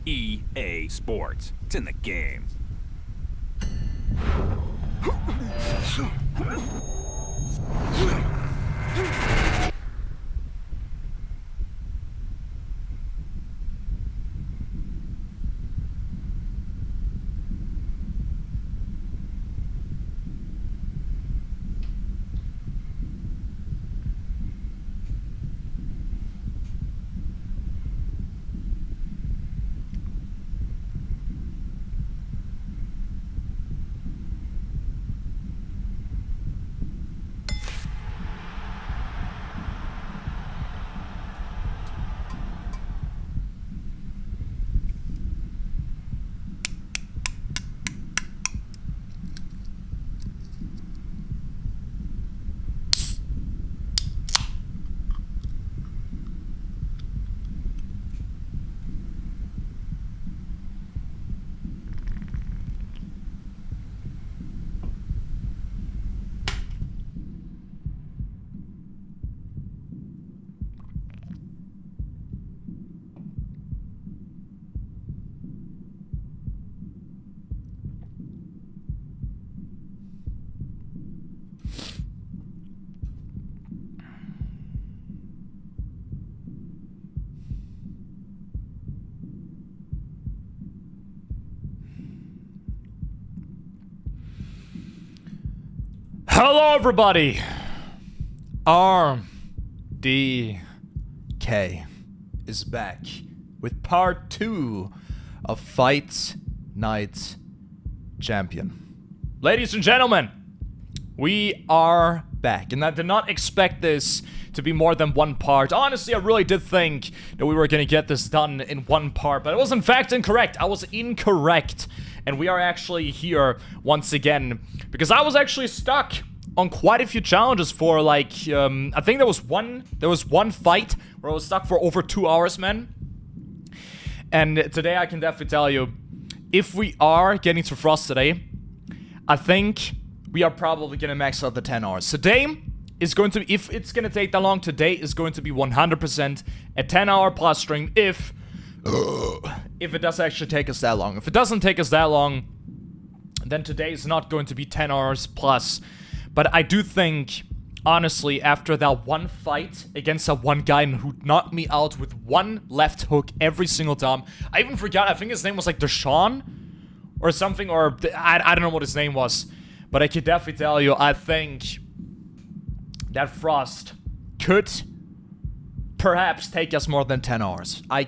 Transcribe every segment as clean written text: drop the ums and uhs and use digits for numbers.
EA Sports. It's in the game. Hello, everybody. RDK is back with part 2 of Fight Night Champion. Ladies and gentlemen, we are back, and I did not expect this to be more than one part. Honestly, I really did think that we were gonna get this done in one part, but it was in fact incorrect. I was incorrect, and we are actually here once again because I was actually stuck on quite a few challenges for like I think there was one fight where I was stuck for over 2 hours, man. And today I can definitely tell you, if we are getting to Frost today, I think we are probably gonna max out the 10 hours. Today is going to be, if it's gonna take that long, today is going to be 100% a 10-hour plus stream if it does actually take us that long. If it doesn't take us that long, then today is not going to be 10 hours plus. But I do think, honestly, after that one fight against that one guy who knocked me out with one left hook every single time. I even forgot, I think his name was like Deshaun or something, or I don't know what his name was. But I can definitely tell you, I think that Frost could perhaps take us more than 10 hours. I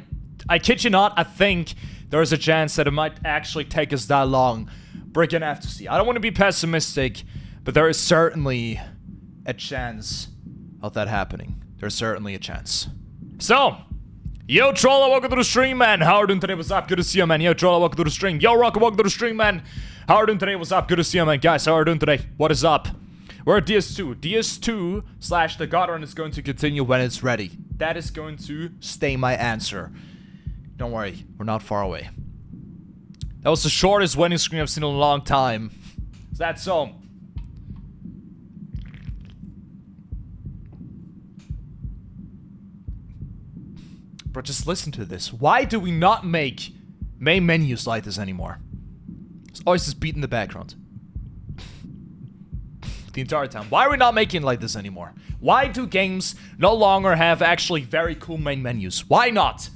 kid you not, I think there is a chance that it might actually take us that long. We're gonna have to see. I don't want to be pessimistic, but there is certainly a chance of that happening. There's certainly a chance. So, yo, Troller, welcome to the stream, man. How are you doing today? What's up? Good to see you, man. Yo, Troller, welcome to the stream. Yo, Rocker, welcome to the stream, man. How are you doing today? What's up? Good to see you, man. Guys, how are you doing today? What is up? We're at DS2. DS2 / the God Run is going to continue when it's ready. That is going to stay my answer. Don't worry, we're not far away. That was the shortest winning screen I've seen in a long time. Is that so? Bro, just listen to this. Why do we not make main menus like this anymore? There's always this beat in the background. The entire time. Why are we not making it like this anymore? Why do games no longer have actually very cool main menus? Why not?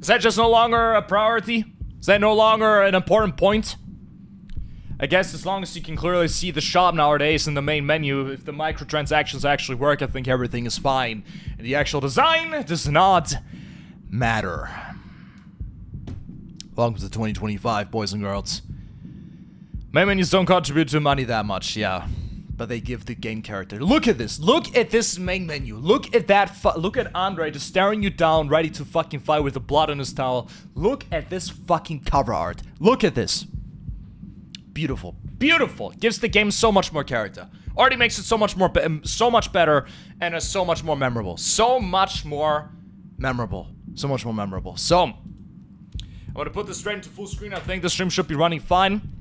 Is that just no longer a priority? Is that no longer an important point? I guess as long as you can clearly see the shop nowadays in the main menu, if the microtransactions actually work, I think everything is fine. And the actual design does not matter. Welcome to 2025, boys and girls. Main menus don't contribute to money that much, yeah. But they give the game character. Look at this. Look at this main menu. Look at that. Look at Andre just staring you down, ready to fucking fight with the blood on his towel. Look at this fucking cover art. Look at this. Beautiful. Beautiful. Gives the game so much more character. Already makes it so much more, so much better, and is so much more memorable. So much more memorable. So much more memorable. So, I'm gonna put this straight into full screen. I think the stream should be running fine.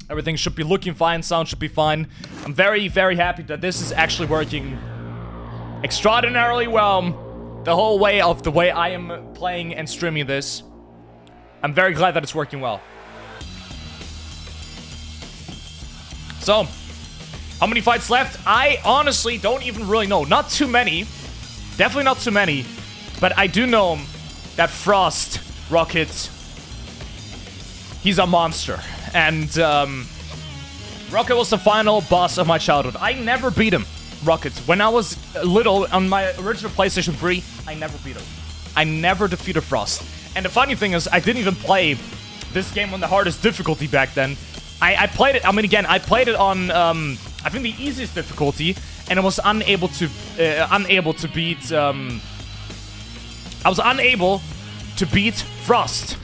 Everything should be looking fine, sound should be fine. I'm very, very happy that this is actually working extraordinarily well the whole way of the way I am playing and streaming this. I'm very glad that it's working well. So, how many fights left? I honestly don't even really know. Not too many. Definitely not too many. But I do know that Frost, Rocket, he's a monster. And Rocket was the final boss of my childhood. I never beat him, Rocket. When I was little, on my original PlayStation 3, I never beat him. I never defeated Frost. And the funny thing is, I didn't even play this game on the hardest difficulty back then. I played it, I mean, again, I played it on, I think the easiest difficulty, and I was unable to beat, I was unable to beat Frost.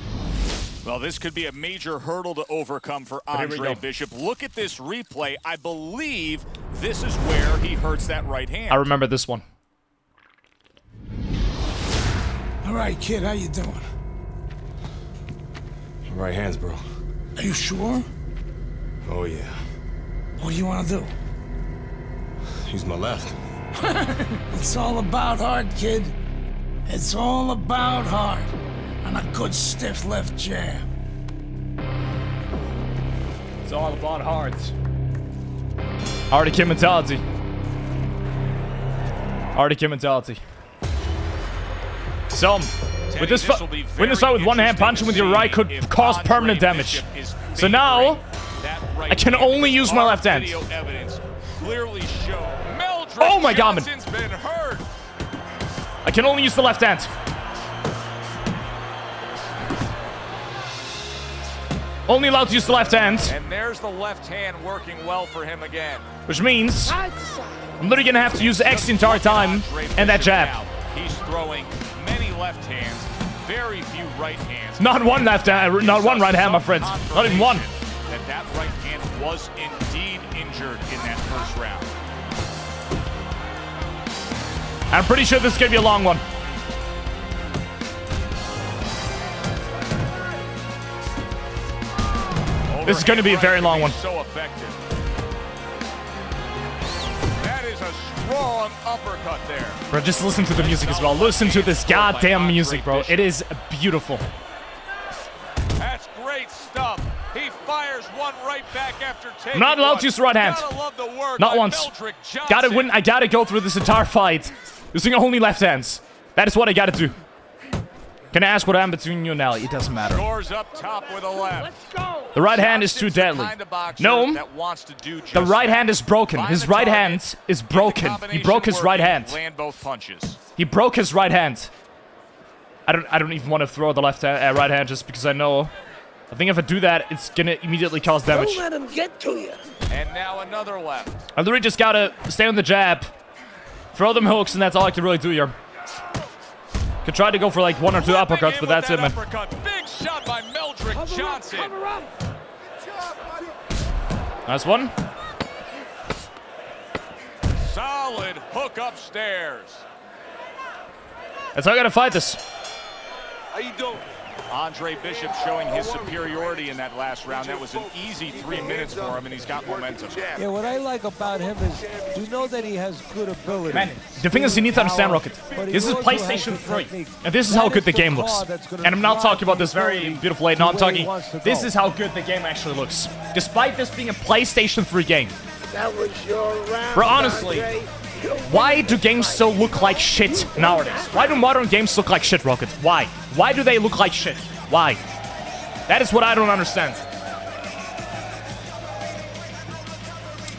Well, this could be a major hurdle to overcome for Andre Bishop. Look at this replay. I believe this is where he hurts that right hand. I remember this one. All right, kid, how you doing? Right hands, bro. Are you sure? Oh, yeah. What do you want to do? Use my left. It's all about heart, kid. It's all about heart. And a good stiff left jab. It's all about hearts. Already kid mentality. Already kid mentality. So, with this win this fight with one hand, punching with your right could cause permanent damage. So now, I can only use my left hand. Oh my god, man. I can only use the left hand. Only allowed to use the left hand. And there's the left hand working well for him again. Which means I'm literally gonna have to use X the entire time and that jab. He's throwing many left hands, very few right hands. Not one left hand, not one right hand, my friends. Not even one. That right hand was indeed injured in that first round. I'm pretty sure this is gonna be a long one. This is going to be a very long one. So effective. That is a strong uppercut there. Bro, just listen to the music as well. Listen to this goddamn music, bro. It is beautiful. That's great stuff. He fires one right back after taking. I'm not allowed to use the right hand. Not once. Gotta win. I gotta go through this entire fight using only left hands. That is what I gotta do. Can I ask what happened between you and Nelly? It doesn't matter. Scores up top with a left. The right hand is too deadly. No, the right hand is broken. His right hand is broken. He broke his right hand. Land both punches. He broke his right hand. I don't even want to throw the left hand, right hand just because I know. I think if I do that, it's gonna immediately cause damage. Don't let him get to you. And now another left. I literally just gotta stay on the jab, throw them hooks, and that's all I can really do here. Could try to go for like one or two uppercuts, but that's it, man. Big shot by Meldrick Johnson. Nice one. Solid hook upstairs. That's how I gotta fight this. How you doing? Andre Bishop showing his superiority in that last round. That was an easy 3 minutes for him, and he's got momentum. Yeah, what I like about him is you know that he has good ability. Man, the thing is, you need to understand, Rocket. This is PlayStation 3, and this is how good the game looks. And I'm not talking about this very beautiful late. No, I'm talking, this is how good the game actually looks. Despite this being a PlayStation 3 game. That was your round. Bro, honestly, why do games still look like shit nowadays? Why do modern games look like shit, Rocket? Why? Why do they look like shit? Why? That is what I don't understand.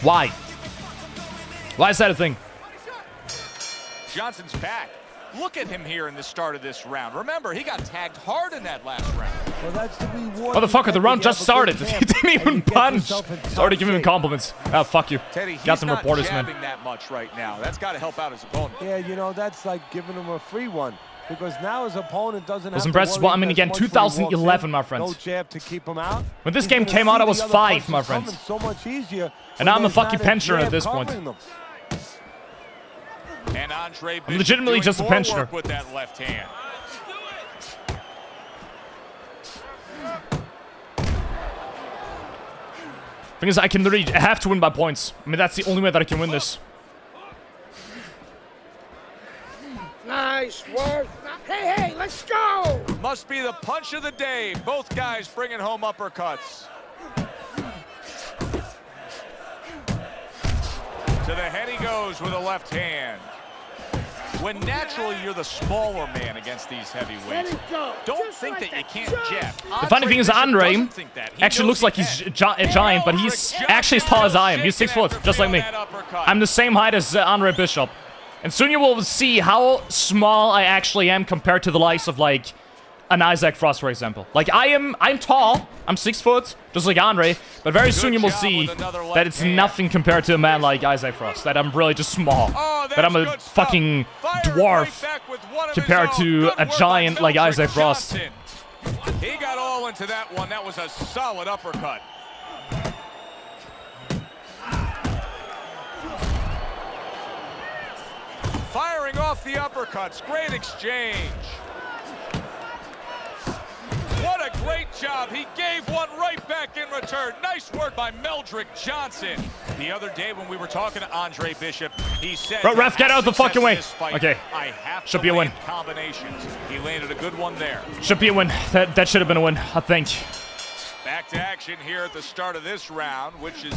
Why? Why is that a thing? Johnson's back. Look at him here in the start of this round. Remember, he got tagged hard in that last round. Well, that's the reward. Motherfucker, the round just started. He didn't even punch. He's already giving him compliments. Ah, fuck you. Teddy, got some reporters, man. That much right now. That's got to help out his opponent. Yeah, you know, that's like giving him a free one. Because now his opponent doesn't have impressive. Well, I mean, again, 2011, my friend. No jab to keep him out. When this game came out, I was 5, my friend. So much easier. And I'm a fucking pensioner at this point. And Andre I'm legitimately just a pensioner. With that left hand. Thing is, I have to win by points. I mean, that's the only way that I can win this. Nah, Nice work. Hey, let's go. Must be the punch of the day. Both guys bringing home uppercuts. To the head he goes with a left hand. When naturally you're the smaller man against these heavyweights, don't think that you can't jab. The funny thing is, Andre actually looks like he's a giant, but he's actually as tall as I am. He's 6 foot, just like me. I'm the same height as Andre Bishop. And soon you will see how small I actually am compared to the likes of, like, an Isaac Frost, for example. Like, I'm tall. I'm 6 foot, just like Andre. But very soon you will see that it's nothing compared to a man like Isaac Frost. That I'm really just small. That I'm a fucking dwarf compared to a giant like Isaac Frost. He got all into that one. That was a solid uppercut. Firing off the uppercuts. Great exchange. What a great job. He gave one right back in return. Nice work by Meldrick Johnson. The other day when we were talking to Andre Bishop, he said, Ref, get out the fucking way. Okay. Should be a win. Combinations. He landed a good one there. Should be a win. That should have been a win, I think. Back to action here at the start of this round, which is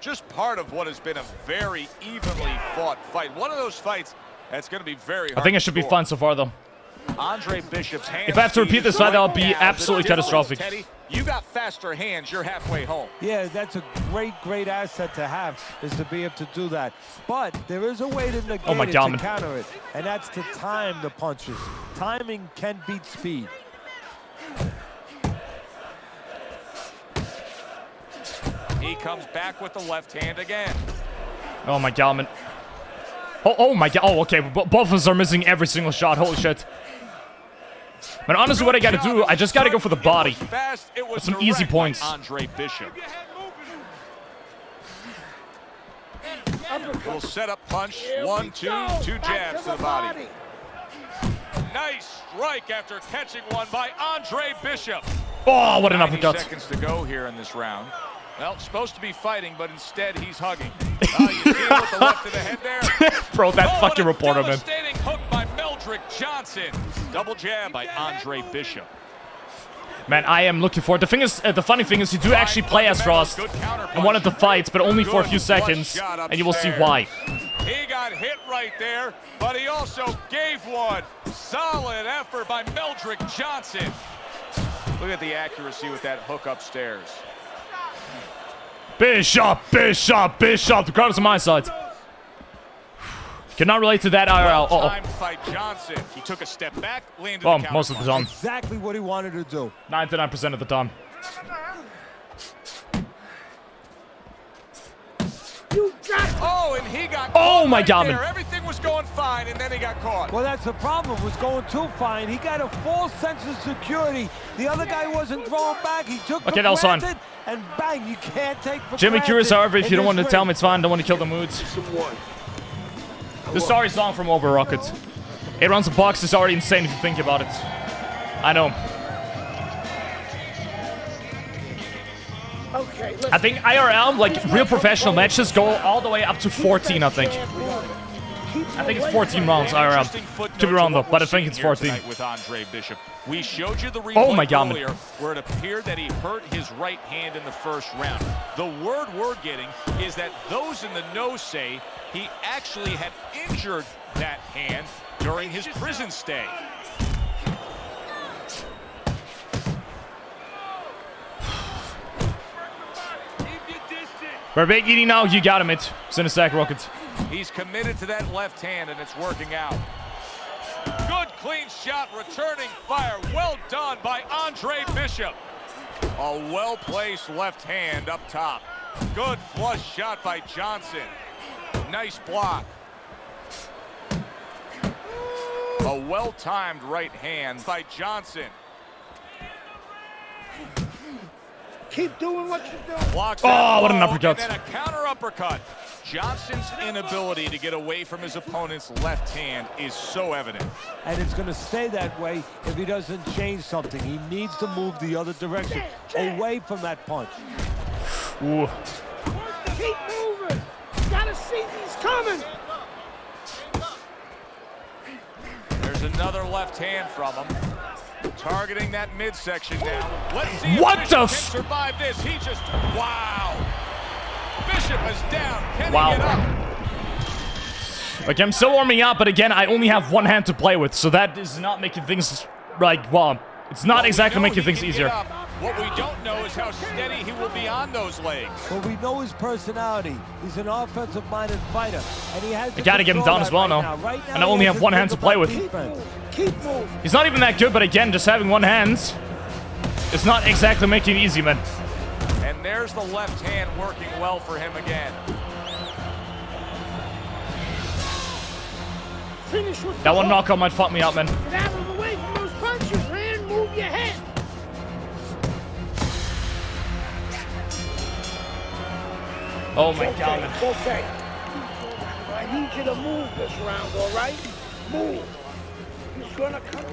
just part of what has been a very evenly fought fight. One of those fights that's going to be very hard. I think it should be fun so far, though. Andre Bishop's hands. If I have to repeat this fight, that would be absolutely catastrophic. Teddy, you got faster hands. You're halfway home. Yeah, that's a great asset to have, is to be able to do that. But there is a way to negate it, to counter it, and that's to time the punches. Timing can beat speed. He comes back with the left hand again. Oh my god, man. Oh my god. Oh, okay. Both of us are missing every single shot. Holy shit. But honestly, what I gotta do, I just gotta go for the body. With some easy points. Andre Bishop. Little setup punch. 1, 2, 2 jabs to the body. Nice strike after catching one by Andre Bishop. Oh, what an uppercut. 90 seconds to go here in this round. Well, supposed to be fighting, but instead he's hugging. You see him with the left of the head there? Bro, that fucking reporter, man. Devastating hook by Meldrick Johnson. Double jab by Andre Bishop. Man, I am looking forward. The thing is, the funny thing is, you do actually play as Frost in one of the fights, but only for a few seconds, and you will see why. He got hit right there, but he also gave one. Solid effort by Meldrick Johnson. Look at the accuracy with that hook upstairs. Bishop, Bishop, Bishop. The crowd is on my side. Cannot relate to that IRL. Well-timed fight Johnson. He took a step back, landed the most of the time. Exactly what he wanted to do. 99% of the time. Oh, and he got oh my god, man. Everything was going fine, and then he got caught. Well, that's the problem. It was going too fine. He got a false sense of security. The other guy wasn't throwing back. He took okay, that was fine. And bang, you can't take for Jimmy granted. Curious, however, if you don't want to tell me, it's fine. Don't want to kill the moods. The sorry song from Over Rocket. 8 rounds of box is already insane if you think about it. I know. Okay, I think IRL, like real professional matches, go all the way up to 14, I think. I think it's 14 rounds, IRL. Could be wrong though, but I think it's 14. With Andre Bishop. We showed you the oh replay earlier where it appeared that he hurt his right hand in the first round. The word we're getting is that those in the know say he actually had injured that hand during his prison stay. We're big eating now. You got him, it. Send a sack, Rockets. He's committed to that left hand, and it's working out. Good clean shot, returning fire. Well done by Andre Bishop. A well-placed left hand up top. Good flush shot by Johnson. Nice block. A well-timed right hand by Johnson. Keep doing what you're doing. Blocks what an uppercut. And then a counter uppercut. Johnson's inability to get away from his opponent's left hand is so evident. And it's going to stay that way if he doesn't change something. He needs to move the other direction, away from that punch. Ooh. Keep moving. You gotta see these coming. There's another left hand from him. Targeting that midsection now. Let's see what if the Bishop can survive this. He just, wow. Bishop is down. Can wow. he get up? Like, I'm still warming up, but again, I only have one hand to play with, so that is not making things, like, well, it's not exactly making things easier. What we don't know is how steady he will be on those legs. Well, we know his personality. He's an offensive-minded fighter, and he has. I gotta get him down as well now. And I only have one hand to play with. Keep moving. He's not even that good, but again, just having one hand, it's not exactly making it easy, man. And there's the left hand working well for him again. That one knockout might fuck me up, man. Get out of the way from those punches, Rand. Move your head. Oh my god, man. Okay. I need you to move this round, all right? Move. He's gonna come.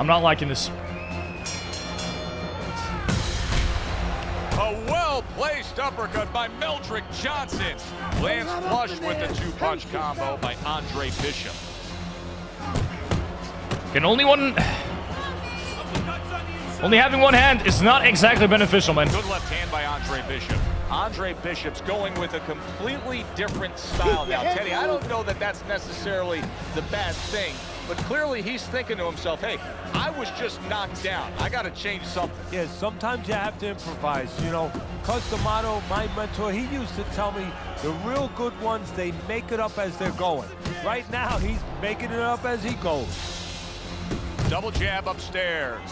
I'm not liking this. A well-placed uppercut by Meldrick Johnson. Lands flush with the two-punch combo by Andre Bishop. Can only having one hand is not exactly beneficial, man. Good left hand by Andre Bishop. Andre Bishop's going with a completely different style now. Teddy, I don't know that that's necessarily the bad thing, but clearly he's thinking to himself, hey, I was just knocked down. I got to change something. Yeah, sometimes you have to improvise. You know, Customato, my mentor, he used to tell me the real good ones, they make it up as they're going. Right now, he's making it up as he goes. Double jab upstairs.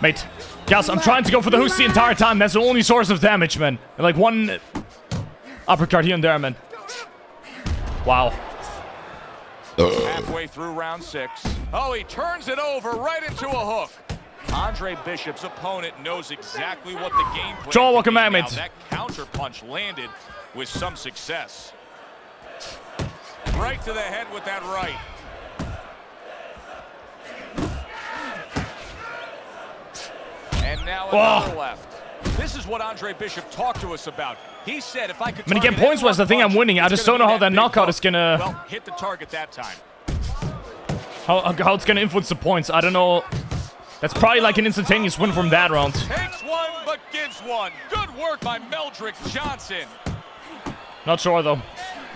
Mate, guys, I'm trying to go for the hooks the entire time. That's the only source of damage, man. Like one uppercut here and there, man. Wow. Halfway through round 6. Oh, he turns it over right into a hook. Andre Bishop's opponent knows exactly what the game plan Joel, welcome back, now. mate. That counter punch landed with some success. Right to the head with that right. And now another left. This is what Andre Bishop talked to us about. He said if I could. I mean, again, points-wise, I think I'm winning. I just don't know how that knockout is gonna. Well, hit the target that time. How it's gonna influence the points. I don't know. That's probably like an instantaneous win from that round. Takes one, but gives one. Good work by Meldrick Johnson. Not sure though.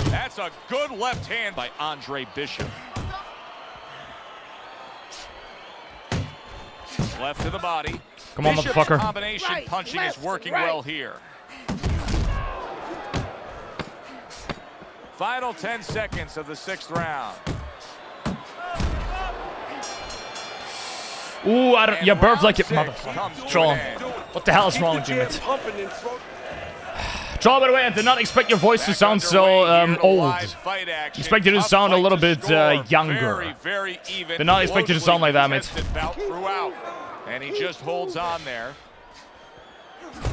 That's a good left hand by Andre Bishop. Left to the body. Come on, Bishop's motherfucker. Combination punching is working well here. Final 10 seconds of the 6th round. Ooh, I don't. You birthed like it, motherfucker. Motherfucker. Troll. What the hell is wrong with you, mate? Troll, by the way, I did not expect your voice to sound so old. Expected it to sound a little bit younger. Very even. Did not expect you to sound like that, mate. And he just holds on there.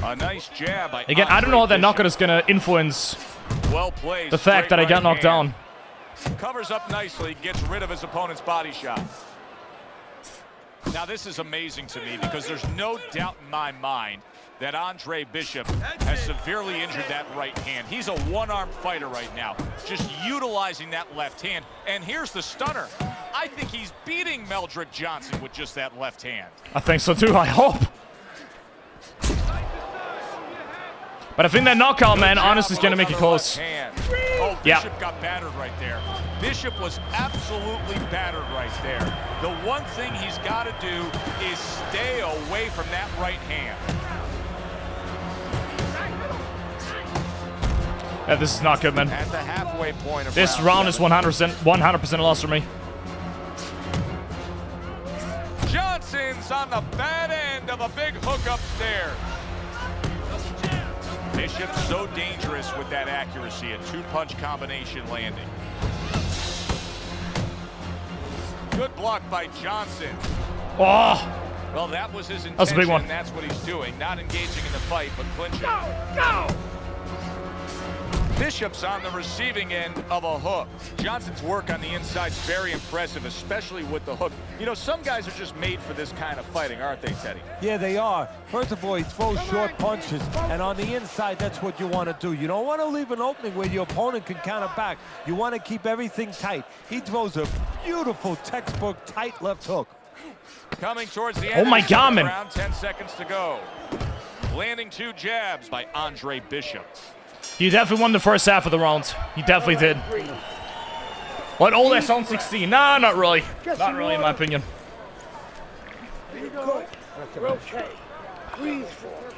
A nice jab by Again, I don't know how that knockout is gonna influence the fact that I got knocked down. Covers up nicely, gets rid of his opponent's body shot. Now this is amazing to me because there's no doubt in my mind that Andre Bishop has severely injured that right hand. He's a one-arm fighter right now, just utilizing that left hand. And here's the stunner. I think he's beating Meldrick Johnson with just that left hand. I think so too, I hope. But I think that knockout, man, honestly is gonna make it close. Oh, Bishop got battered right there. Bishop was absolutely battered right there. The one thing he's got to do is stay away from that right hand. Yeah, this is not good, man. At the halfway point of this round is 100% a loss for me. Johnson's on the bad end of a big hook upstairs. Bishop's so dangerous with that accuracy, a two-punch combination landing. Good block by Johnson. Oh! Well, that was his intention. That's a big one. That's what he's doing. Not engaging in the fight, but clinching. Go! Bishop's on the receiving end of a hook. Johnson's work on the inside is very impressive, especially with the hook. You know, some guys are just made for this kind of fighting, aren't they, Teddy? Yeah, they are. First of all, he throws short punches, and on the inside, that's what you want to do. You don't want to leave an opening where your opponent can counter back. You want to keep everything tight. He throws a beautiful textbook tight left hook. Coming towards the end. Oh my God, man. Around 10 seconds to go. Landing 2 jabs by Andre Bishop. He definitely won the first half of the round. He definitely did. What? Oh, that's on 16. Nah, not really. Not really, in my opinion. Okay. Breathe for it.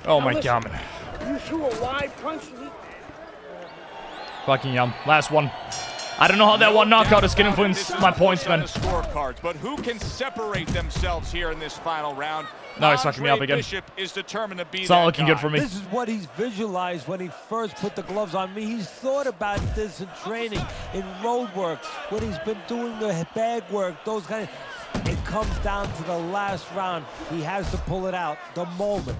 Oh my God, man. You threw a wide punch. Fucking yum. Last one. I don't know how that one knockout is going to influence my points, man. Scorecards, but who can separate themselves here in this final round? No, he's fucking me up again. Bishop is determined to be it's not looking good for me. This is what he's visualized when he first put the gloves on me. He's thought about this in training, in road work, when he's been doing the bag work, those kind of... It comes down to the last round. He has to pull it out the moment.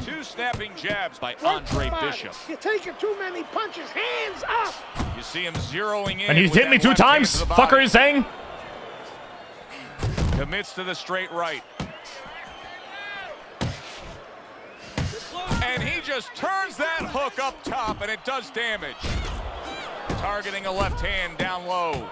2 snapping jabs by Andre Bishop. You're taking too many punches. Hands up! You see him zeroing in. And he's hit me 2 times. Fucker, he's saying. Commits to the straight right. And he just turns that hook up top, and it does damage. Targeting a left hand down low.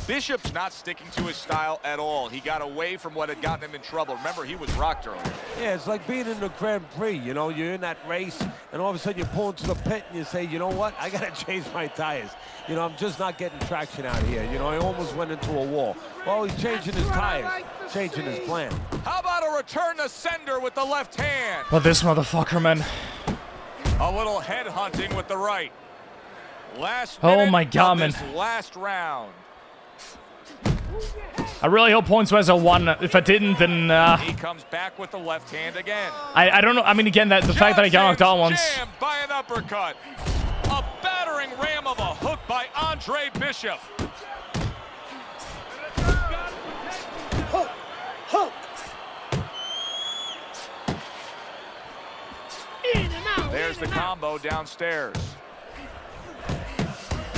Bishop's not sticking to his style at all. He got away from what had gotten him in trouble. Remember, he was rocked earlier. Yeah, it's like being in the Grand Prix. You know, you're in that race, and all of a sudden you pull into the pit and you say, you know what? I got to change my tires. You know, I'm just not getting traction out here. You know, I almost went into a wall. Well, he's changing his tires, changing his plan. How about a return to sender with the left hand? But this motherfucker, man. A little head hunting with the right. Last Oh minute my God, of man. this last round. I really hope points-wise I won. If I didn't, then He comes back with the left hand again. I don't know. I mean, again, the fact that I got knocked out once. Jammed by an uppercut. A battering ram of a hook by Andre Bishop. Hook! Hook! In and out! There's the combo downstairs.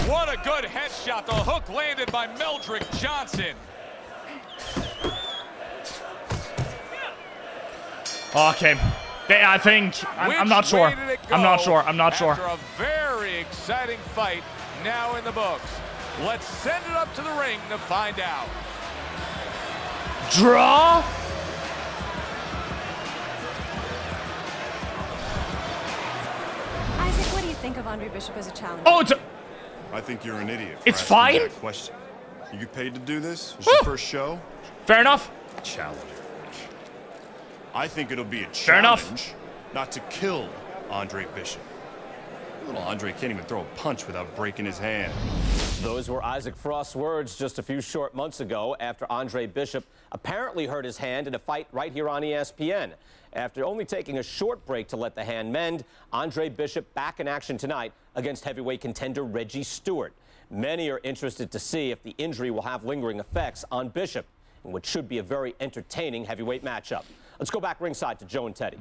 What a good headshot. The hook landed by Meldrick Johnson. Okay. I think. I'm not sure. I'm not sure. I'm not sure. After a very exciting fight now in the books. Let's send it up to the ring to find out. Draw? Isaac, what do you think of Andre Bishop as a challenger? Oh, it's a... I think you're an idiot. It's for asking fine. that question. You get paid to do this? It's your first show? Fair enough. Challenge. I think it'll be a Fair enough. challenge not to kill Andre Bishop. Little Andre can't even throw a punch without breaking his hand. Those were Isaac Frost's words just a few short months ago after Andre Bishop apparently hurt his hand in a fight right here on ESPN. After only taking a short break to let the hand mend, Andre Bishop back in action tonight against heavyweight contender Reggie Stewart. Many are interested to see if the injury will have lingering effects on Bishop, in what should be a very entertaining heavyweight matchup. Let's go back ringside to Joe and Teddy.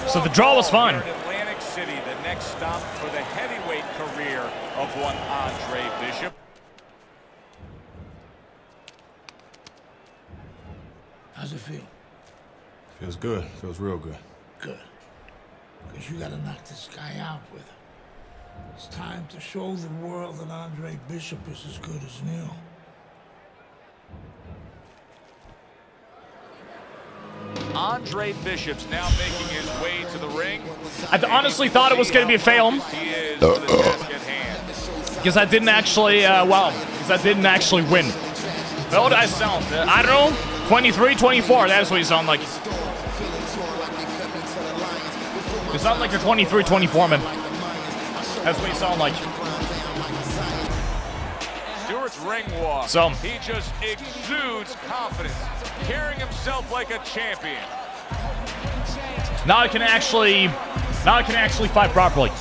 So the draw was fun. Here in Atlantic City, the next stop for the heavyweight career of one Andre Bishop. How's it feel? Feels good. Feels real good. Good. Because you gotta knock this guy out with him. It's time to show the world that Andre Bishop is as good as new. Andre Bishop's now making his way to the ring. I honestly thought it was going to be a fail. He is for the task at hand. Because I didn't actually, because I didn't actually win. How did I sound? I don't know. 23, 24. That's what you sound like. You sound like you're 23, 24, man. That's what you sound like. Stewart's ring walk. So he just exudes confidence, carrying himself like a champion. now I can actually fight properly.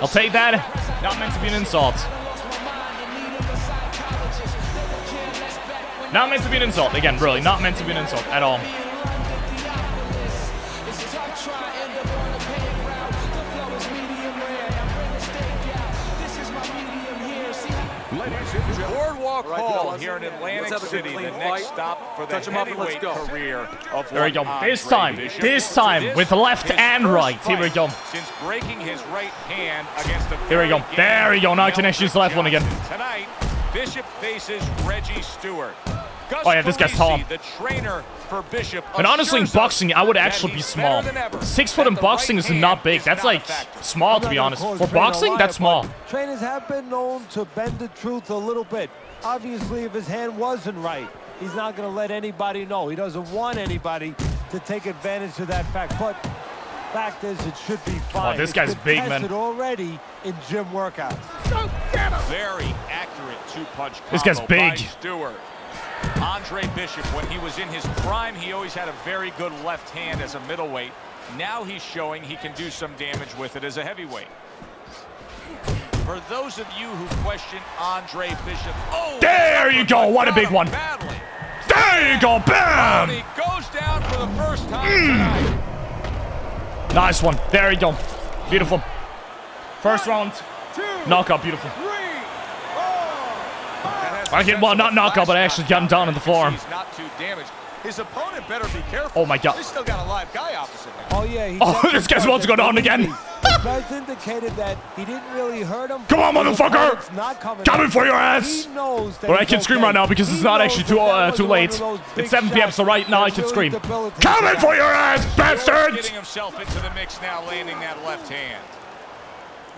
I'll take that. Not meant to be an insult. Not meant to be an insult. Again, really, not meant to be an insult at all. Boardwalk Hall here in Atlantic City, the next stop for the heavyweight career of There we go. This time with left and right. Here we go. Since breaking his right hand against a Here we go. There we go. Now I can actually use the left one again. Tonight, Bishop faces Reggie Stewart. Oh yeah, this guy's tall. The trainer for Bishop. And honestly, in boxing, I would actually be small. 6 foot in boxing is not big. That's like small, to be honest. For boxing, that's small. Trainers have been known to bend the truth a little bit. Obviously, if his hand wasn't right, he's not going to let anybody know. He doesn't want anybody to take advantage of that fact. But fact is, it should be fine. Oh, this guy's big, man. Tested already in gym workouts. Very accurate two-punch combo. This guy's big. By Stewart. Andre Bishop, when he was in his prime, he always had a very good left hand as a middleweight. Now he's showing he can do some damage with it as a heavyweight. For those of you who question Andre Bishop, there you go. What a big one. Badly. There you go. Bam. And he goes down for the first time tonight. Nice one. There you go. Beautiful. First round. Knockout. Beautiful. Well, not knockout, but I actually got him down on the floor. He's not too damaged. His opponent better be careful. Oh my God. He's still got a live guy opposite him. Oh yeah. Oh, this guy's about to go down again. The judge indicated that he didn't really hurt him. Come on, motherfucker! Coming for your ass! But I can scream right now because it's not actually too late. It's 7 p.m., so right now I can scream. Coming for your ass, bastard! Getting himself into the mix now, landing that left hand.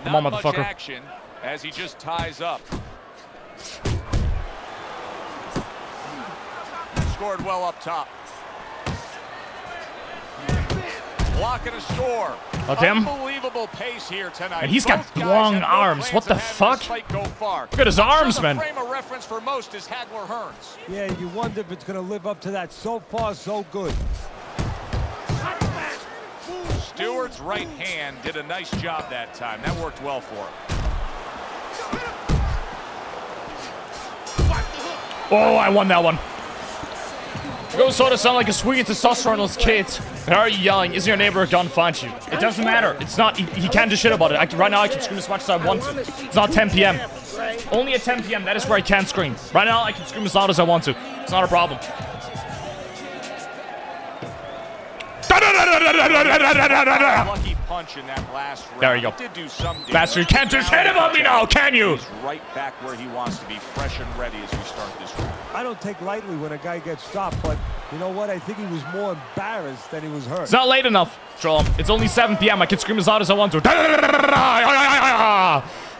Come on, Not much motherfucker. action as he just ties up. Scored well up top. Blocking a score. Oh, damn. Unbelievable pace here tonight. And he's got long arms. What the fuck? Look at his arms, man. The frame of reference for most is Hagler Hearns. Yeah, you wonder if it's going to live up to that. So far, so good. Stewart's right hand did a nice job that time. That worked well for him. Oh, I won that one. You go sort of sound like a sweet testosterone kid. Why are you yelling? Isn't your neighbor a gun? Find you. It doesn't matter. It's not. He can't do shit about it. Right now, I can scream as much as I want to. It's not 10 p.m. Only at 10 p.m. That is where I can't scream. Right now, I can scream as loud as I want to. It's not a problem. Lucky punch in that last round. There you go. Did do some damage. Bastard, you can't just hit about me now, can you? He's right back where he wants to be, fresh and ready as we start this round. I don't take lightly when a guy gets stopped, but you know what? I think he was more embarrassed than he was hurt. It's not late enough, Joel. It's only 7 p.m. I can scream as loud as I want to.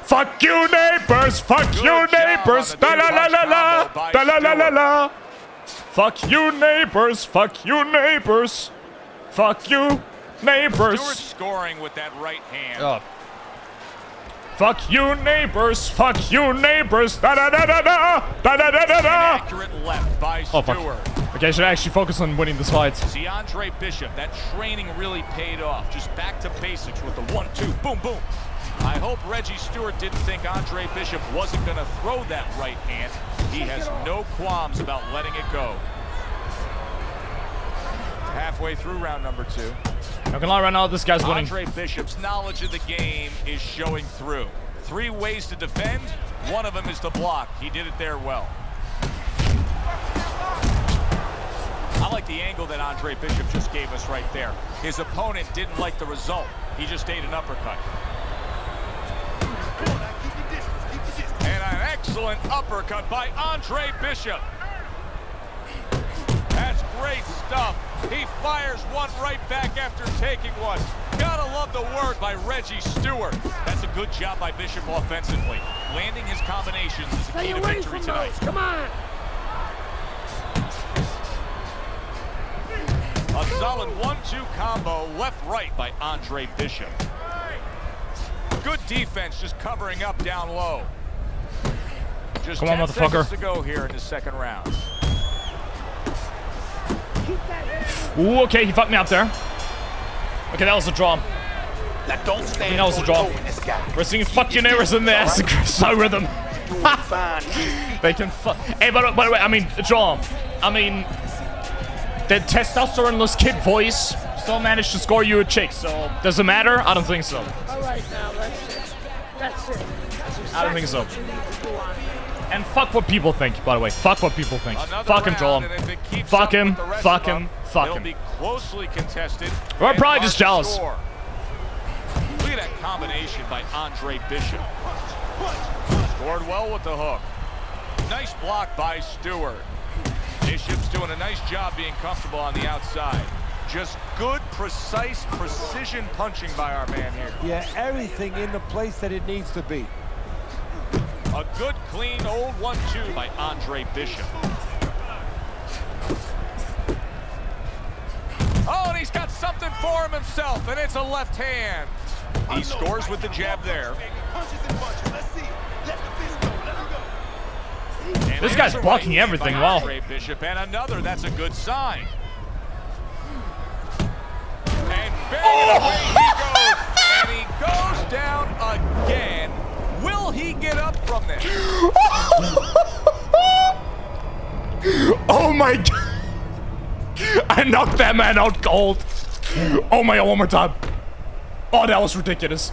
Fuck you, neighbors. Fuck you, neighbors. Da la la la la. Da la la la la. Fuck you, neighbors. Fuck you, neighbors. Fuck you, neighbors. Stewart scoring with that right hand. Oh. Fuck you, neighbors. Fuck you, neighbors. Da da da da da. Da da da da da. Accurate left by Stewart. Oh, fuck. Okay, I should actually focus on winning this fight. See, Andre Bishop, that training really paid off. Just back to basics with the 1-2, boom, boom. I hope Reggie Stewart didn't think Andre Bishop wasn't going to throw that right hand. He has no qualms about letting it go. Halfway through round number 2. Not gonna lie, right now, this guy's winning. Andre Bishop's knowledge of the game is showing through. 3 ways to defend. One of them is to block. He did it there well. I like the angle that Andre Bishop just gave us right there. His opponent didn't like the result. He just ate an uppercut. And an excellent uppercut by Andre Bishop. That's great stuff. He fires one right back after taking one. Gotta love the work by Reggie Stewart. That's a good job by Bishop offensively. Landing his combinations is the key to victory tonight. Come on. A solid 1-2 combo left-right by Andre Bishop. Good defense just covering up down low. Just 10 seconds to go here in the second round. Ooh, okay, he fucked me up there. Okay, that was a draw. Now don't stand that was a draw. this guy. We're seeing fuck your neighbors in the rhythm. They can Hey, by the way, I mean, John, I mean, the testosterone-less kid voice still managed to score you a chick, so does it matter? I don't think so. All right, now, that's it. That's it. That's I don't think so. exactly what you need to do on it. And fuck what people think, by the way. Fuck what people think. Another Fuck him, Joel. round, and if it keeps Fuck up him. with the rest Fuck of him. them, Fuck it'll him. be closely contested. We're and probably hard just to jealous. score. Look at that combination by Andre Bishop. Scored well with the hook. Nice block by Stewart. Bishop's doing a nice job being comfortable on the outside. Just good, precise, precision punching by our man here. Yeah, everything in the place that it needs to be. A good, clean, old 1-2 by Andre Bishop. Oh, and he's got something for him himself, and it's a left hand. He scores with the jab there. And This guy's there's a blocking right everything by well. Andre Bishop, and another, that's a good sign. And bang, away he goes. And he goes down again. Will he get up from this? Oh my god. I knocked that man out cold. Oh my god, one more time. Oh, that was ridiculous.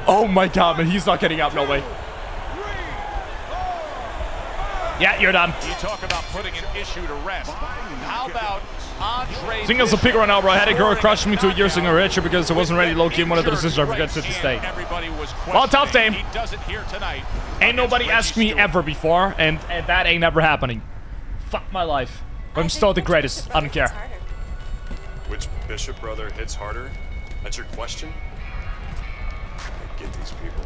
Oh my god, man, he's not getting up, no way. Yeah, you're done. You talk about putting an issue to rest. How about Andre Singles a pick right now, bro. I had a girl crush me 2 years ago, Richard, because I wasn't ready low-key in one of the decisions I regretted to stay. Well, tough day. He does it here tonight. Ain't nobody asked me ever before, and that ain't never happening. Fuck my life. But I'm still the greatest. I don't care. Which Bishop brother hits harder? That's your question? I get these people.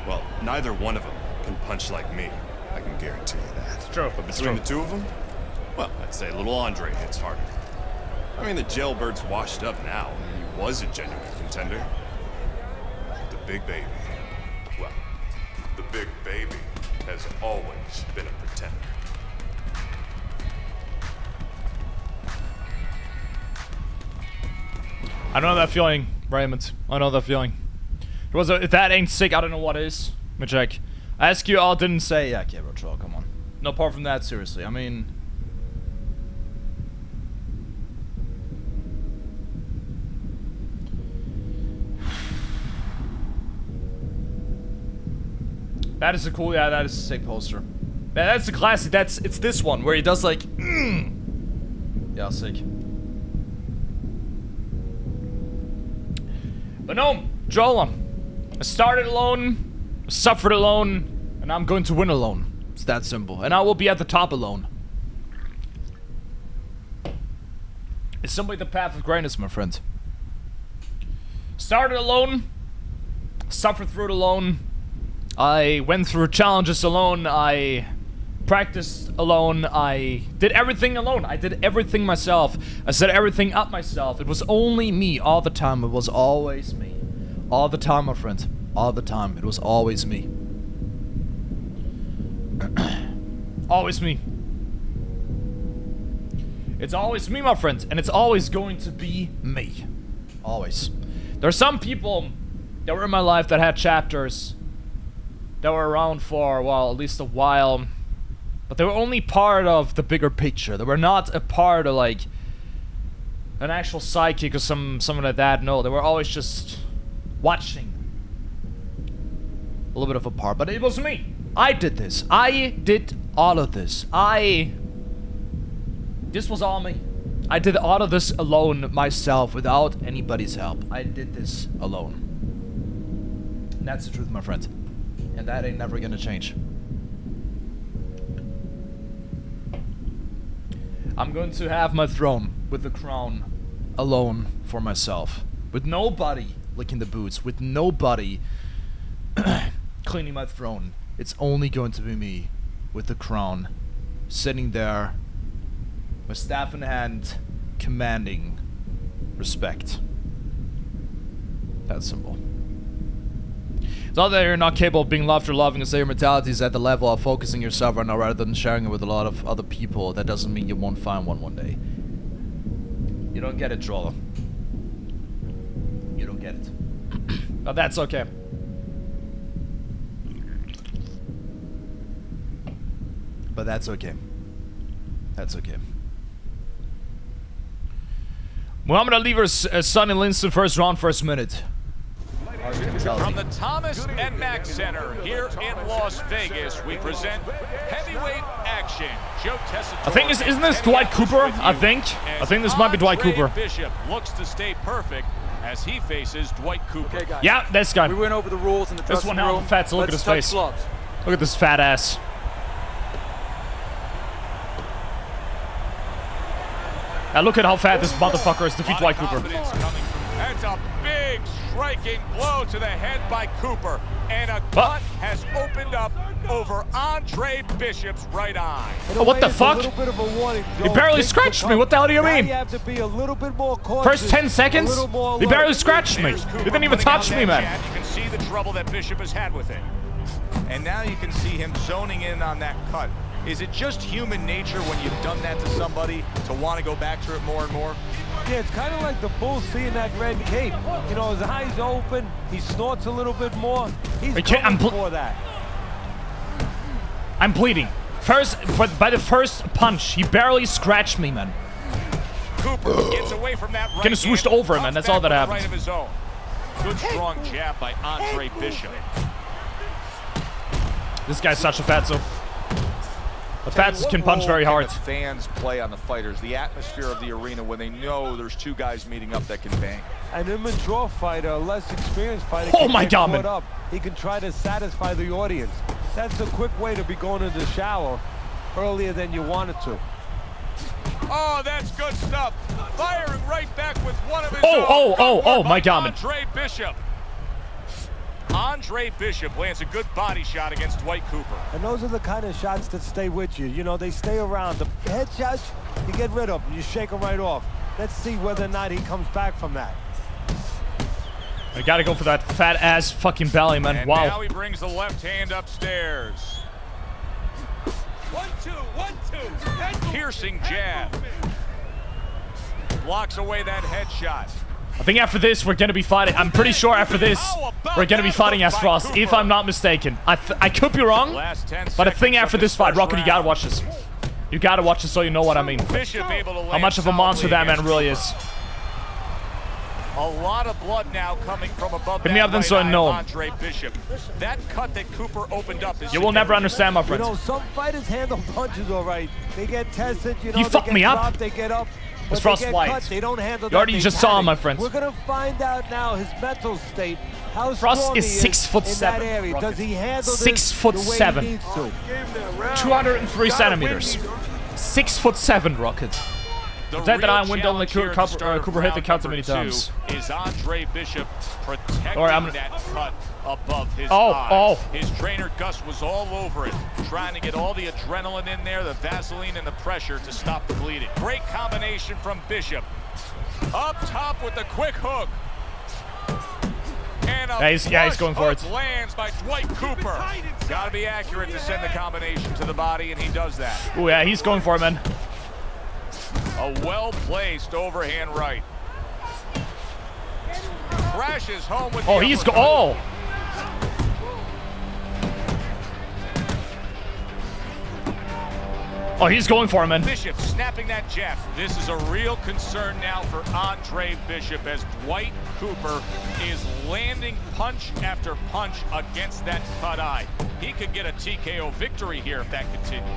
Well, neither one of them can punch like me. I can guarantee you that. It's true. But between the two of them, well, I'd say little Andre hits harder. I mean, the jailbird's washed up now. He was a genuine contender. The big baby, well, the big baby has always been a pretender. I know that feeling, Raymond. I know that feeling. If that ain't sick, I don't know what is. Let me check. I ask you all, didn't say. Yeah, okay, bro, troll, come on. No, apart from that, seriously. I mean, that is a cool. Yeah, that is a sick poster. Yeah, that's a classic. It's this one where he does like. Yeah, sick. But no, Joel. I started alone, suffered alone, and I'm going to win alone. It's that simple. And I will be at the top alone. It's simply the path of greatness, my friend. Started alone, suffered through it alone. I went through challenges alone. I practiced alone. I did everything alone. I did everything myself. I set everything up myself. It was only me all the time. It was always me. All the time, my friend. All the time. It was always me. Always me. It's always me, my friend. And it's always going to be me. Always. There are some people that were in my life that had chapters that were around for, well, at least a while. But they were only part of the bigger picture. They were not a part of, like, an actual sidekick or something like that. No, they were always just watching. A little bit of a part. But it was me. I did this. I did all of this. This was all me. I did all of this alone myself without anybody's help. I did this alone. And that's the truth, my friend. And that ain't never gonna change. I'm going to have my throne with the crown alone for myself. With nobody licking the boots. With nobody cleaning my throne. It's only going to be me with the crown sitting there, my staff in hand, commanding respect. That's simple. It's not that you're not capable of being loved or loving, it's that your mentality is at the level of focusing yourself right now rather than sharing it with a lot of other people. That doesn't mean you won't find one day. You don't get it, Troller. You don't get it. But that's okay. But that's okay. That's okay. Muhammad Ali versus Sonny Liston, first round, first minute. From the Thomas and Mack Center here in Las Vegas, we present heavyweight action. Joe Tessitore. I think isn't this Dwight Cooper? I think this might be Dwight Cooper. Bishop looks to stay perfect as he faces Dwight Cooper. Okay, guys. Yeah, this guy. We went over the rules in the This dressing one room. now fat, so look at his face. Gloves. Look at this fat ass. Now look at how fat this motherfucker is. Defeat Dwight Cooper. That's a big striking blow to the head by Cooper. And a cut has opened up over Andre Bishop's right eye. Oh, what the fuck? He barely scratched me. What the hell do you mean? You have to be a little bit more cautious. First 10 seconds? He barely scratched me. There's He Cooper didn't even putting out touch that me, man. jab. You can see the trouble that Bishop has had with it. And now you can see him zoning in on that cut. Is it just human nature when you've done that to somebody to want to go back to it more and more? Yeah, it's kind of like the bull seeing that red cape. You know, his eyes open, he snorts a little bit more. He's coming for that. I'm bleeding. By the first punch, he barely scratched me, man. Cooper gets away from that right Kinda swooshed over him, man. That's all that happened. Right of his own. Good strong jab by Andre Bishop. This guy's such a fatso. The fats can punch very hard. The fans play on the fighters, the atmosphere of the arena when they know there's two guys meeting up that can bang. An immature fighter, a less experienced fighter, Oh can my get God, caught man. up. He can try to satisfy the audience. That's a quick way to be going to the shower earlier than you wanted to. Oh, that's good stuff. Firing right back with one of his Oh, own. my God, man. Andre Bishop. Andre Bishop lands a good body shot against Dwight Cooper. And those are the kind of shots that stay with you. You know, they stay around. The headshots, you get rid of them. You shake them right off. Let's see whether or not he comes back from that. I gotta go for that fat ass fucking belly, man. And Wow. now he brings the left hand upstairs. 1-2, 1-2. Piercing jab. Blocks away that headshot. I think after this, we're gonna be fighting. I'm pretty sure after this, we're gonna be fighting as Frost, if I'm not mistaken. I could be wrong, but I think after this fight, Rocket, you gotta watch this. You gotta watch this so you know what I mean. Bishop able to How much of a monster that man really is. A lot of blood now coming from above. Hit me up then so I know him. Andre Bishop. That cut that Cooper opened up is. You will never understand, my You friends. know, some fighters handle punches all right. They get tested, you know, He they fucked get me up. dropped, they get up. It's But Frost they get White. cut, they don't handle You already that, they just saw him, panic. my friends. We're gonna find out now his mental state. How Frost strong is he 6'7". in that area. Does he handle this 6'7". the way he needs to? 203 centimeters. 6'7", Rocket. The Dead that real I went down like challenge here at the start of Cooper hit the round count so number many 2 times. Is Andre Bishop protecting All right, I'm gonna- that cut above his Oh, eye? oh. His trainer Gus was all over it, trying to get all the adrenaline in there, the Vaseline and the pressure to stop the bleeding. Great combination from Bishop. Up top with the quick hook. And a Yeah, he's going for it. flush hook lands by Dwight Cooper. Got to be accurate to send the combination to the body, and he does that. Oh yeah, he's going for it, man. A well-placed overhand right. Crashes home with Oh, the he's uppercut. oh. Oh, he's going for him, man. Bishop snapping that jab. This is a real concern now for Andre Bishop as Dwight Cooper is landing punch after punch against that cut eye. He could get a TKO victory here if that continues.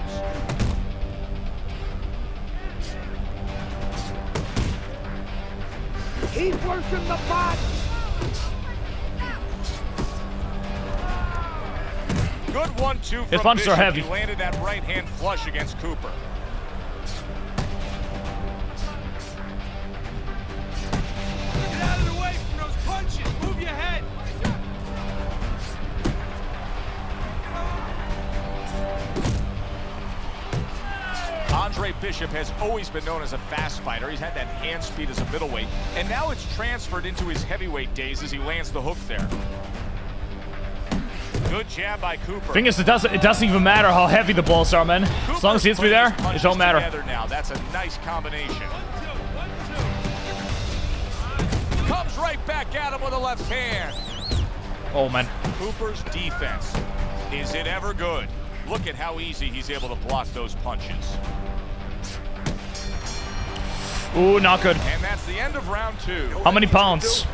He's working the body. Good 1-2 His from punches are Bishop. heavy. He landed that right hand flush against Cooper. Get out of the way from those punches. Move your head. Andre Bishop has always been known as a fast fighter. He's had that hand speed as a middleweight, and now it's transferred into his heavyweight days as he lands the hook there. Good jab by Cooper. Thing is, it doesn't even matter how heavy the balls are, man. As long as he hits me there, it don't matter. Now. That's a nice combination. Comes right back at him with a left hand. Oh, man. Cooper's defense, is it ever good? Look at how easy he's able to block those punches. Ooh, not good. And that's the end of round 2. How many pounds?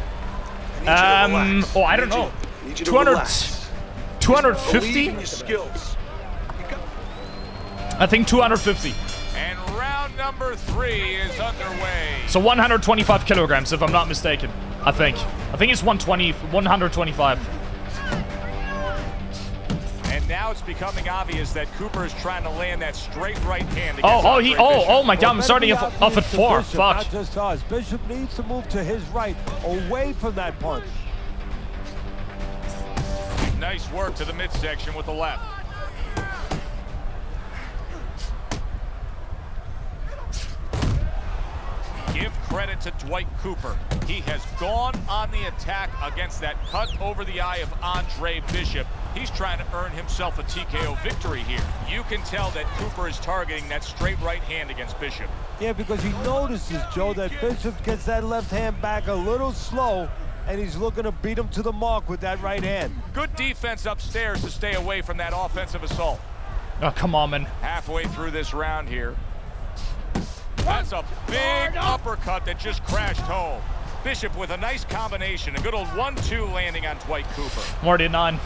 Oh, I don't know. 200, 250? I think 250. And round number 3 is underway. So 125 kilograms, if I'm not mistaken. I think it's 120, 125. And now it's becoming obvious that Cooper is trying to land that straight right hand. Against Oh my God! I'm starting off at 4. Bishop, Fuck. not just us. Bishop needs to move to his right, away from that punch. Nice work to the midsection with the left. Give credit to Dwight Cooper. He has gone on the attack against that cut over the eye of Andre Bishop. He's trying to earn himself a TKO victory here. You can tell that Cooper is targeting that straight right hand against Bishop. Yeah, because he notices, Joe, that Bishop gets that left hand back a little slow, and he's looking to beat him to the mark with that right hand. Good defense upstairs to stay away from that offensive assault. Oh, come on, man. Halfway through this round here. That's a big uppercut that just crashed home. Bishop with a nice combination. A good old 1-2 landing on Dwight Cooper. I'm already at 9.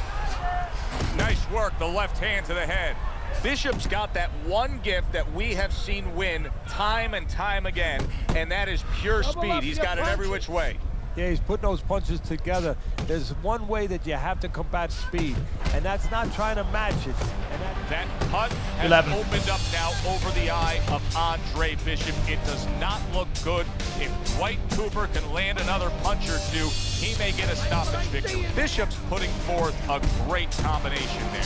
Nice work, the left hand to the head. Bishop's got that one gift that we have seen win time and time again, and that is pure speed. He's got it every which way. Yeah, he's putting those punches together. There's one way that you have to combat speed, and that's not trying to match it. And that cut has 11. opened up now over the eye of Andre Bishop. It does not look good. If Dwight Cooper can land another punch or two, he may get a stoppage victory. Bishop's putting forth a great combination there.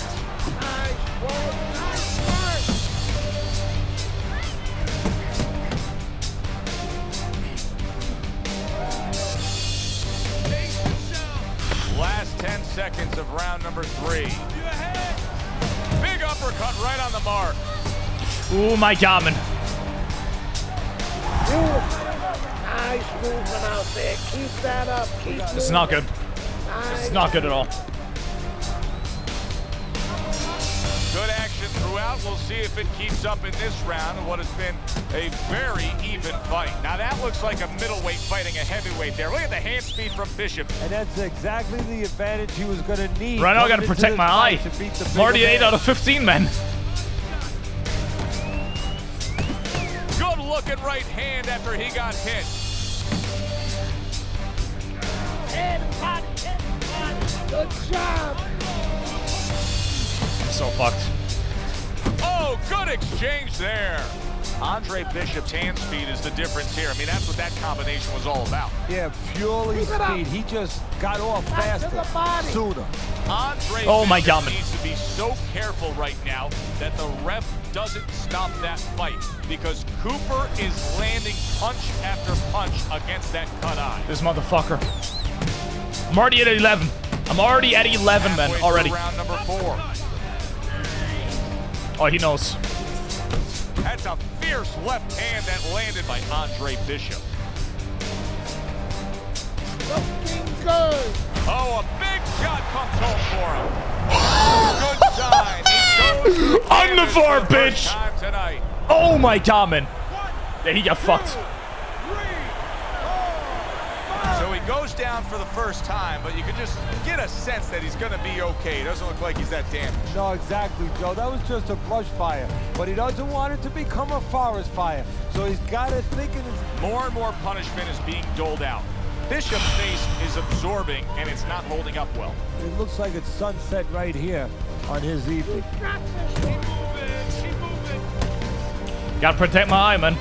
Last 10 seconds of round number 3. Big uppercut right on the mark. Ooh, my God, man. Nice movement out there. Keep that up. Keep This is not good. This is not good at all. Good action throughout. We'll see if it keeps up in this round of what has been a very even fight. Now that looks like a middleweight fighting a heavyweight there. Look at the hand speed from Bishop. And that's exactly the advantage he was going to need. Right now, I got to protect my eye. I'm already 8 out of 15, man. Good looking right hand after he got hit. Good job. I'm so fucked. Oh, good exchange there. Andre Bishop's hand speed is the difference here. I mean, that's what that combination was all about. Yeah, purely speed. He just got off faster, sooner. Andre my Bishop God, man. needs to be so careful right now that the ref doesn't stop that fight, because Cooper is landing punch after punch against that cut eye. This motherfucker. I'm already at 11. I'm already at 11, man. Halfway Already. through round number 4. Oh, he knows. That's a fierce left hand that landed by Andre Bishop. Looking good. Oh, a big shot comes home for him. Good sign. He goes On the for floor, the first bitch. time tonight. Oh, my God, man. Yeah, he got fucked. So he goes down for the first time, but you can just get a sense that he's going to be okay. It doesn't look like he's that damaged. No, exactly, Joe. That was just a brush fire. But he doesn't want it to become a forest fire. So he's got to think in his... More and more punishment is being doled out. Bishop's face is absorbing, and it's not holding up well. It looks like it's sunset right here on his evening. Gotta protect my eye, man.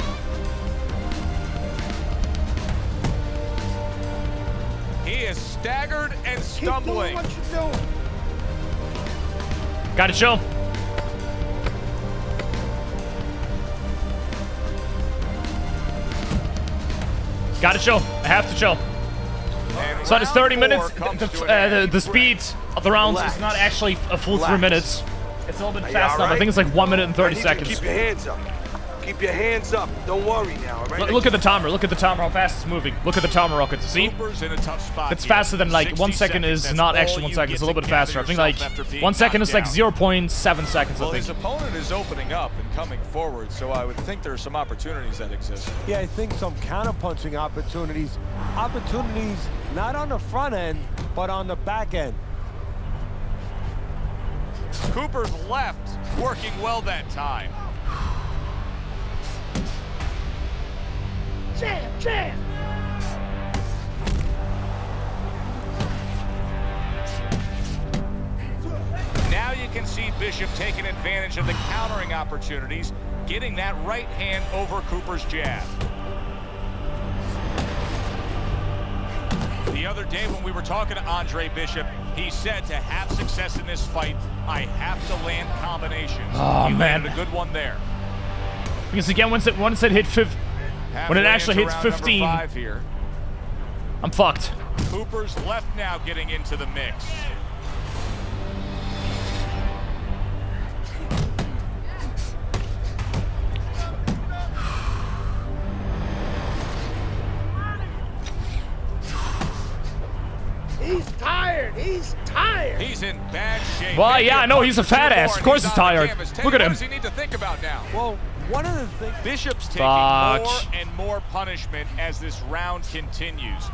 He is staggered and stumbling. Keep doing what you're doing. Gotta chill. Gotta chill. I have to chill. And So it's round 30 4 minutes. comes to an end. The speed of the rounds is not actually a full 3 minutes. It's a little bit fast up. I think it's like 1 minute and 30 seconds. Keep your hands up. Keep your hands up. Don't worry now, all right? Look at the timer. Look at the timer. How fast it's moving. Look at the timer rockets. See? Cooper's in a tough spot. It's here. faster than like 1 60 second seconds, is that's not all actually 1 you second. get It's a little to bit gather faster. I think yourself like after being 1 second knocked is like down. 0.7 seconds. Well, I his think. opponent is opening up and coming forward, so I would think there are some opportunities that exist. Yeah, I think some counter-punching opportunities. Opportunities not on the front end, but on the back end. Cooper's left working well that time. Jam, jam. Now you can see Bishop taking advantage of the countering opportunities, getting that right hand over Cooper's jab. The other day when we were talking to Andre Bishop, he said to have success in this fight, I have to land combinations. Oh, he man. landed a good one there. Because again, once it hit 5, when it actually hits 15, here. I'm fucked. Cooper's left now getting into the mix. He's tired. He's tired. He's in bad shape. Well, Maybe yeah, I know he's a punch or fat two ass. more Of and course he's he's on the tired. canvas. Teddy, Look at what him. does he need to think about now? Well, one of the things... Bishop's taking Fuck. more and more punishment as this round continues.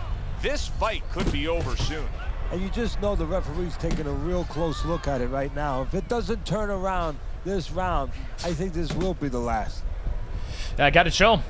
This fight could be over soon. And you just know the referee's taking a real close look at it right now. If it doesn't turn around this round, I think this will be the last. Yeah, I gotta show him.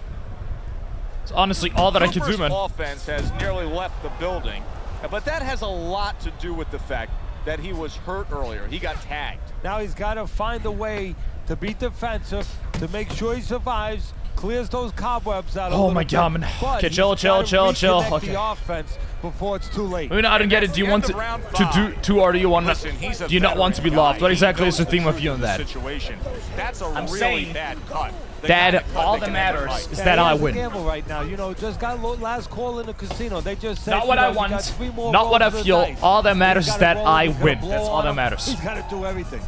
It's honestly all that I can do, man. Cooper's offense has nearly left the building, but that has a lot to do with the fact that he was hurt earlier. He got tagged. Now he's got to find a way to be defensive, to make sure he survives, clears those cobwebs out a Oh little my bit. God, man. But Okay, he's chill, gotta chill. reconnect Okay. the offense before it's too late. I mean, I don't get it. Do you want to do, or do you want Listen, he's to? a Do you not want to be veteran loved? guy. What He exactly is the knows theme of truth you in on this that? situation. That's a I'm really saying bad cut. The that kind of cut all that that can end the matters fight. is Yeah, that he I has a win. gamble right now. You know, just got last call in the casino. They just said, Not what you know, I you got want, 3 more not what I rolls of the feel. dice. All that He's matters is gotta that roll, I he's gotta win. blow That's all on that him. matters. He's got to do everything.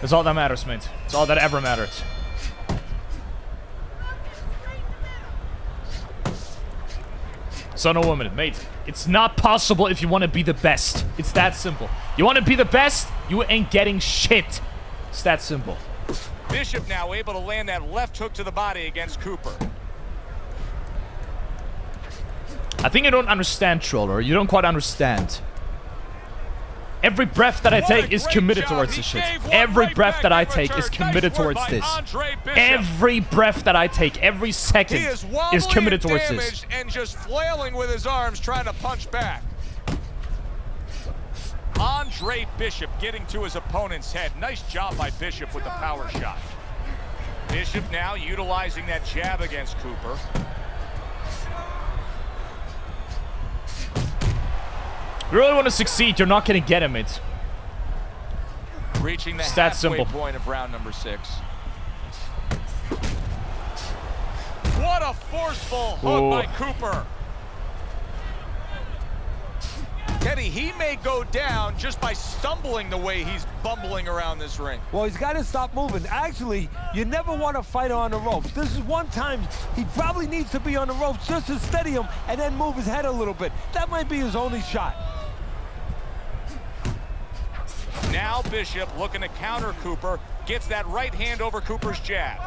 That's all that matters, mate. It's all that ever matters. Son of a woman, mate. It's not possible if you want to be the best. It's that simple. You want to be the best, you ain't getting shit. It's that simple. Bishop now able to land that left hook to the body against Cooper. I think you don't understand, Troller. You don't quite understand. Every breath that I take is committed towards this shit. Every breath that I take is committed towards this. Every breath that I take, every second is committed towards this. And just flailing with his arms trying to punch back. Andre Bishop getting to his opponent's head. Nice job by Bishop with the power shot. Bishop now utilizing that jab against Cooper. If you really want to succeed, you're not going to get him, mate. Reaching the It's that halfway simple. point of round number 6. What a forceful hook by Cooper. Teddy, he may go down just by stumbling the way he's bumbling around this ring. Well, he's got to stop moving. Actually, you never want to fight on the ropes. This is one time he probably needs to be on the ropes just to steady him and then move his head a little bit. That might be his only shot. Now Bishop looking to counter Cooper, gets that right hand over Cooper's jab.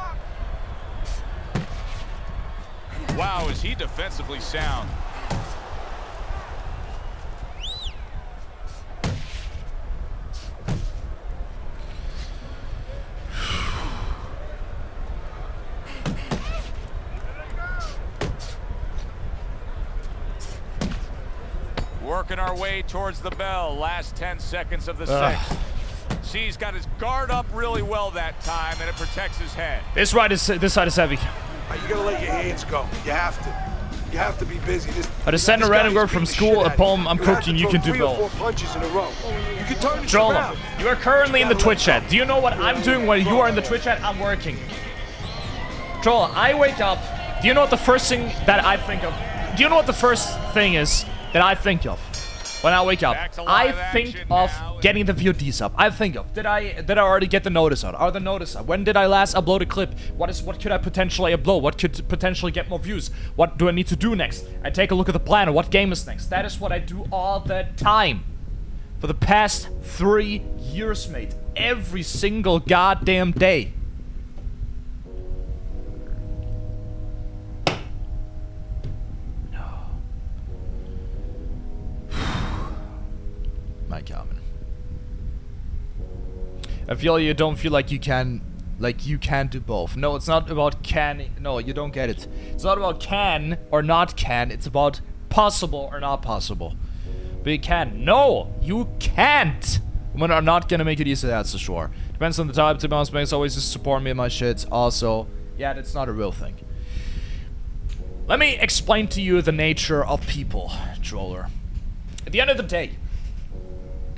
Wow, is he defensively sound. Working our way towards the bell. Last 10 seconds of the 6th. See, he's got his guard up really well that time, and it protects his head. This side is heavy. You gotta let your hands go. You have to. You have to be busy. I just send a random girl from school, at home, I'm cooking, you can do 3 or 4 both. punches in a row. You can turn this Troll around. you are currently in the Twitch chat. Do you know what I'm doing while you are in the Twitch chat? I'm working. Troll, I wake up. Do you know what the first thing that I think of? Do you know what the first thing is that I think of? when I wake up, Back to I live think action of now. getting the VODs up. I think of, did I already get the notice out? Are the notice up? When did I last upload a clip? What could I potentially upload? What could potentially get more views? What do I need to do next? I take a look at the planner. What game is next? That is what I do all the time. For the past 3 years, mate. Every single goddamn day. My Carmen. I feel you don't feel like you can do both. No, it's not about can. No, you don't get it. It's not about can or not can. It's about possible or not possible. But you can. No, you can't. We're not gonna make it easy, that's for sure. Depends on the type. To be honest, Banks always just support me in my shit. Also, yeah, that's not a real thing. Let me explain to you the nature of people, Troller. At the end of the day,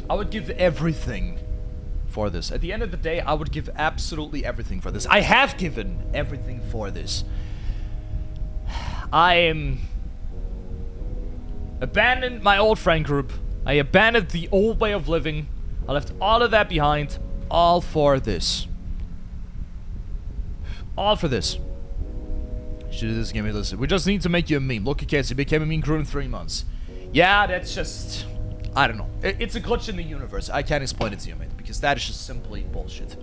I would give everything for this. At the end of the day, I would give absolutely everything for this. I have given everything for this. I abandoned my old friend group. I abandoned the old way of living. I left all of that behind. All for this. All for this. Should do this game. Listen, we just need to make you a meme. Look at Casey, became a meme crew in 3 months. Yeah, that's just... I don't know. It's a glitch in the universe. I can't explain it to you, mate, because that is just simply bullshit.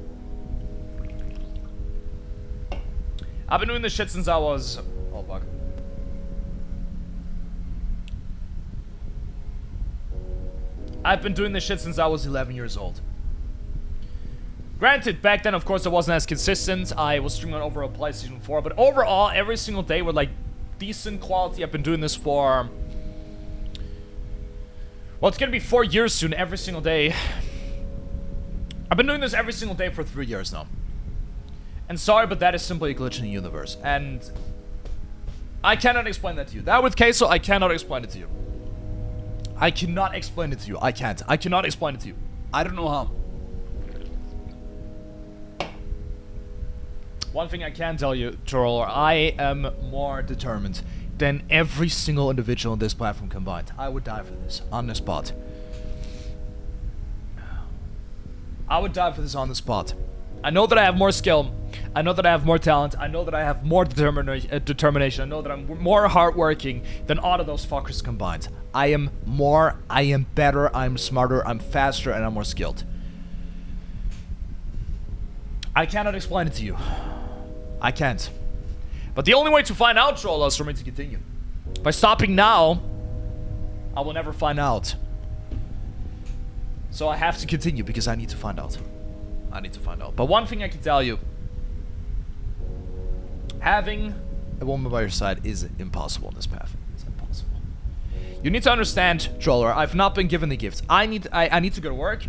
I've been doing this shit since I was... Oh, fuck. I've been doing this shit since I was 11 years old. Granted, back then, of course, I wasn't as consistent. I was streaming over a PlayStation 4, but overall, every single day with, like, decent quality. I've been doing this for... Well, it's gonna be 4 years soon, every single day. I've been doing this every single day for 3 years now. And sorry, but that is simply a glitch in the universe. And I cannot explain that to you. That with Queso, I cannot explain it to you. I cannot explain it to you. I can't. I cannot explain it to you. I don't know how. One thing I can tell you, Troller, I am more determined than every single individual on this platform combined. I would die for this, on the spot. I would die for this on the spot. I know that I have more skill. I know that I have more talent. I know that I have more determination. I know that I'm more hardworking than all of those fuckers combined. I am more, I am better, I'm smarter, I'm faster, and I'm more skilled. I cannot explain it to you. I can't. But the only way to find out, Troll, is for me to continue. By stopping now, I will never find out. So I have to continue because I need to find out. I need to find out. But one thing I can tell you, having a woman by your side is impossible in this path. It's impossible. You need to understand, Troller, I've not been given the gifts. I need to go to work.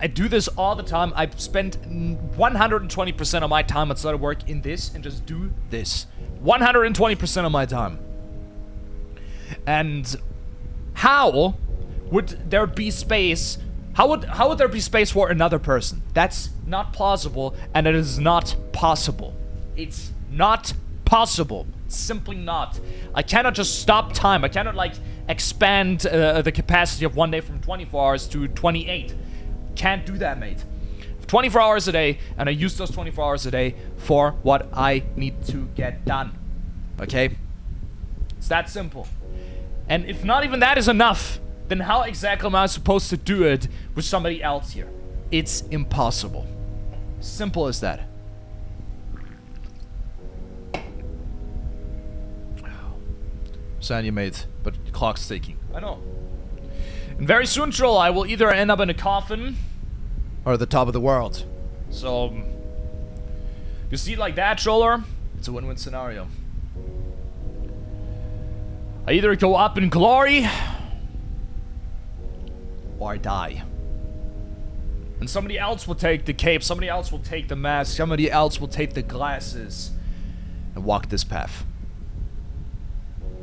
I do this all the time. I've spent 120% of my time outside of work in this and just do this. 120% of my time. And how would there be space? How would there be space for another person? That's not plausible, and it is not possible. It's not possible. Simply not. I cannot just stop time. I cannot, like, expand the capacity of one day from 24 hours to 28. Can't do that, mate. 24 hours a day, and I use those 24 hours a day for what I need to get done. Okay? It's that simple. And if not even that is enough, then how exactly am I supposed to do it with somebody else here? It's impossible. Simple as that. Sad you mate, but the clock's ticking. I know. And very soon, Troll, I will either end up in a coffin or at the top of the world. So, you see it like that, Troller? It's a win-win scenario. I either go up in glory or I die. And somebody else will take the cape, somebody else will take the mask, somebody else will take the glasses and walk this path.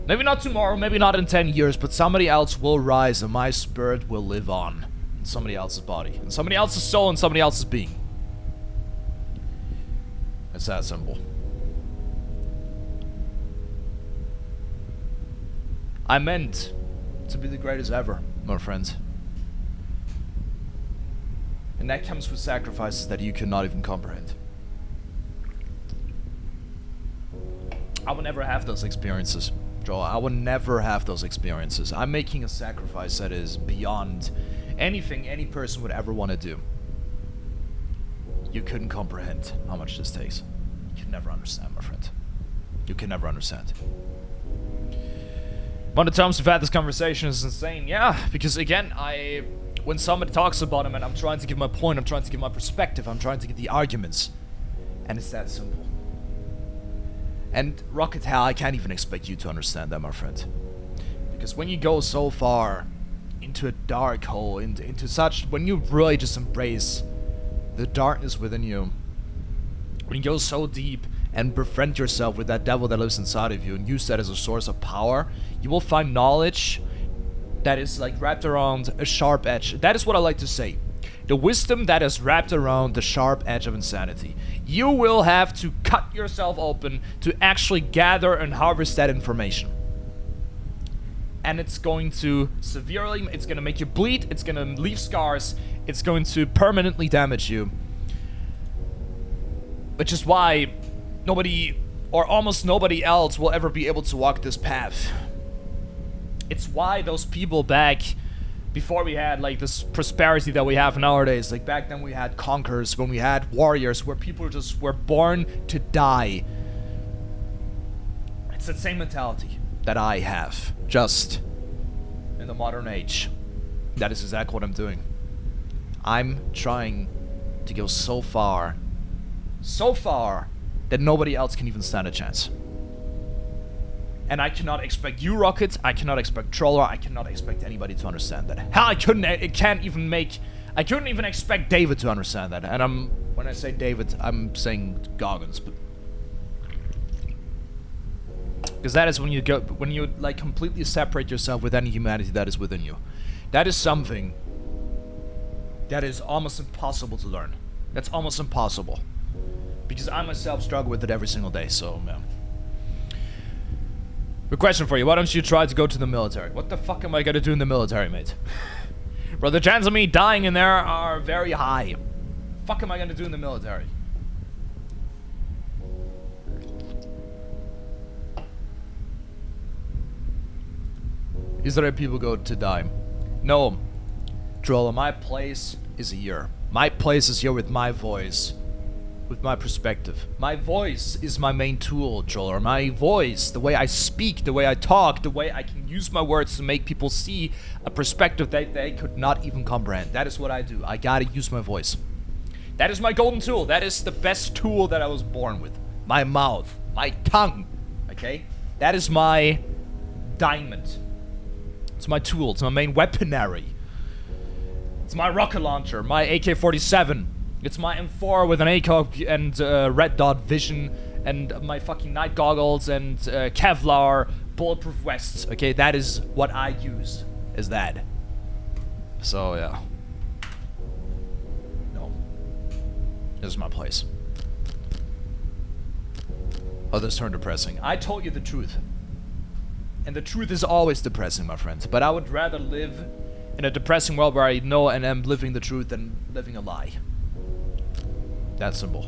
Maybe not tomorrow, maybe not in 10 years, but somebody else will rise and my spirit will live on in somebody else's body, in somebody else's soul, and somebody else's being. It's that simple. I meant to be the greatest ever. my friends. And that comes with sacrifices that you cannot even comprehend. I will never have those experiences, Joel. I will never have those experiences. I'm making a sacrifice that is beyond anything any person would ever want to do. You couldn't comprehend how much this takes. You can never understand, my friend. You can never understand. One of the times we've had this conversation is insane. Yeah, because again, when somebody talks about him and I'm trying to give my point, I'm trying to give my perspective, I'm trying to get the arguments. And it's that simple. And Rocket Hell, I can't even expect you to understand that, my friend. Because when you go so far into a dark hole, into such, when you really just embrace the darkness within you, when you go so deep and befriend yourself with that devil that lives inside of you and use that as a source of power, you will find knowledge that is like wrapped around a sharp edge. That is what I like to say. The wisdom that is wrapped around the sharp edge of insanity. You will have to cut yourself open to actually gather and harvest that information. And it's going to severely, it's going to make you bleed, it's going to leave scars, it's going to permanently damage you. Which is why nobody, or almost nobody else, will ever be able to walk this path. It's why those people back before we had like this prosperity that we have nowadays, like back then we had conquerors, when we had warriors, where people just were born to die. It's that same mentality that I have, just in the modern age. That is exactly what I'm doing. I'm trying to go so far that nobody else can even stand a chance. And I cannot expect you, Rocket, I cannot expect Troller, I cannot expect anybody to understand that. Hell, I couldn't even expect David to understand that. And when I say David, I'm saying Goggins, but because that is when you like completely separate yourself with any humanity that is within you. That is something that is almost impossible to learn. That's almost impossible. Because I myself struggle with it every single day, so yeah. Good question for you. Why don't you try to go to the military? What the fuck am I gonna do in the military, mate? Bro, the chances of me dying in there are very high. Fuck am I gonna do in the military? Israeli people go to die. No, Drolla, my place is here. My place is here with my voice. With my perspective. My voice is my main tool, Joel. My voice, the way I speak, the way I talk, the way I can use my words to make people see a perspective that they could not even comprehend. That is what I do. I gotta use my voice. That is my golden tool. That is the best tool that I was born with. My mouth. My tongue. Okay? That is my diamond. It's my tool. It's my main weaponry. It's my rocket launcher. My AK-47. It's my M4 with an ACOG and red dot vision and my fucking night goggles and Kevlar bulletproof vests. Okay, that is what I use, is that. So, yeah. No. This is my place. Oh, this turned depressing. I told you the truth. And the truth is always depressing, my friends. But I would rather live in a depressing world where I know and am living the truth than living a lie. That simple.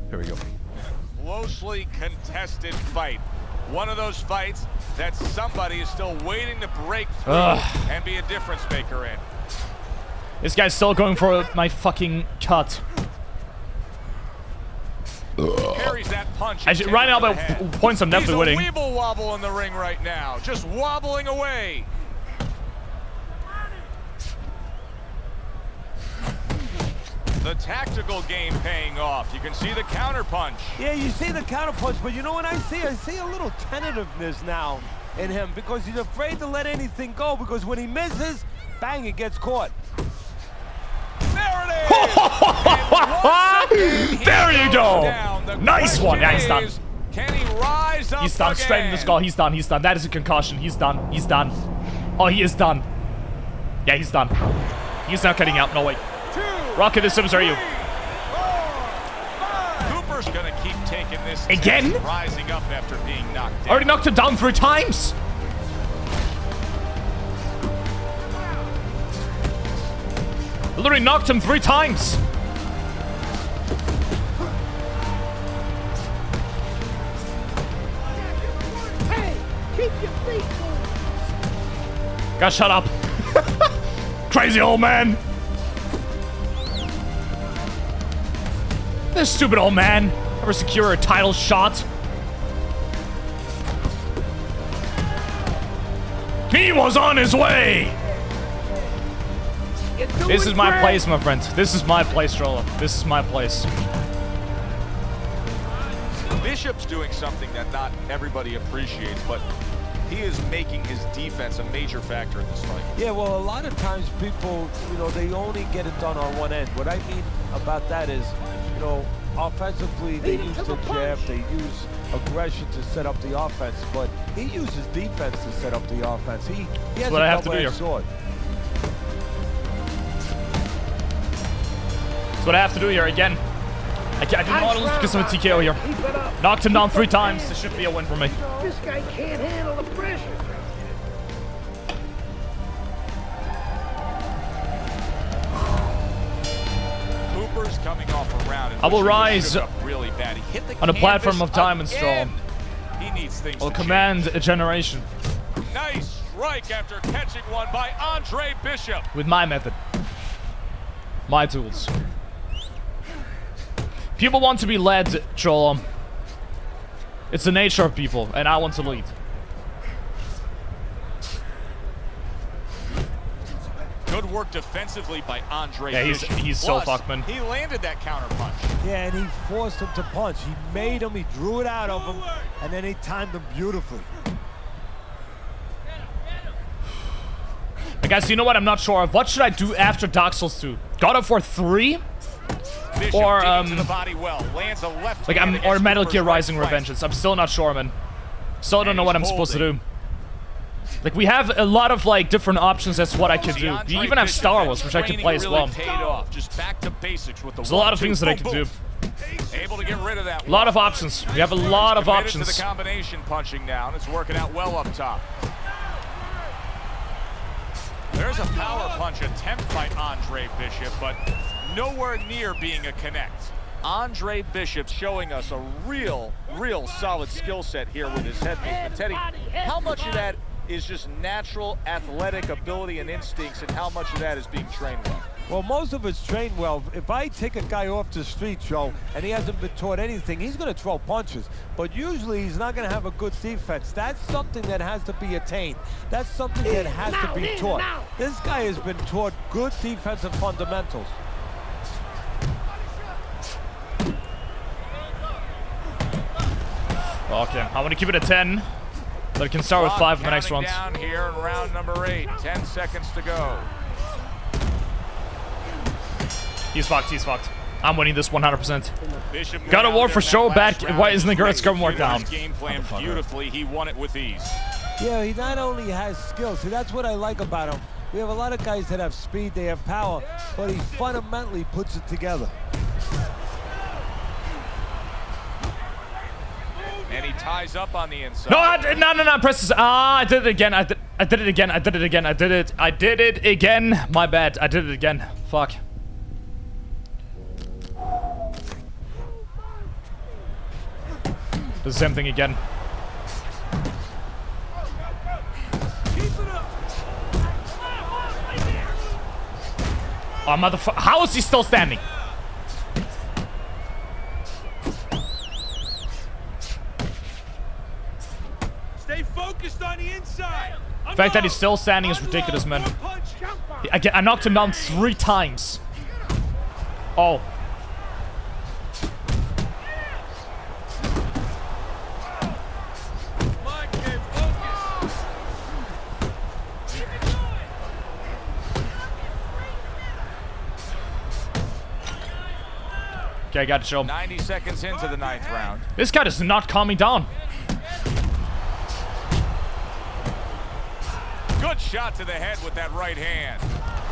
Here we go. Closely contested fight. One of those fights that somebody is still waiting to break through and be a difference maker in. This guy's still going for my fucking cut. Carries that punch. Right now, by points, I'm definitely winning. He's a weeble wobble in the ring right now, just wobbling away. The tactical game paying off. You can see the counter punch. Yeah, you see the counter punch, but you know what I see? I see a little tentativeness now in him because he's afraid to let anything go because when he misses, bang, it gets caught. There it is! There you go! Nice one! Yeah, he's done. Can he rise up He's done. again? Straight in the skull. He's done. He's done. That is a concussion. He's done. He's done. Oh, he is done. Yeah, he's done. He's not getting out. No way. Rocket, the Sims are you. Cooper Cooper's gonna keep taking this Again? test, rising up after being knocked down. Already knocked him down 3 times. Literally knocked him 3 times. Hey, keep your feet moving. Guys, shut up. Crazy old man. This stupid old man. Ever secure a title shot? He was on his way. This is my place, my friend. This is my place, Stroller. This is my place. Bishop's doing something that not everybody appreciates, but he is making his defense a major factor in this fight. Yeah, well, a lot of times people, you know, they only get it done on one end. What I mean about that is, you know, offensively, they use the jab, they use aggression to set up the offense, but he uses defense to set up the offense. He has what I a have to do here. double-edged sword. That's what I have to do here again. I do not lose because of a TKO here. Keep it up. Knocked him down 3 times. This should be a win for me. This guy can't handle the pressure. Cooper's coming off a round. I will rise really bad. He hit the on a platform of canvas time and again. strong. He needs things I'll to command a generation change. Nice strike after catching one by Andre Bishop. with my method. My tools. People want to be led, Troll. It's the nature of people, and I want to lead. Good work defensively by Andre Yeah, Bishop. he's so Plus, fucked, man. He landed that counter punch. Yeah, and he forced him to punch. He made him, he drew it out of him, and then he timed him beautifully. Guys, you know what? I'm not sure of. What should I do after Dark Souls 2? God of War 3? Bishop Or, digging to the body well. Lands a left Like, hand or against Metal Cooper's Gear right Rising flank. Revengeance. I'm still not sure, man. Still don't And know what he's I'm supposed to holding. do. Like, we have a lot of, like, different options as to what I could See, do. Andre We even have Bishop, Star that Wars, which I could training play as really well. paid off. Just back to basics with the There's a lot of 1-2, things that I boom, could do. boom. Able to get rid of that. A lot of options. We have a lot of Committed options. to the combination punching down. It's working out well up top. There's a power punch attempt by Andre Bishop, but nowhere near being a connect. Andre Bishop showing us a real solid skill set here with his head movement. Teddy, how much of that is just natural athletic ability and instincts, and how much of that is being trained well? Well, most of it's trained well. If I take a guy off the street, Joe, and he hasn't been taught anything, he's going to throw punches. But usually he's not going to have a good defense. That's something that has to be attained. That's something that has to be taught. This guy has been taught good defensive fundamentals. Okay, I want to keep it at 10. But it can start with 5 in the next round. Down here in round number 8. 10 seconds to go. He's fucked, he's fucked. I'm winning this 100%. Bishop God of went War out for there in show that back. last round. Why isn't the Gertz Executed work down? his game plan beautifully. He won it with ease. Yeah, he not only has skills. See, that's what I like about him. We have a lot of guys that have speed, they have power, but he fundamentally puts it together. And he ties up on the inside. No, press this. I did it again. I did it again. I did it again. I did it again. My bad. I did it again. Fuck. The same thing again. Oh, motherfucker. How is he still standing? Stay focused on the inside. The fact that he's still standing is ridiculous, man. I knocked him down 3 times. Oh. Okay, I got to show him. 90 seconds into the 9th round. This guy does not calm me down. Good shot to the head with that right hand.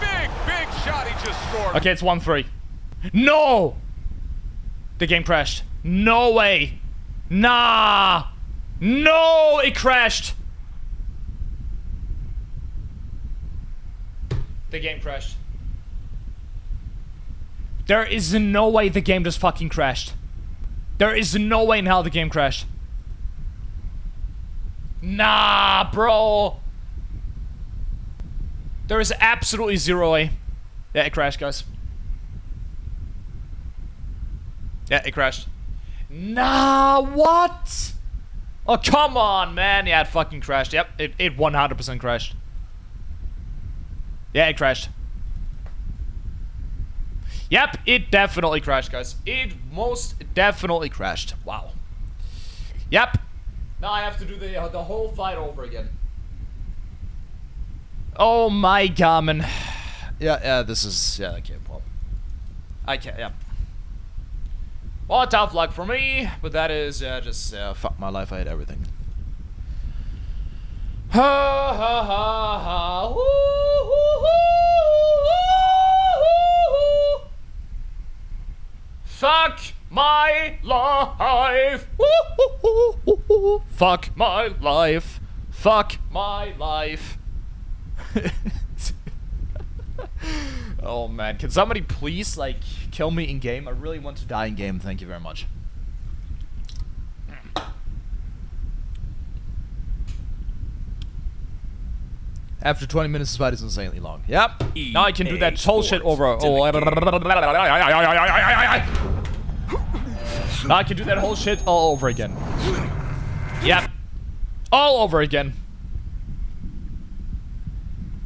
Big shot he just scored. Okay, it's 1-3. No! The game crashed. No way. Nah. No, it crashed. The game crashed. There is no way the game just fucking crashed. There is no way in hell the game crashed. Nah, bro. There is absolutely zero way. Yeah, it crashed, guys. Yeah, it crashed. Nah, what? Oh, come on, man. Yeah, it fucking crashed. Yep, it 100% crashed. Yeah, it crashed. Yep, it definitely crashed, guys. It most definitely crashed. Wow. Yep. Now I have to do the whole fight over again. Oh my god, man. Yeah, this is... Yeah, okay, well. I can't, yeah. Well, tough luck for me, but that is, just, fuck my life, I hate everything. Ha ha ha ha. Woo, woo, woo, woo, woo. Fuck my life. Woo, woo, woo, woo. Fuck my life. Fuck my life. Oh man, can somebody please like kill me in game? I really want to die in game. Thank you very much. After 20 minutes, this fight is insanely long. Yep. Now I can do that whole shit over. Oh, now I can do that whole shit all over again. Yep. All over again.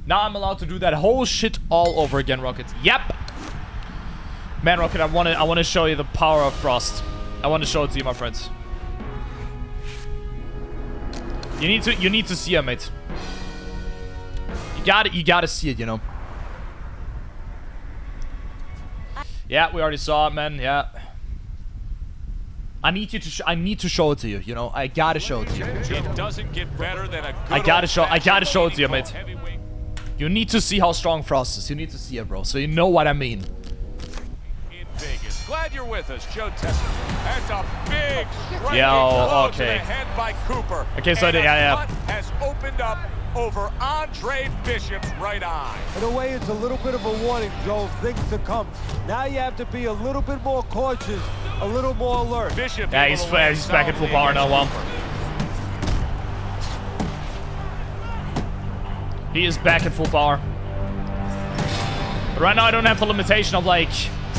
Now I'm allowed to do that whole shit all over again, Rocket. Yep. Man, Rocket, I want to show you the power of Frost. I want to show it to you, my friends. You need to see it, mate. You gotta see it, you know. Yeah, we already saw it, man. Yeah. I need to show it to you, you know. I gotta show it to you. It doesn't get better than a good I gotta show it to you, mate. You need to see how strong Frost is. You need to see it, bro. So you know what I mean. In Vegas. Glad you're with us, Joe Tessa. That's a big strike. Yo, okay. To the head by Cooper. Okay, so yeah. Has opened up over Andre Bishop's right eye. In a way, it's a little bit of a warning, Joe, of things to come. Now you have to be a little bit more cautious, a little more alert. Bishop. Yeah, he's back at full power now. Well, he is back at full power. But right now, I don't have the limitation of like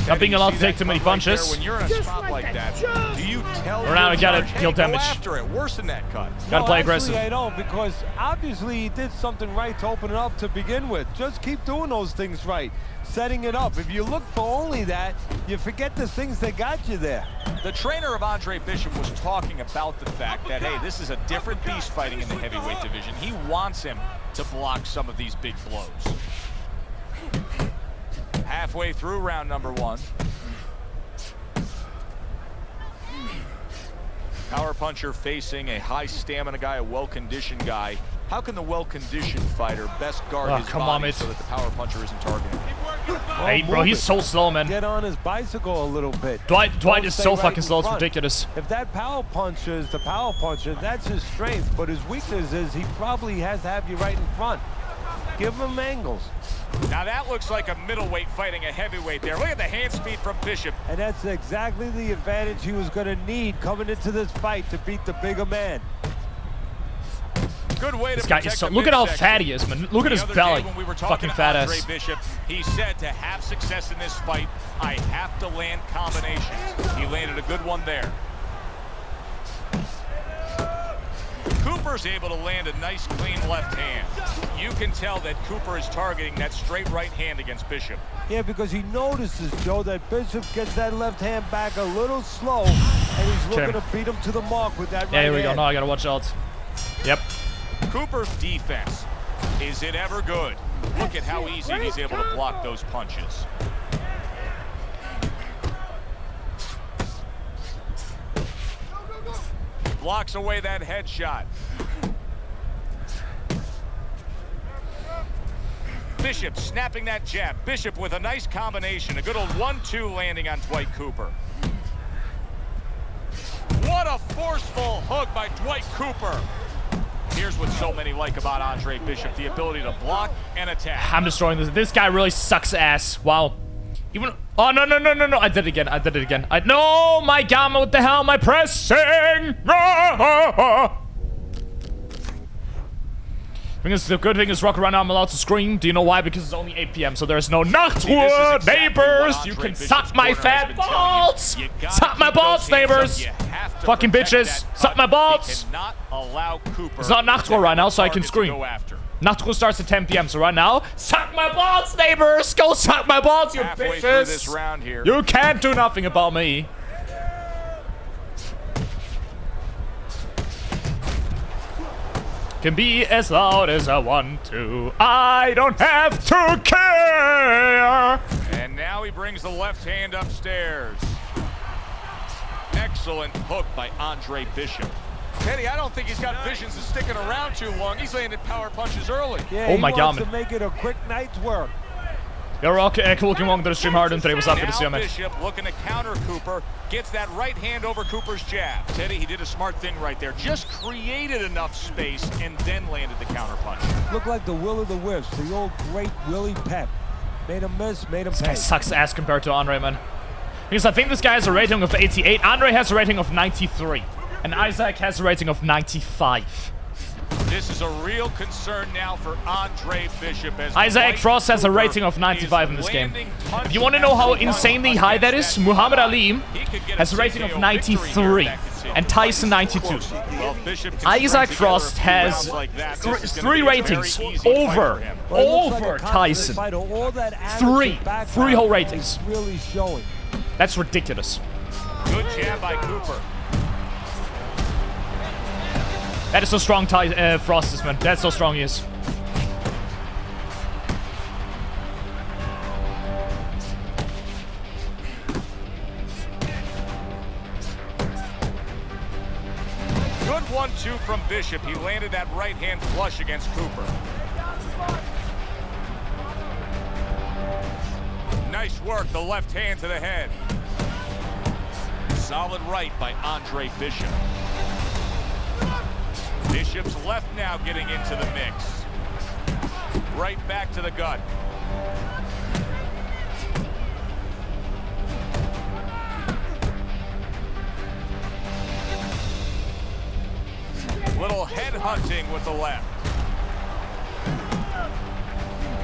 not being allowed to take too many punches. When you're in a spot like that, do you tell right now, I gotta deal damage. Go after it, worse than that cut. Gotta play aggressive. I don't, because obviously he did something right to open it up to begin with. Just keep doing those things right, setting it up. If you look for only that, you forget the things that got you there. The trainer of Andre Bishop was talking about the fact that, hey, this is a different beast fighting in the heavyweight division. He wants him to block some of these big blows. Halfway through round number 1. Power puncher facing a high stamina guy, a well-conditioned guy. How can the well-conditioned fighter best guard his body so that the power puncher isn't targeted? Hey, bro, he's so slow, man. Get on his bicycle a little bit. Dwight is so fucking slow, it's ridiculous. If that power puncher is the power puncher, that's his strength. But his weakness is he probably has to have you right in front. Give him angles. Now that looks like a middleweight fighting a heavyweight there. Look at the hand speed from Bishop. And that's exactly the advantage he was going to need coming into this fight to beat the bigger man. Good way this to guy is so, look at how fat he is, man. Look at his belly. Fucking fat ass. Bishop, he said to have success in this fight, I have to land combinations. He landed a good one there. Cooper's able to land a nice, clean left hand. You can tell that Cooper is targeting that straight right hand against Bishop. Yeah, because he notices, Joe, that Bishop gets that left hand back a little slow, and he's looking to beat him to the mark with that right hand. Yeah, here we go. Now I gotta watch out. Yep. Cooper's defense, is it ever good? Look at how easy he's able to block those punches. Blocks away that headshot. Bishop snapping that jab. Bishop with a nice combination. A good old 1-2 landing on Dwight Cooper. What a forceful hook by Dwight Cooper. Here's what so many like about Andre Bishop, the ability to block and attack. I'm destroying this. This guy really sucks ass. Wow. Even... Oh, no, no, no, no, no. I did it again. I did it again. No, my God, what the hell am I pressing? I think it's the good thing is Rock around. I'm allowed to scream. Do you know why? Because it's only 8 p.m. So there's no Nachtruhe, exactly neighbors. You can suck my fat balls. Suck my balls, neighbors. Fucking bitches. Suck my balls. It's not Nachtruhe right now, so I can scream. Nachtruhe starts at 10 p.m. So right now, suck my balls, neighbors. Go suck my balls, you bitches. You can't do nothing about me. Can be as loud as I want to. I don't have to care. And now he brings the left hand upstairs. Excellent hook by Andre Bishop. Teddy, I don't think he's got visions of sticking around too long. He's landing power punches early. Yeah, oh my God, to make it a quick night's work. You're okay, welcome along to the stream hard and today. What's up? Good to see you, man. Bishop looking to counter Cooper. Gets that right hand over Cooper's jab. Teddy, he did a smart thing right there. Just created enough space and then landed the counter punch. Looked like the Will of the Wisps, the old great Willie Pep. Made him miss, made him pay. This guy sucks ass compared to Andre, man. Because I think this guy has a rating of 88. Andre has a rating of 93. And Isaac has a rating of 95. This is a real concern now for Andre Bishop. As Isaac Frost has a rating of 95 in this game. If you want to know how insanely high that is, Muhammad Ali has a rating of 93 and Tyson 92. Isaac Frost has three ratings over Tyson. Three whole ratings. That's ridiculous. Good jab by Cooper. That is so strong, Frost is, man. That's so strong he is. Good 1-2 from Bishop. He landed that right hand flush against Cooper. Nice work, the left hand to the head. Solid right by Andre Bishop. Bishop's left now getting into the mix. Right back to the gut. Little head hunting with the left.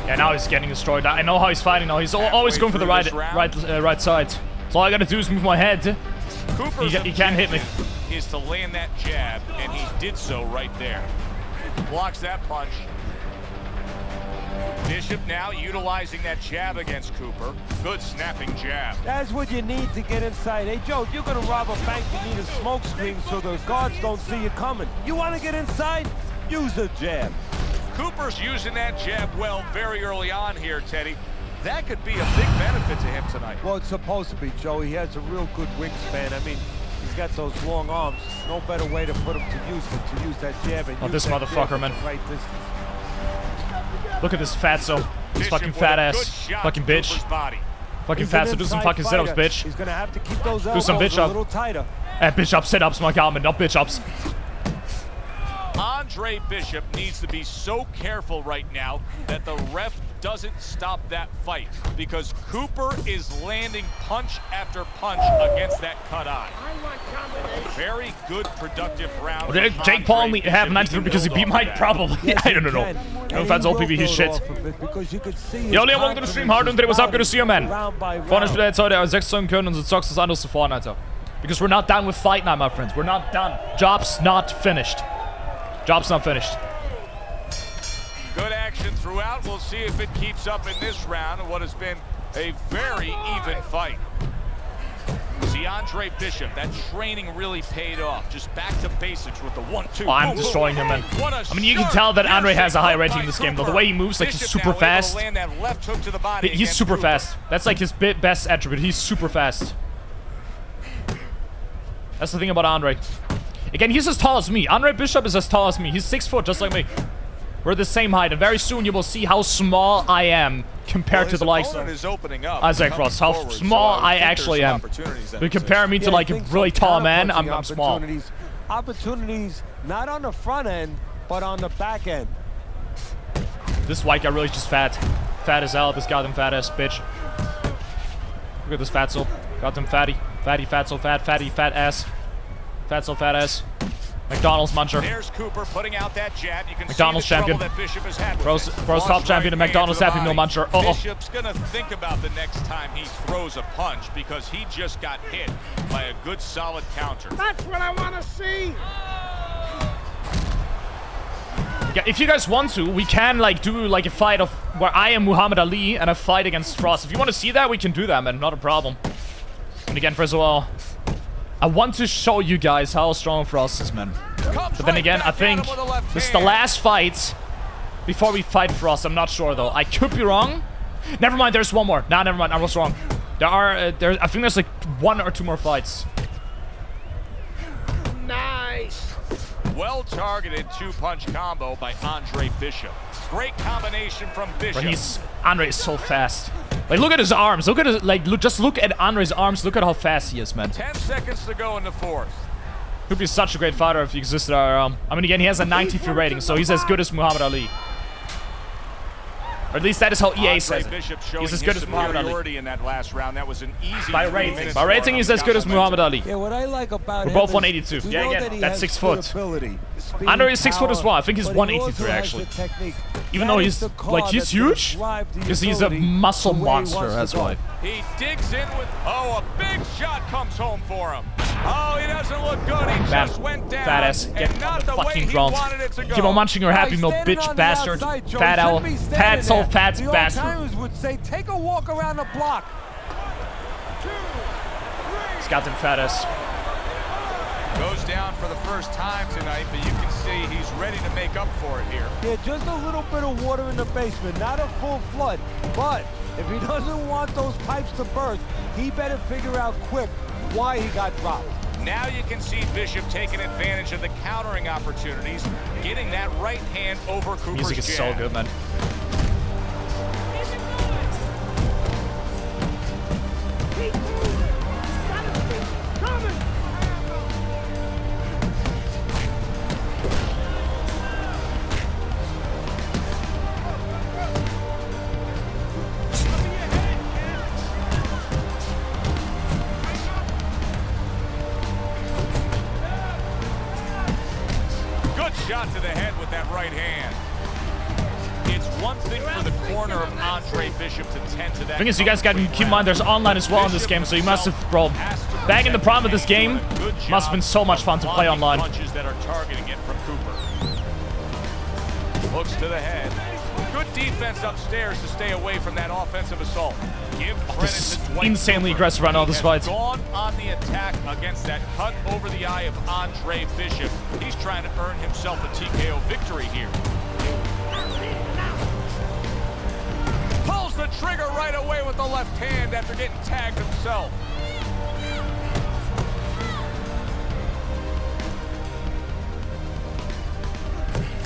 Yeah, now he's getting destroyed. I know how he's fighting now. He's always going for the right side. So all I gotta do is move my head. He can't hit me. Is to land that jab, and he did so right there. Blocks that punch. Bishop now utilizing that jab against Cooper. Good snapping jab. That's what you need to get inside. Hey, Joe, if you're going to rob a bank, you need a smoke screen so the guards don't see you coming. You want to get inside? Use the jab. Cooper's using that jab well very early on here, Teddy. That could be a big benefit to him tonight. Well, it's supposed to be, Joe. He has a real good wingspan. I mean, he's got those long arms. No better way to put him to use than to use that jab. And this motherfucker, man. Right distance. Look at this fatso. This fucking fat ass. Fucking bitch. Fucking fatso. Do some fucking sit-ups, bitch. He's gonna have to keep those do some bitch a up. little tighter. Bitch up, sit-ups, my God, man. Not bitch ups. Andre Bishop needs to be so careful right now that the ref doesn't stop that fight, because Cooper is landing punch after punch against that cut eye. Very good, productive round. Well, Jake Paul only have 93 because he beat Mike, probably. Yes, I don't know. No offense, old PV, he's shit. Jo, Leon, welcome to the Stream. Hard und what's up? Good to see you, man. Vorne spielt jetzt heute 6 zocken können und so zockst das anderes vorne, Alter. Because we're not done with fight night, my friends. We're not done. Job's not finished. Job's not finished. Good action throughout. We'll see if it keeps up in this round of what has been a very even fight. See, Andre Bishop, that training really paid off. Just back to basics with the 1-2. Oh, I'm destroying him, man. I mean, you can tell that Andre has a high rating in this game, though. The way he moves, like, he's super fast. He's super fast. That's like his best attribute. He's super fast. That's the thing about Andre. Again, he's as tall as me. Andre Bishop is as tall as me. He's 6 foot, just like me. We're the same height, and very soon you will see how small I am compared to the likes of is opening up, Isaac Frost. How forward, small so I think actually there's am. some opportunities that If you compare me to like a I think really some tall man, I'm counterpunching small. Opportunities not on the front end, but on the back end. This white guy really just fat. Fat as hell, this goddamn fat ass bitch. Look at this fatso. Goddamn fatty. Fatty, fatso, fat, fatty, fat ass. Fatso, fat ass. McDonald's muncher. There's Cooper putting out that jab. You can McDonald's see the champion. trouble that Bishop has had with Bro's it. top Launch champion and right McDonald's hand to Happy the Meal body. muncher. Uh-oh. Bishop's gonna think about the next time he throws a punch because he just got hit by a good solid counter. That's what I want to see. Yeah, if you guys want to, we can like do like a fight of where I am Muhammad Ali and a fight against Frost. If you want to see that, we can do that, man. Not a problem. And again, first of all, I want to show you guys how strong Frost is, man. But then again, I think this is the last fight before we fight Frost. I'm not sure though. I could be wrong. Never mind. There's one more. Nah, never mind. I was wrong. There are. I think there's like 1 or 2 more fights. Nice. Well-targeted 2-punch combo by Andre Bishop. Great combination from Bishop. Bro, Andre is so fast. Like, look at his arms. Look at his, like, just look at Andre's arms. Look at how fast he is, man. 10 seconds to go in the fourth. He'd be such a great fighter if he existed. I mean, again, he has a 93 rating, so he's as good as Muhammad Ali. Or at least that is how EA says it. He's as good as Muhammad Ali. In that last round. That was an easy By rating, he's as good as Muhammad Ali. Yeah, what I like about We're him both is 182. we Yeah, know again, that he that's has 6 good foot. ability, speed, Andre is 6 foot as power, well. I think he's but he 183 also has actually. the technique. Even That though is he's the car like he's that's gonna huge, drive the because he's a ability muscle the way he monster. wants to That's go. why. He digs in with, a big shot comes home for him. Oh, he doesn't look good. He Bam. just went down. Fat ass, get and not on the the way fucking he ground. wanted it to go. Keep on munching your Happy Meal, Standing bitch on the bastard. outside, Joe, Fat owl. shouldn't be Fat standing soul, there. fat The bastard. old-timers would say, take a walk around the block. He's got them fat ass. Goes down for the first time tonight, but you can see he's ready to make up for it here. Yeah, just a little bit of water in the basement, not a full flood. But if he doesn't want those pipes to burst, he better figure out quick why he got dropped. Now you can see Bishop taking advantage of the countering opportunities, getting that right hand over Cooper's Music is so jab. good, man. Keep moving. Gotta keep coming. Good shot to the head with that right hand. It's one thing for the corner of Andre Bishop to tend to that. The thing is, you guys got to keep in mind there's online as well in this game, so you must have, bro, back in the prime of this game, must have been so much fun to play online. Punches that are targeting it from Cooper. Looks to the head. Good defense upstairs to stay away from that offensive assault. Give credit This to is Dwight insanely Cooper. aggressive right now, this He fight. has gone on the attack against that cut over the eye of Andre Bishop. He's trying to earn himself a TKO victory here. Pulls the trigger right away with the left hand after getting tagged himself.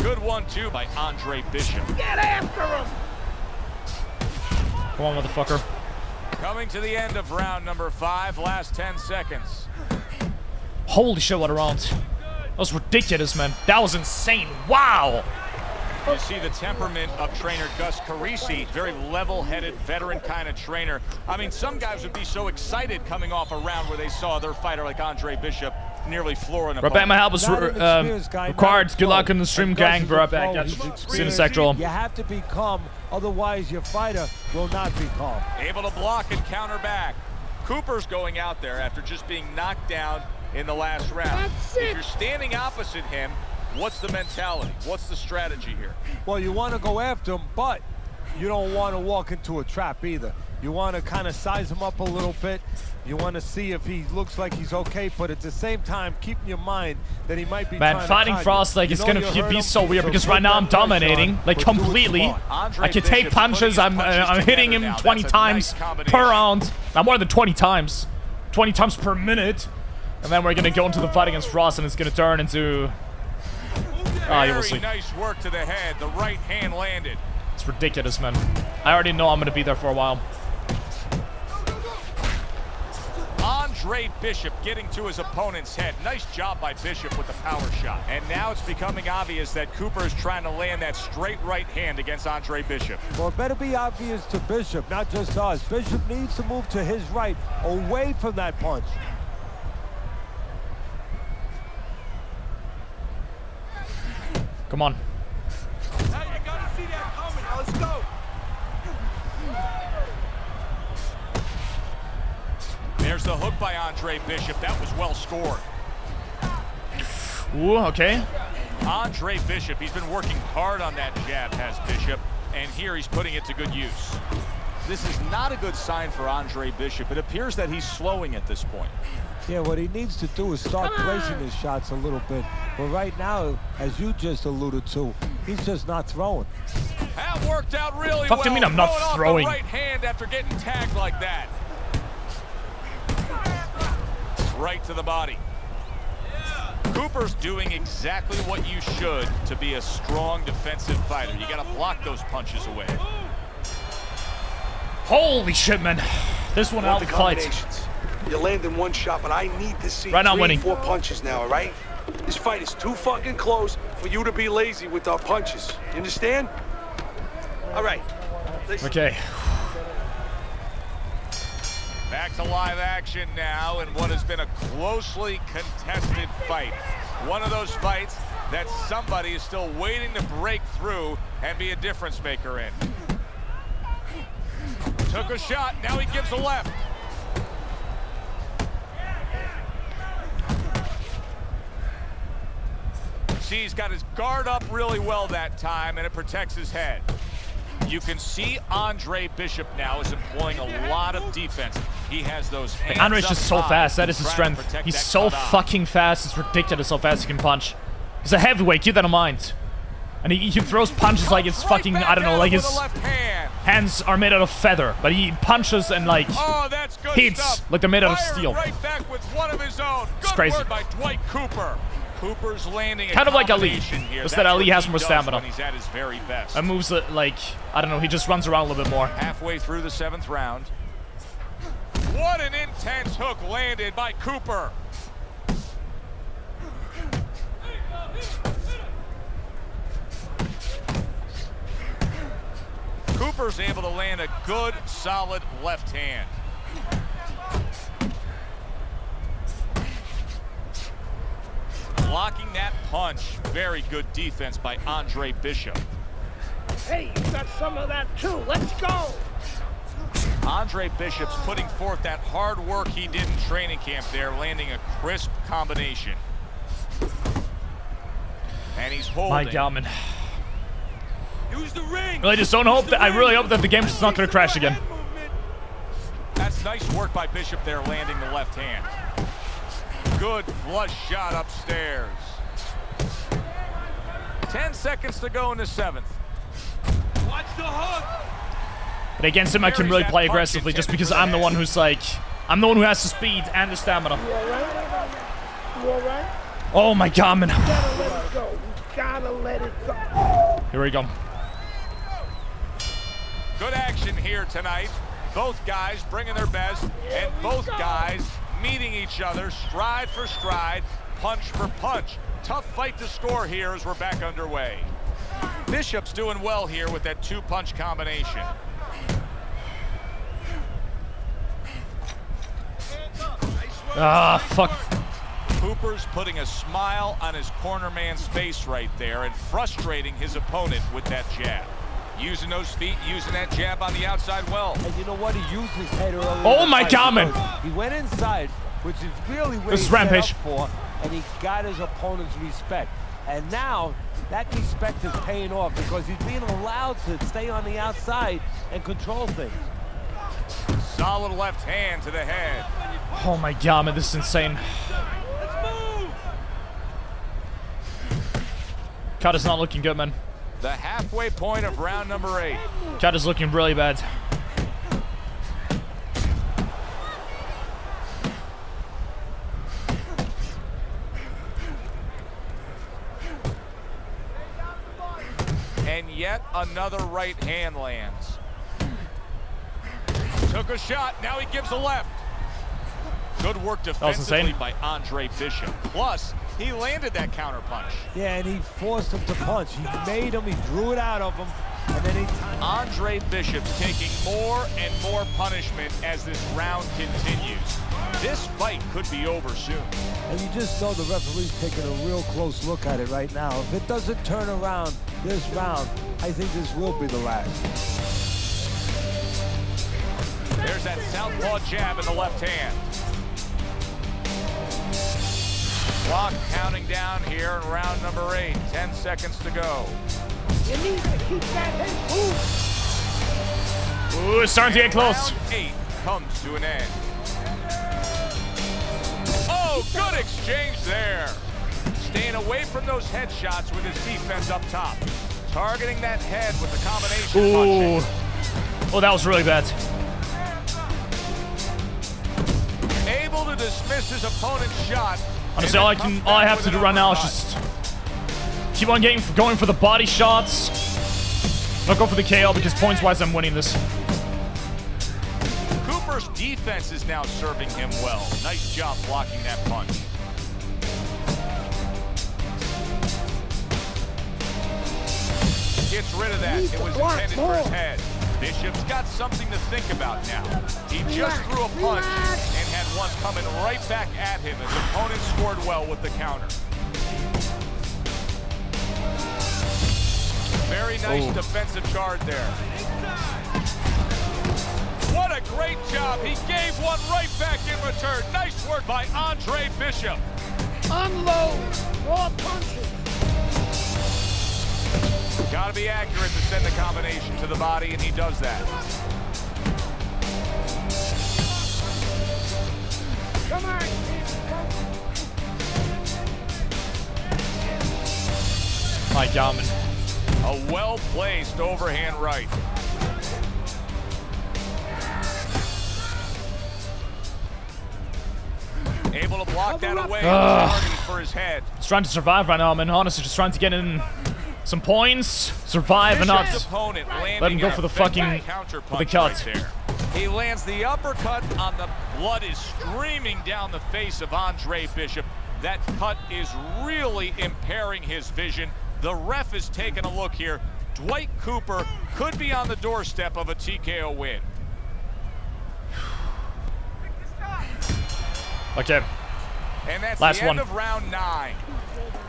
Good 1-2 by Andre Bishop. Get after him. Come on, motherfucker. Coming to the end of round number 5, last 10 seconds. Holy shit, what a round. That was ridiculous, man. That was insane. Wow. You see the temperament of trainer Gus Carisi, very level-headed, veteran kind of trainer. I mean, some guys would be so excited coming off a round where they saw their fighter like Andre Bishop nearly flooring a Right back, my help is required. Good luck in the stream, gang. Be right back. Yeah, see you in a sec, Joel. You have to be calm, otherwise your fighter will not be calm. Able to block and counter back. Cooper's going out there after just being knocked down in the last round. That's it. If you're standing opposite him, what's the mentality? What's the strategy here? Well, you want to go after him, but you don't want to walk into a trap either. You want to kind of size him up a little bit. You want to see if he looks like he's okay, but at the same time, keep in your mind that he might be Man, trying fighting to tie Frost, like, you. it's You gonna know you hurt be him, so weird because put right now that I'm pressure dominating, on, like, but do it completely. smart. Andre I can take Bishop's punches. putting I'm his punches I'm hitting together him now. 20 That's a times nice per combination. round. Not more than 20 times. 20 times per minute. And then we're gonna go into the fight against Frost, and it's gonna turn into. You will see. Very nice work to the head. The right hand landed. It's ridiculous, man. I already know I'm gonna be there for a while. Andre Bishop getting to his opponent's head. Nice job by Bishop with the power shot. And now it's becoming obvious that Cooper is trying to land that straight right hand against Andre Bishop. Well, it better be obvious to Bishop, not just us. Bishop needs to move to his right, away from that punch. Come on. Now you gotta see that coming. Now let's go. There's the hook by Andre Bishop. That was well scored. Ooh, okay. Andre Bishop, he's been working hard on that jab, has Bishop, and here he's putting it to good use. This is not a good sign for Andre Bishop. It appears that he's slowing at this point. Yeah, what he needs to do is start placing his shots a little bit. But right now, as you just alluded to, he's just not throwing. That worked out really Fuck well. do you mean I'm not throwing? Off the right hand after getting tagged like that. Right to the body. Cooper's doing exactly what you should to be a strong defensive fighter. You got to block those punches away. Holy shit, man. This one out the fight. You landed one shot, but I need to see Right now, 3 winning. 4 punches now, all right? This fight is too fucking close for you to be lazy with our punches. You understand? All right. Listen. Okay. Back to live action now in what has been a closely contested fight. One of those fights that somebody is still waiting to break through and be a difference maker in. Took a shot, now he gives a left. See, he's got his guard up really well that time, and it protects his head. You can see Andre Bishop now is employing a lot of defense. He has those hands Andre's up just so high, fast. That is his trying to strength. protect He's that so cut-off. fucking fast. It's ridiculous how fast he can punch. He's a heavyweight. Keep that in mind. And he throws punches like it's fucking, I don't know, like his hands are made out of feather. But he punches and like that's good hits stuff. like they're made out of Fired steel. Right back with one of his own. Good It's crazy. Word by Dwight Cooper. Cooper's landing a Kind of like Ali. combination here. Just That's that Ali what has he more does stamina. when he's at his very best. And moves it like, I don't know, he just runs around a little bit more. Halfway through the 7th round. What an intense hook landed by Cooper. Cooper's able to land a good, solid left hand. Blocking that punch. Very good defense by Andre Bishop. Hey, you got some of that too. Let's go. Andre Bishop's putting forth that hard work he did in training camp there, landing a crisp combination. And he's holding. My God, man. Use the ring. I just don't hope that, I really hope that the game's just not going to crash again. That's nice work by Bishop there, landing the left hand. Good flush shot upstairs. 10 seconds to go in the 7th. Watch the hook. But against him, I can really play aggressively just because I'm the one who's like, I'm the one who has the speed and the stamina. You all right? You all right? Oh my God, man. You gotta let it go. You gotta let it go. Here we go. Good action here tonight. Both guys bringing their best, and both guys meeting each other stride for stride, punch for punch. Tough fight to score here as we're back underway. Bishop's doing well here with that 2-punch combination. Ah, fuck. Cooper's putting a smile on his corner man's face right there and frustrating his opponent with that jab. Using those feet, using that jab on the outside well. And you know what? He used his head earlier. Oh my God, man. He went inside, which is really what This he is set Rampage. up for, and he got his opponent's respect. And now that respect is paying off because he's being allowed to stay on the outside and control things. Solid left hand to the head. Oh my God, man, this is insane. Cut is not looking good, man. The halfway point of round number 8. Cut is looking really bad. And yet another right hand lands. Took a shot, now he gives a left. Good work defensively by Andre Bishop. Plus, he landed that counter punch. Yeah, and he forced him to punch. He made him, he drew it out of him, and then he... Andre Bishop's taking more and more punishment as this round continues. This fight could be over soon. And you just know the referee's taking a real close look at it right now. If it doesn't turn around this round, I think this will be the last. There's that southpaw jab in the left hand. Clock counting down here in round number 8. 10 seconds to go. You need to keep that head moving. Ooh, it's starting to get close. Round 8 comes to an end. Oh, good exchange there. Staying away from those headshots with his defense up top. Targeting that head with the combination punching. Oh, that was really bad. Able to dismiss his opponent's shot. Honestly, all I have to do right now is just keep on going for the body shots. Not go for the KO because points-wise I'm winning this. Cooper's defense is now serving him well. Nice job blocking that punch. Gets rid of that. It was intended for his head. Bishop's got something to think about now. He just threw a punch and had one coming right back at him as opponent scored well with the counter. Very nice defensive guard there. What a great job. He gave one right back in return. Nice work by Andre Bishop. Unload. Raw punches. Got to be accurate to send the combination to the body, and he does that. Come on. My God, man. A well-placed overhand right. Able to block that away. For his head. Just trying to survive right now, man. Honestly, just trying to get in some points, survive, and not let him go for the fucking for the cut. Right there. He lands the uppercut on the blood is streaming down the face of Andre Bishop. That cut is really impairing his vision. The ref is taking a look here. Dwight Cooper could be on the doorstep of a TKO win. Okay. And that's last the end one of round 9.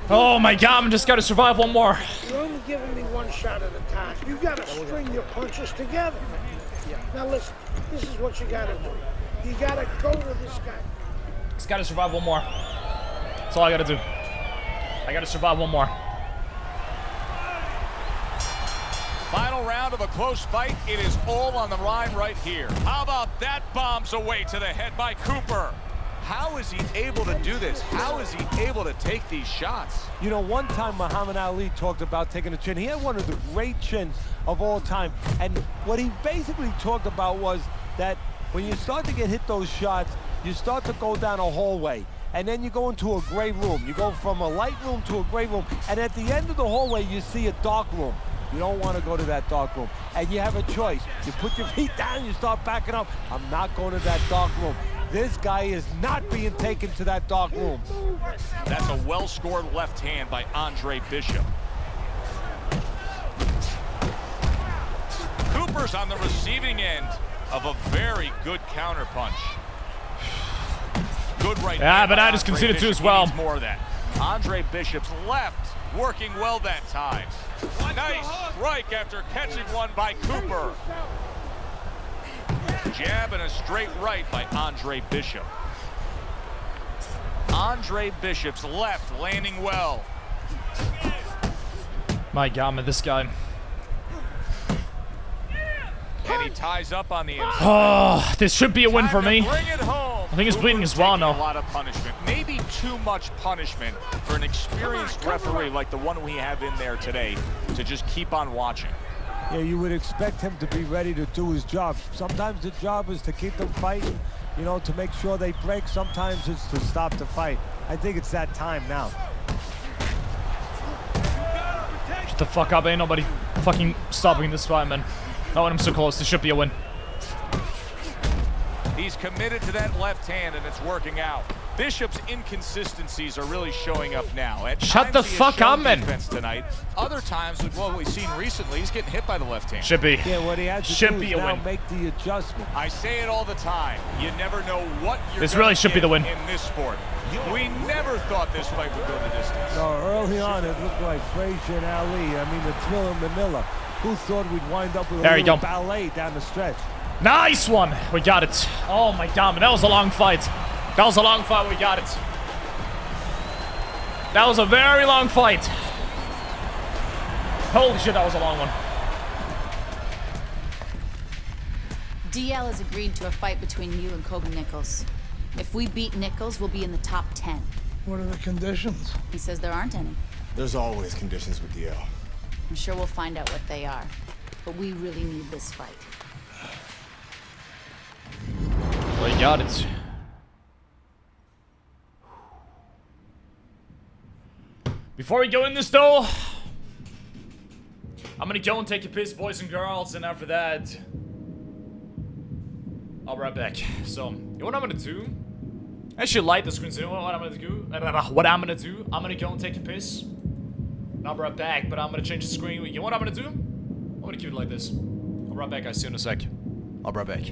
Oh my God, I'm just gotta survive one more. You're only giving me one shot at a time. You gotta string your punches together. Now listen, this is what you gotta do. You gotta go to this guy. Just gotta survive one more. That's all I gotta do. I gotta survive one more. Final round of a close fight. It is all on the line right here. How about that bombs away to the head by Cooper? How is he able to do this? How is he able to take these shots? You know, one time Muhammad Ali talked about taking a chin. He had one of the great chins of all time. And what he basically talked about was that when you start to get hit those shots, you start to go down a hallway. And then you go into a gray room. You go from a light room to a gray room. And at the end of the hallway, you see a dark room. You don't want to go to that dark room. And you have a choice. You put your feet down, you start backing up. I'm not going to that dark room. This guy is not being taken to that dark room. That's a well-scored left hand by Andre Bishop. Cooper's on the receiving end of a very good counterpunch. Good right. Yeah, but I just conceded too as well. More of that. Andre Bishop's left working well that time. Nice strike after catching one by Cooper. Jab and a straight right by Andre Bishop. Andre Bishop's left landing well. My God, man, this guy. And he ties up on the inside. Oh, this should be a win for me. Bring it home. I think he's bleeding as well now. A lot of punishment. Maybe too much punishment for an experienced referee like the one we have in there today to just keep on watching. Yeah, you would expect him to be ready to do his job. Sometimes the job is to keep them fighting, you know, to make sure they break. Sometimes it's to stop the fight. I think it's that time now. Shut the fuck up, ain't nobody. fucking stopping this fight, man. Oh, and I'm so close. This should be a win. He's committed to that left hand, and it's working out. Bishop's inconsistencies are really showing up now. At Shut times the he has fuck shown up, man. defense tonight. Other times, with what we've seen recently, he's getting hit by the left hand. Should be. Yeah, what he has to Should do be is a now win. make the adjustment. I say it all the time. You never know what you're This gonna really should be the get win. in this sport. We never thought this fight would go the distance. No, early on it looked like Frazier and Ali. I mean, the Thriller Manila. Who thought we'd wind up with a There you little go. ballet down the stretch? Nice one. We got it. Oh my god, man. That was a long fight. That was a long fight. We got it. That was a very long fight. Holy shit, that was a long one. DL has agreed to a fight between you and Kobe Nichols. If we beat Nichols, we'll be in the top 10. What are the conditions? He says there aren't any. There's always conditions with DL. I'm sure we'll find out what they are. But we really need this fight. We got it. Before we go in this though, I'm gonna go and take a piss, boys and girls, and after that, I'll be right back. So, you know what I'm gonna do? I should light the screen, so you know what I'm gonna do? I'm gonna go and take a piss. And I'll be right back, but I'm gonna change the screen. You know what I'm gonna do? I'm gonna keep it like this. I'll be right back, guys. See you in a sec. I'll be right back.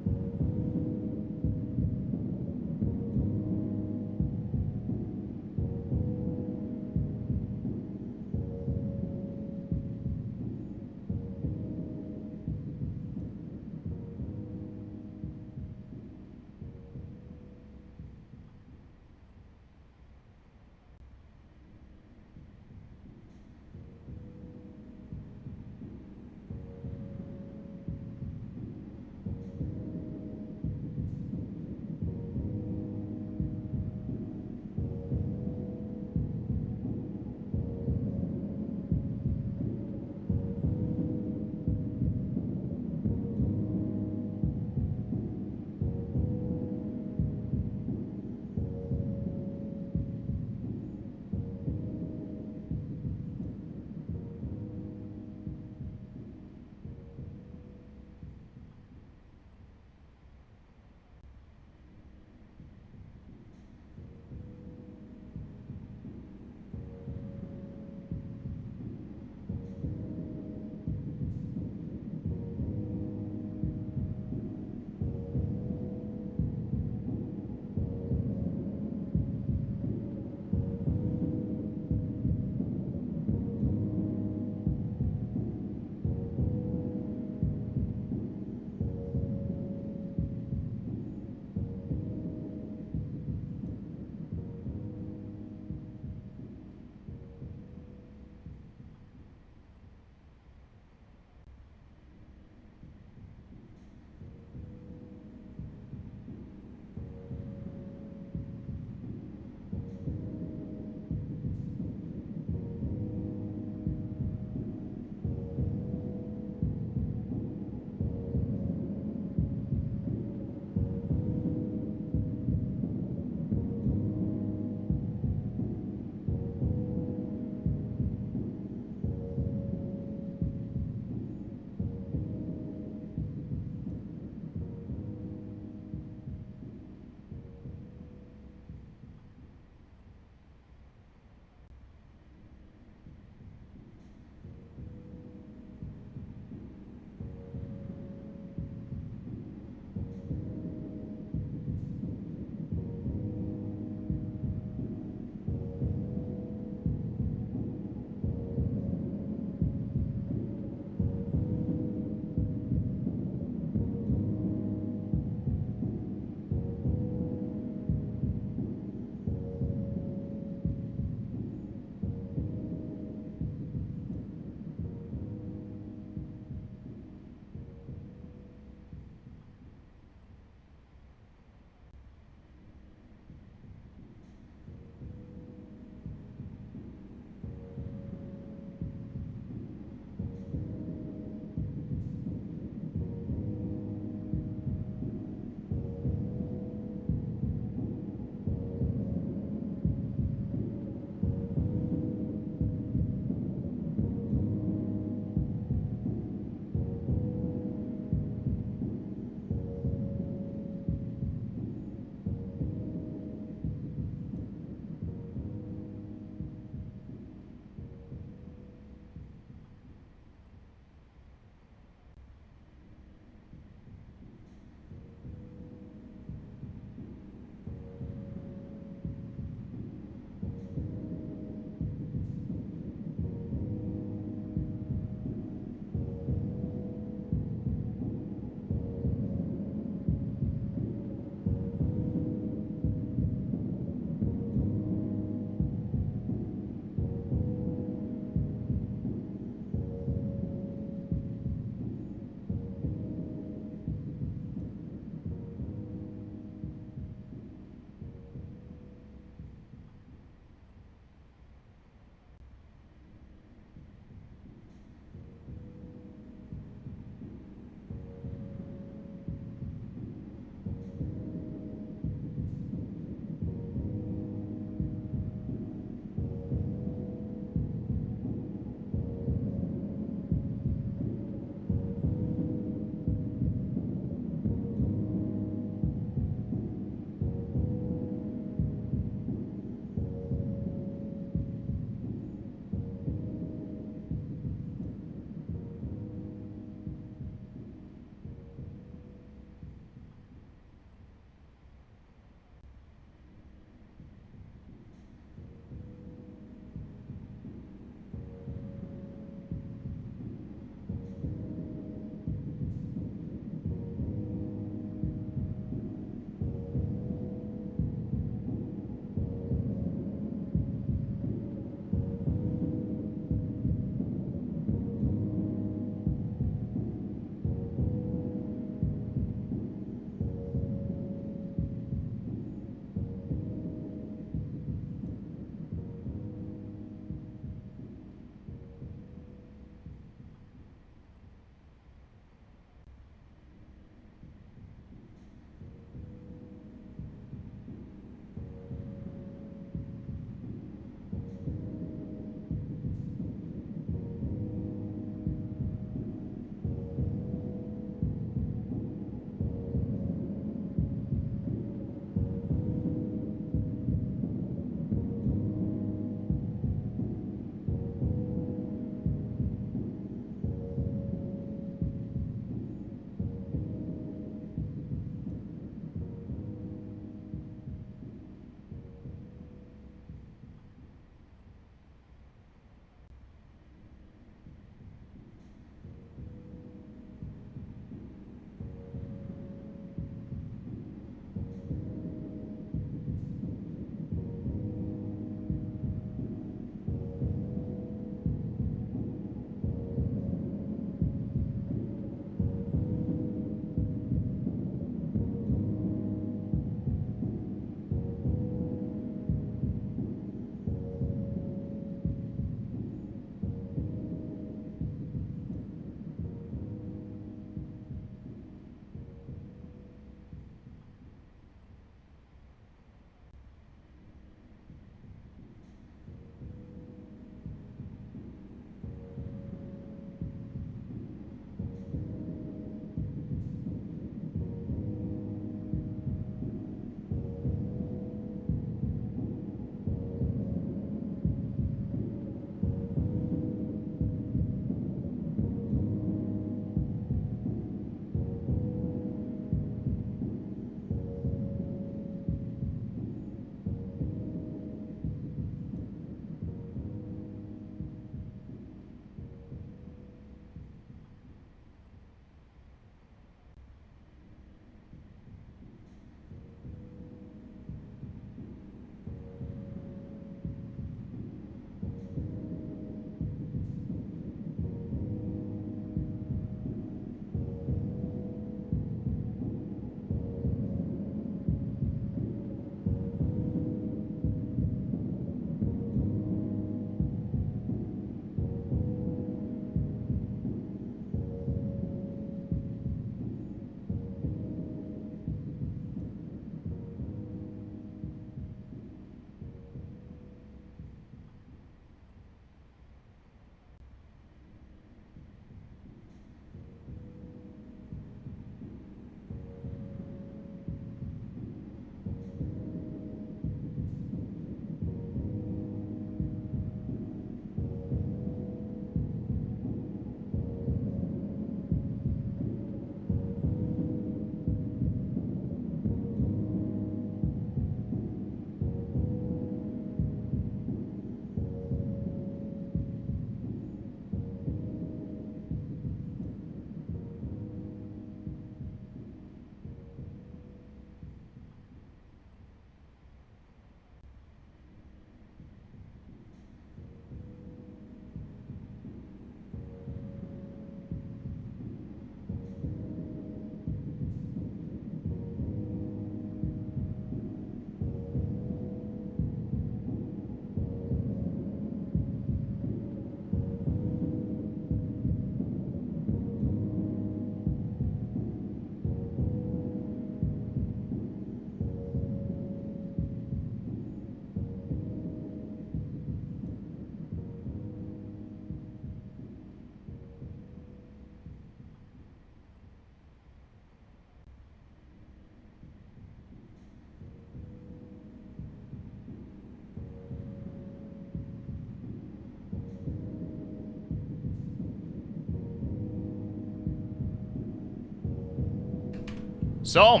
So,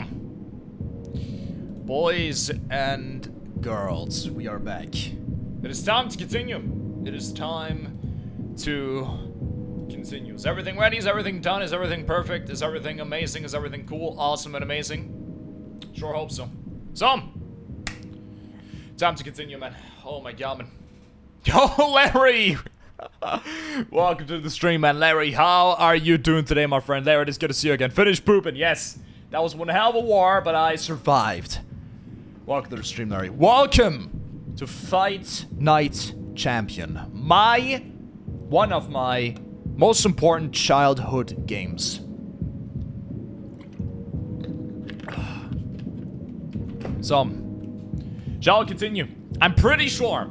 boys and girls, we are back. It is time to continue. It is time to continue. Is everything ready? Is everything done? Is everything perfect? Is everything amazing? Is everything cool, awesome, and amazing? Sure hope so. So, time to continue, man. Oh my god, man. Yo, Larry! Welcome to the stream, man. Larry, how are you doing today, my friend? Larry, it's good to see you again. Finish pooping, yes. That was one hell of a war, but I survived. Welcome to the stream, Larry. Welcome to Fight Night Champion. One of my most important childhood games. So, shall we continue? I'm pretty sure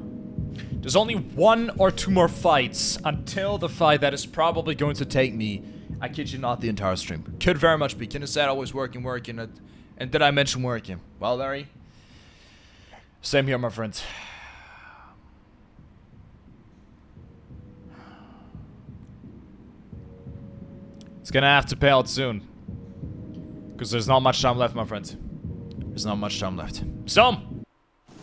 there's only 1 or 2 more fights until the fight that is probably going to take me, I kid you not, the entire stream. Could very much be. Kenneth said always working, and did I mention working? Well, Larry, same here, my friend. It's gonna have to pay out soon. Because there's not much time left, my friend. There's not much time left. So,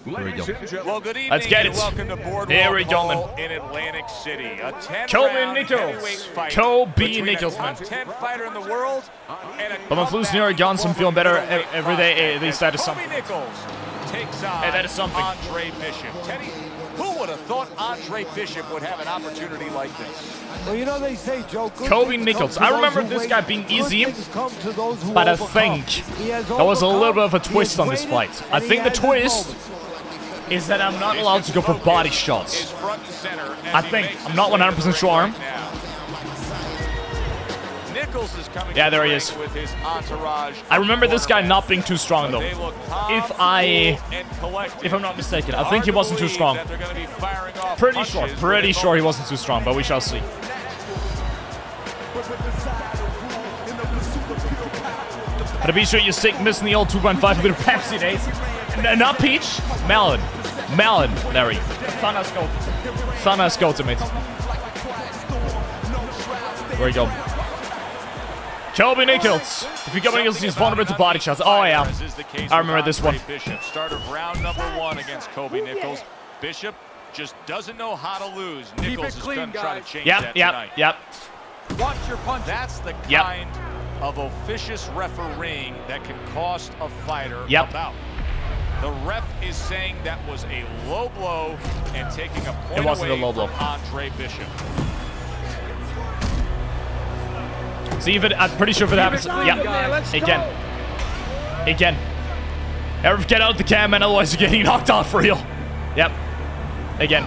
here we go. Well, good evening. Let's get it. Welcome to Boardwalk Here we go, man. Hall in Atlantic City. A 10-round Kobe Nichols. heavyweight fight Kobe Nichols, man. between a top 10 fighter in the world and a But my flu's near guns. I'm feeling better every day. At least that is something. Kobe Nichols takes on Hey, that is something. Andre Bishop. Teddy, who would have thought Andre Bishop would have an opportunity like this? Well, you know they say, Joe, good Kobe things Nichols. come to I remember those who this wait. guy being Good easy, things come to those who but I overcome. think He has there was a little bit of a overcome, twist he on has this waited, fight. I and he think the has his twist moments. is that I'm not allowed to go for body shots. I think. I'm not 100% sure. Nichols is coming Yeah, there he is. with his entourage. I remember this guy not being too strong, though. They look calm, If I'm not mistaken, I think he wasn't too strong. Pretty sure he wasn't too strong, but we shall see. But be sure you stick missing the old 2.5 a bit of Pepsi days. Not peach, melon, Larry. Thanos go, mate. There we go. Kobe Nichols. If you Kobe Nichols, he's vulnerable to body shots. Oh yeah, I remember this one. Bishop, start of round number 1 against Kobe Nichols. Bishop just doesn't know how to lose. Nichols is going to try to change that tonight. Yep. Watch your punch. That's the kind of officious refereeing that can cost a fighter a bout. The ref is saying that was a low blow and taking a point away from Andre Bishop. See if it, I'm pretty sure if it happens. Again. Never get out the cam, man, otherwise you're getting knocked off for real. Yep. Again.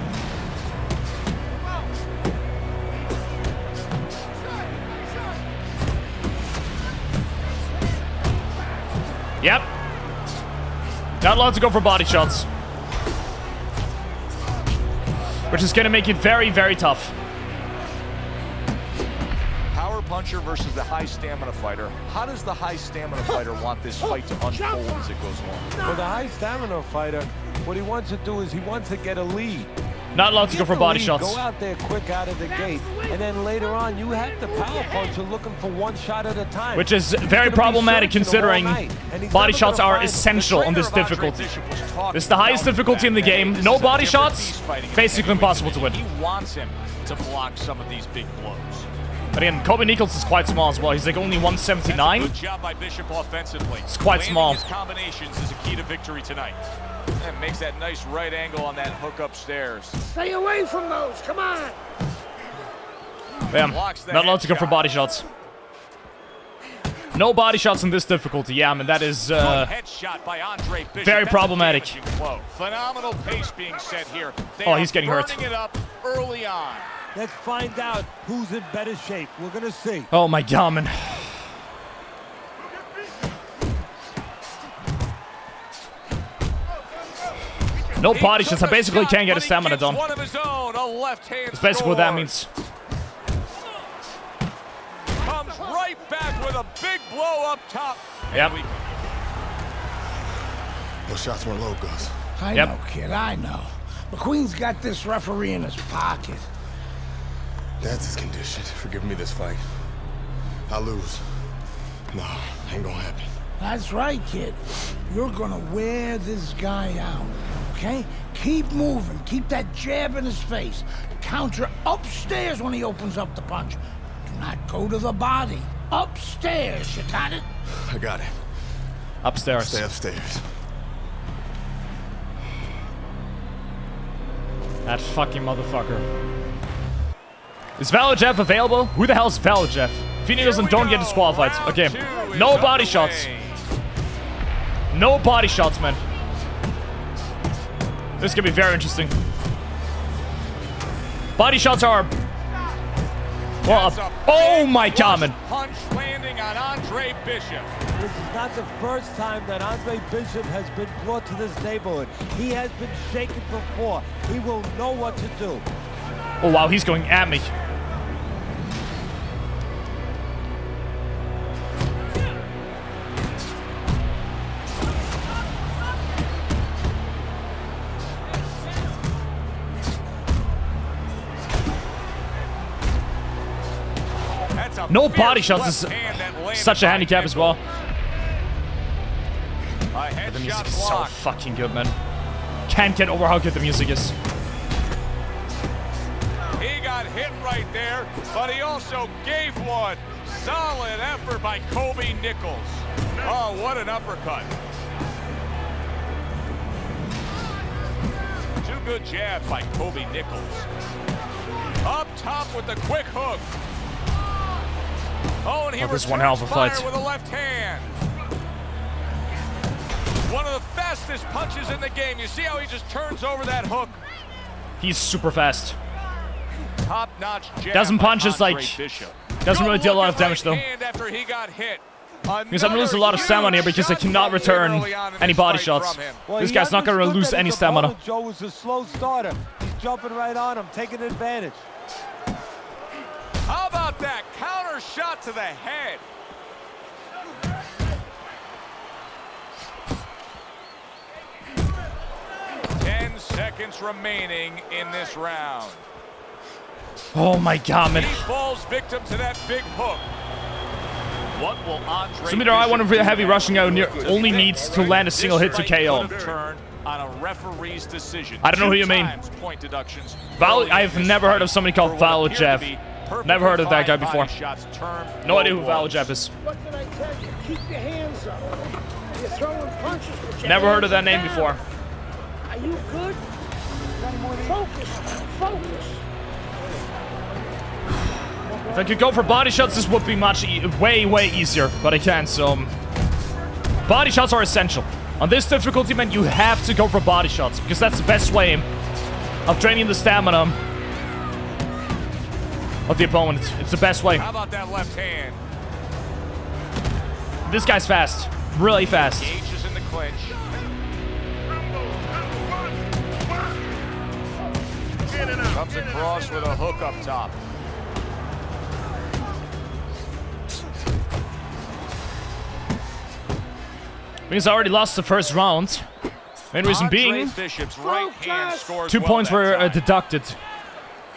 Yep. Not allowed to go for body shots. Which is going to make it very, very tough. Power puncher versus the high stamina fighter. How does the high stamina fighter want this fight to unfold as it goes along? For the high stamina fighter, what he wants to do is he wants to get a lead. Not allowed to go for body shots. Go out there quick out of the gate, and then later on you have the power puncher looking for one shot at a time. Which is very problematic considering body shots are essential on this difficulty. This is the highest difficulty in the game. No body shots, basically impossible to win. He wants him to block some of these big blows. But again, Kobe Nichols is quite small as well. He's like only 179. Good job by Bishop offensively. It's quite small. His combinations is a key to victory tonight. And makes that nice right angle on that hook upstairs. Stay away from those. Come on. Bam. Not allowed to go for body shots. No body shots in this difficulty. Yeah, man, that is headshot by Andre Bishop. very problematic. Phenomenal pace being set here. Oh, he's getting hurt. It up early on. Let's find out who's in better shape. We're gonna see. Oh my god, man. No body shots. I basically can't get a stamina done. That's basically what that means. Comes right back with a big blow up top. Yep. Those shots were low, Gus. I know, kid, I know. McQueen's got this referee in his pocket. That's his condition for giving me this fight. I'll lose. No, ain't gonna happen. That's right, kid. You're gonna wear this guy out, okay? Keep moving. Keep that jab in his face. Counter upstairs when he opens up the punch. Do not go to the body. Upstairs, you got it? I got it. Upstairs. Stay upstairs. That fucking motherfucker. Is Valajev available? Who the hell is Valajev? If he doesn't, don't get disqualified. Okay. No body shots. No body shots, man. This is gonna be very interesting. Body shots are... Well, oh my god, man. Punch landing on Andre Bishop. This is not the first time that Andre Bishop has been brought to this neighborhood. He has been shaken before. He will know what to do. Oh wow, he's going at me. No body shots is such a handicap as well. The music is so fucking good, man. Can't get over how good the music is. He got hit right there, but he also gave one. Solid effort by Kobe Nichols. Oh, what an uppercut. Two good jabs by Kobe Nichols. Up top with the quick hook. Oh, and he this one hell of a fight with a left hand. One of the fastest punches in the game. You see how he just turns over that hook? He's super fast. Top-notch jab. Doesn't punch us like... Bishop. Doesn't really deal a lot of damage though. After he got hit. Because I'm losing a lot of stamina here because I cannot return any body shots. Well, this guy's not going to lose any stamina. Joe was a slow starter. He's jumping right on him, taking advantage. How about that counter shot to the head? Seconds remaining in this round. Oh my god, man. He falls victim to that big hook. What will Andre Sumiter, I want a heavy rushing out only needs to land a single hit to KO. On a referee's decision. I don't know who you mean. I've never heard of somebody called Valajev. Never heard of that guy before. No idea who Valajev is. What did I tell you? Keep your hands up. You're throwing punches, but your Never heard of that hands name down. before. Are you good? Focus. Focus. If I could go for body shots, this would be much way easier, but I can't, so... Body shots are essential. On this difficulty, man, you have to go for body shots, because that's the best way of draining the stamina of the opponent. It's the best way. How about that left hand? This guy's fast. Really fast. Engages in the clinch. Comes across with a hook up top. Means I already lost the first round. Main reason being, Bishop's right hand scores 2 points well were deducted.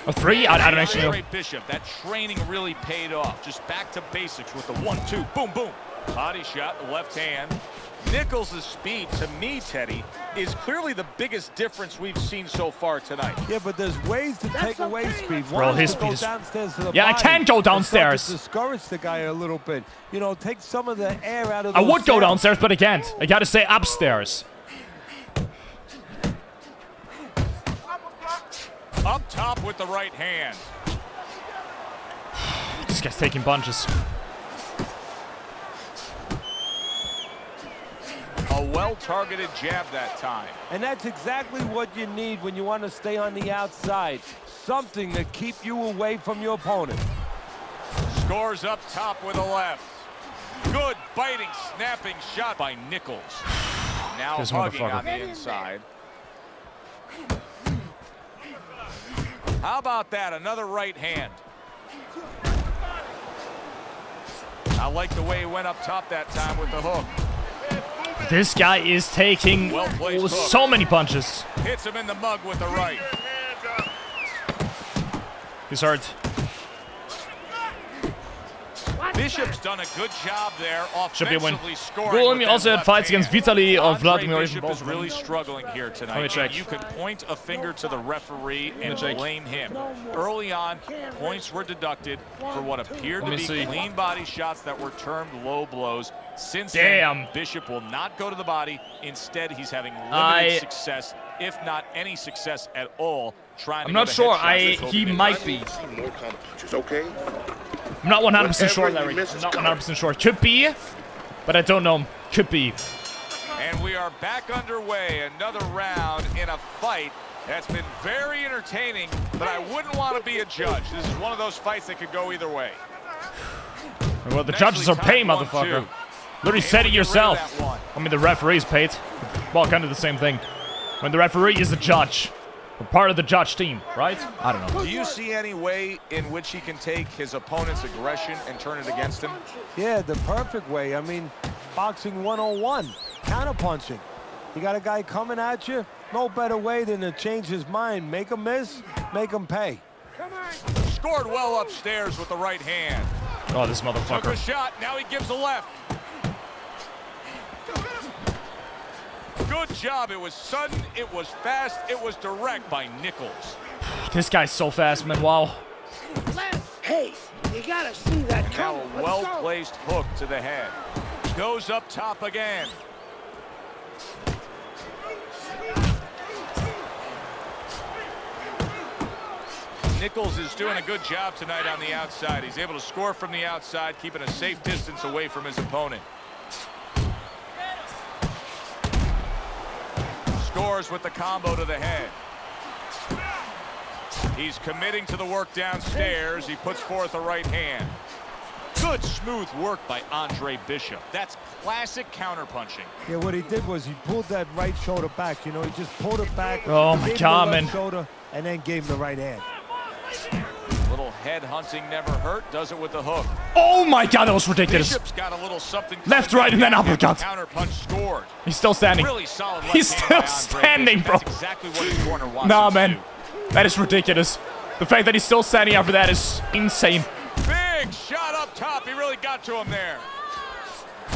Or 3? I don't actually know. Andre Bishop, that training really paid off. Just back to basics with the 1-2, boom, boom. Body shot, the left hand. Nichols' speed, to me, Teddy, is clearly the biggest difference we've seen so far tonight. Yeah, but there's ways to take away speed. Bro, his speed is... Downstairs to the yeah, I can go downstairs. To discourage the guy a little bit. You know, take some of the air out of I those would go sails. downstairs, but I can't. I gotta stay upstairs. Up top with the right hand. This guy's taking punches. A well-targeted jab that time. And that's exactly what you need when you want to stay on the outside. Something to keep you away from your opponent. Scores up top with a left. Good biting, snapping shot by Nichols. Now This hugging motherfucker. on the inside. How about that? Another right hand. I like the way he went up top that time with the hook. This guy is taking so many punches. Hits him in the mug with the right. He's hurt. Bishop's done a good job there Should be a win. offensively scoring. Golem with also that had fights left against hand. Vitaly or Andre Vladimir. Bishop is really struggling here Let me tonight. check. And you can point a finger to the referee and check. blame him. Early on, points were deducted for what appeared to Let be me see. clean body shots that were termed low blows. Since Damn. then, Bishop will not go to the body. Instead, he's having limited success, if not any success at all, trying to I'm go not to sure. headshots. He might be. More counter punches, okay? I'm not 100% sure, Whatever he Larry. misses, I'm not 100% sure. Could be, but I don't know. Could be. And we are back underway. Another round in a fight that's been very entertaining, but I wouldn't want to be a judge. This is one of those fights that could go either way. Well, the judges are paid, motherfucker. Literally said it yourself. I mean, the referee's paid. Well, kind of the same thing. When the referee is the judge. We're part of the judge team, right? I don't know. Do you see any way in which he can take his opponent's aggression and turn it against him? Yeah, the perfect way. I mean, boxing 101, counterpunching. You got a guy coming at you, no better way than to change his mind. Make him miss, make him pay. Scored well upstairs with the right hand. Oh, this Took a motherfucker. shot, now he gives a left. Good job. It was sudden, it was fast, it was direct by Nichols. This guy's so fast, man. Wow. Hey, you gotta see that Now coming. a well-placed hook to the head. Goes up top again. Nichols is doing a good job tonight on the outside. He's able to score from the outside, keeping a safe distance away from his opponent. Scores with the combo to the head. He's committing to the work downstairs. He puts forth a right hand. Good smooth work by Andre Bishop. That's classic counterpunching. Yeah, what he did was he pulled that right shoulder back. You know, he just pulled it back. Oh my gave him God, the left man. shoulder, and then gave him the right hand. Little head hunting never hurt. Does it with the hook. Oh my God, that was ridiculous. Bishop's got a little something. Left, right, and then uppercut. Counterpunch scored. He's still standing. Really solid left He's hand still by Andre standing, Bishop. bro. That's exactly what his corner wants Nah, him to man. do. That is ridiculous. The fact that he's still standing after that is insane. Big shot up top. He really got to him there.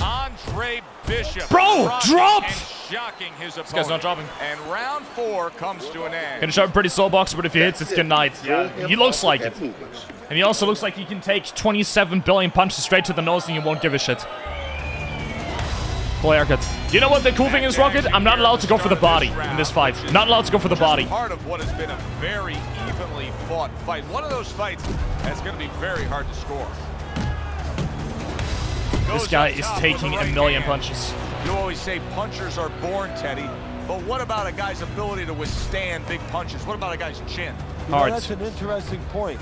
Andre Bishop. Bro, rocking drop! And shocking his opponent. guy's not dropping. And round 4 comes to an end. Gonna show him pretty slow boxer, but if he hits, it's good night. Yeah, he looks like it. And he also looks like he can take 27 billion punches straight to the nose and you won't give a shit. Cool haircut. You know what the cool thing is, Rocket? I'm not allowed to go for the body in this fight. Not allowed to go for the body. Part of what has been a very evenly fought fight. One of those fights that's going to be very hard to score. This guy is taking a million punches. You always say punchers are born, Teddy. But what about a guy's ability to withstand big punches? What about a guy's chin? You know, that's an interesting point.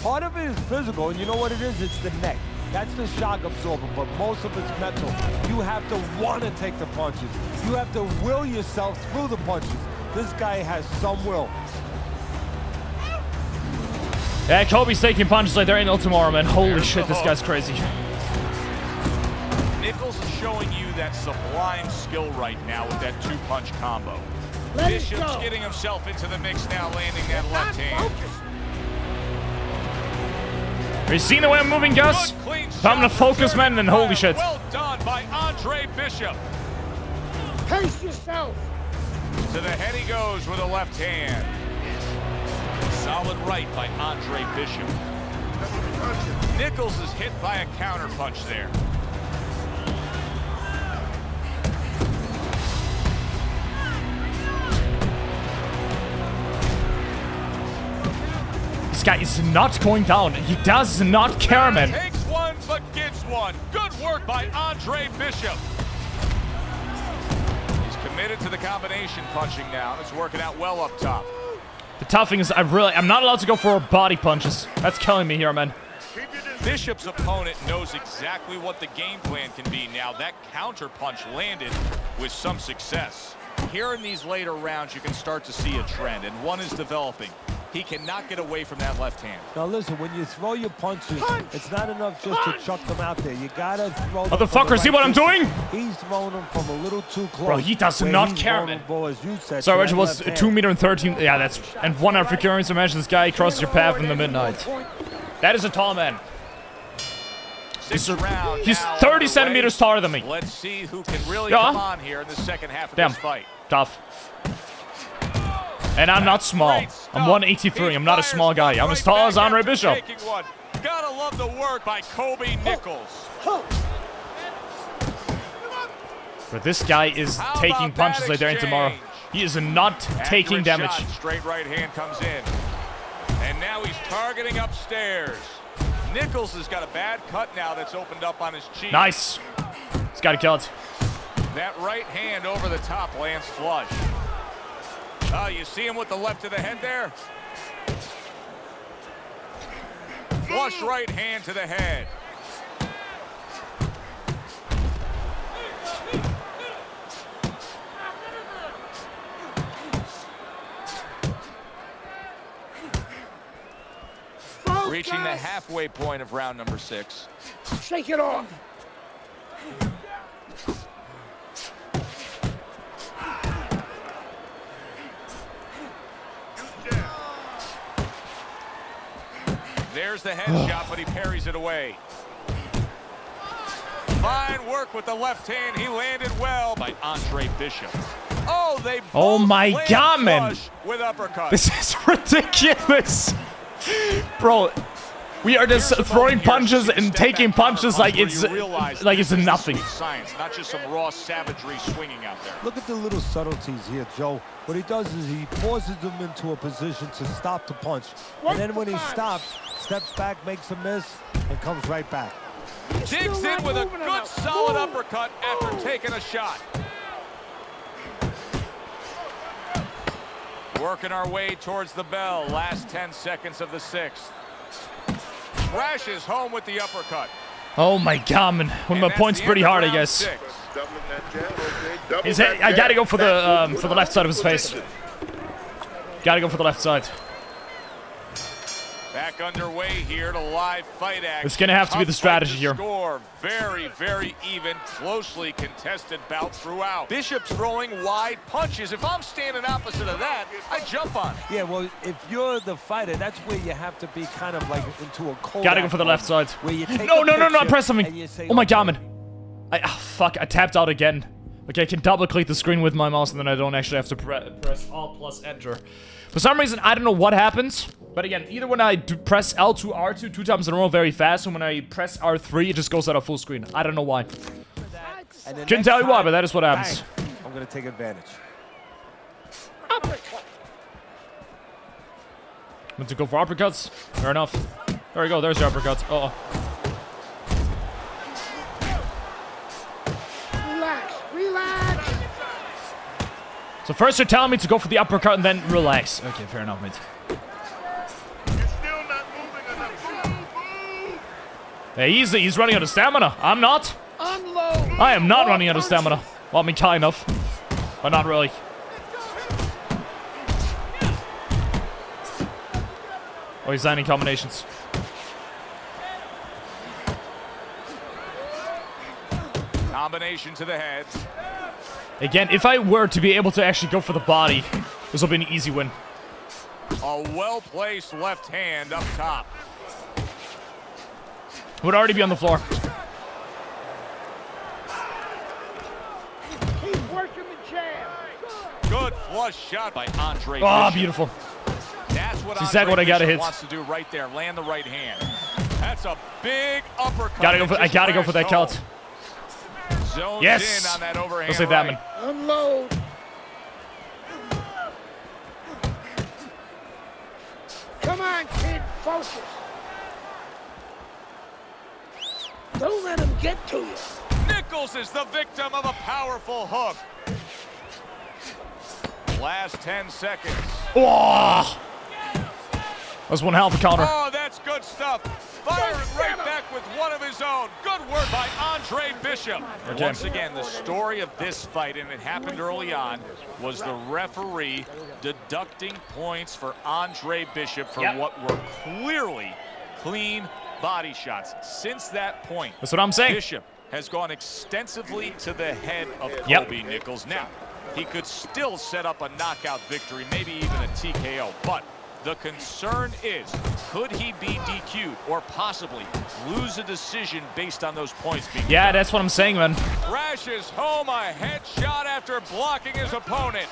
Part of it is physical, and you know what it is? It's the neck. That's the shock absorber, but most of it's mental. You have to want to take the punches. You have to will yourself through the punches. This guy has some will. Yeah, Kobe's taking punches like there ain't no tomorrow, man. Holy shit, this guy's crazy. Nichols is showing you that sublime skill right now with that 2-punch combo. Bishop's getting himself into the mix now, landing that left hand. Are you seeing the way I'm moving, Gus? Time to focus, man, and holy shit. Well done by Andre Bishop. Pace yourself. To the head he goes with a left hand. Solid right by Andre Bishop. Nichols is hit by a counter punch there. This guy is not going down. He does not care, man. Takes one, but gets one. Good work by Andre Bishop. He's committed to the combination punching now. It's working out well up top. The tough thing is I'm not allowed to go for body punches. That's killing me here, man. Bishop's opponent knows exactly what the game plan can be now. That counter punch landed with some success. Here in these later rounds, you can start to see a trend, and one is developing. He cannot get away from that left hand. Now listen, when you throw your punches, it's not enough just to chuck them out there. You gotta throw them. Motherfucker, see what I'm doing? He's throwing them from a little too close. Bro, he does not care, man. As you said, Sorry, Reggie was 2 meter and 13. Yeah, that's and 1 African currency. Imagine this guy crosses your path in the midnight. That is a tall man. He's 30 centimeters taller than me. Let's see who can really come on here in the second half of this fight. Tough. And I'm not small. I'm 183. I'm not a small guy. I'm as tall as Andre Bishop. Gotta love the work by Kobe Nichols. But this guy is taking punches like there ain't tomorrow. He is not taking damage. Straight right hand comes in. And now he's targeting upstairs. Nichols has got a bad cut now that's opened up on his cheek. Nice. He's got it killed. That right hand over the top lands flush. Oh, you see him with the left to the head there? Flush right hand to the head. Reaching the halfway point of round number 6. Shake it off. There's the head shot, but he parries it away. Fine work with the left hand. He landed well by Andre Bishop. Oh, they both oh my god, man. With uppercut. This is ridiculous. Bro, we are just throwing punches and taking punches like it's nothing. Science, not just some raw savagery swinging out there. Look at the little subtleties here, Joe. What he does is he forces them into a position to stop the punch. And then when he stops, steps back, makes a miss, and comes right back. Digs in with a good solid uppercut after taking a shot. Working our way towards the bell. Last 10 seconds of the 6th. Crashes home with the uppercut. Oh my god, man. One of my points pretty hard, I guess. I gotta go for the left side of his face. Gotta go for the left side. Back underway here to live fight action. It's gonna have to be the strategy here. Score. Very, very even, closely contested bout throughout. Bishop's throwing wide punches. If I'm standing opposite of that, I jump on it. Yeah, well, if you're the fighter, that's where you have to be kind of like into a cold. Gotta go for the left side. Where you take no, I pressed something. Say, oh my god, man. Fuck, I tapped out again. Okay, I can double click the screen with my mouse and then I don't actually have to press Alt plus Enter. For some reason, I don't know what happens. But again, either when I press L2, R2 2 times in a row very fast, and when I press R3, it just goes out of full screen. I don't know why. Couldn't tell you why, but that is what happens. Bang. I'm gonna take advantage. Uppercut. Want to go for uppercuts? Fair enough. There we go, there's the uppercuts. Uh-oh. Relax. So first you're telling me to go for the uppercut and then relax. Okay, fair enough, mate. Hey, he's running out of stamina. I'm not. Unload. I am not running out of stamina. Well, I mean, kind of. But not really. Oh, he's landing combinations. Combination to the head. Again, if I were to be able to actually go for the body, this will be an easy win. A well-placed left hand up top. Would already be on the floor. Keep working the jab. Good flush shot by Andre. Oh, beautiful. That's what exactly what I gotta hit. Wants to do right there. Land the right hand. That's a big uppercut. I gotta go for that count. Zones yes. In on that overhand. Let's say that, man. Unload. Come on, kid. Focus. Don't let him get to you. Nichols is the victim of a powerful hook. Last 10 seconds. Oh! That's one hell of a counter. Oh, that's good stuff. Firing right back with one of his own. Good work by Andre Bishop. Okay. Once again, the story of this fight, and it happened early on, was the referee deducting points for Andre Bishop for what were clearly clean body shots. Since that point, that's what I'm saying. Bishop has gone extensively to the head of Kobe Nichols. Now, he could still set up a knockout victory, maybe even a TKO, but The concern is, could he be DQ'd or possibly lose a decision based on those points being Yeah, that's what I'm saying, man. crashes home a headshot after blocking his opponent.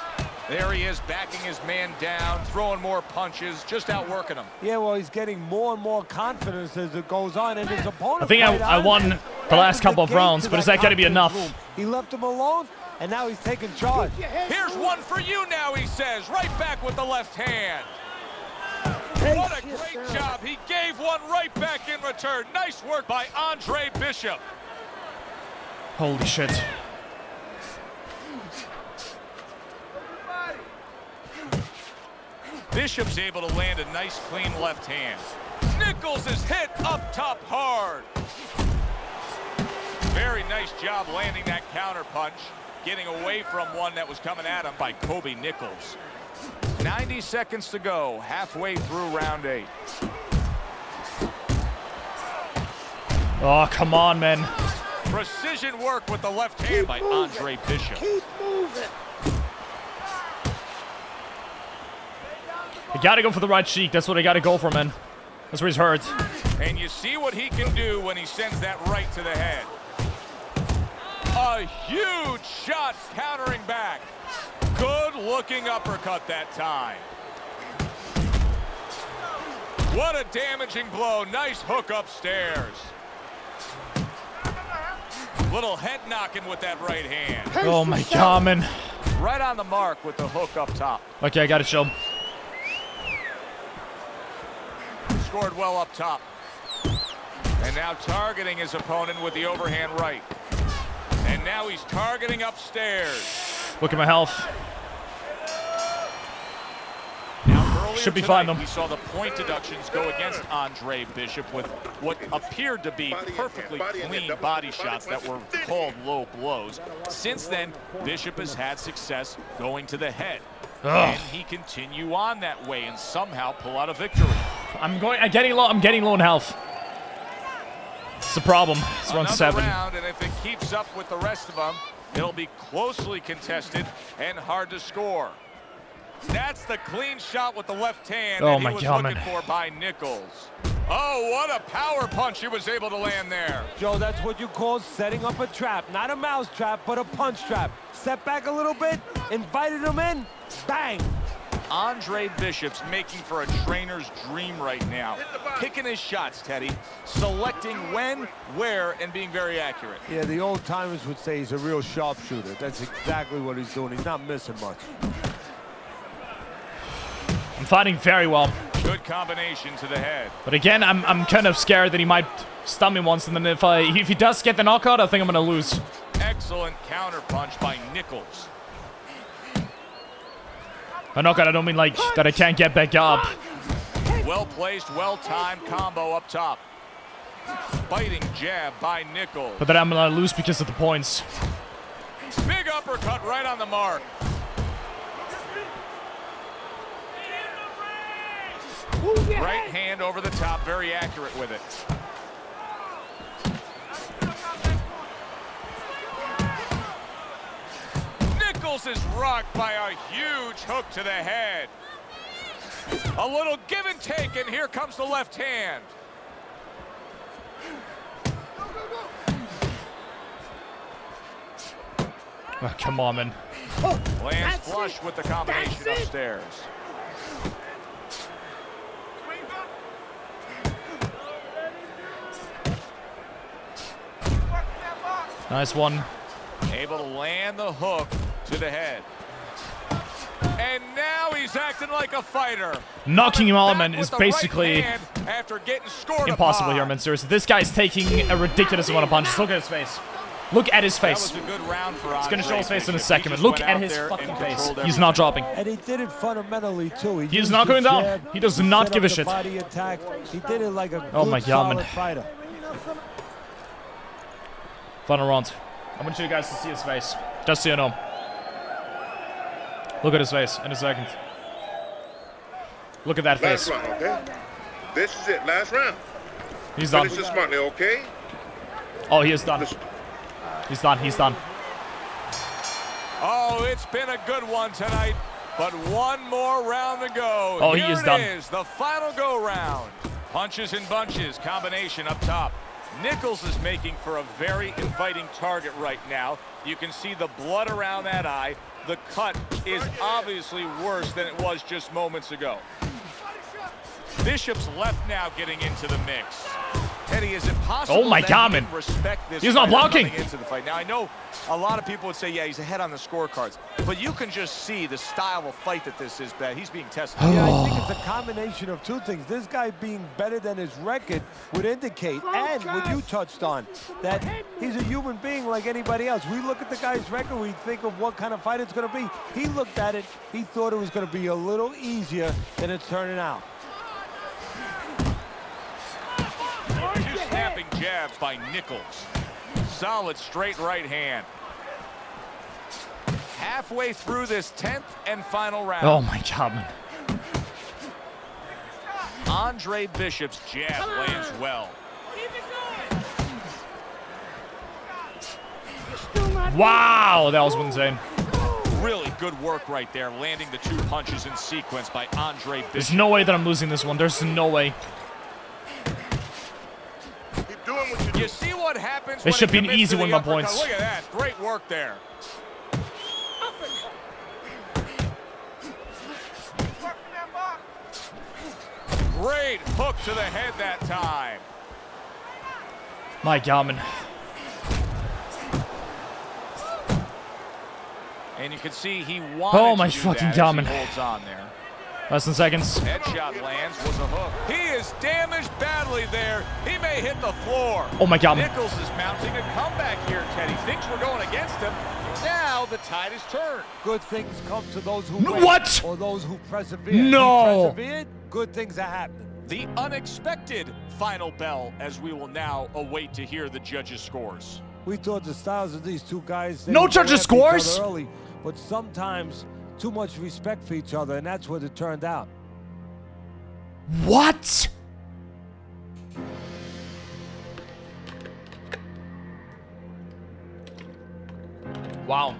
There he is, backing his man down, throwing more punches, just outworking him. Yeah, well, he's getting more and more confidence as it goes on, and his opponent. I think I won the last couple of rounds, but is that going to be enough? He left him alone, and now he's taking charge. Here's one for you now, he says, right back with the left hand. What a great job. He gave one right back in return. Nice work by Andre Bishop. Holy shit. Bishop's able to land a nice, clean left hand. Nichols is hit up top hard. Very nice job landing that counter punch, getting away from one that was coming at him by Kobe Nichols. 90 seconds to go, halfway through round 8. Oh, come on, man. Precision work with the left hand by Andre Bishop. Keep moving. You gotta go for the right cheek. That's what I gotta go for, man. That's where he's hurt. And you see what he can do when he sends that right to the head. A huge shot countering back. Good looking uppercut that time. What a damaging blow. Nice hook upstairs. Little head knocking with that right hand. Oh my god, man. Right on the mark with the hook up top. Okay, I gotta show him. Scored well up top. And now targeting his opponent with the overhand right. And now he's targeting upstairs. Look at my health. Now, earlier should be tonight, fine, though. we saw the point deductions go against Andre Bishop with what appeared to be perfectly clean body shots that were called low blows. Since then, Bishop has had success going to the head. Can he continue on that way and somehow pull out a victory? I'm getting low in health. It's the problem. It's round 7. Round, and if it keeps up with the rest of them, it'll be closely contested and hard to score. That's the clean shot with the left hand that he was looking for by Nichols. Oh, what a power punch he was able to land there. Joe, that's what you call setting up a trap. Not a mouse trap, but a punch trap. Step back a little bit, invited him in, bang. Andre Bishop's making for a trainer's dream right now. Picking his shots, Teddy. Selecting when, where, and being very accurate. Yeah, the old timers would say he's a real sharpshooter. That's exactly what he's doing. He's not missing much. I'm fighting very well. Good combination to the head. But again, I'm kind of scared that he might stun me once, and then if he does get the knockout, I think I'm gonna lose. Excellent counter punch by Nichols. By knockout, I don't mean like that I can't get back up. Well placed, well timed combo up top. Biting jab by Nichols. But then I'm gonna lose because of the points. Big uppercut right on the mark. Right hand over the top, very accurate with it. Nichols is rocked by a huge hook to the head. A little give and take, and here comes the left hand. Oh, come on, man. Lands flush with the combination upstairs. Nice one. Able to land the hook to the head. And now he's acting like a fighter. Knocking him out, man, is basically right after getting scored impossible upon. here, man. Seriously, this guy's taking a ridiculous amount of punches. Look at his face. Look at his face. That was a good round for It's gonna show his face in a Bishop. second, He man. just Look went at out his there fucking and face. controlled He's not dropping. And he did it fundamentally, too. He is used not the going down. jab, He does not set give a up the shit. Body attack. He did it like a Oh good, my God, solid man. fighter. Final round. I want you guys to see his face. Just so you know. Look at his face in a second. Look at that face. Last round, okay? This is it, last round. He's done. Finish it smartly, okay? Oh, he is done. He's done. He's done. Oh, it's been a good one tonight. But one more round to go. Oh, Here he is it done. is, the final go-round. Punches and bunches, combination up top. Nichols is making for a very inviting target right now. You can see the blood around that eye. The cut is obviously worse than it was just moments ago. Bishop's left now getting into the mix. Teddy, is it possible Oh my that God, he man. didn't respect this He's not fighter blocking. coming into the fight? Now, I know a lot of people would say, yeah, he's ahead on the scorecards, but you can just see the style of fight that this is, that he's being tested. Yeah, I think it's a combination of two things. This guy being better than his record would indicate, and what you touched on, that he's a human being like anybody else. We look at the guy's record, we think of what kind of fight it's going to be. He looked at it, he thought it was going to be a little easier than it's turning out. Two snapping jabs by Nichols. Solid straight right hand. Halfway through this 10th and final round. Oh my God, man. Andre Bishop's jab lands well. Wow, that was insane. Really good work right there, landing the two punches in sequence by Andre Bishop. There's no way that I'm losing this one. There's no way. You see what happens This when should he be an commits easy to win the by uppercut. points. Look at that. Great work there. Great hook to the head that time. My God, man. And you can see he wanted Oh my to do fucking that God, as man. he holds on there. Less than seconds. Headshot lands, was a hook. He is damaged badly there. He may hit the floor. Oh my God, man. Nichols is mounting a comeback here, Teddy. Thinks we're going against him. Now the tide is turned. Good things come to those who No, wait, what? or those who persevere. No. He persevered, good things are happening. The unexpected final bell as we will now await to hear the judges' scores. We thought the styles of these two guys. they No would go judges' after each other scores? early, but sometimes too much respect for each other, and that's what it turned out. What? Wow.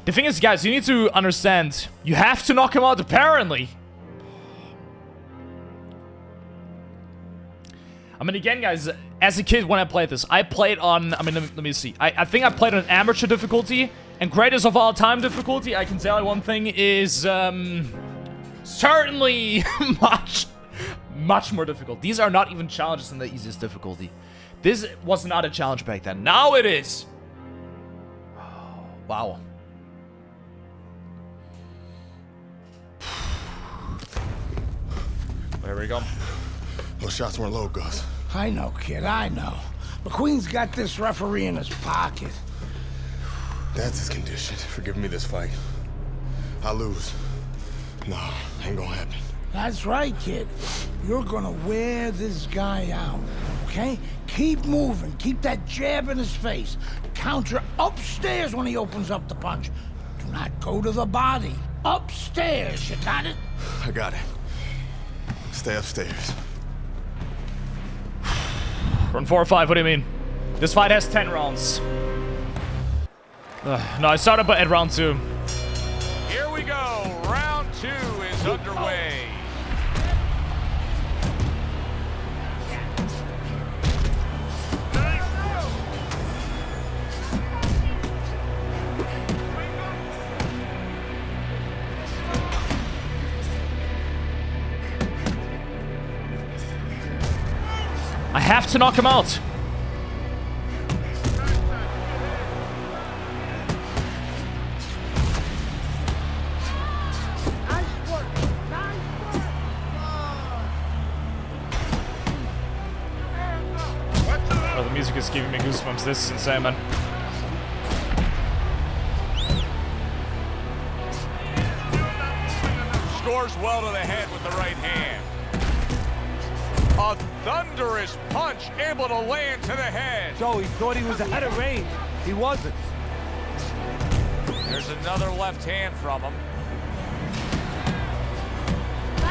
The thing is, guys, you need to understand, you have to knock him out, apparently. I mean, again, guys, as a kid when I played this, I played on, I mean, let me see. I think I played on amateur difficulty, and greatest of all time difficulty, I can tell you one thing, is certainly much more difficult. These are not even challenges in the easiest difficulty. This was not a challenge back then. Now it is. Wow. There we go. Those shots weren't low, Gus. I know, kid, I know. McQueen's got this referee in his pocket. That's his condition for giving me this fight. I lose. No, ain't gonna happen. That's right, kid. You're gonna wear this guy out, okay? Keep moving. Keep that jab in his face. Counter upstairs when he opens up the punch. Do not go to the body. Upstairs, you got it? I got it. Stay upstairs. Run 4 or 5, what do you mean? This fight has 10 rounds. No, I started at round 2. Here we go. Round 2 is underway. I have to knock him out. Oh, the music is giving me goosebumps. This is insane, man. Scores well to the head with the right hand. A thunderous punch able to land to the head. So he thought he was out of range. He wasn't. There's another left hand from him.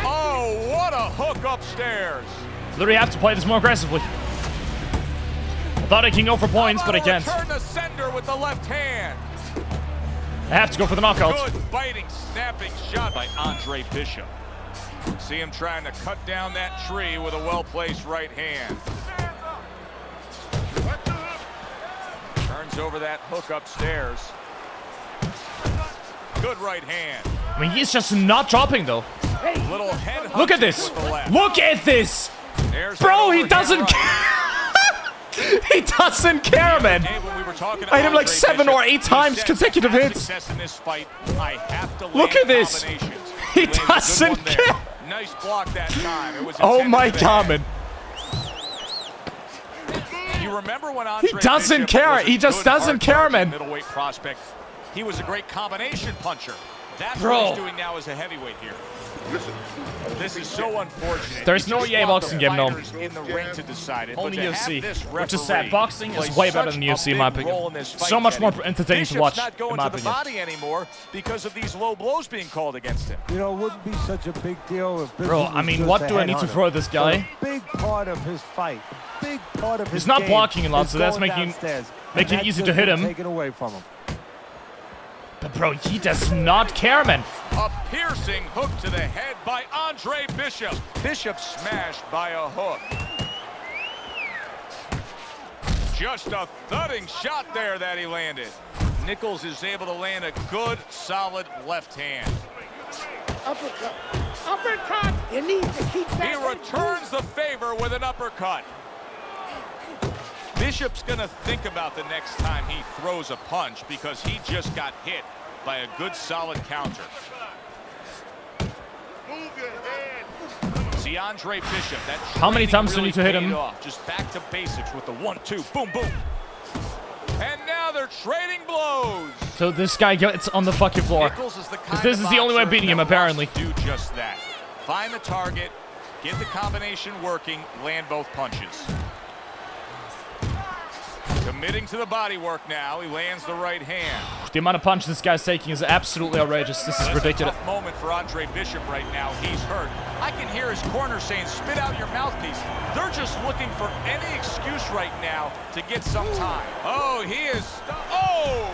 Oh, what a hook upstairs. Literally have to play this more aggressively. I thought I can go for points, but I can't. Turn the sender with the left hand. I have to go for the knockout. Good biting, snapping shot by Andre Bishop. See him trying to cut down that tree with a well-placed right hand. Turns over that hook upstairs. Good right hand. I mean, he's just not dropping, though. Little head Look at this. Look at this. Bro, he doesn't care. He doesn't care, man. I hit him like 7 or 8 times consecutive hits. Look at this. He doesn't care. Nice block that time. Oh my god, man. You remember when Andre He doesn't Bishop care. was a He just good, doesn't care, hard-charging man. Middleweight prospect. He was a great combination puncher. That's Bro. what he's doing now as a heavyweight here. This is so unfortunate. There's no EA boxing game, no. In the ring to decide it, Only but to UFC, have this which is sad. referee Boxing is play way better such than a UFC, in big my opinion. role in this fight, So much more Teddy. entertaining to Bishop's watch, not going in my to the opinion. body anymore because of these low blows being called against him. You know, it wouldn't be such a big deal if Bishop Bro, was I mean, just what a do I need to headhunter. throw at this guy? But a big part of his fight, a big part of his He's not game blocking a lot, is so that's going making downstairs, it and easy that's to hit been him. taken away from him. But bro, he does not care, man. A piercing hook to the head by Andre Bishop. Bishop smashed by a hook. Just a thudding shot there that he landed. Nichols is able to land a good, solid left hand. Uppercut. Uppercut. You need to keep that. He returns the favor with an uppercut. Bishop's gonna think about the next time he throws a punch because he just got hit by a good solid counter. See Andre Bishop, that How many times do you really need to hit paid him? off. Just back to basics with the 1-2, boom, boom. And now they're trading blows. So this guy gets on the fucking floor. Nichols is the Because kind this of is the only way of boxer beating him, that apparently. wants to do just that. Find the target, get the combination working, land both punches. Committing to the body work now. He lands the right hand. The amount of punch this guy's taking is absolutely outrageous. This is That's ridiculous. a tough moment for Andre Bishop right now. He's hurt. I can hear his corner saying, spit out your mouthpiece. They're just looking for any excuse right now to get some time. Oh, he is... Oh!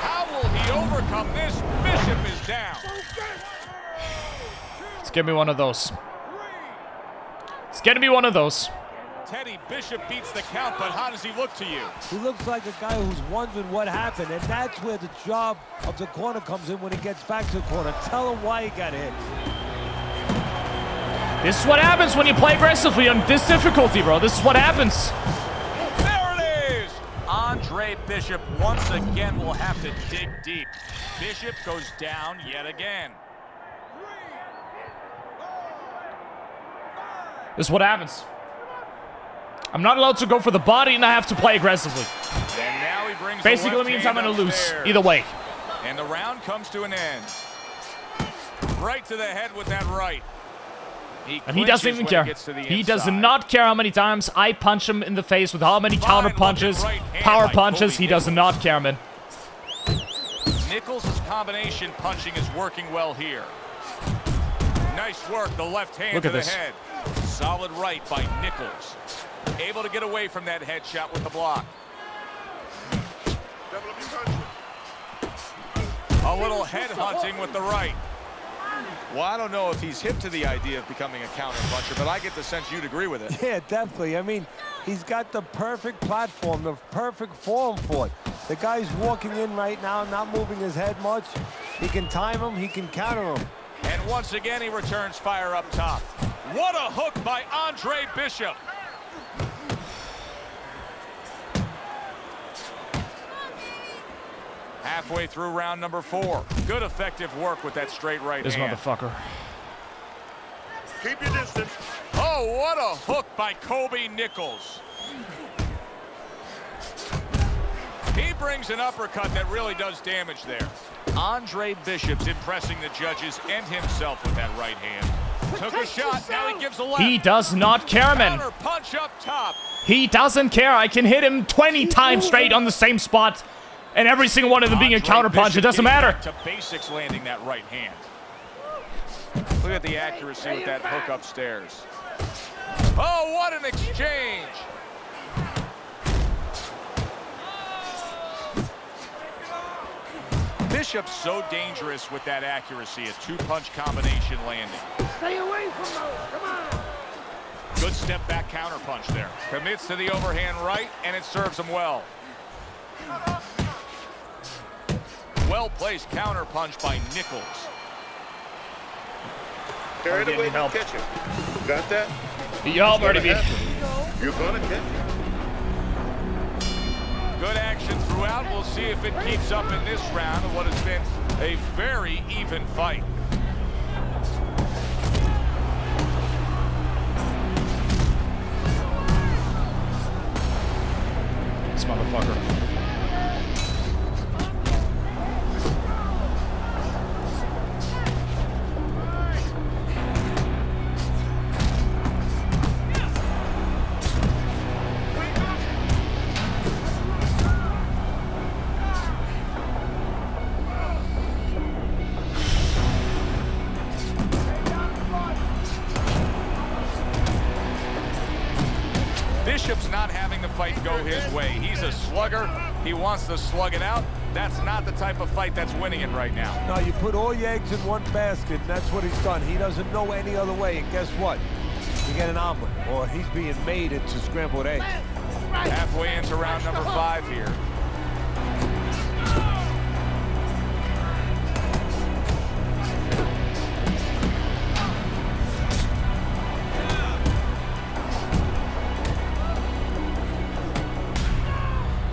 How will he overcome this? Bishop is down. Let's give me one of those. It's gonna be one of those. Teddy, Bishop beats the count, but how does he look to you? He looks like a guy who's wondering what happened, and that's where the job of the corner comes in when he gets back to the corner. Tell him why he got hit. This is what happens when you play aggressively on this difficulty, bro. This is what happens. There it is! Andre Bishop once again will have to dig deep. Bishop goes down yet again. This is what happens. I'm not allowed to go for the body, and I have to play aggressively. And now he brings Basically the left means I'm hand gonna lose upstairs. either way. And the round comes to an end. Right to the head with that right. And he doesn't even care. He does not care how many times I punch him in the face with how many counter punches, power punches. He does not care, man. Nichols' combination punching is working well here. Nice work, the left hand Look to at the this. head. Solid right by Nichols. Able to get away from that headshot with the block. A little head hunting with the right. Well, I don't know if he's hip to the idea of becoming a counter puncher, but I get the sense you'd agree with it. Yeah, definitely. I mean, he's got the perfect platform, the perfect form for it. The guy's walking in right now, not moving his head much. He can time him, he can counter him. And once again, he returns fire up top. What a hook by Andre Bishop. Halfway through round number 4. Good effective work with that straight right This hand. motherfucker. Keep your distance. Oh, what a hook by Kobe Nichols. He brings an uppercut that really does damage there. Andre Bishop's impressing the judges and himself with that right hand. Took a shot, now he gives a left. He does not care, man. Counter punch up top. He doesn't care. I can hit him 20 times straight on the same spot. And every single one of them being a counter punch, it doesn't matter. To basics landing that right hand. Look at the accuracy with that hook upstairs. Oh, what an exchange. Bishop's so dangerous with that accuracy, a two-punch combination landing. Stay away from those. Come on. Good step back counter punch there. Commits to the overhand right, and it serves him well. Well-placed counter punch by Nichols. Carry the way, catch him. Got that? Y'all already beat. You're gonna catch him. Good action throughout. We'll see if it keeps up in this round of what has been a very even fight. This motherfucker. Bishop's not having the fight go his way. He's a slugger. He wants to slug it out. That's not the type of fight that's winning it right now. No, you put all your eggs in one basket, and that's what he's done. He doesn't know any other way, and guess what? You get an omelet, or he's being made into scrambled eggs. Halfway into round number 5 here.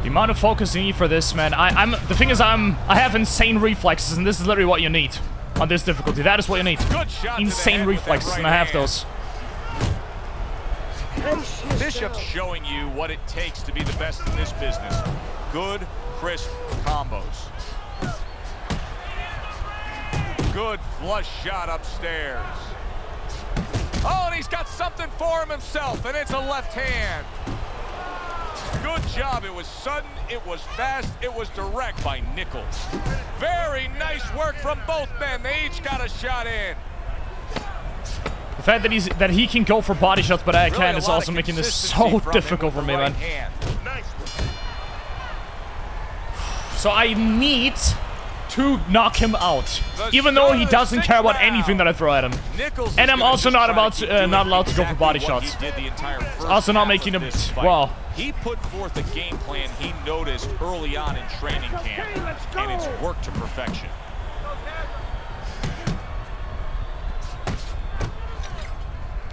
The amount of focus you need for this, man. The thing is, I have insane reflexes, and this is literally what you need on this difficulty. That is what you need. Good shot. Insane reflexes, and I have those. Bishop's showing you what it takes to be the best in this business. Good, crisp combos. Good flush shot upstairs. Oh, and he's got something for him himself, and it's a left hand. Good job. It was sudden, it was fast, it was direct by Nichols. Very nice work from both men. They each got a shot in. The fact that he can go for body shots, but I can't, is also making this so difficult for me, man. So I need to knock him out, even though he doesn't care about anything that I throw at him. And I'm also not allowed to go for body shots. Also not making him, well. He put forth a game plan he noticed early on in training camp, and it's worked to perfection.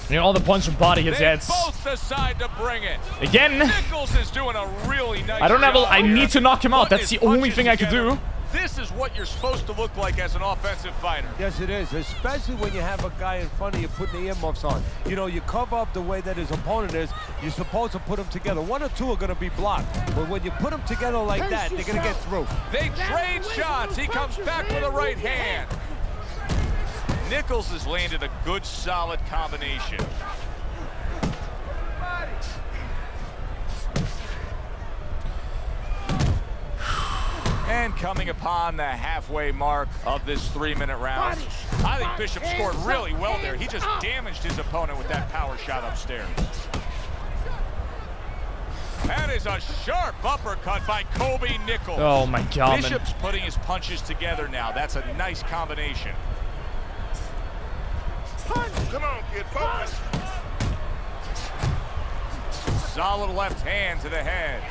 You know, all the punch and body hits heads. Both decide to bring it. Again, Nichols is doing a really nice I don't have. job I here. need to knock him out. Putting That's the his only punches thing I can together. do. This is what you're supposed to look like as an offensive fighter. Yes, it is, especially when you have a guy in front of you putting the earmuffs on. You know, you cover up the way that his opponent is. You're supposed to put them together. One or two are going to be blocked. But when you put them together like that, they're going to get through. They trade shots. He comes back with a right hand. Nichols has landed a good, solid combination. And coming upon the halfway mark of this 3-minute round, I think Bishop scored really well there. He just damaged his opponent with that power shot upstairs. That is a sharp uppercut by Kobe Nichols. Oh my God, Bishop's putting his punches together now. That's a nice combination. Come on, kid, focus. Solid left hand to the head.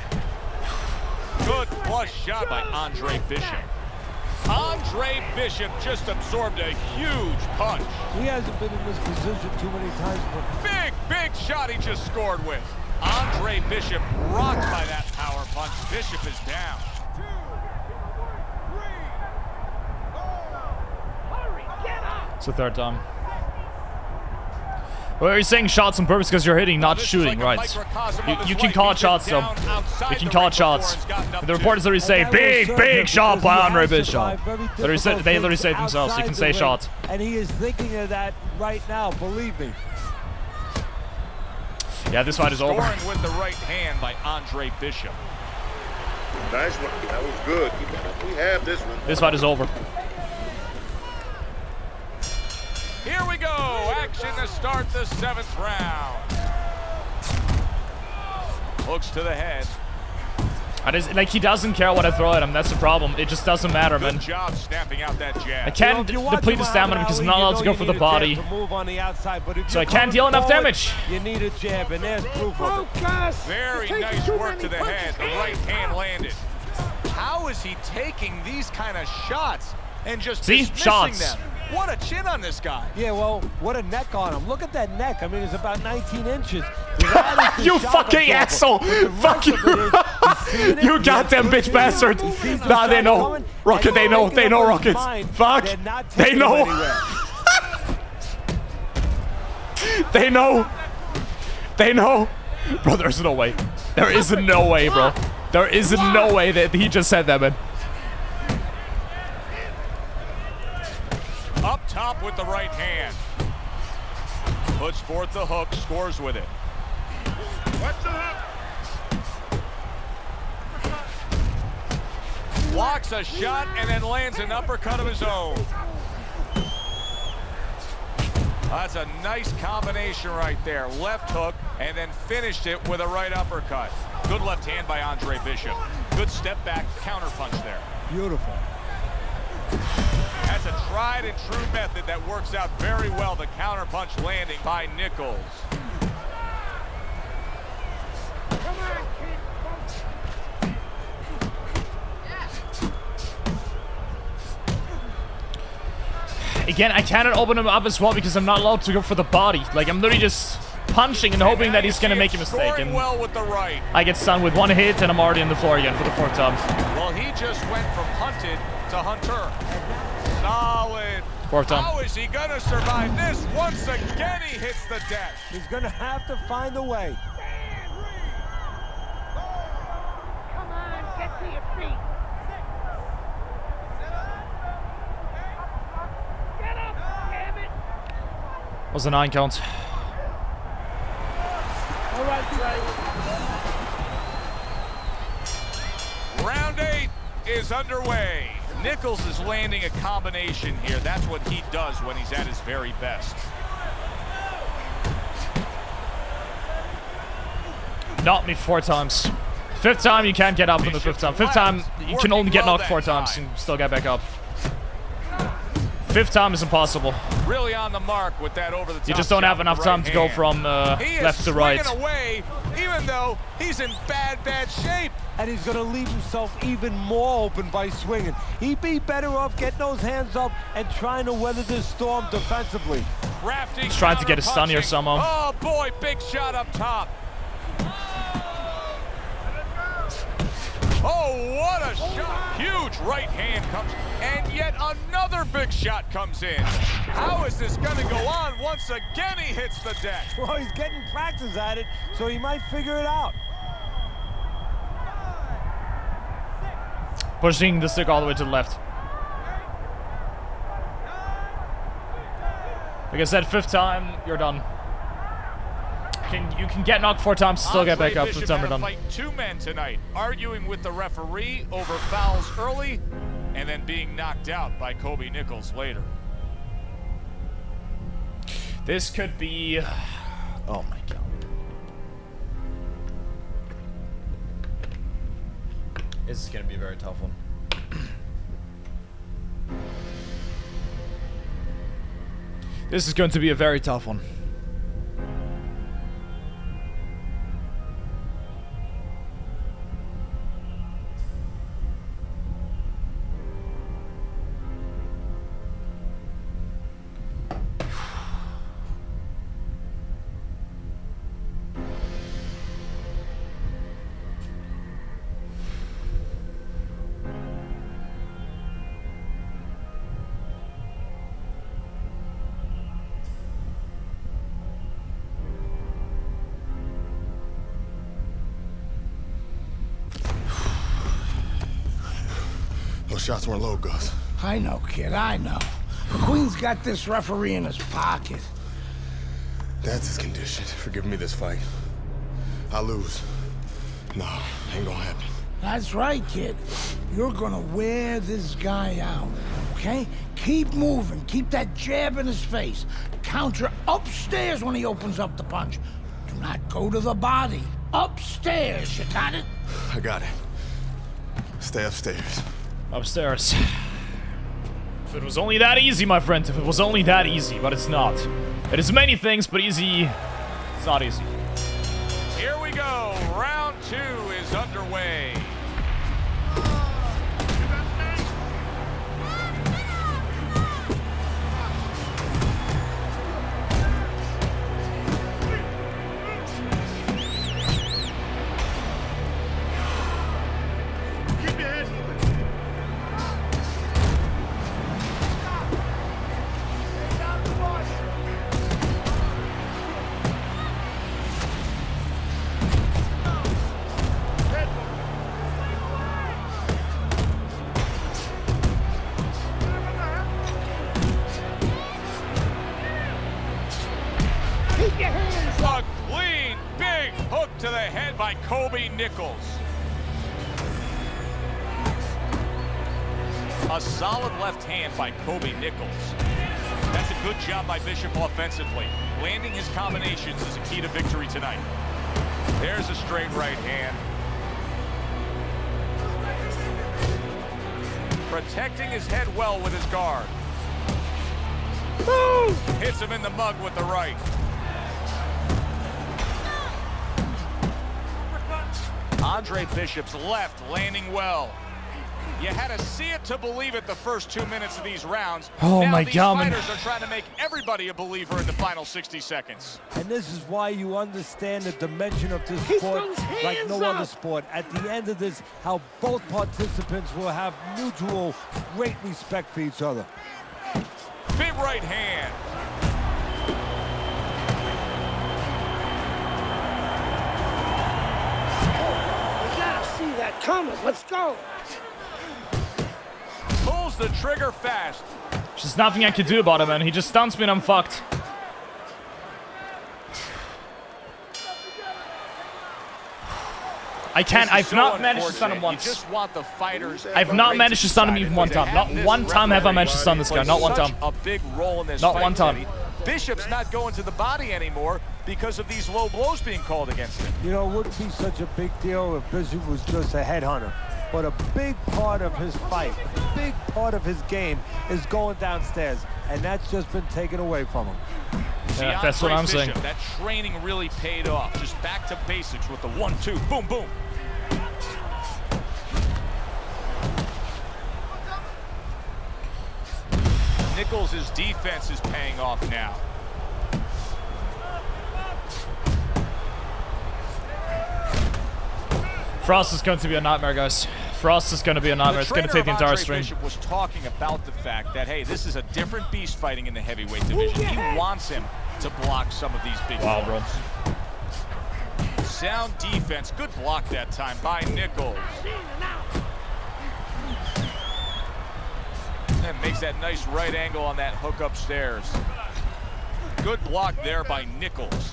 Good flush shot by Andre Bishop. Andre Bishop just absorbed a huge punch. He hasn't been in this position too many times. But Big shot he just scored with. Andre Bishop rocked by that power punch. Bishop is down. 2, 3, 4. Hurry, get up. It's the third time. Well, you're saying shots on purpose because you're hitting, not shooting, right? You can call it shots, though. You can call it shots. The reporters literally say, big shot by Andre Bishop. They literally say it themselves. You can say shots. And he is thinking of that right now, believe me. Yeah, this fight is over. Scoring with the right hand by Andre Bishop. Nice one. That was good. We have this one. This fight is over. Here we go. Action to start the 7th round. Hooks to the head. Like, he doesn't care what I throw at him. That's the problem. It just doesn't matter, man. Good job snapping out that jab. I can't deplete his stamina because I'm not allowed to go for the body. So I can't deal enough damage. You need a jab, and there's proof of it. Very nice work to the head. The right hand landed. How is he taking these kind of shots and just dismissing them? What a chin on this guy. Yeah, well, what a neck on him. Look at that neck. I mean, it's about 19 inches. You fucking asshole! Fuck you! You goddamn bitch bastard! Nah, they know. Rocket, they know. They know Rockets. Fuck! They know! They know! They know! Bro, there's no way. There is no way, bro. There is no way that he just said that, man. Up top with the right hand. Puts forth the hook, scores with it. What's the hook? Blocks a shot and then lands an uppercut of his own. That's a nice combination right there. Left hook and then finished it with a right uppercut. Good left hand by Andre Bishop. Good step back counter punch there. Beautiful. That's a tried and true method that works out very well. The counter punch landing by Nichols. Come on, kid. Again, I cannot open him up as well because I'm not allowed to go for the body. Like, I'm literally just punching and hoping that he's gonna make a mistake. And well with the right. I get stunned with one hit and I'm already on the floor again for the 4th time. Well, he just went from hunted to hunter. Solid. 4th time. How is he gonna survive this? Once again, he hits the deck. He's gonna have to find a way. Come on, get to your feet. Get up, damn it. Was a 9 count. All right, Trey. Round 8 is underway. Nichols is landing a combination here. That's what he does when he's at his very best. Knocked me 4 times. 5th time, you can't get up from the 5th time. 5th time, you can only get knocked 4 times and still get back up. 5th time is impossible. Really on the mark with that over the top. You just don't have enough time to go from left to right. Away, even though he's in bad shape. And he's going to leave himself even more open by swinging. He'd be better off getting those hands up and trying to weather this storm defensively. He's trying to get a stun here somehow. Oh boy, big shot up top. Oh, what a shot. Huge right hand comes, and yet another big shot comes in. How is this going to go on? Once again, he hits the deck. Well, he's getting practice at it, so he might figure it out. Pushing the stick all the way to the left. Like I said, 5th time, you're done. You can get knocked 4 times, still get back up. 5th time, you're done. Fight 2 men tonight, arguing with the referee over fouls early, and then being knocked out by Kobe Nichols later. This could be... Oh my god. This is gonna be a very tough one. This is going to be a very tough one. Those shots weren't low, Gus. I know, kid, I know. The Queen's got this referee in his pocket. That's his condition for giving me this fight. I lose. No, ain't gonna happen. That's right, kid. You're gonna wear this guy out, okay? Keep moving. Keep that jab in his face. Counter upstairs when he opens up the punch. Do not go to the body. Upstairs, you got it? I got it. Stay upstairs. Upstairs. If it was only that easy, my friend. If it was only that easy, but it's not. It is many things, but easy. It's not easy. Here we go. Round 2 is underway. A clean, big hook to the head by Kobe Nichols. A solid left hand by Kobe Nichols. That's a good job by Bishop offensively. Landing his combinations is a key to victory tonight. There's a straight right hand. Protecting his head well with his guard. Woo! Hits him in the mug with the right. Andre Bishop's left landing well. You had to see it to believe it the first 2 minutes of these rounds. Oh now my these God. fighters are trying to make everybody a believer in the final 60 seconds. And this is why you understand the dimension of this sport like no other sport. At the end of this, how both participants will have mutual great respect for each other. Big right hand. You gotta see that coming. Let's go. Pulls the trigger fast. There's nothing I can do about it, man. He just stuns me and I'm fucked. I can't. I've not managed to stun him once. You just want the fighters. I've not managed to stun him even one time. Not one time have I managed to stun this guy. Not one time. A big role in this Not fight, one time. Teddy. Bishop's not going to the body anymore because of these low blows being called against him. You know, it wouldn't be such a big deal if Bishop was just a headhunter. But a big part of his fight, a big part of his game is going downstairs. And that's just been taken away from him. Yeah, that's what I'm saying. That training really paid off. Just back to basics with the 1-2. Boom, boom. Nichols' defense is paying off now. Frost is going to be a nightmare, guys. Frost is going to be a nightmare. It's going to take the entire stream. Bishop was talking about the fact that, hey, this is a different beast fighting in the heavyweight division. He wants him to block some of these big blows. Sound defense. Good block that time by Nichols. And makes that nice right angle on that hook upstairs. Good block there by Nichols.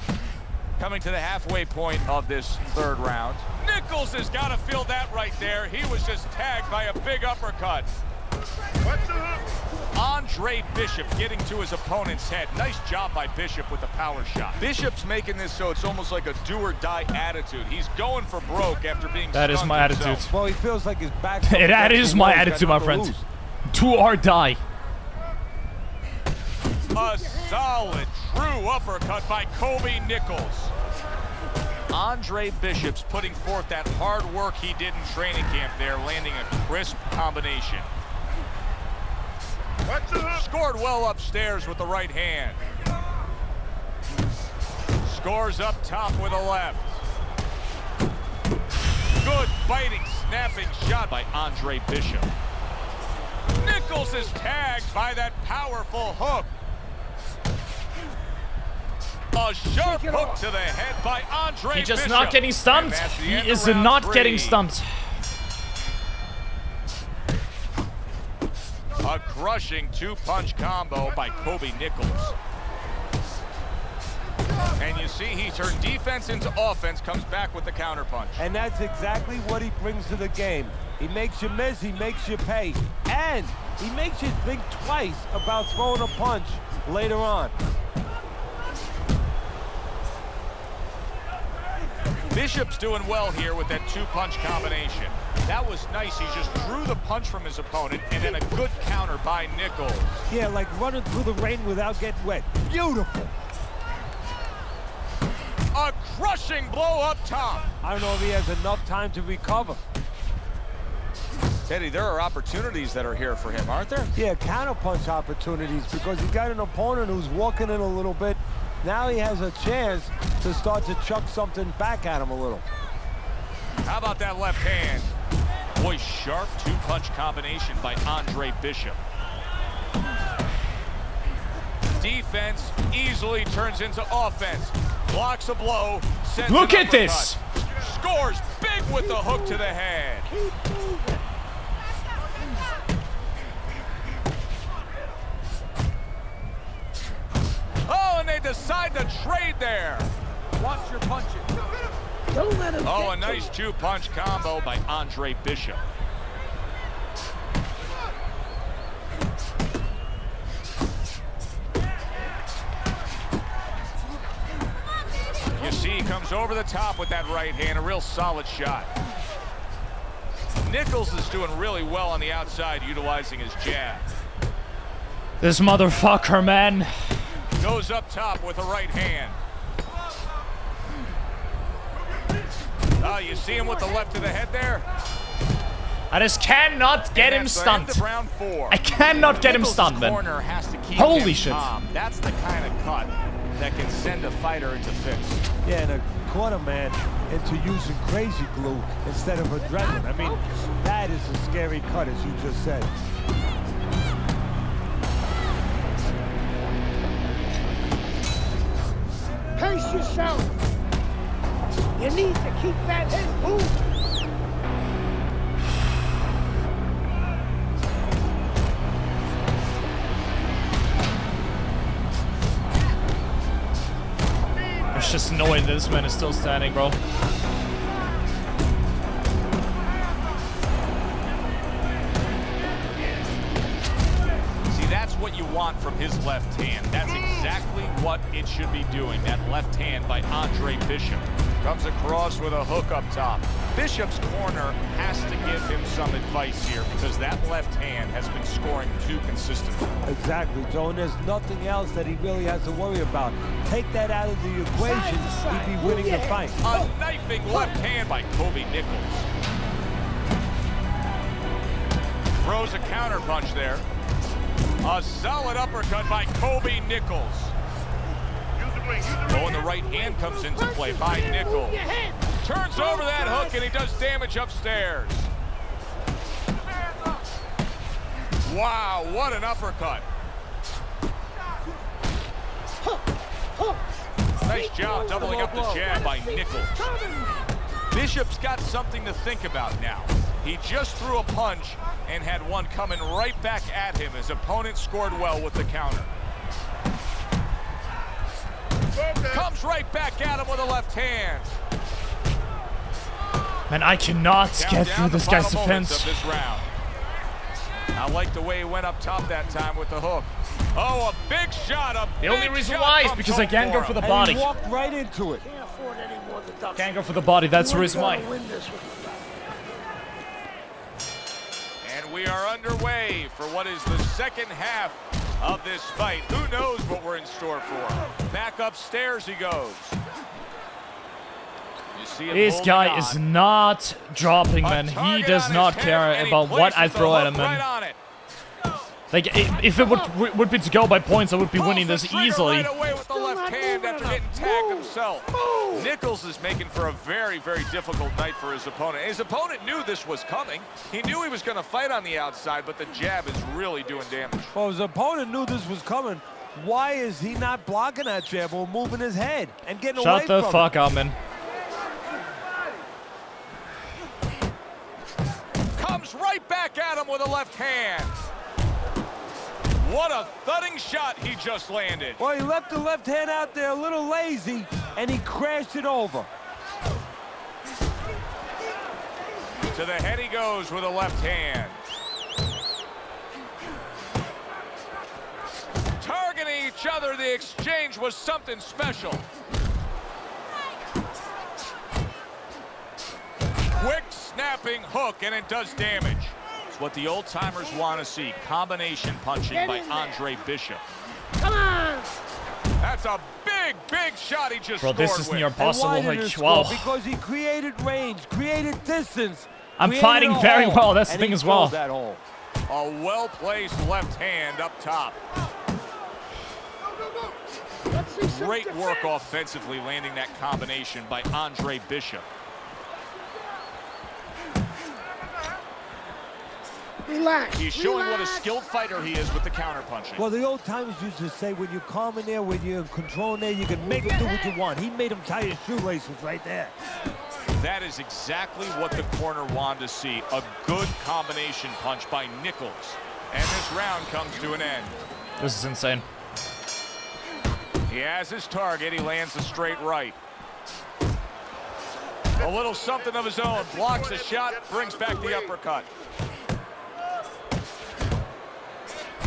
Coming to the halfway point of this third round. Nichols has got to feel that right there. He was just tagged by a big uppercut. Andre Bishop getting to his opponent's head. Nice job by Bishop with the power shot. Bishop's making this so it's almost like a do-or-die attitude. He's going for broke after being That is my attitude. Well, he feels like his back. That is my attitude, my friend. Do or die. A solid, true uppercut by Kobe Nichols. Andre Bishop's putting forth that hard work he did in training camp there, landing a crisp combination. Scored well upstairs with the right hand. Scores up top with a left. Good biting, snapping shot by Andre Bishop. Nichols is tagged by that powerful hook. A sharp hook to the head by Andre He's just Bishop. not getting stunned. He is not getting stunned. A crushing two-punch combo by Kobe Nichols. And you see he turned defense into offense, comes back with the counterpunch. And that's exactly what he brings to the game. He makes you miss, he makes you pay. And he makes you think twice about throwing a punch later on. Bishop's doing well here with that two-punch combination. That was nice. He just drew the punch from his opponent, and then a good counter by Nichols. Yeah, like running through the rain without getting wet. Beautiful. A crushing blow up top. I don't know if he has enough time to recover. Teddy, there are opportunities that are here for him, aren't there? Yeah, counterpunch opportunities, because he got an opponent who's walking in a little bit. Now he has a chance to start to chuck something back at him a little. How about that left hand? Boy, sharp two-punch combination by Andre Bishop. Defense easily turns into offense. Blocks a blow. Look at this. Scores big with the hook to the head. Oh, and they decide to trade there. Watch your punches. Don't let him Oh, a get nice two-punch combo by Andre Bishop. You see, he comes over the top with that right hand, a real solid shot. Nichols is doing really well on the outside, utilizing his jab. This motherfucker, man. Goes up top with a right hand. Oh, you see him with the left to the head there? I just cannot get him stunned. Round 4. I cannot get him stunned, man. Corner has to keep Holy him shit. calm. That's the kind of cut that can send a fighter into fits. Yeah, and a corner man into using crazy glue instead of adrenaline. I mean, that is a scary cut, as you just said. Pace yourself. You need to keep that head moving. It's just annoying that this man is still standing, bro. See, that's what you want from his left hand. That's exactly what it should be doing. That left hand by Andre Bishop. Comes across with a hook up top. Bishop's corner has to give him some advice here because that left hand has been scoring too consistently. Exactly, Joe, and there's nothing else that he really has to worry about. Take that out of the equation, he'd be winning the fight. A knifing left hand by Kobe Nichols. Throws a counter punch there. A solid uppercut by Kobe Nichols. Oh, and the right hand comes into play by Nichols. Turns over that hook and he does damage upstairs. Wow, what an uppercut. Nice job doubling up the jab by Nichols. Bishop's got something to think about now. He just threw a punch and had one coming right back at him. His opponent scored well with the counter. Comes right back at him with a left hand. Man, I cannot get through this guy's defense. This round. I like the way he went up top that time with the hook. Oh, a big shot. The only reason why is because I can't go for the body. And he walked right into it. Can't go for the body, that's the reason why. And we are underway for what is the second half of this fight. Who knows what we're in store for? Back upstairs he goes. You see him This guy holding is on. not dropping, man. He does not care about what I throw at him, man. Like, if it would be to go by points, I would be winning this easily. Right away with the left hand after getting tagged himself. Nichols is making for a very, very difficult night for his opponent. His opponent knew this was coming. He knew he was going to fight on the outside, but the jab is really doing damage. Well, his opponent knew this was coming. Why is he not blocking that jab or moving his head and getting away Shut from the fuck up, man. Comes right back at him with a left hand. What a thudding shot he just landed. Well, he left the left hand out there a little lazy, and he crashed it over. To the head he goes with a left hand. Targeting each other, the exchange was something special. snapping hook, and it does damage. It's what the old-timers want to see. Combination punching by Andre Bishop. Come on! That's a big, big shot he just Bro, scored this is with. near impossible. And why did Like, he score? wow. Because he created range, created distance. I'm created fighting a very hole, well. That's the and thing he as well. filled that hole. A well-placed left hand up top. Let's see some Great work defense. offensively landing that combination by Andre Bishop. Relax. He's showing what a relax. skilled fighter he is with the counter-punching. Well, the old timers used to say, when you're calm in there, when you're in control in there, you can make him do what you want. He made him tie his shoelaces right there. That is exactly what the corner wanted to see. A good combination punch by Nichols. And this round comes to an end. This is insane. He has his target. He lands the straight right. A little something of his own. Blocks the shot, brings back the uppercut.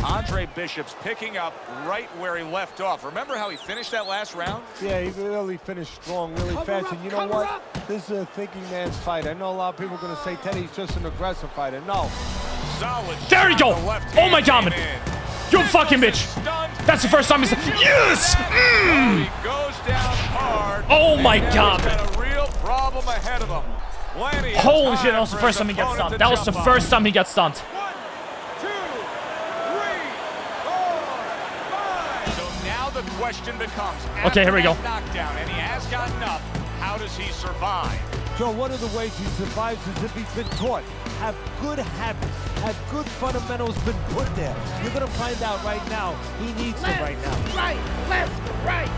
Andre Bishop's picking up right where he left off. Remember how he finished that last round? Yeah, he really finished strong, really fast. And you know what? This is a thinking man's fight. I know a lot of people are going to say Teddy's just an aggressive fighter. No. Solid. There you go. Oh my God, man. You fucking bitch. That's the first time he's. Yes! He goes down hard. Oh my God. He's got a real problem ahead of him. Holy shit, that was the first time he gets stunned. That was the first time he got stunned. The question becomes, okay, here we go. Knockdown, and he has gotten up. How does he survive? Joe, one of the ways he survives is if he's been taught. Have good habits, have good fundamentals been put there. You're gonna find out right now. He needs them right now. Right, left, right.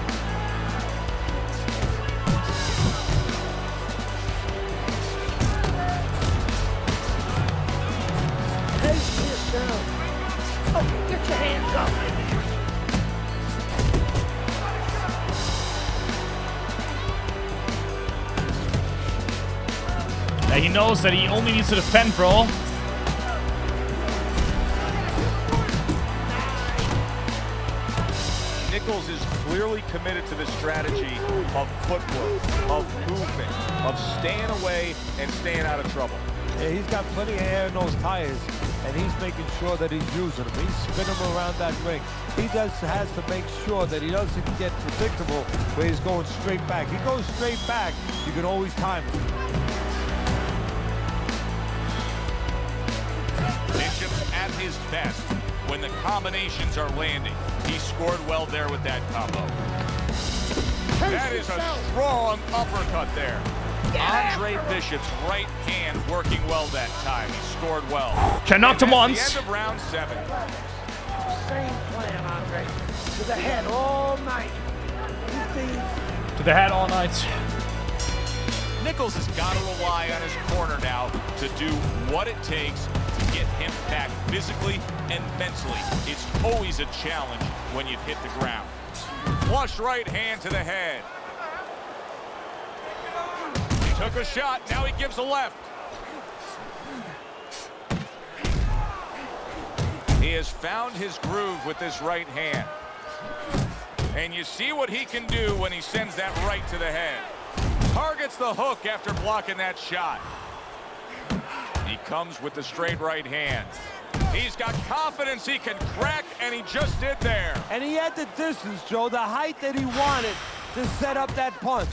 Pace yourself. Oh, get your hands up. Now he knows that he only needs to defend, bro. Nichols is clearly committed to the strategy of footwork, of movement, of staying away and staying out of trouble. Yeah, he's got plenty of air in those tires, and he's making sure that he's using them. He's spinning them around that ring. He has to make sure that he doesn't get predictable where he's going straight back. He goes straight back, you can always time him. Bishop's at his best when the combinations are landing. He scored well there with that combo. That is a strong uppercut there. Andre Bishop's right hand working well that time. He scored well. Knocked him once. The end of round 7. Same plan, Andre. To the head all night. To the head all night. Nichols has got to rely on his corner now to do what it takes to get him back physically and mentally. It's always a challenge when you've hit the ground. Flush right hand to the head. He took a shot, now he gives a left. He has found his groove with this right hand. And you see what he can do when he sends that right to the head. Targets the hook after blocking that shot. He comes with the straight right hand. He's got confidence he can crack, and he just did there. And he had the distance, Joe, the height that he wanted to set up that punch.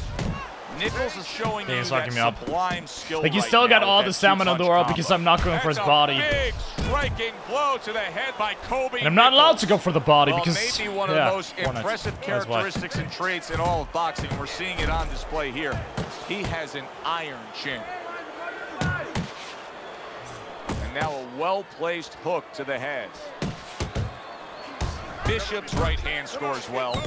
Nichols is showing you that sublime skill. Like, he's right still got now all with the that stamina in the world because I'm not going for his body. Big striking blow to the head by Kobe. And I'm not allowed to go for the body well, because maybe one of the most impressive characteristics and traits in all of boxing. We're seeing it on display here. He has an iron chin. And now a well-placed hook to the head. Bishop's right hand scores well.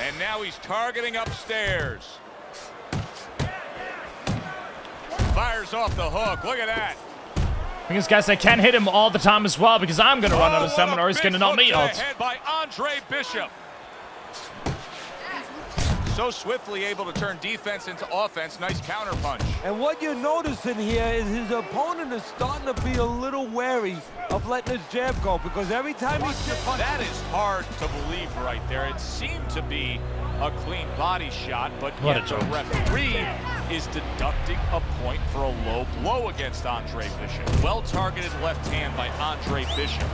And now he's targeting upstairs. Fires off the hook. Look at that. Because, guys, I can't hit him all the time as well because I'm going to run out of stamina or he's going to knock me out. Head by Andre Bishop. So swiftly able to turn defense into offense. Nice counter punch. And what you're noticing here is his opponent is starting to be a little wary of letting his jab go because every time he punches. That is hard to believe right there. It seemed to be a clean body shot, but What yet a the joke. referee is deducting a point for a low blow against Andre Bishop. Well-targeted left hand by Andre Bishop.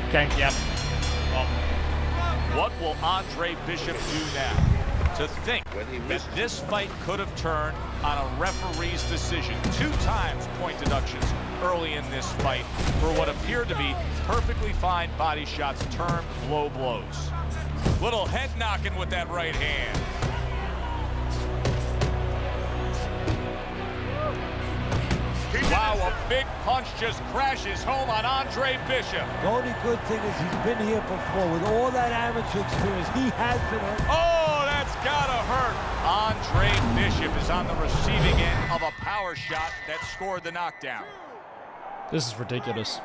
Okay, yep. What will Andre Bishop do now? To think that this fight could have turned on a referee's decision. 2 times point deductions early in this fight for what appeared to be perfectly fine body shots turned low blows. Little head knocking with that right hand. Wow, a big punch just crashes home on Andre Bishop. The only good thing is he's been here before. With all that amateur experience, he has been hurt. Oh, that's gotta hurt. Andre Bishop is on the receiving end of a power shot that scored the knockdown. This is ridiculous.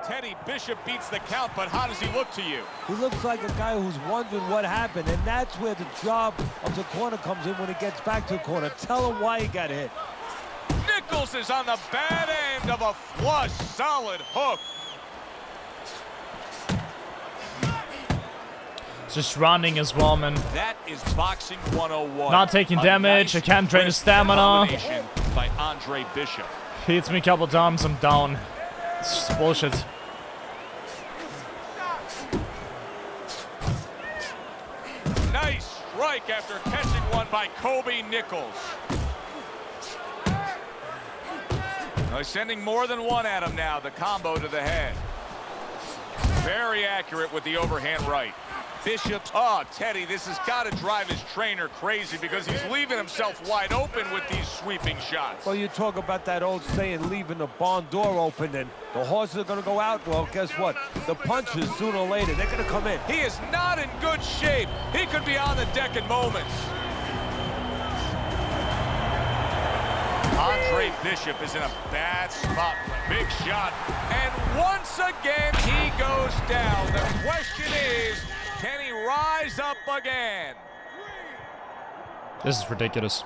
Teddy, Bishop beats the count, but how does he look to you? He looks like a guy who's wondering what happened, and that's where the job of the corner comes in when he gets back to the corner. Tell him why he got hit. Nichols is on the bad end of a flush, solid hook. Just running as well, man. That is boxing 101. Not taking damage. I can't drain his stamina. By Andre Bishop. He hits me a couple times, I'm down. It's just bullshit. Nice strike after catching one by Kobe Nichols. Now he's sending more than one at him now. The combo to the head. Very accurate with the overhand right. Bishop, oh, Teddy, this has got to drive his trainer crazy because he's leaving himself wide open with these sweeping shots. Well, you talk about that old saying, leaving the barn door open, and the horses are going to go out. Well, guess what? The punches, sooner or later, they're going to come in. He is not in good shape. He could be on the deck in moments. Andre Bishop is in a bad spot. Big shot. And once again, he goes down. The question is, can he rise up again? This is ridiculous.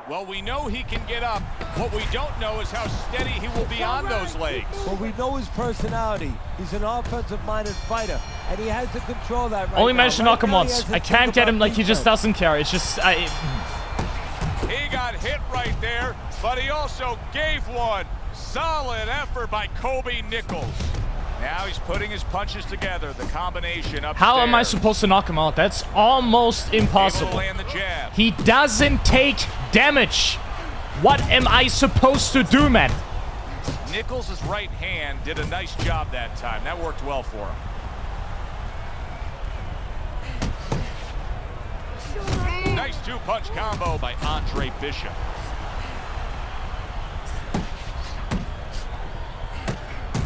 Well, we know he can get up. What we don't know is how steady he will be on those legs. Well, we know his personality. He's an offensive-minded fighter, and he has to control that right Only now. mention Right knock him now, he once. has to I can't think get him about like he just defense. doesn't care. It's just... He got hit right there, but he also gave one. Solid effort by Kobe Nichols. Now he's putting his punches together. The combination upstairs. How am I supposed to knock him out? That's almost impossible. Able to land the jab. He doesn't take damage. What am I supposed to do, man? Nichols' right hand did a nice job that time. That worked well for him. Nice 2-punch combo by Andre Bishop.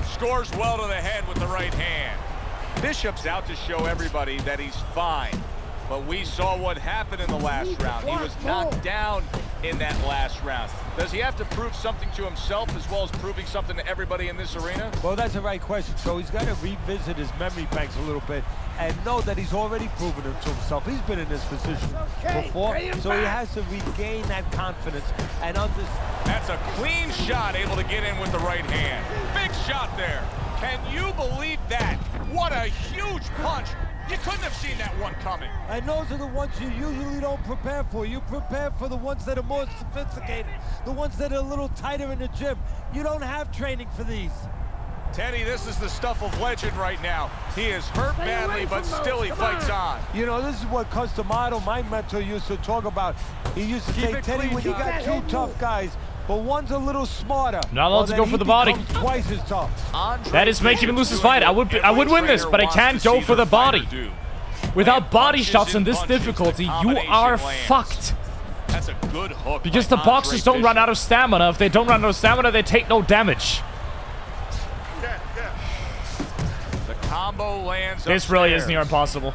Scores well to the head with the right hand. Bishop's out to show everybody that he's fine. But we saw what happened in the last round. He was knocked down in that last round. Does he have to prove something to himself as well as proving something to everybody in this arena? Well, that's the right question. So he's got to revisit his memory banks a little bit and know that he's already proven it to himself. He's been in this position before, so he has to regain that confidence and understand. That's a clean shot, able to get in with the right hand. Big shot there. Can you believe that? What a huge punch. You couldn't have seen that one coming. And those are the ones you usually don't prepare for. You prepare for the ones that are more sophisticated, the ones that are a little tighter in the gym. You don't have training for these. Teddy, this is the stuff of legend right now. He is hurt badly, but still he fights on. You know, this is what Customato, my mentor, used to talk about. He used to say, Teddy, when you got two tough guys, but one's a little smarter. Not allowed to go for the body. Twice as tough. That is making him lose his fight. I would win this, but I can't go for the body. Without body shots in this difficulty, you are fucked. That's a good hook. Because the boxers don't run out of stamina. If they don't run out of stamina, they take no damage. The combo lands. This really is near impossible.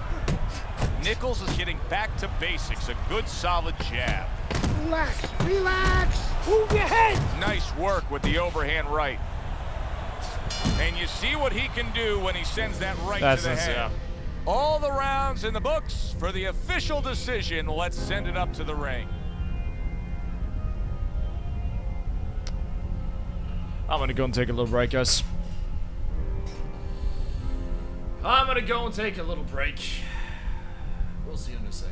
Nichols is getting back to basics. A good solid jab. Relax, relax. Move your head. Nice work with the overhand right. And you see what he can do when he sends that right to the head. Yeah. All the rounds in the books for the official decision. Let's send it up to the ring. I'm gonna go and take a little break, guys. I'm gonna go and take a little break. We'll see you in a sec.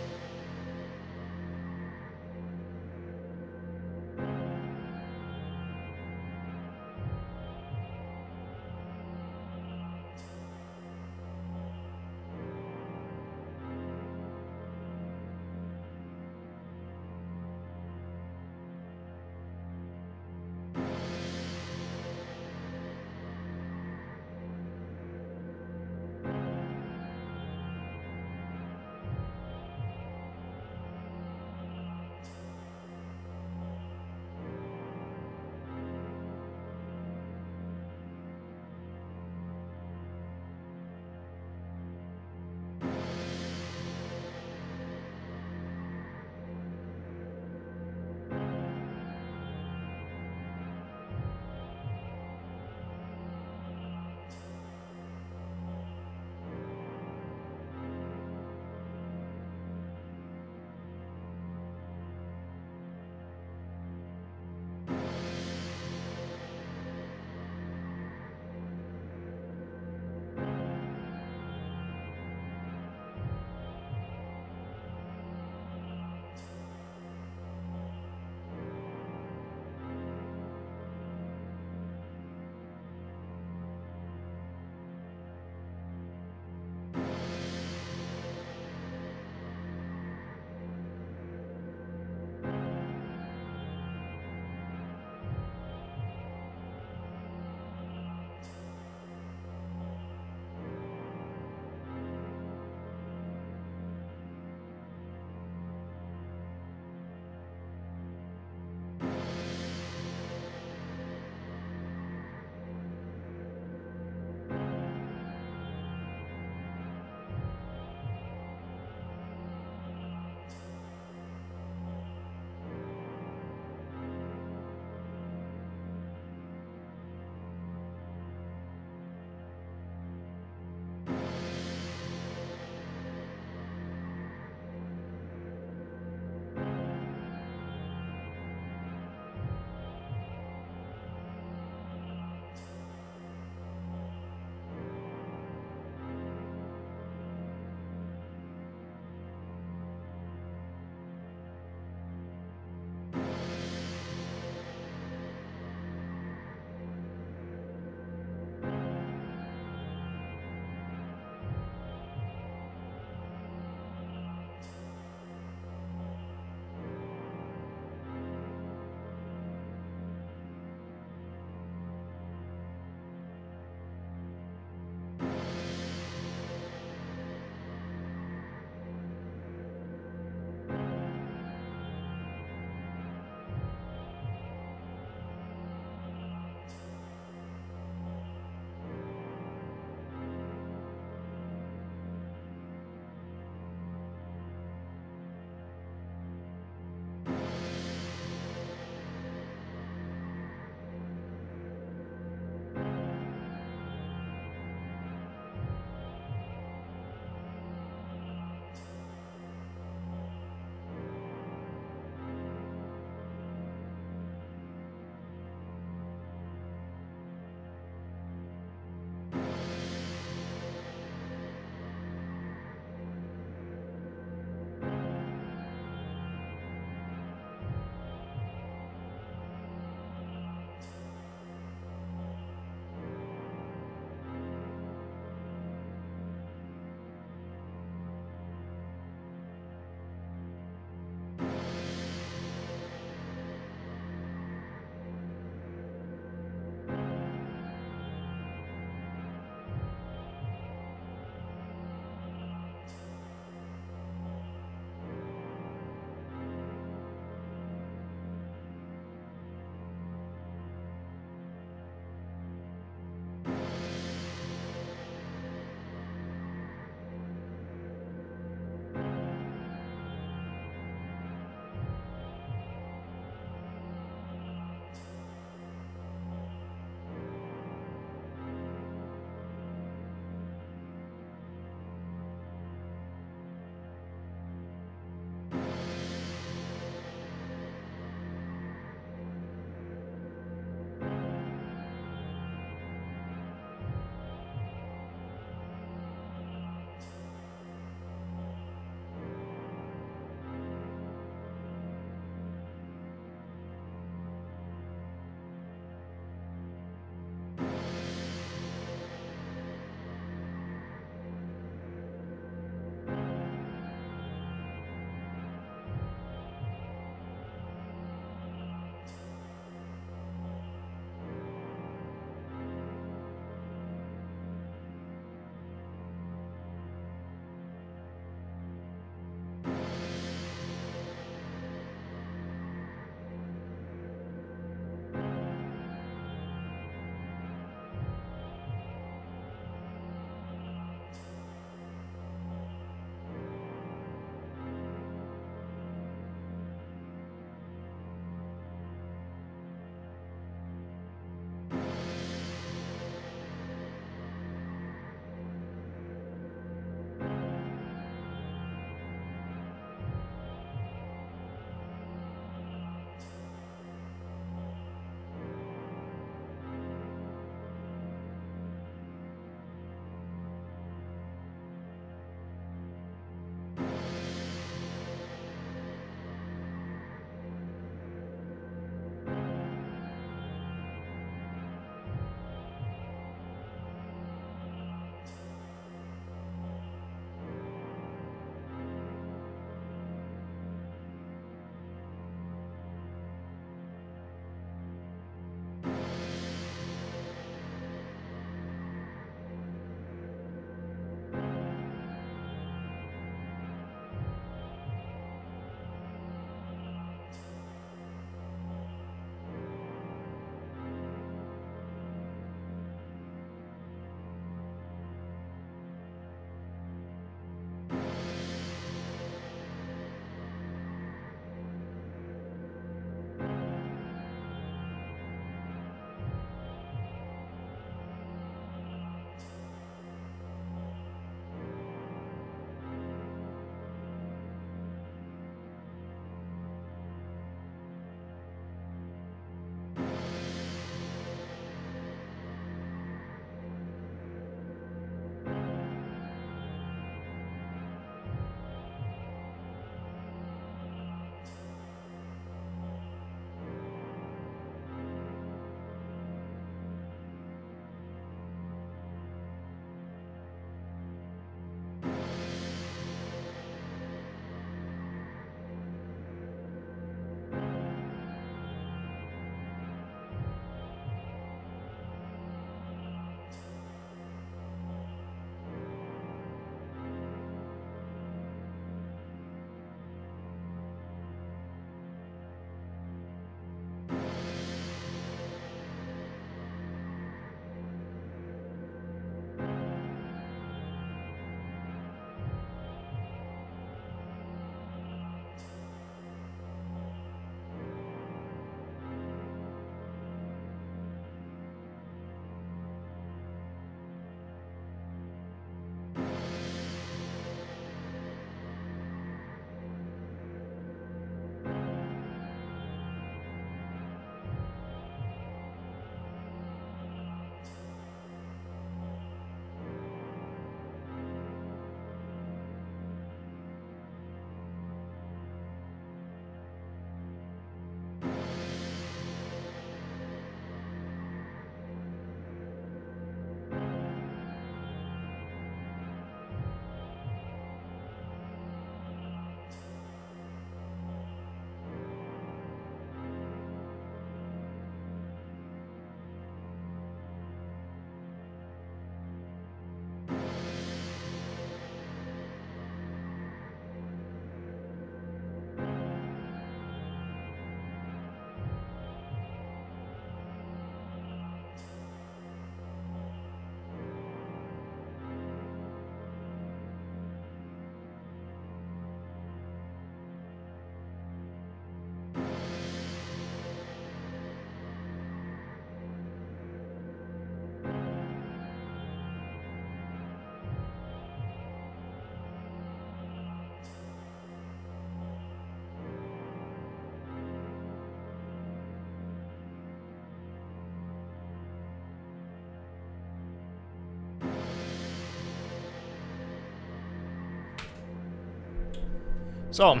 So, it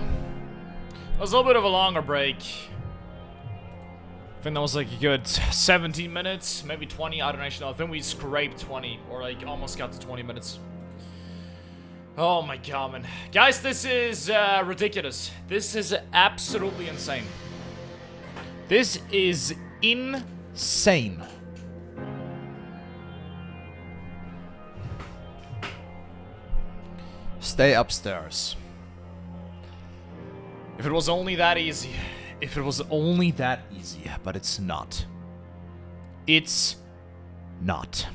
was a little bit of a longer break. I think that was like a good 17 minutes, maybe 20, I don't actually know. I think we scraped 20, or like almost got to 20 minutes. Oh my god, man. Guys, this is ridiculous. This is absolutely insane. This is insane. Stay upstairs. If it was only that easy. If it was only that easy. But it's not. It's not.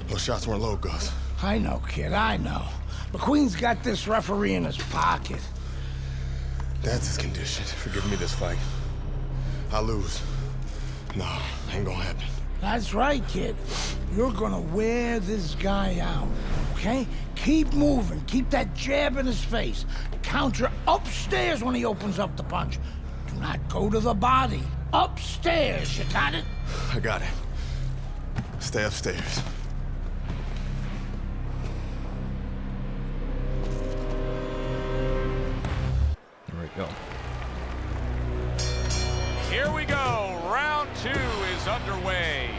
Those shots weren't low, Gus. I know, kid, I know. McQueen's got this referee in his pocket. That's his condition for giving me this fight. I lose. No, ain't gonna happen. That's right, kid. You're gonna wear this guy out, okay? Keep moving. Keep that jab in his face. Counter upstairs when he opens up the punch. Do not go to the body. Upstairs, you got it? I got it. Stay upstairs. There we go. Here we go. Round 2 is underway.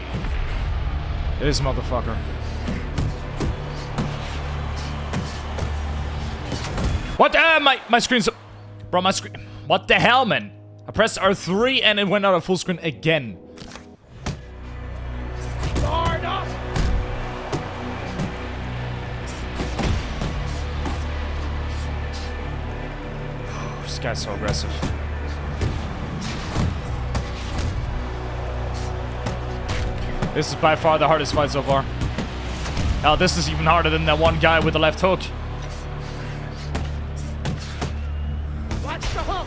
This motherfucker. What? My screen's... Bro, my screen... What the hell, man? I pressed R3 and it went out of full screen again. Guard up! This guy's so aggressive. This is by far the hardest fight so far. Hell, this is even harder than that one guy with the left hook. Watch the hook!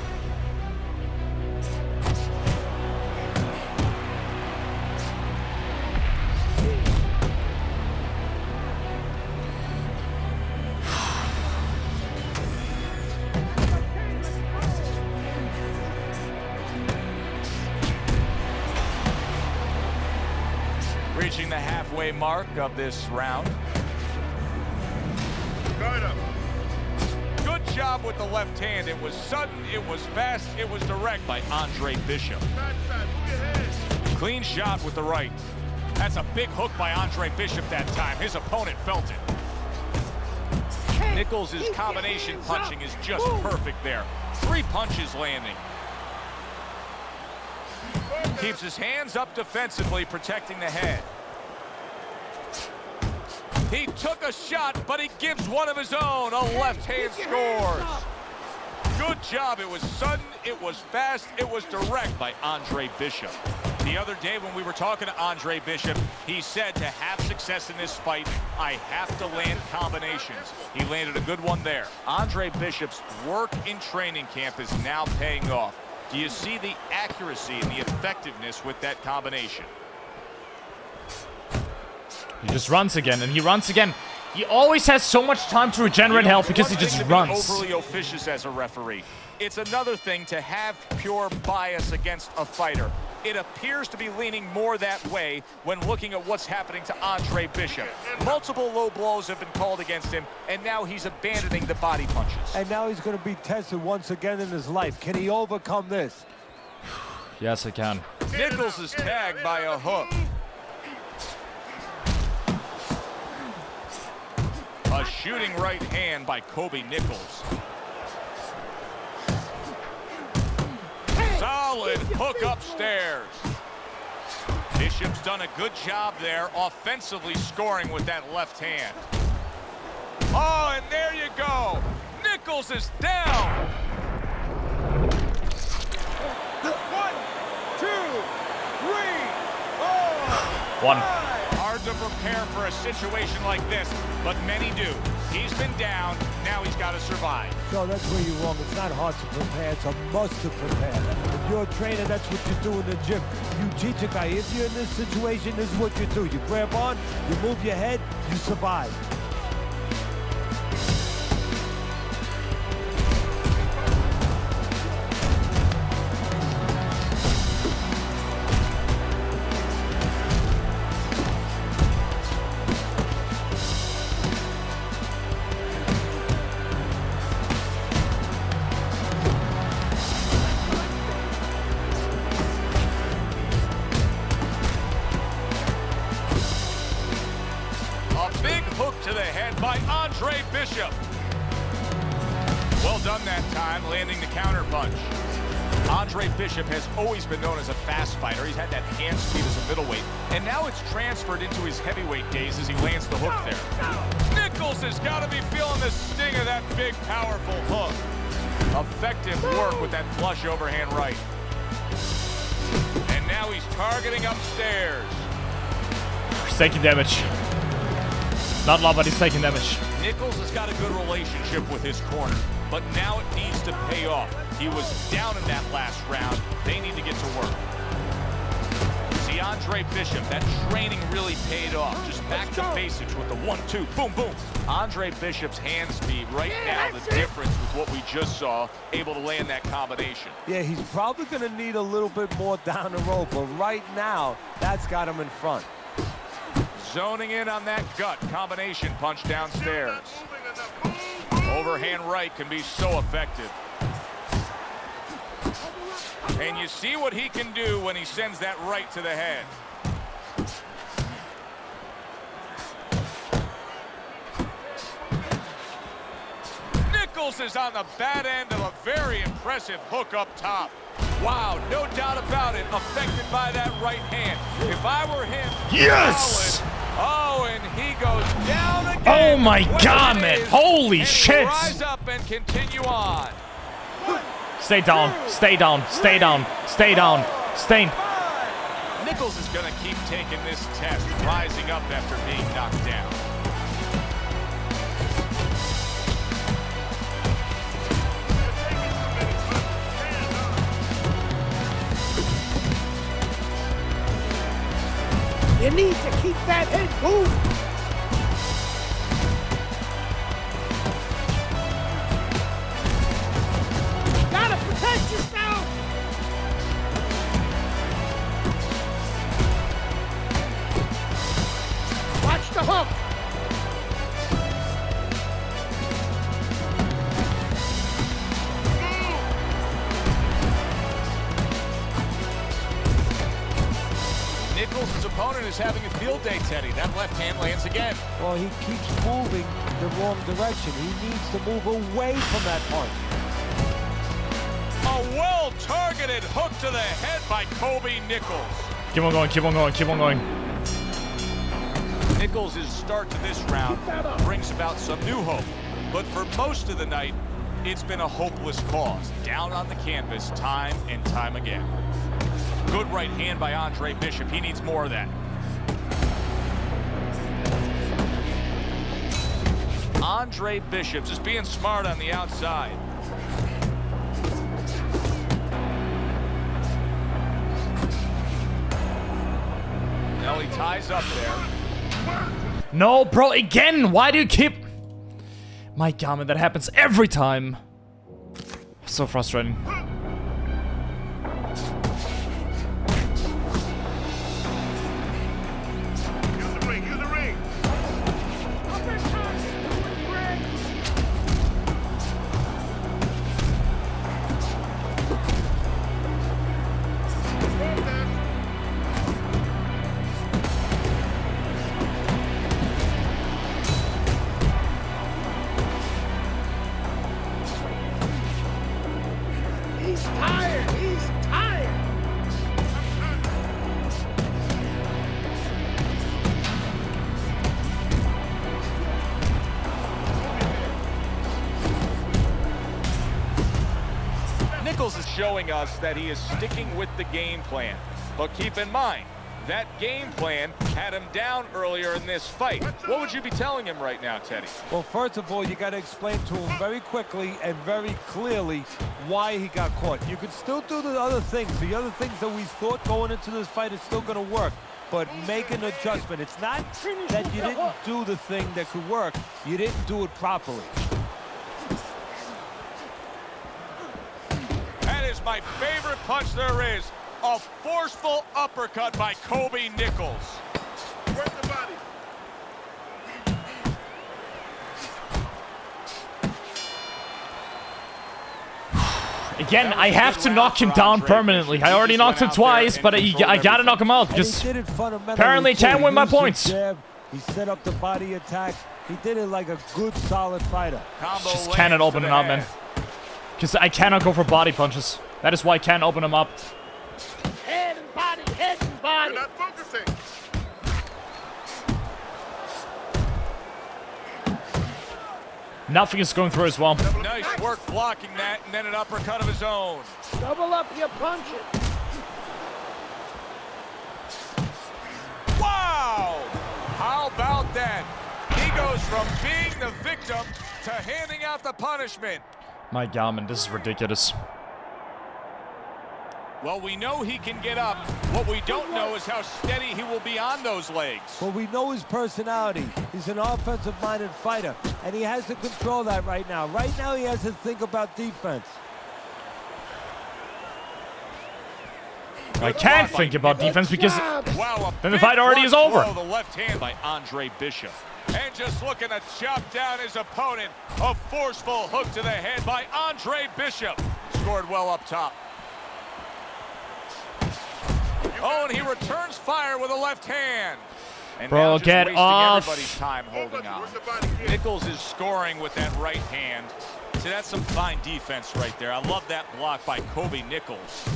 Reaching the halfway mark of this round. Guard up. Good job with the left hand. It was sudden, it was fast, it was direct by Andre Bishop. Clean shot with the right. That's a big hook by Andre Bishop that time. His opponent felt it. Nichols' combination punching is just perfect there. 3 punches landing. Keeps his hands up defensively, protecting the head. He took a shot, but he gives one of his own. A left hand scores. Good job. It was sudden, it was fast, it was direct by Andre Bishop. The other day when we were talking to Andre Bishop, he said to have success in this fight, I have to land combinations. He landed a good one there. Andre Bishop's work in training camp is now paying off. Do you see the accuracy and the effectiveness with that combination? He just runs again, and he runs again. He always has so much time to regenerate health because he just runs. Overly officious as a referee. It's another thing to have pure bias against a fighter. It appears to be leaning more that way when looking at what's happening to Andre Bishop. Multiple low blows have been called against him, and now he's abandoning the body punches. And now he's going to be tested once again in his life. Can he overcome this? Yes, I can. Nichols is tagged by a hook. A shooting right hand by Kobe Nichols. Solid hook upstairs. Bishop's done a good job there, offensively scoring with that left hand. Oh, and there you go. Nichols is down. 1, 2, 3, 4. 1. Hard to prepare for a situation like this, but many do. He's been down, now he's got to survive. No, that's where you're wrong. It's not hard to prepare, it's a must to prepare. If you're a trainer, that's what you do in the gym. You teach a guy, if you're in this situation, this is what you do. You grab on, you move your head, you survive. Bishop. Well done that time, landing the counter punch. Andre Bishop has always been known as a fast fighter. He's had that hand speed as a middleweight, and now it's transferred into his heavyweight days as he lands the hook there. Nichols has got to be feeling the sting of that big, powerful hook. Effective work with that flush overhand right. And now he's targeting upstairs. He's taking damage. Not a lot, but he's taking damage. Nichols has got a good relationship with his corner, but now it needs to pay off. He was down in that last round. They need to get to work. See, Andre Bishop, that training really paid off. Just back to basics with the 1-2, boom, boom. Andre Bishop's hand speed right now, the difference with what we just saw, able to land that combination. Yeah, he's probably going to need a little bit more down the road, but right now, that's got him in front. Zoning in on that gut combination punch downstairs. Overhand right can be so effective. And you see what he can do when he sends that right to the head. Nichols is on the bad end of a very impressive hook up top. Wow, no doubt about it, affected by that right hand. If I were him, yes! Oh, and he goes down again. Oh my God, man! Holy shit! Rise up and continue on. Stay down, stay down, stay down, stay down, stay. Nichols is going to keep taking this test, rising up after being knocked down. You need to keep that head moving. Gotta protect yourself. Watch the hook. Nichols' opponent is having a field day, Teddy. That left hand lands again. Well, he keeps moving the wrong direction. He needs to move away from that punch. A well-targeted hook to the head by Kobe Nichols. Keep on going, keep on going, keep on going. Nichols' start to this round brings about some new hope. But for most of the night, it's been a hopeless cause. Down on the canvas time and time again. Good right hand by Andre Bishop. He needs more of that. Andre Bishop just being smart on the outside. Now he ties up there. No, bro, again! Why do you keep... My God, man, that happens every time. So frustrating. He's tired. He's tired. Nichols is showing us that he is sticking with the game plan. But keep in mind, that game plan had him down earlier in this fight. What would you be telling him right now, Teddy? Well, first of all, you got to explain to him very quickly and very clearly why he got caught. You can still do the other things. The other things that we thought going into this fight is still going to work. But make an adjustment. It's not that you didn't do the thing that could work. You didn't do it properly. That is my favorite punch there is. A forceful uppercut by Kobe Nichols. Work the body. Again, I have to knock him down permanently. I already knocked him twice, but I gotta knock him out because apparently I can't win my points. He set up the body attack. He did it like a good, solid fighter. Combo Just cannot open him up, man. Because I cannot go for body punches. That is why I can't open him up. Head and body, head and body. You're not focusing. Nothing is going through as well. Nice work blocking that, and then an uppercut of his own. Double up your punches. Wow! How about that? He goes from being the victim to handing out the punishment. My God, man, this is ridiculous. Well, we know he can get up. What we don't know is how steady he will be on those legs. Well, we know his personality. He's an offensive-minded fighter, and he has to control that right now. Right now, he has to think about defense. I can't think about defense because Wow, then the fight already is over. The left hand by Andre Bishop. And just looking to chop down his opponent. A forceful hook to the head by Andre Bishop. Scored well up top. Oh, and he returns fire with a left hand. And Bro, now just get wasting off. everybody's time holding on. Nichols is scoring with that right hand. See, that's some fine defense right there. I love that block by Kobe Nichols.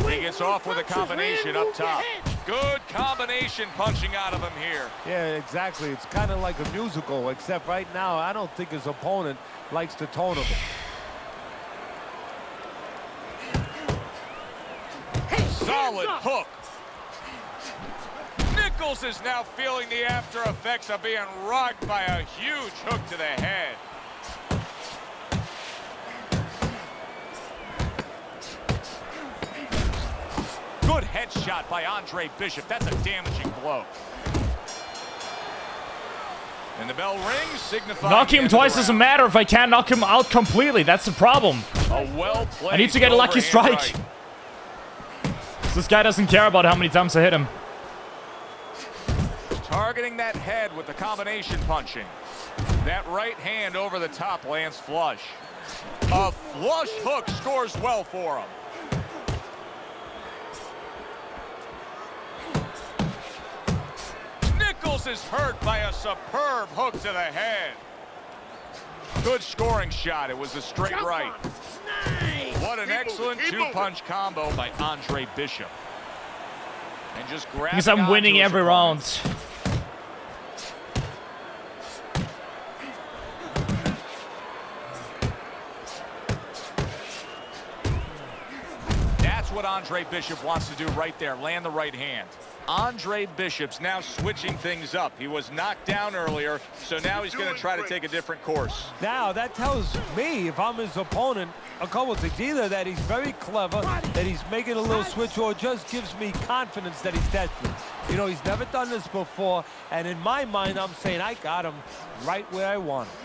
He gets off with a combination up top. Good combination punching out of him here. Yeah, exactly. It's kind of like a musical, except right now, I don't think his opponent likes the tone of it. Solid hook. Nichols is now feeling the after effects of being rocked by a huge hook to the head. Good headshot by Andre Bishop. That's a damaging blow. And the bell rings, signifying knocking him twice doesn't matter if I can't knock him out completely. That's the problem. A well-played I need to get a lucky overhand strike. right. This guy doesn't care about how many times I hit him. Targeting that head with the combination punching. That right hand over the top lands flush. A flush hook scores well for him. Nichols is hurt by a superb hook to the head. Good scoring shot. It was a straight right. What an excellent two-punch combo by Andre Bishop. And just grabbing Because I'm winning onto his every opponent. round. That's what Andre Bishop wants to do right there, land the right hand. Andre Bishop's now switching things up. He was knocked down earlier, so now he's going to try to take a different course. Now, that tells me, if I'm his opponent, a couple things. Either that he's very clever, that he's making a little switch, or just gives me confidence that he's testing. You know, he's never done this before, and in my mind, I'm saying I got him right where I want him.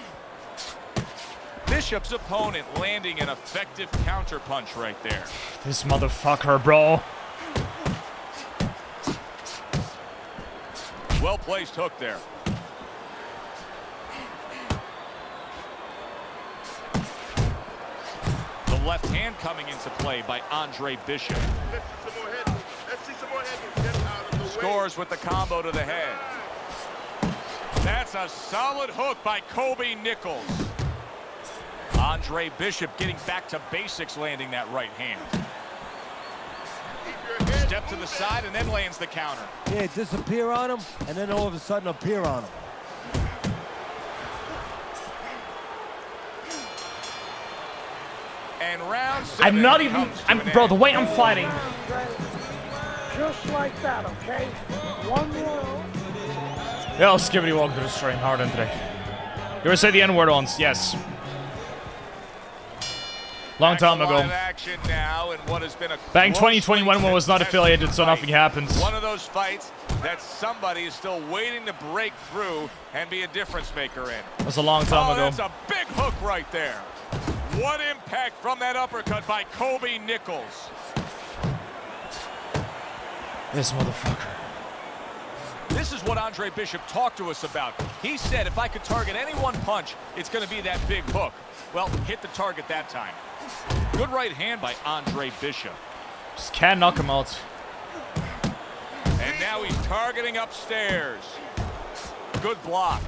Bishop's opponent landing an effective counterpunch right there. This motherfucker, bro. Well-placed hook there. The left hand coming into play by Andre Bishop. Scores with the combo to the head. That's a solid hook by Kobe Nichols. Andre Bishop getting back to basics, landing that right hand. Step to the side and then lands the counter. Yeah, disappear on him, and then all of a sudden appear on him. And round 7 I'm not even, bro, the way I'm fighting. Just like that, okay? One more. Yeah, I'll skippity walk to the stream hard in today. You ever say the N-word once? Yes. Long time ago. Action now in what has been a Back in 2021 when I was not affiliated, so nothing happens. One of those fights that somebody is still waiting to break through and be a difference maker in. That was a long time ago. That's a big hook right there. What impact from that uppercut by Kobe Nichols. This motherfucker. This is what Andre Bishop talked to us about. He said if I could target any one punch, it's going to be that big hook. Well, hit the target that time. Good right hand by Andre Bishop. Just can't knock him out. And now he's targeting upstairs. Good block.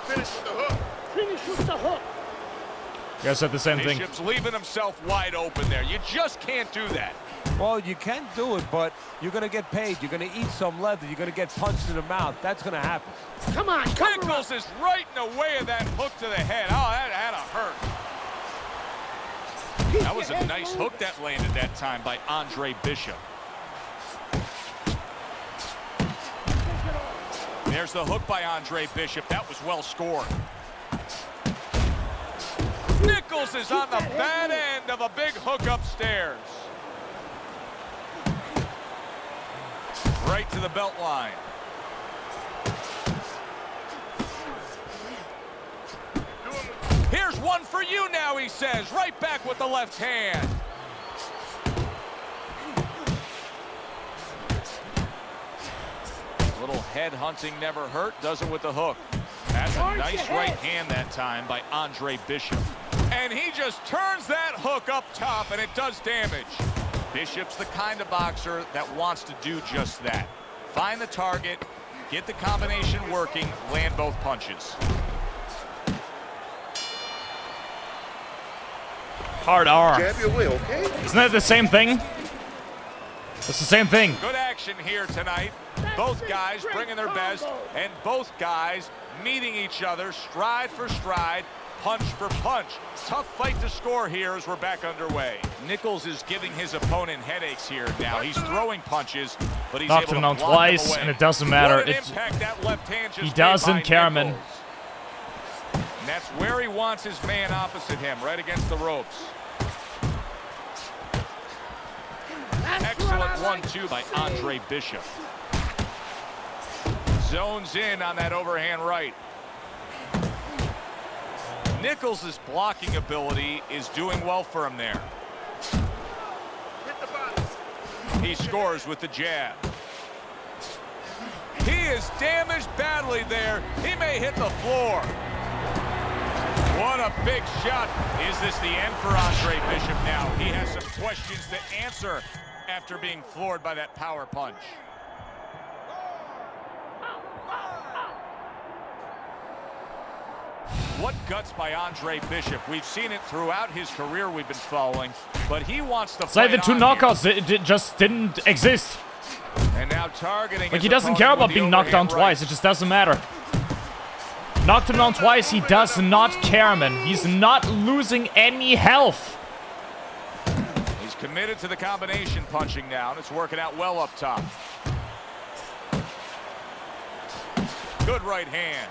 finish with the hook. Finish with the hook. You guys said the same thing. Bishop's leaving himself wide open there. You just can't do that. Well, you can do it, but you're going to get paid. You're going to eat some leather. You're going to get punched in the mouth. That's going to happen. Come on, come on. Nichols is right in the way of that hook to the head. Oh, that had to hurt. That was a nice hook that landed that time by Andre Bishop. There's the hook by Andre Bishop. That was well scored. Nichols is on the bad end of a big hook upstairs. Right to the belt line. Here's one for you now, he says. Right back with the left hand. A little head hunting never hurt. Does it with the hook. That's a nice right hand that time by Andre Bishop. And he just turns that hook up top, and it does damage. Bishop's the kind of boxer that wants to do just that. Find the target, get the combination working, land both punches. Hard R. Jab your way, okay? Isn't that the same thing? It's the same thing. Good action here tonight. Both guys bringing their best, and both guys meeting each other stride for stride, punch for punch. Tough fight to score here as we're back underway. Nichols is giving his opponent headaches here now. He's throwing punches, but he's knocked able him to down block twice, them away. and it doesn't matter. What an impact that left hand just He made doesn't by care, man. Nichols. And that's where he wants his man opposite him, right against the ropes. Excellent 1-2 by Andre Bishop. Zones in on that overhand right. Nichols' blocking ability is doing well for him there. He scores with the jab. He is damaged badly there. He may hit the floor. What a big shot. Is this the end for Andre Bishop now? He has some questions to answer after being floored by that power punch. What guts by Andre Bishop. We've seen it throughout his career we've been following, but he wants to It's like fight the two on knockouts, it just didn't exist. here. And now targeting Like, his he doesn't opponent care with about the being knocked down overhand right. twice, it just doesn't matter. Knocked him down twice, he does not care, man. He's not losing any health. He's committed to the combination punching now, and it's working out well up top. Good right hand.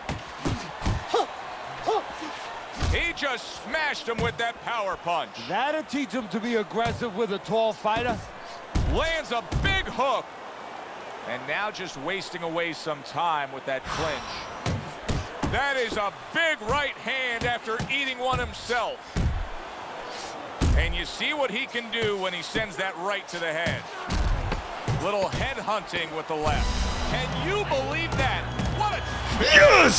He just smashed him with that power punch. That'll teach him to be aggressive with a tall fighter. Lands a big hook. And now just wasting away some time with that clinch. That is a big right hand after eating one himself. And you see what he can do when he sends that right to the head. Little head hunting with the left. Can you believe that? What a big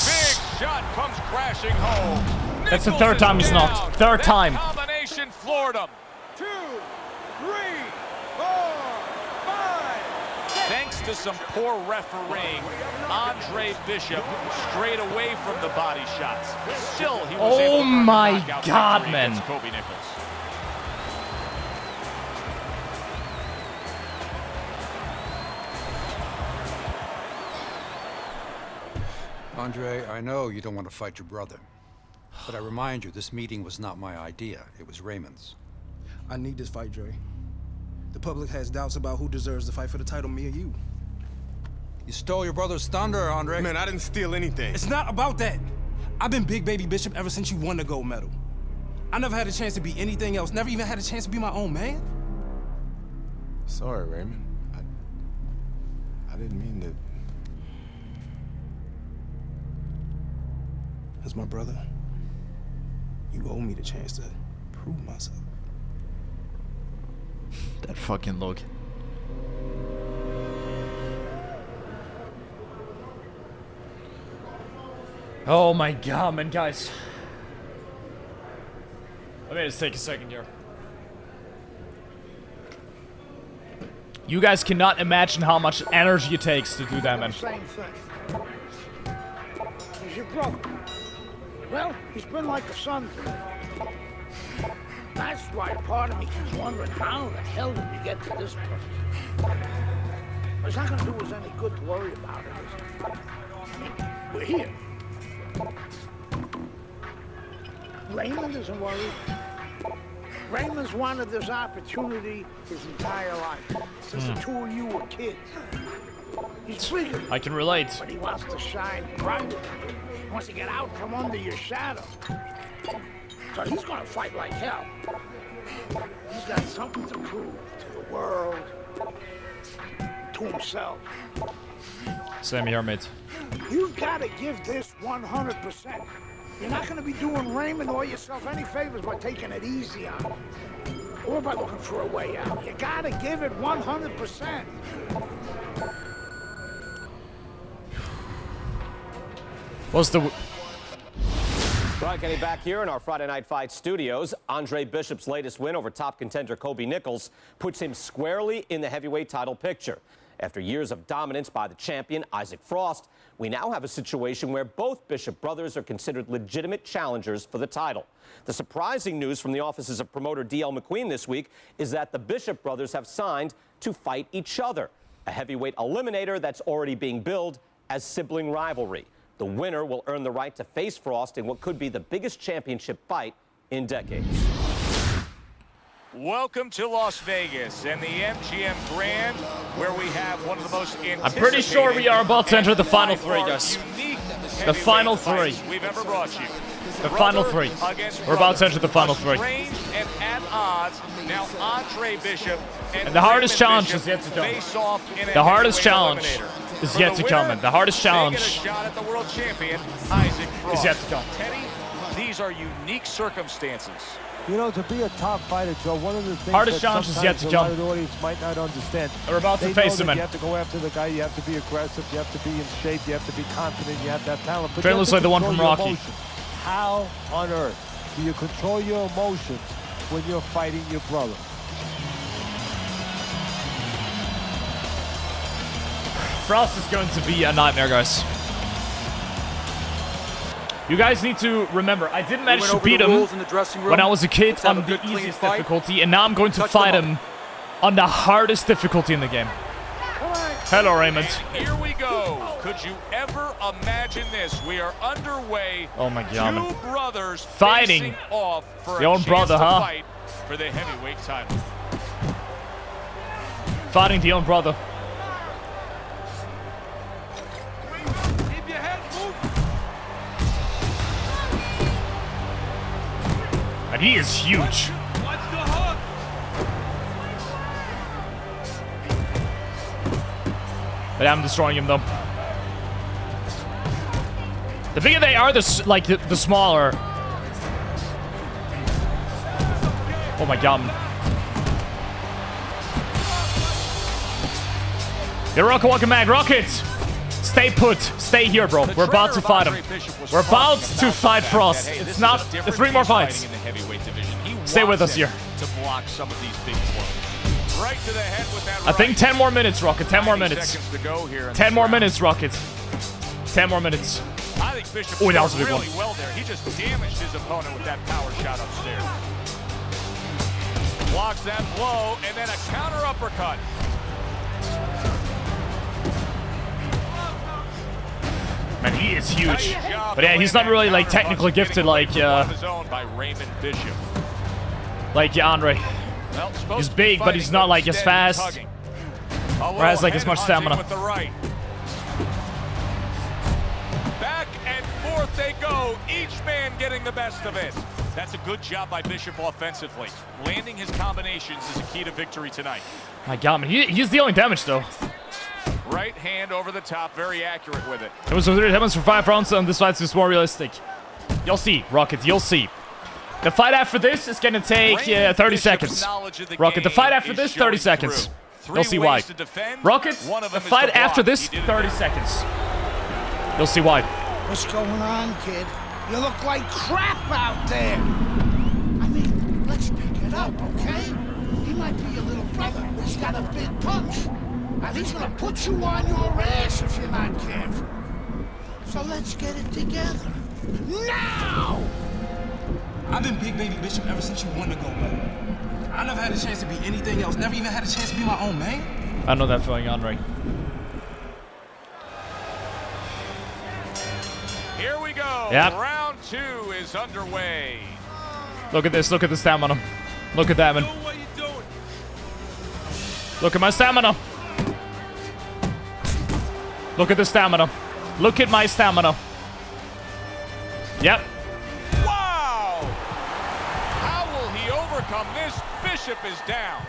shot comes crashing home. That's the third time he's knocked. Third time. That combination floored him. 2, 3, 4, 5, 6. Thanks to some poor refereeing, Andre Bishop strayed away from the body shots. Still, he was able to my knock out God, victory man. against Kobe Nichols. Andre, I know you don't want to fight your brother. But I remind you, this meeting was not my idea. It was Raymond's. I need this fight, Dre. The public has doubts about who deserves the fight for the title, me or you. You stole your brother's thunder, Andre. Man, I didn't steal anything. It's not about that. I've been Big Baby Bishop ever since you won the gold medal. I never had a chance to be anything else. Never even had a chance to be my own man. Sorry, Raymond. I didn't mean to. As my brother, you owe me the chance to prove myself. That fucking look. Oh my god, man, guys. Let me just take a second here. You guys cannot imagine how much energy it takes to do that, man. Same thing. He's your brother. Well, he's been like a son to me. That's why part of me keeps wondering how the hell did we get to this place? It's not gonna do us any good to worry about it, is it? We're here. Raymond isn't worried. Raymond's wanted this opportunity his entire life, since the two of you were kids. He's bigger. I can relate. But he wants to shine brighter. He wants to get out from under your shadow. So he's gonna fight like hell. He's got something to prove to the world, to himself. Same here, mate. You've got to give this 100%. You're not going to be doing Raymond or yourself any favors by taking it easy on him. Or by looking for a way out. You got to give it 100%. What's the... Brian Kenny back here in our Friday Night Fight studios. Andre Bishop's latest win over top contender Kobe Nichols puts him squarely in the heavyweight title picture. After years of dominance by the champion, Isaac Frost, we now have a situation where both Bishop brothers are considered legitimate challengers for the title. The surprising news from the offices of promoter D.L. McQueen this week is that the Bishop brothers have signed to fight each other, a heavyweight eliminator that's already being billed as sibling rivalry. The winner will earn the right to face Frost in what could be the biggest championship fight in decades. Welcome to Las Vegas and the MGM Grand, where we have one of the most anticipated... I'm pretty sure we are about to enter the final three, guys. The final three. We've ever brought you. The final three. We're about to enter the final three. Strange and at odds. Now Andre Bishop and the hardest Raymond challenge is yet to come. The hardest challenge is yet to come. And the hardest challenge shot at the world champion, Isaac Frost. is yet to come. Teddy, these are unique circumstances. You know, to be a top fighter, Joe, one of the things Hardest that challenge is yet to sometimes a come. lot of the audience might not understand. We're about to They face know him, that man. You have to go after the guy. You have to be aggressive. You have to be in shape. You have to be confident. You have to have talent. But Trey you have looks to like the one control from your Rocky. emotions. How on earth do you control your emotions when you're fighting your brother? Frost is going to be a nightmare, guys. You guys need to remember, I didn't manage to beat him when I was a kid on the easiest difficulty, and now I'm going to fight him on the hardest difficulty in the game. Hello, Raymond. And here we go. Could you ever imagine this? We are underway. Oh my God. Two brothers Fighting. facing off for Your a own chance brother, to huh? fight for the heavyweight title. Fighting the own brother. Keep your head moving. And he is huge. Watch the hook. But I'm destroying him, though. The bigger they are, the smaller. Oh my God. Get Rocket, welcome back. Rocket! Stay put. Stay here, bro. We're about to fight him. We're about to fight Frost. It's not 3 more fights. Stay with us here. To block some of these big blows. Right to the head with that I think right. 10 more minutes, Rocket. 10 more minutes. Seconds to go here in 10 this more round. minutes, Rocket. 10 more minutes. I think Bishop Ooh, that was a big really one. well there. He just damaged his opponent with that power shot upstairs. Blocks that blow, and then a counter uppercut. Man, he is huge. But yeah, he's not really like technically gifted like By Raymond Bishop. Andre. Well, He's big, but he's not like as fast or has like as much stamina. With the right. Back and forth they go, each man getting the best of it. That's a good job by Bishop offensively. Landing his combinations is a key to victory tonight. My God, man, he's dealing damage though. Right hand over the top, very accurate with it. It was 3 happens for 5 rounds, and this fight's just more realistic. You'll see, Rocket, you'll see. The fight after this is gonna take 30 seconds. Rocket, the fight after this, 30 seconds. You'll see why. Rocket, the fight after this, 30 seconds. You'll see why. What's going on, kid? You look like crap out there. I mean, let's pick it up, okay? He might be your little brother, but he's got a big punch. And he's gonna put you on your ass if you're not careful. So let's get it together. Now! I've been Big Baby Bishop ever since you won the gold medal. I never had a chance to be anything else. Never even had a chance to be my own man. I know that feeling, Andre. Here we go. Yep. Round 2 is underway. Look at this. Look at the stamina. Look at that, man. Look at my stamina. Look at the stamina. Look at my stamina. Yep. Wow! How will he overcome this? Bishop is down.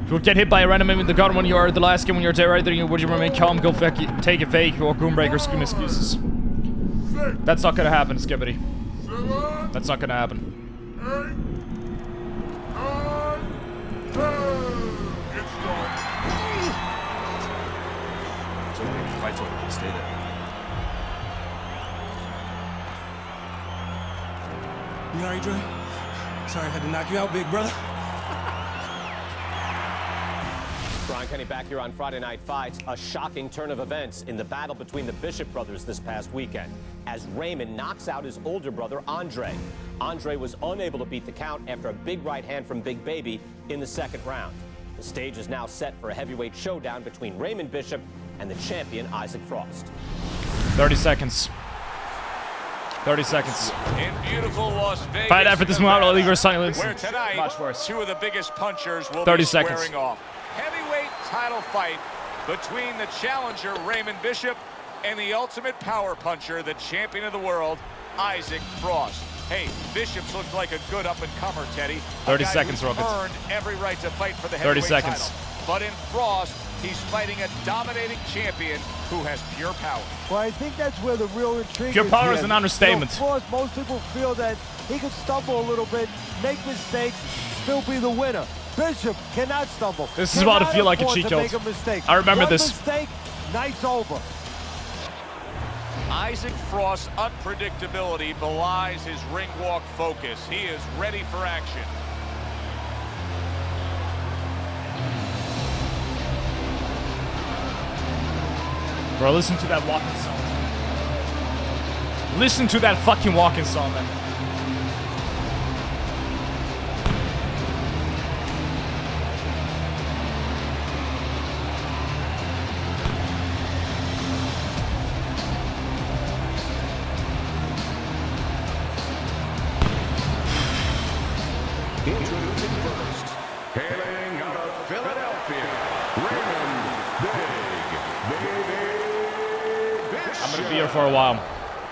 If you get hit by a random enemy in the gun when you are the last game when you're there, either would you remain calm, go take a fake, or Goombreaker, scream excuses. That's not gonna happen, Skibbity. That's not gonna happen. It's okay. Fight's over. Stay there. You alright, Dre? Sorry I had to knock you out, big brother. Brian Kenny back here on Friday Night Fights. A shocking turn of events in the battle between the Bishop brothers this past weekend as Raymond knocks out his older brother, Andre. Andre was unable to beat the count after a big right hand from Big Baby in the second round. The stage is now set for a heavyweight showdown between Raymond Bishop and the champion, Isaac Frost. 30 seconds. 30 seconds. In beautiful Las Vegas. Fight after this Muhammad Ali versus silence. Where tonight, Much worse. 2 of the biggest punchers will 30 be seconds. squaring off. Heavyweight title fight between the challenger, Raymond Bishop, and the ultimate power puncher, the champion of the world, Isaac Frost. Hey, Bishop's looked like a good up-and-comer, Teddy. 30 seconds, Rockets. Earned every right to fight for the 30 heavyweight seconds. title. But in Frost, he's fighting a dominating champion who has pure power. Well, I think that's where the real intrigue Pure is. power here. is an understatement. You know, Frost, most people feel that he could stumble a little bit, make mistakes, still be the winner. Bishop cannot stumble. This is about to feel like a cheat code. Make a mistake. I remember One this. mistake, night's over. Isaac Frost's unpredictability belies his ring walk focus. He is ready for action. Bro, listen to that walking song. Listen to that fucking walking song, man. Introducing first, hailing out of Philadelphia, Raymond Big Baby Bishop. I'm gonna be here for a while.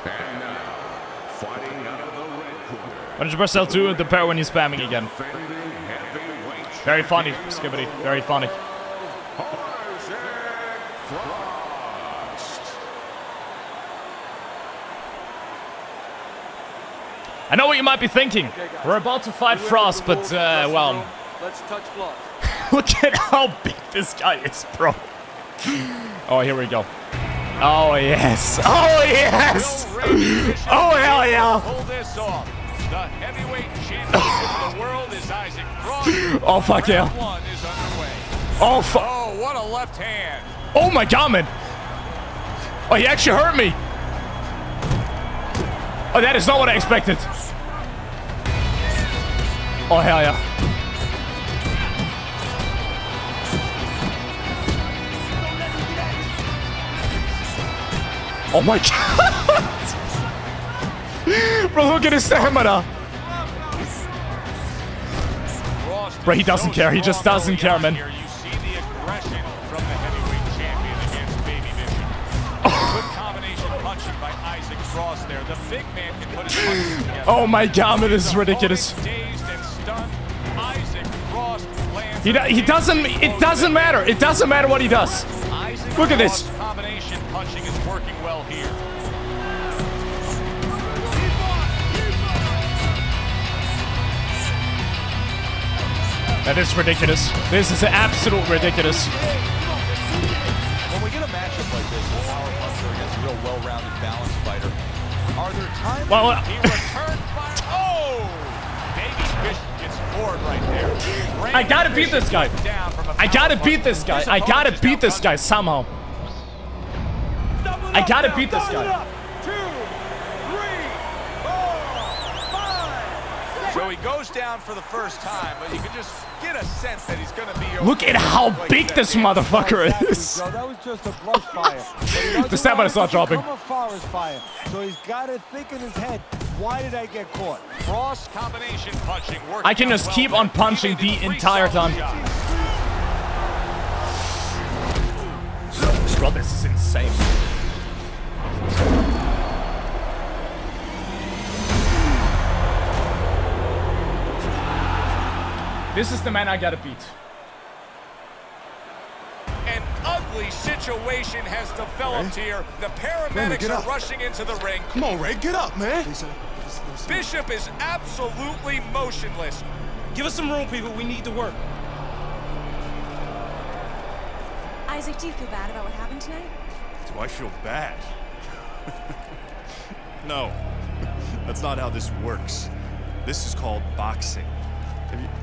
And now, fighting out of the red corner. 100% to the pair when he's spamming again. Very funny, Skibbity. Very funny. I know what you might be thinking. We're about to fight Frost, but, well... Let's touch gloves. Look at how big this guy is, bro. Oh, here we go. Oh, yes. Oh, yes. Oh, hell yeah. Pull this off. The heavyweight championship of the world is Isaac Frost. Oh, fuck yeah. Round 1 is underway. Oh, fuck. Oh, what a left hand. Oh, my God, man. Oh, he actually hurt me. Oh, that is not what I expected. Oh, hell yeah. Oh my God! Bro, look at his stamina! Bro, he doesn't care. He just doesn't care, man. You see the aggression from the heavyweight champion against Baby Bishop. Good combination punching by Isaac Frost there. The big man can put his punches together. Oh my God, man, this is ridiculous. Dazed and stunned, Isaac Frost lands. He doesn't. It doesn't matter. It doesn't matter what he does. Look at this. Combination punching is working well here. That is ridiculous. This is absolute ridiculous. When we get a matchup like this, a power puncher against a real well-rounded, balanced fighter, are there times Well, he returned fire? Oh! Baby Bishop gets floored right there. I gotta beat this guy. I gotta beat this guy. I gotta beat this guy somehow. I gotta beat this guy. So he goes down for the first time, but you can just get a sense that he's going to be okay. Look at how big this motherfucker is. That was just a brush fire. The stamina is not dropping. Come a forest fire. So he's got to think in his head, why did I get caught? Cross combination punching. I can just keep on punching the entire time. Bro, this is insane. This is the man I gotta beat. An ugly situation has developed here. The paramedics are rushing into the ring. Come on, Ray, get up, man. Bishop is absolutely motionless. Give us some room, people. We need to work. Isaac, do you feel bad about what happened tonight? Do I feel bad? No, that's not how this works. This is called boxing.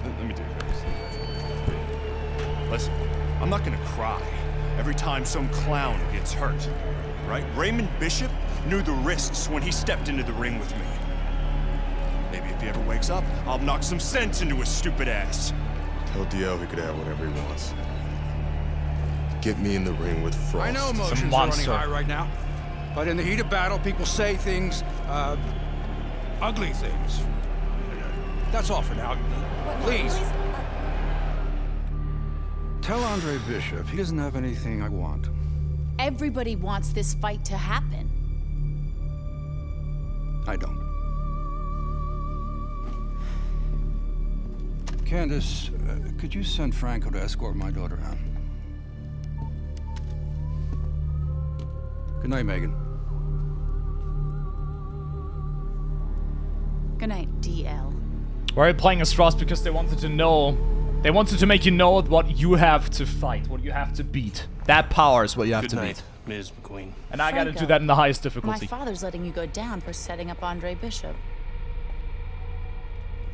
Let me do this. Listen, I'm not gonna cry every time some clown gets hurt, right? Raymond Bishop knew the risks when he stepped into the ring with me. Maybe if he ever wakes up, I'll knock some sense into his stupid ass. Tell DL he could have whatever he wants. Get me in the ring with Frost. I know emotions are running high right now, but in the heat of battle, people say things, ugly things. That's all for now. Please. Tell Andre Bishop he doesn't have anything I want. Everybody wants this fight to happen. I don't. Candace, could you send Franco to escort my daughter out? Good night, Megan. Good night, DL. Why are you playing as Frost? Because they wanted to know. They wanted to make you know what you have to fight, what you have to beat. That power is what you have to beat. Ms. McQueen. And I gotta do that in the highest difficulty. My father's letting you go down for setting up Andre Bishop.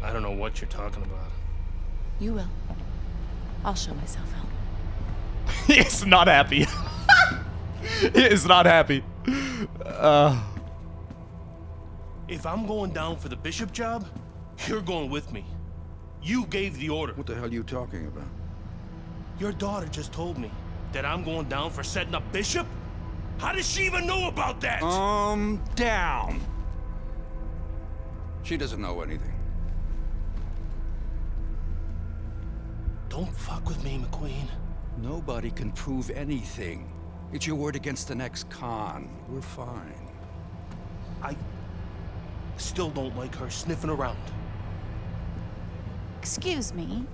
I don't know what you're talking about. You will. I'll show myself out. He is not happy. He is not happy. If I'm going down for the Bishop job, you're going with me. You gave the order. What the hell are you talking about? Your daughter just told me that I'm going down for setting up Bishop? How does she even know about that? Down. She doesn't know anything. Don't fuck with me, McQueen. Nobody can prove anything. It's your word against the next con. We're fine. I still don't like her sniffing around. Excuse me.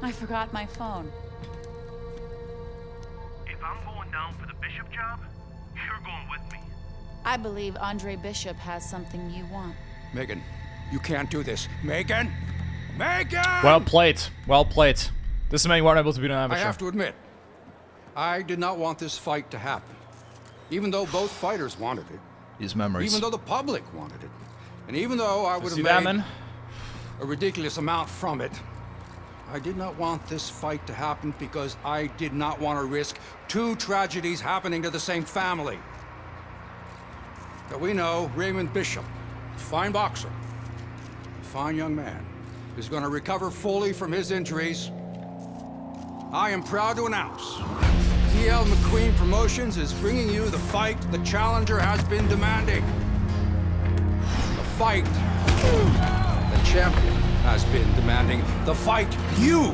I forgot my phone. If I'm going down for the Bishop job, you're going with me. I believe Andre Bishop has something you want. Megan, you can't do this. Megan! Megan! Well played. Well played. This is many weren't able to beat an amateur. I have to admit, I did not want this fight to happen. Even though both fighters wanted it. These memories. Even though the public wanted it. And even though I would have made a ridiculous amount from it, I did not want this fight to happen because I did not want to risk two tragedies happening to the same family. But we know Raymond Bishop, a fine boxer, a fine young man, is going to recover fully from his injuries. I am proud to announce DL McQueen Promotions is bringing you the fight the challenger has been demanding. The fight the champion has been demanding. The fight you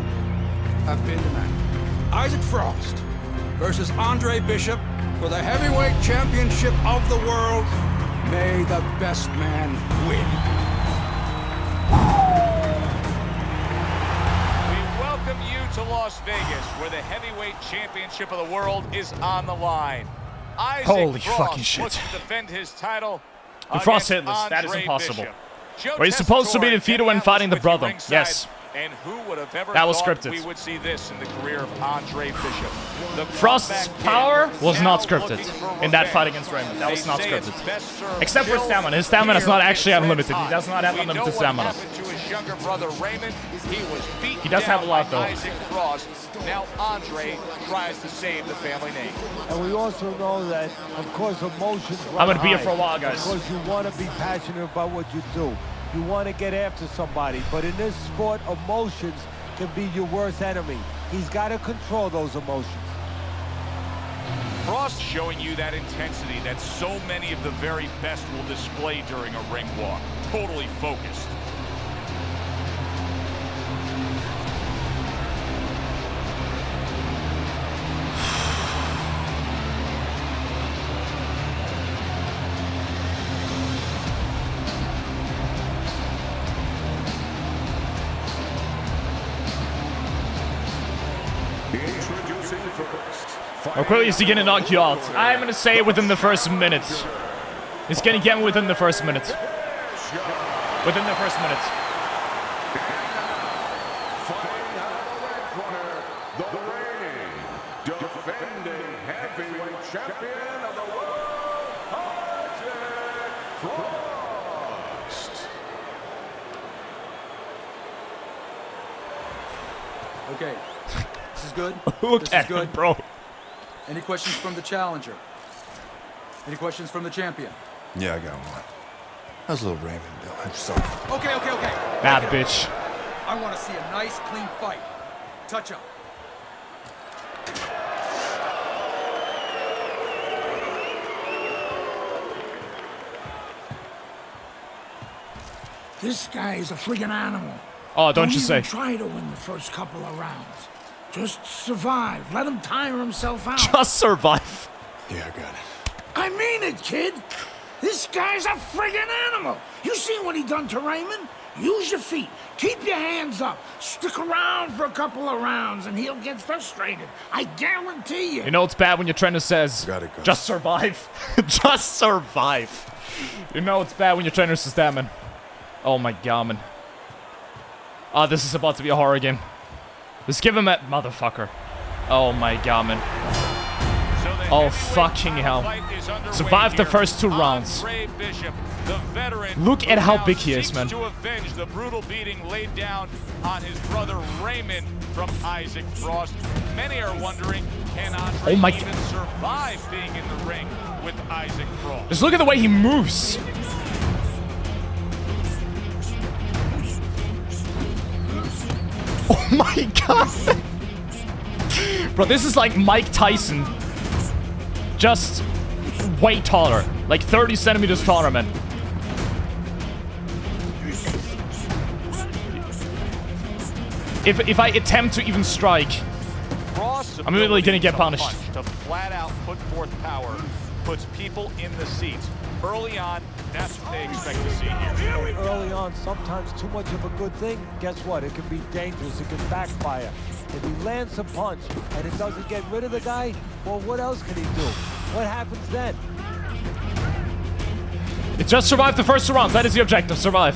have been demanding. Isaac Frost versus Andre Bishop for the heavyweight championship of the world. May the best man win. Welcome you to Las Vegas, where the heavyweight championship of the world is on the line. Isaac Holy Frost fucking shit. looks to defend his title. The Frost against hitless, that is Andre impossible. Bishop. Joe But he's supposed to be Tessitore defeated and when Kenny fighting the Ellis with you brother. ringside. Yes. And who would have ever That was thought scripted. we would see this in the career of Andre Bishop? The Frost's comeback power kid was now not scripted looking for in that revenge. fight against Raymond. That was They not say it's scripted. best served Except for still stamina. His stamina is not here actually in unlimited. He time. does not have We know unlimited what stamina. happened to his younger brother Raymond. He was beat He does have a lot, down by though. Isaac Frost. Now Andre tries to save the family name. And we also know that, of course, emotions run I'm gonna be here high. for a while, guys. Because you want to be passionate about what you do. You want to get after somebody. But in this sport, emotions can be your worst enemy. He's got to control those emotions. Frost showing you that intensity that so many of the very best will display during a ring walk. Totally focused. Introducing first. How quickly is he gonna knock you out? I'm gonna say within the first minute. He's gonna get me within the first minute. Within the first minute. Fighting out of the red corner, the reigning, defending heavyweight champion of the world, Isaac Frost. Okay, this is good. Look This at is good, him, bro. Any questions from the challenger? Any questions from the champion? Yeah, I got one. How's little Raymond doing? So, Okay. Bad bitch. I want to see a nice, clean fight. Touch up. This guy is a friggin' animal. Oh, don't you even say. Try to win the first couple of rounds. Just survive. Let him tire himself out. Just survive. yeah, I got it. I mean it, kid. This guy's a friggin' animal. You seen what he done to Raymond? Use your feet. Keep your hands up. Stick around for a couple of rounds and he'll get frustrated. I guarantee you. You know it's bad when your trainer says, Got it, Gus. just survive. Just survive. You know it's bad when your trainer says that, man. Oh my god, man. Oh, this is about to be a horror game. Let's give him a motherfucker. Oh my god, man. Oh fucking hell. Survived the first 2 rounds. Andre Bishop, the veteran, Look at who how now big he is, seeks man. to avenge the brutal beating laid down on his brother Raymond from Isaac Frost. Many are wondering, can Andre Oh my even survive being in the ring with Isaac Frost? Just look at the way he moves. Oh my god. Bro, this is like Mike Tyson. Just way taller. Like 30 centimeters taller, man. If I attempt to even strike, I'm literally gonna get punished. To flat out put forth power puts people in the seats. Early on, that's what they expect to see here. Early on, sometimes too much of a good thing, guess what? It can be dangerous. It can backfire. If he lands a punch and it doesn't get rid of the guy, well, what else can he do? What happens then? It's just survive the first 2 rounds. That is the objective. Survive.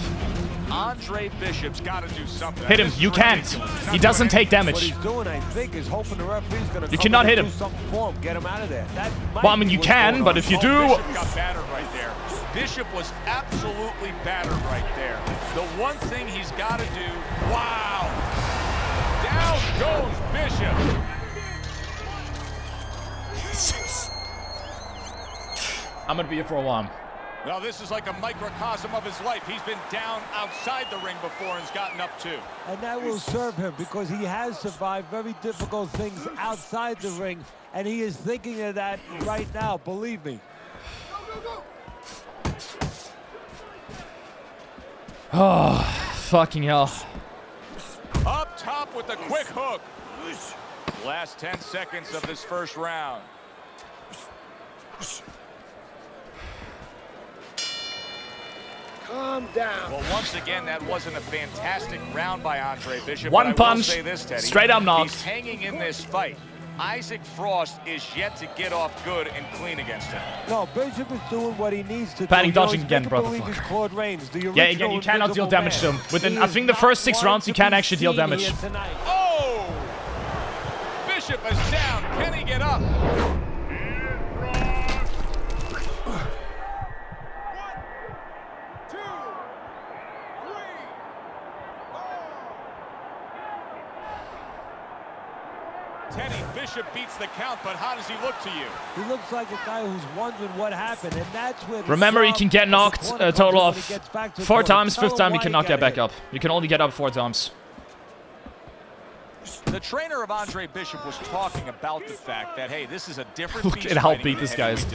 Andre Bishop's got to do something. Hit him. This is You can't. ridiculous. He doesn't take What damage. he's doing, I think, is hoping the referee's going to You cannot hit him. do something for him, get him out of there. That might Well, I mean, be you what's can, going but on. if you Oh, do... Bishop got battered right there. Bishop was absolutely battered right there. The one thing he's got to do, wow! Down goes Bishop. I'm gonna be here for a while. Well, this is like a microcosm of his life. He's been down outside the ring before and's gotten up too. And that will serve him because he has survived very difficult things outside the ring, and he is thinking of that right now, believe me. Oh, fucking hell. Up top with the quick hook. Last 10 seconds of this first round. Calm down. Well, once again, that wasn't a fantastic round by Andre Bishop. One but I will punch, say this, Teddy, straight up knocked. He's hanging in this fight. Isaac Frost is yet to get off good and clean against him. No, Bishop is doing what he needs to Panning do. dodging again, brother. Yeah, again, you cannot deal damage to him. Within, I think, the first 6 rounds, you can actually deal damage. Oh! Bishop is down. Can he get up? Teddy, Bishop beats the count, but how does he look to you? He looks like a guy who's wondering what happened, and that's where... Remember, you can get knocked a total of 4 times. 5th time, you cannot get back up. You can only get up 4 times. The trainer of Andre Bishop was talking about the fact that, hey, this is a different Look at how beat this guy is.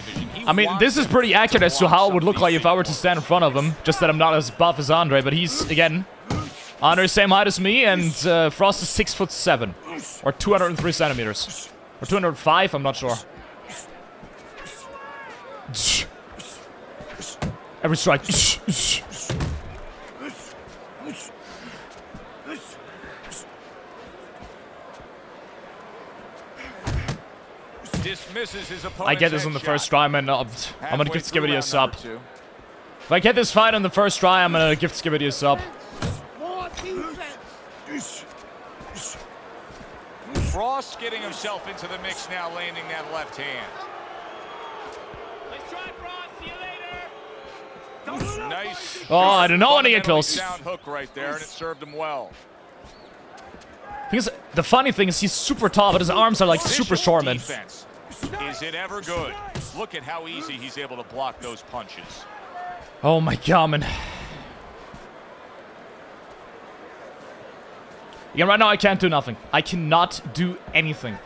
I mean, this is pretty accurate as to how it would look like if I were to stand in front of him. Just that I'm not as buff as Andre, but he's, again... Andre's same height as me, and Frost is 6'7", or 203 centimeters, or 205. I'm not sure. Every strike. Dismisses his opponent's I get this on the first try, man. I'm gonna give Skibidi a sub. If I get this fight on the first try, I'm gonna give Skibidi a sub. Frost getting himself into the mix now, landing that left hand. Let's try Frost. See you later. Nice. Oh, I don't know when he get close. Down hook right there, and it served him well. Because the funny thing is he's super tall, but his arms are like super short, man. Is it ever good? Look at how easy he's able to block those punches. Oh my god, man. Yeah, right now I can't do nothing. I cannot do anything.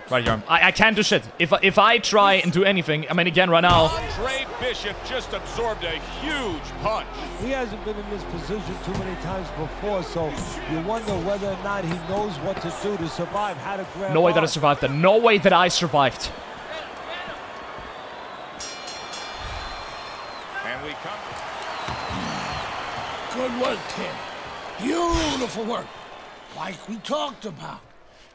Right here. I can't do shit. If I try and do anything, I mean, again, right now... Andre Bishop just absorbed a huge punch. He hasn't been in this position too many times before, so you wonder whether or not he knows what to do to survive, how to grab No way on. that I survived that. No way that I survived. And we come... Good work, kid. Beautiful work. Like we talked about.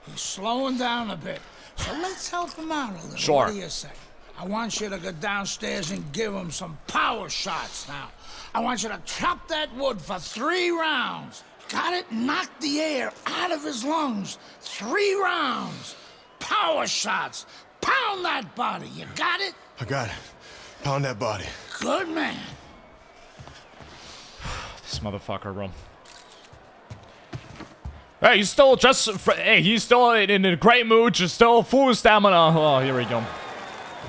He's slowing down a bit. So let's help him out a little. Sure. What do you say? I want you to go downstairs and give him some power shots now. I want you to chop that wood for 3 rounds. Got it? Knock the air out of his lungs. 3 rounds. Power shots. Pound that body. You got it? I got it. Pound that body. Good man. This motherfucker, bro. Hey, he's still just... Hey, he's still in a great mood, just still full of stamina. Oh, here we go.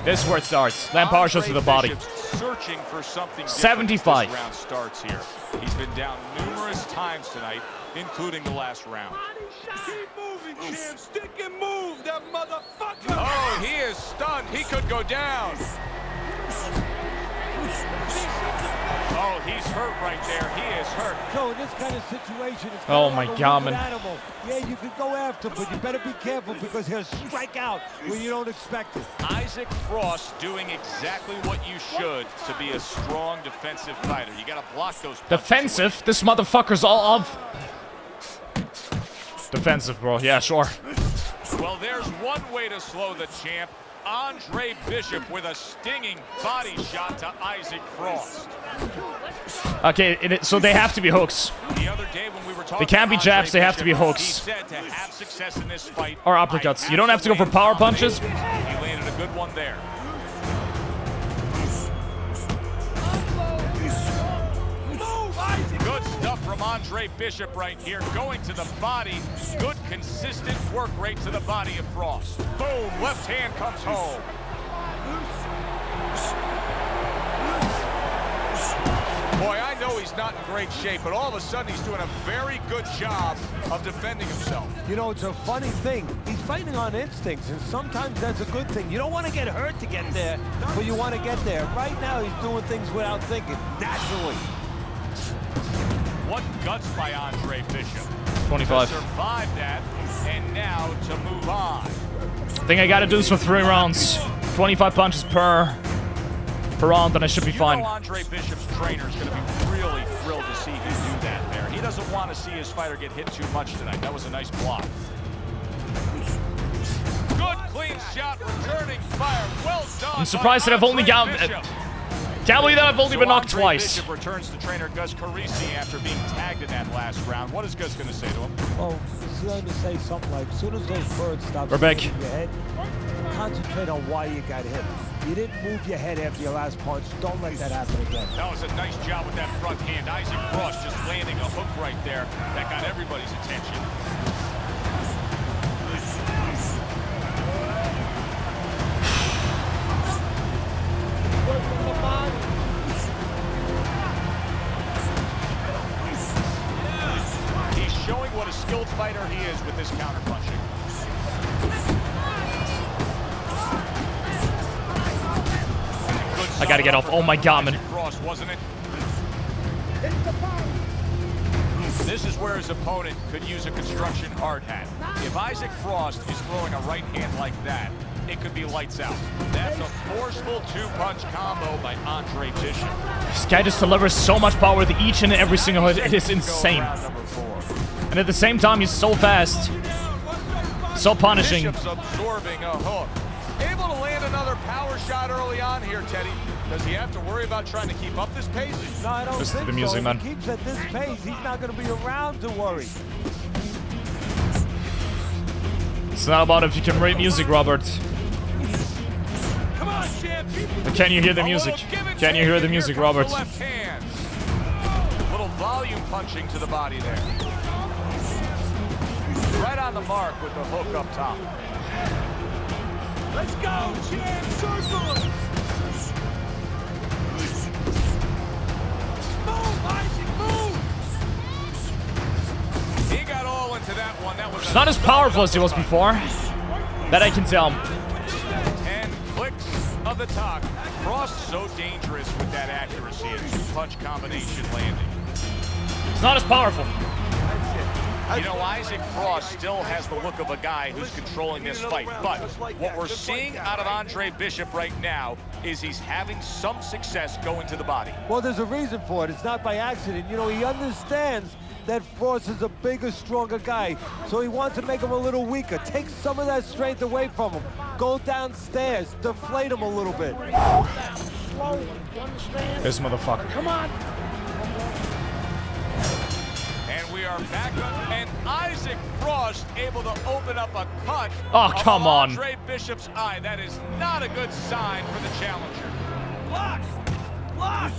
This is where it starts. Land power shots to the body. Searching for something 75. This round starts here. He's been down numerous times tonight, including the last round. Keep moving, champ. Stick and move, that motherfucker. Oh, he is stunned. He could go down. Oh, he's hurt right there. He is hurt. So in this kind of situation, it's oh my god, man. Animal. Yeah, you can go after him, but you better be careful because he'll strike out when you don't expect it. Isaac Frost doing exactly what you should to be a strong defensive fighter. You got to block those punches. Defensive? This motherfucker's all of... Defensive, bro. Yeah, sure. Well, there's one way to slow the champ. Andre Bishop with a stinging body shot to Isaac Frost. Okay, so they have to be hooks. The other day when we were talking they can't be jabs, they have to be hooks. He said to have success in this fight, or uppercuts. You don't have to go for power punches. He landed a good one there. Good stuff from Andre Bishop right here. Going to the body. Good, consistent work rate to the body of Frost. Boom, left hand comes home. Boy, I know he's not in great shape, but all of a sudden he's doing a very good job of defending himself. You know, it's a funny thing. He's fighting on instincts, and sometimes that's a good thing. You don't want to get hurt to get there, but you want to get there. Right now, he's doing things without thinking, naturally. What guts by Andre Bishop. 25. To survive that, and now to move on. I think I gotta do this for 3 rounds. 25 punches per round, and I should be fine. You know Andre Bishop's trainer is going to be really thrilled to see him do that there. He doesn't want to see his fighter get hit too much tonight. That was a nice block. shot, returning fire. Well done. I'm surprised that I've only gotten... can't believe that I've only been knocked twice. Bishop returns to trainer Gus Carisi after being tagged in that last round. What is Gus going to say to him? Well, he's going to say something like, as soon as those birds stop We're back. shooting your head, concentrate on why you got hit. You didn't move your head after your last punch. Don't let that happen again. That was a nice job with that front hand. Isaac Frost just landing a hook right there. That got everybody's attention. He's showing what a skilled fighter he is with this counterpunching. I gotta get off. Oh my god, man. Frost, wasn't it? This is where his opponent could use a construction hard hat. If Isaac Frost is throwing a right hand like that, it could be lights out. That's a forceful two-punch combo by Andre Bishop. This guy just delivers so much power with each and every single hit. It is insane. And at the same time, he's so fast. So punishing. Bishop's absorbing a hook. Able to land another power shot early on here, Teddy. Does he have to worry about trying to keep up this pace? No, I don't Listen think to the music, so. man. If he keeps at this pace, he's not going to be around to worry. It's not about if you can rate music, Robert. Come on, champ. But can you hear the music? Can you hear the music, Robert? Left hand. Little volume punching to the body there. Right on the mark with the hook up top. Let's go, champ. Circle him. Move, Isaac, move. He got all into that one. That was It's not as powerful as he was before. That I can tell. 10 clicks of the talk. Frost so dangerous with that accuracy. A two-punch combination landing. It's not as powerful. You know, Isaac Frost still has the look of a guy who's controlling this fight, but what we're seeing out of Andre Bishop right now is he's having some success going to the body. Well, there's a reason for it. It's not by accident. You know, he understands that Frost is a bigger, stronger guy, so he wants to make him a little weaker. Take some of that strength away from him. Go downstairs, deflate him a little bit. Slow, you understand? This motherfucker. Come on. And we are back up, and Isaac Frost able to open up a cut. Oh, come on. Andre Bishop's eye. That is not a good sign for the challenger. Block! Block!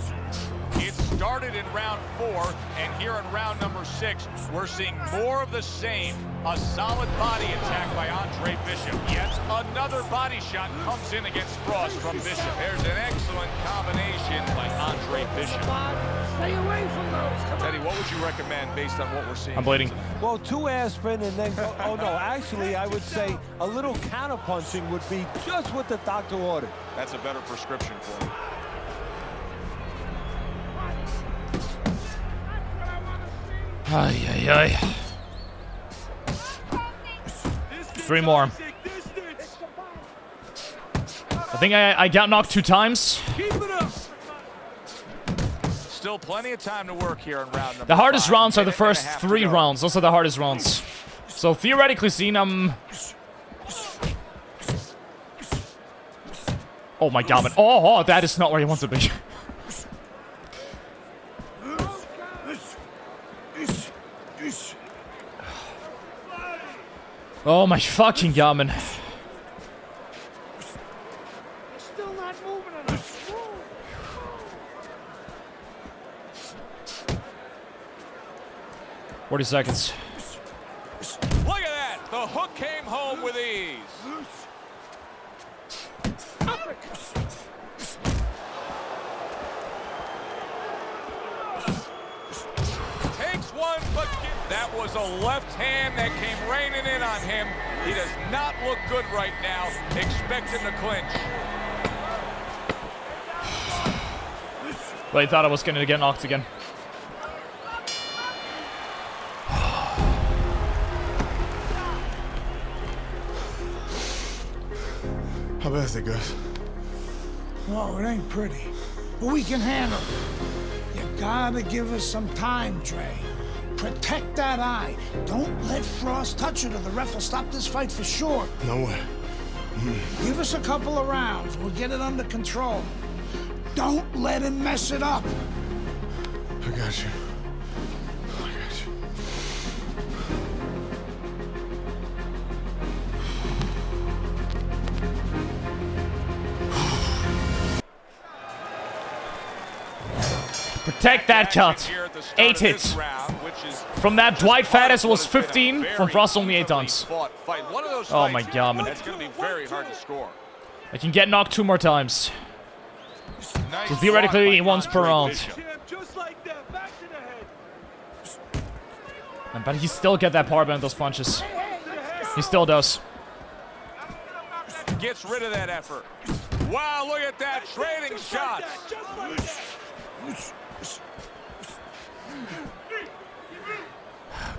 It started in round 4, and here in round number 6, we're seeing more of the same. A solid body attack by Andre Bishop. Yet another body shot comes in against Frost from Bishop. There's an excellent combination by Andre Bishop. Stay away from those. Come Teddy, what would you recommend based on what we're seeing? I'm bleeding. Well, 2 aspirin and then go, oh no, actually I would say a little counterpunching would be just what the doctor ordered. That's a better prescription for him. Ay, ay, ay. 3 more. I think I got knocked 2 times. Keep it up. Still plenty of time to work here in round number The hardest 5. rounds are the Minute and a first half to 3 go. rounds. Those are the hardest rounds. So theoretically seen, oh my god, man. Oh, that is not where he wants to be. Oh my fucking god, man. Still not moving enough. 40 seconds. Look at that. The hook came home with ease. Takes one, but that was a left hand that came raining in on him. He does not look good right now. Expect him to clinch. But I thought I was gonna get knocked again. How bad is it, Gus? Oh, it ain't pretty. But we can handle it. You gotta give us some time, Trey. Protect that eye. Don't let Frost touch it or the ref will stop this fight for sure. No way. Give us a couple of rounds. We'll get it under control. Don't let him mess it up. I got you. I got you. Protect that cut. 8 hits. From that Dwight Faddis was 15. From Frost only 8 times. Oh my god, man. That's going to be very hard to score. I can get knocked 2 more times. So theoretically, once per round. But he still get that power band those punches. He still does. Gets rid of that effort. Wow, look at that trading shot.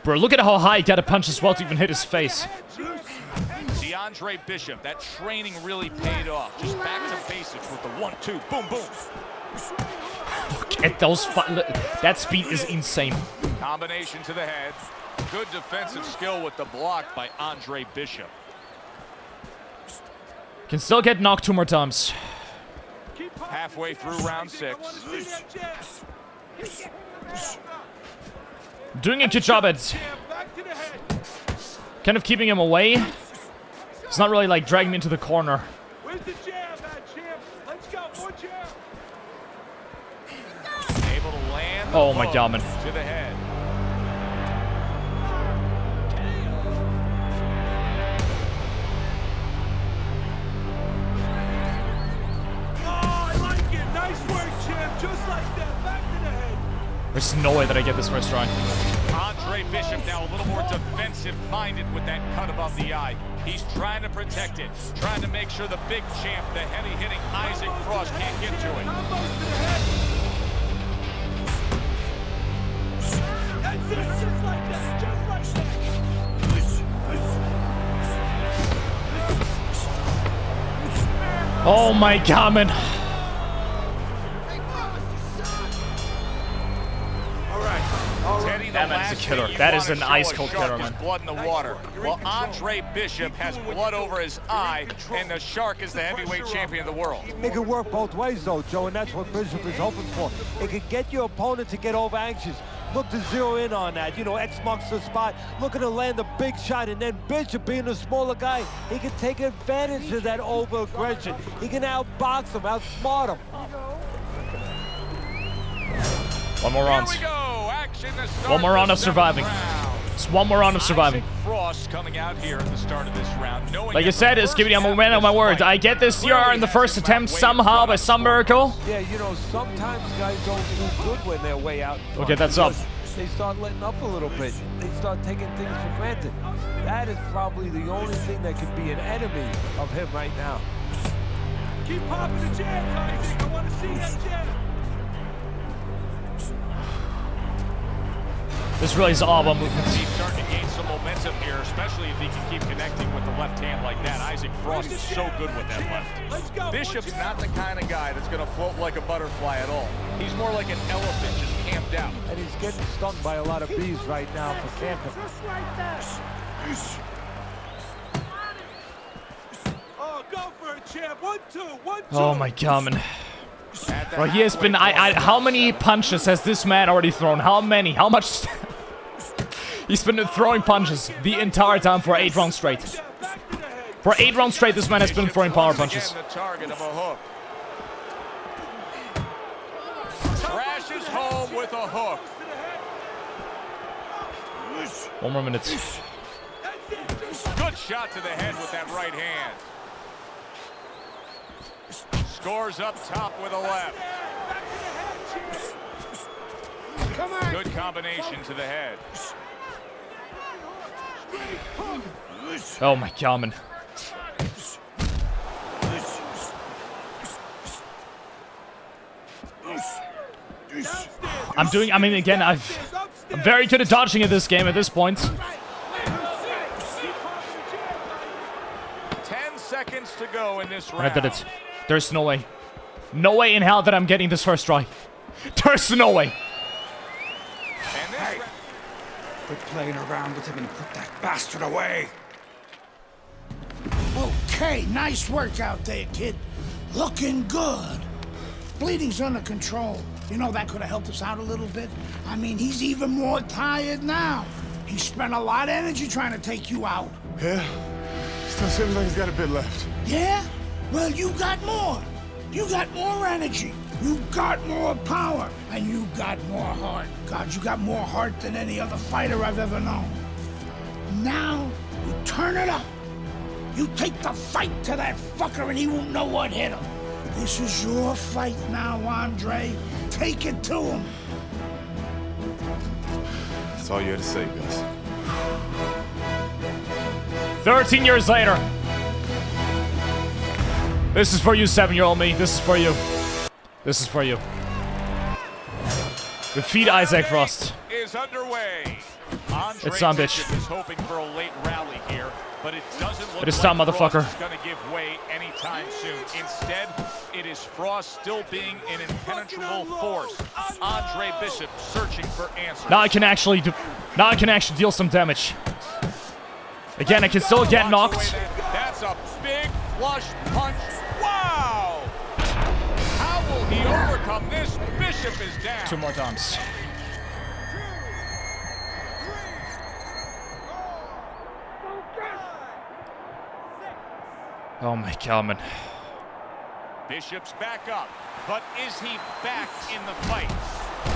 Bro, look at how high he got to punch as well to even hit his face. Andre Bishop, that training really paid off. Just back to basics with the 1-2, boom, boom. Look at those, that speed is insane. Combination to the head. Good defensive skill with the block by Andre Bishop. Can still get knocked 2 more times. Halfway through round 6. Doing a good job at kind of keeping him away. It's not really like dragging me into the corner. Where's the jab at, champ? Let's go, more jab. Able to land. Oh my god, man. To the head. Oh, I like it. Nice work, champ. Just like that. Back to the head. There's no way that I get this first try. Andre Bishop now a little more defensive-minded with that cut above the eye. He's trying to protect it, trying to make sure the big champ, the heavy-hitting Isaac Frost, can't get to it. That's it, just like that, just like that. Oh my god, man. That man's a killer. That is an ice-cold killer, man. Blood in the water. Well, Andre Bishop has blood over his eye, and the Shark is the heavyweight champion of the world. It can work both ways, though, Joe, and that's what Bishop is hoping for. It can get your opponent to get over anxious. Look to zero in on that. You know, X marks the spot, looking to land a big shot, and then Bishop, being a smaller guy, he can take advantage of that over-aggression. He can outbox him, outsmart him. One more round. One more round of surviving. It's one more round of surviving. Frost coming out here at the start of this round. Like I said, it's giving me a man of my words. I get this CR in the first attempt somehow by some miracle. Yeah, you know, sometimes guys don't do good when they're way out. Okay, that's up. They start letting up a little bit. They start taking things for granted. That is probably the only thing that could be an enemy of him right now. Keep popping the jab, Isaac. I want to see that jab. This really is all about movement. He's starting to gain some momentum here, especially if he can keep connecting with the left hand like that. Isaac Frost is so good with that left. Bishop's not the kind of guy that's going to float like a butterfly at all. He's more like an elephant just camped out. And he's getting stung by a lot of bees right now for camping. Just like that. Oh, go for it, champ. 1-2, 1-2. Oh my god, man. Bro, he has been. How many punches has this man already thrown? How many? How much? He's been throwing punches the entire time for 8 rounds straight. For 8 rounds straight, this man has been throwing power punches. Crashes home with a hook. 1 more minute. Good shot to the head with that right hand. Scores up top with a left. Good combination to the head. Oh my god, man. I mean, again, I'm very good at dodging at this game at this point. 10 seconds to go in this round. I did it. There's no way. No way in hell that I'm getting this first try. There's no way. Hey, quit playing around with him and put that bastard away. Whoa, Okay, nice work out there, kid. Looking good. Bleeding's under control. You know, that could have helped us out a little bit. I mean, he's even more tired now. He spent a lot of energy trying to take you out. Yeah? Still seems like he's got a bit left. Yeah? Well, you got more. You got more energy. You got more power. And you got more heart. God, you got more heart than any other fighter I've ever known. Now, you turn it up. You take the fight to that fucker and he won't know what hit him. This is your fight now, Andre. Take it to him. That's all you had to say, Gus. 13 years later. This is for you, 7-year-old me. This is for you. This is for you. Defeat Isaac Frost. Is underway. Andre It's on, bitch. Bishop is hoping for a late rally here, but it doesn't look It is like time, motherfucker. Frost is going to give way anytime soon. Instead, it is Frost still being an impenetrable force. Andre Bishop searching for answers. Now I can actually deal some damage. Again, I can still get knocked. That's a big flush punch. Wow! How will he overcome this? Bishop is down. 2 more times. Oh my god, man. Bishop's back up, but is he back in the fight?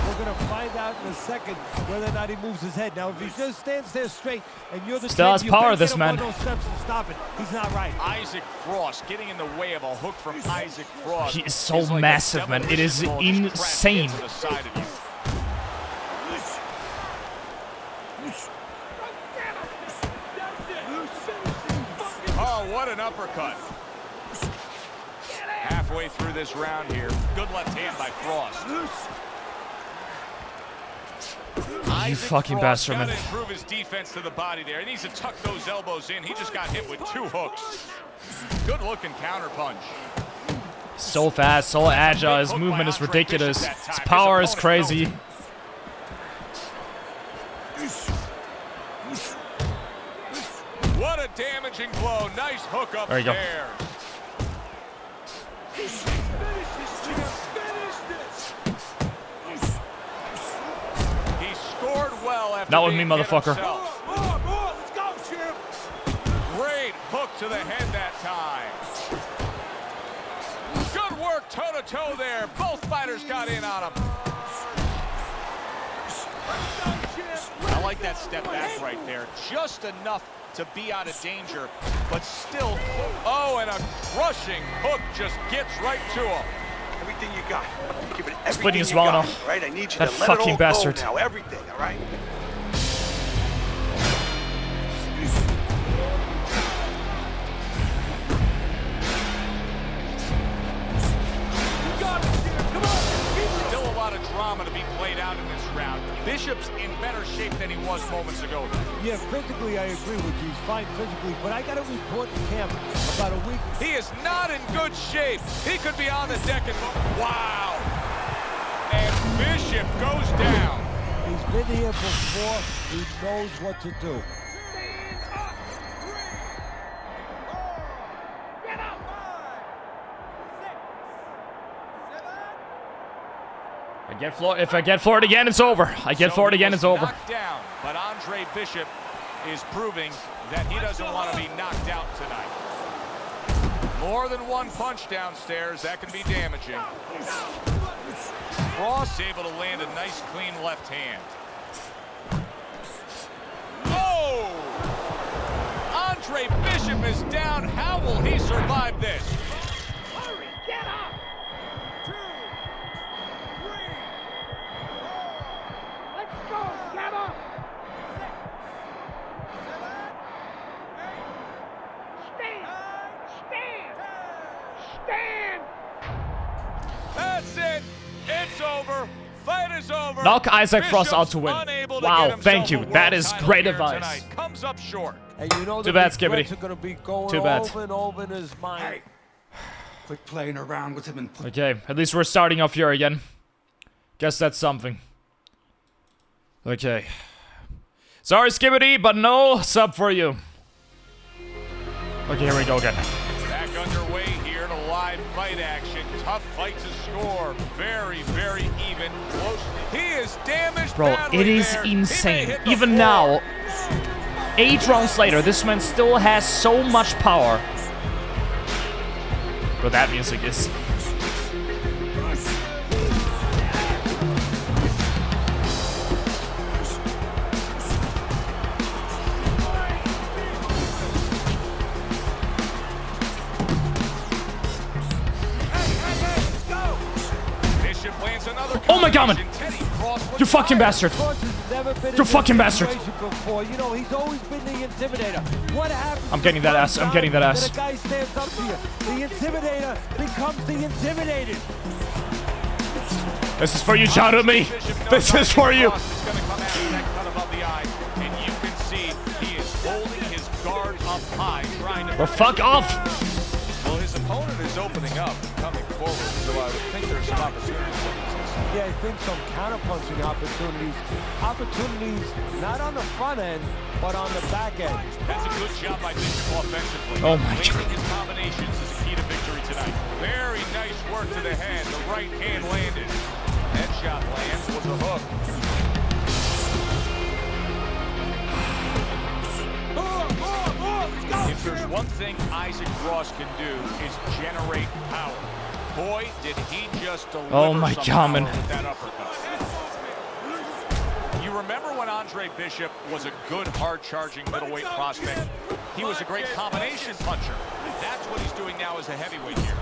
We're going to find out in a second whether or not he moves his head. Now, if he just stands there straight and you're the Still has champ, power, you this get man. him on those steps and stop it. He's not right. Isaac Frost getting in the way of a hook from Isaac Frost. He is so like massive, man. It is insane. To the side of you. Oh, what an uppercut. Halfway through this round here. Good left hand by Frost. You fucking bastard, man. Gotta improve his defense to the body there. He needs to tuck those elbows in. He just got hit with 2 hooks. Good looking counter punch. So fast, so agile. His movement is ridiculous. His power is crazy. What a damaging blow. Nice hook up There you go. there. He scored well after Not with me, being hit motherfucker. himself. Great hook to the head that time. Good work toe-to-toe there. Both fighters got in on him. I like that step back right there. Just enough to be out of danger, but still, oh, and a crushing hook just gets right to him. Everything you got. Give it everything Splitting his you got, swallow. right? I need you That to let fucking it all bastard. go now. Everything, all right? Still a lot of drama to be played out in this round. Bishop's in better shape than he was moments ago. Yeah, physically, I agree with you. He's fine physically, but I got to report in camp about a week. He is not in good shape. He could be on the deck and wow. And Bishop goes down. He's been here before. He knows what to do. If I get floored again, it's over. I get floored again, it's over. Knocked down, but Andre Bishop is proving that he doesn't want to be knocked out tonight. More than one punch downstairs, that can be damaging. Frost able to land a nice, clean left hand. Oh! Andre Bishop is down. How will he survive this? Hurry, get up! 2, 3, 4. Let's go, get up! 6, 7, 8. Stand! Stand! That's it. It's over. Fight is over. Knock Isaac Frost out Bishop's to win. unable to Wow, get thank himself you. a That world is title great here advice. tonight. Comes up short. And you know Too the bad, Skibbity. regrets are going to be going Too bad. over and over in his mind. Hey, quit playing around with him and put... Okay, at least we're starting off here again. Guess that's something. Okay. Sorry, Skibbity, but no sub for you. Okay, here we go again. live fight action. Tough fight to score. Very, very even. Close. He is damaged. Bro, it is insane. Even now, 8 rounds later, this man still has so much power. Bro, that music is... Oh my god, man. You fucking bastard. You fucking bastard. You know, he's always been the intimidator. What happens? I'm getting that ass. I'm getting that ass. The guy stands up to you. The intimidator becomes the intimidated. This is for you, John, with me. This is for you. And you can see he is holding his guard up high, trying to... Well, fuck off. Well, his opponent is opening up, coming forward, so I would think there's some opportunities. Yeah, I think some counterpunching opportunities. Opportunities not on the front end, but on the back end. That's a good job by Bishop offensively. Oh my god. Landing his combinations is a key to victory tonight. Very nice work to the head. The right hand landed. That shot lands was a hook. If there's one thing Isaac Ross can do is generate power. Boy, did he just deliver some power with that uppercut. You remember when Andre Bishop was a good, hard-charging middleweight prospect? He was a great combination puncher. That's what he's doing now as a heavyweight here.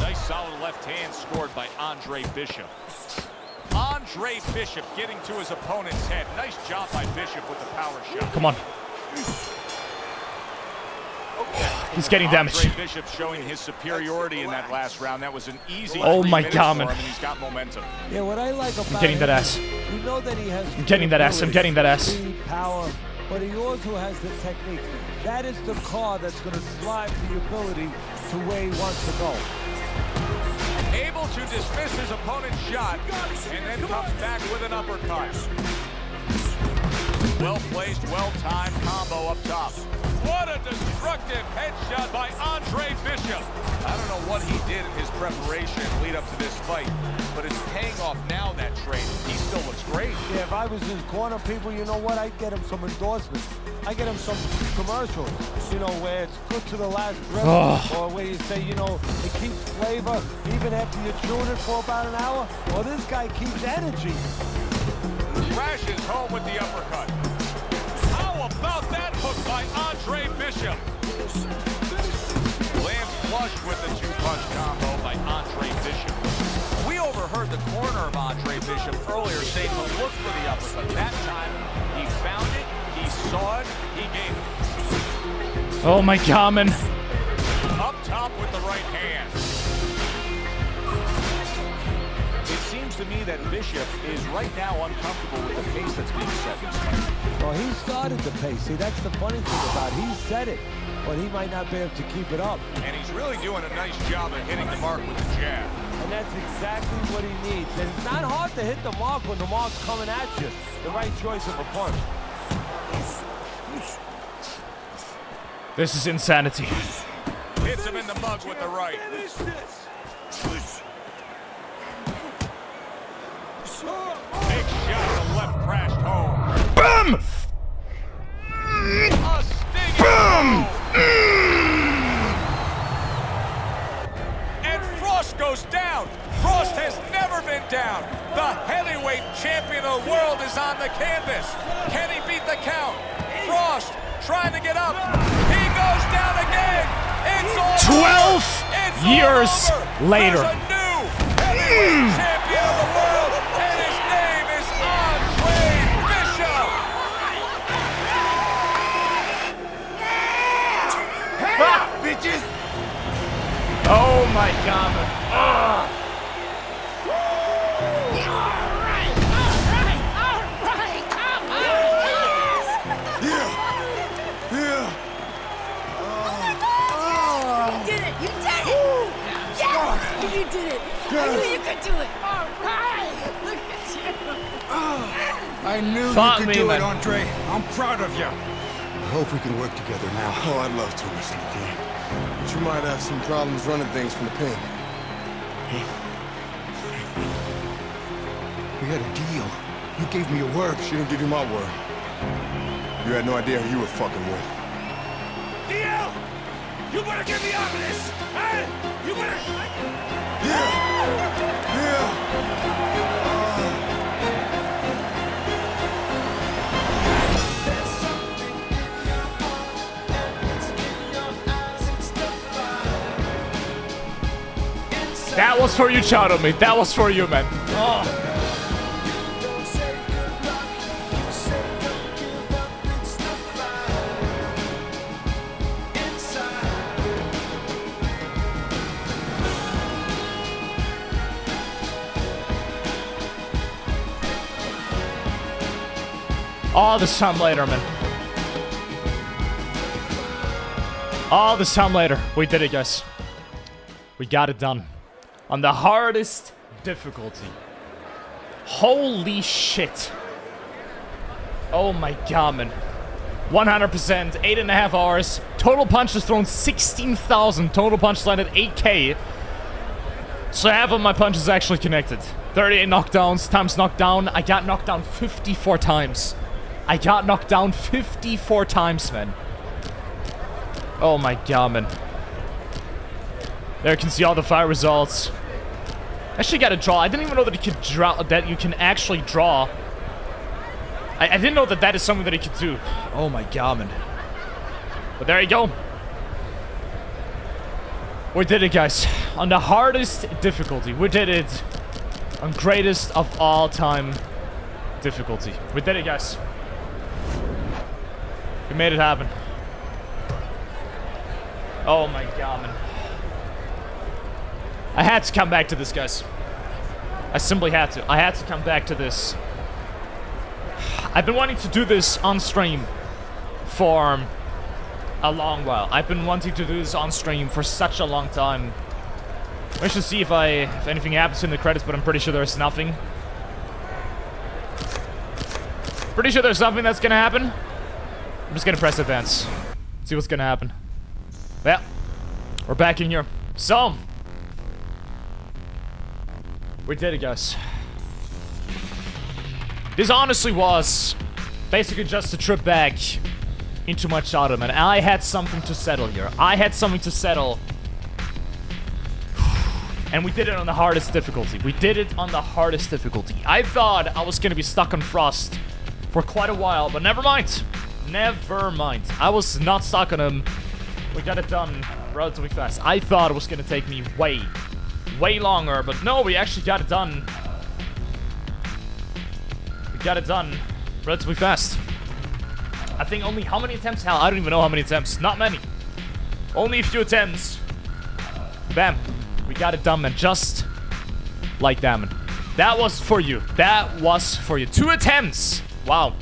Nice, solid left hand scored by Andre Bishop. Andre Bishop getting to his opponent's head. Nice job by Bishop with the power shot. Come on. He's getting damaged. Andre Bishop showing his superiority in that last round. That was an easy. Oh my god, man. He's got momentum. Yeah, what I like about I'm getting that ass. You know that he has. I'm getting that ass. I'm getting that ass. Power, but he also has the technique. That is the car that's going to drive the ability to where he wants to go. Able to dismiss his opponent's shot, and then comes back with an uppercut. Well-placed, well-timed combo up top. What a destructive headshot by Andre Bishop. I don't know what he did in his preparation lead up to this fight, but it's paying off now, that trade. He still looks great. Yeah, if I was his corner, people, you know what? I'd get him some endorsements. I get him some commercials, you know, where it's good to the last breath, or where you say, you know, it keeps flavor even after you're chewing it for about an hour. Well, this guy keeps energy. Crashes home with the uppercut. How about that hook by Andre Bishop? Lands flush with the two-punch combo by Andre Bishop. We overheard the corner of Andre Bishop earlier saying to look for the uppercut. That time, he found it, he saw it, he gave it. Oh my god, man. Up top with the right hand. It seems to me that Bishop is right now uncomfortable with the pace that's being set in this fight. Well, he started the pace. See, that's the funny thing about it. He said it, but he might not be able to keep it up. And he's really doing a nice job of hitting the mark with the jab. And that's exactly what he needs. And it's not hard to hit the mark when the mark's coming at you. The right choice of a punch. This is insanity. Hits him in the mug with the right. Big shot to the left, crashed home. BAM! A stinging BAM! And Frost goes down. Frost has never been down. The heavyweight champion of the world is on the canvas. Can he beat the count? Frost trying to get up. He goes down again. It's all 12 years later. There's a new heavyweight champion of the world, and his name is Andre Bishop. Hey, bitches! Oh my god. You did it! I knew you could do it! All right! Look at you! I knew Fuck you could me, do man. it, Andre. I'm proud of you. hope we can work together now. Oh, I'd love to, Mr. McLean. But you might have some problems running things from the pen. We had a deal. You gave me your word. She didn't give you my word. You had no idea who you were fucking with. DL! You better get me out of this! Hey! You better... That was for you, Shadow, mate. That was for you, man. Oh. All this time later, man. All this time later. We did it, guys. We got it done. On the hardest difficulty. Holy shit. Oh my god, man. 100%, 8.5 hours. Total punches thrown 16,000. Total punches landed 8k. So half of my punches actually connected. 38 knockdowns times knockdown. I got knocked down 54 times. I got knocked down 54 times, man. Oh my god, man. There you can see all the fire results. Actually got a draw. I didn't even know that you could draw, that you can actually draw. I didn't know that that is something that you could do. Oh my god, man. But there you go. We did it, guys. On the hardest difficulty. We did it on greatest of all time difficulty. We did it, guys. We made it happen. Oh my god, man. I had to come back to this, guys. I simply had to. I had to come back to this. I've been wanting to do this on stream for a long while. I've been wanting to do this on stream for such a long time. We should see if anything happens in the credits, but I'm pretty sure there's nothing. Pretty sure there's nothing that's gonna happen. I'm just gonna press advance. See what's gonna happen. Yeah, we're back in here. So, we did it, guys. This honestly was basically just a trip back into my childhood, man. I had something to settle here. I had something to settle. And we did it on the hardest difficulty. We did it on the hardest difficulty. I thought I was gonna be stuck on Frost for quite a while, but never mind. Never mind. I was not stuck on him. We got it done relatively fast. I thought it was gonna take me way longer, but no, we actually got it done. We got it done relatively fast. I think only how many attempts? Hell, I don't even know how many attempts. Not many. Only a few attempts. Bam. We got it done, man. Just like that, man. That was for you. That was for you. 2 attempts. Wow.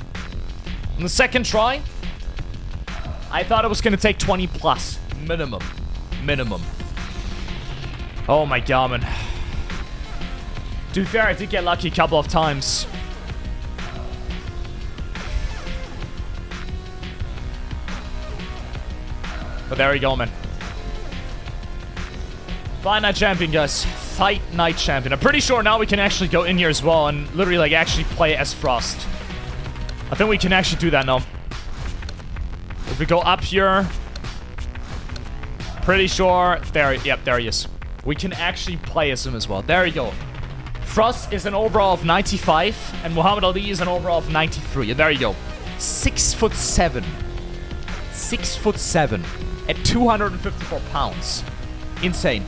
On the second try, I thought it was gonna take 20 plus. Minimum. Oh my god, man. To be fair, I did get lucky a couple of times. But there we go, man. Fight Night Champion, guys. Fight Night Champion. I'm pretty sure now we can actually go in here as well and literally, like, actually play as Frost. I think we can actually do that now. If we go up here... Pretty sure... There, yep, there he is. We can actually play as him as well. There you go. Frost is an overall of 95, and Muhammad Ali is an overall of 93. And there you go. 6'7". 6'7". At 254 pounds. Insane.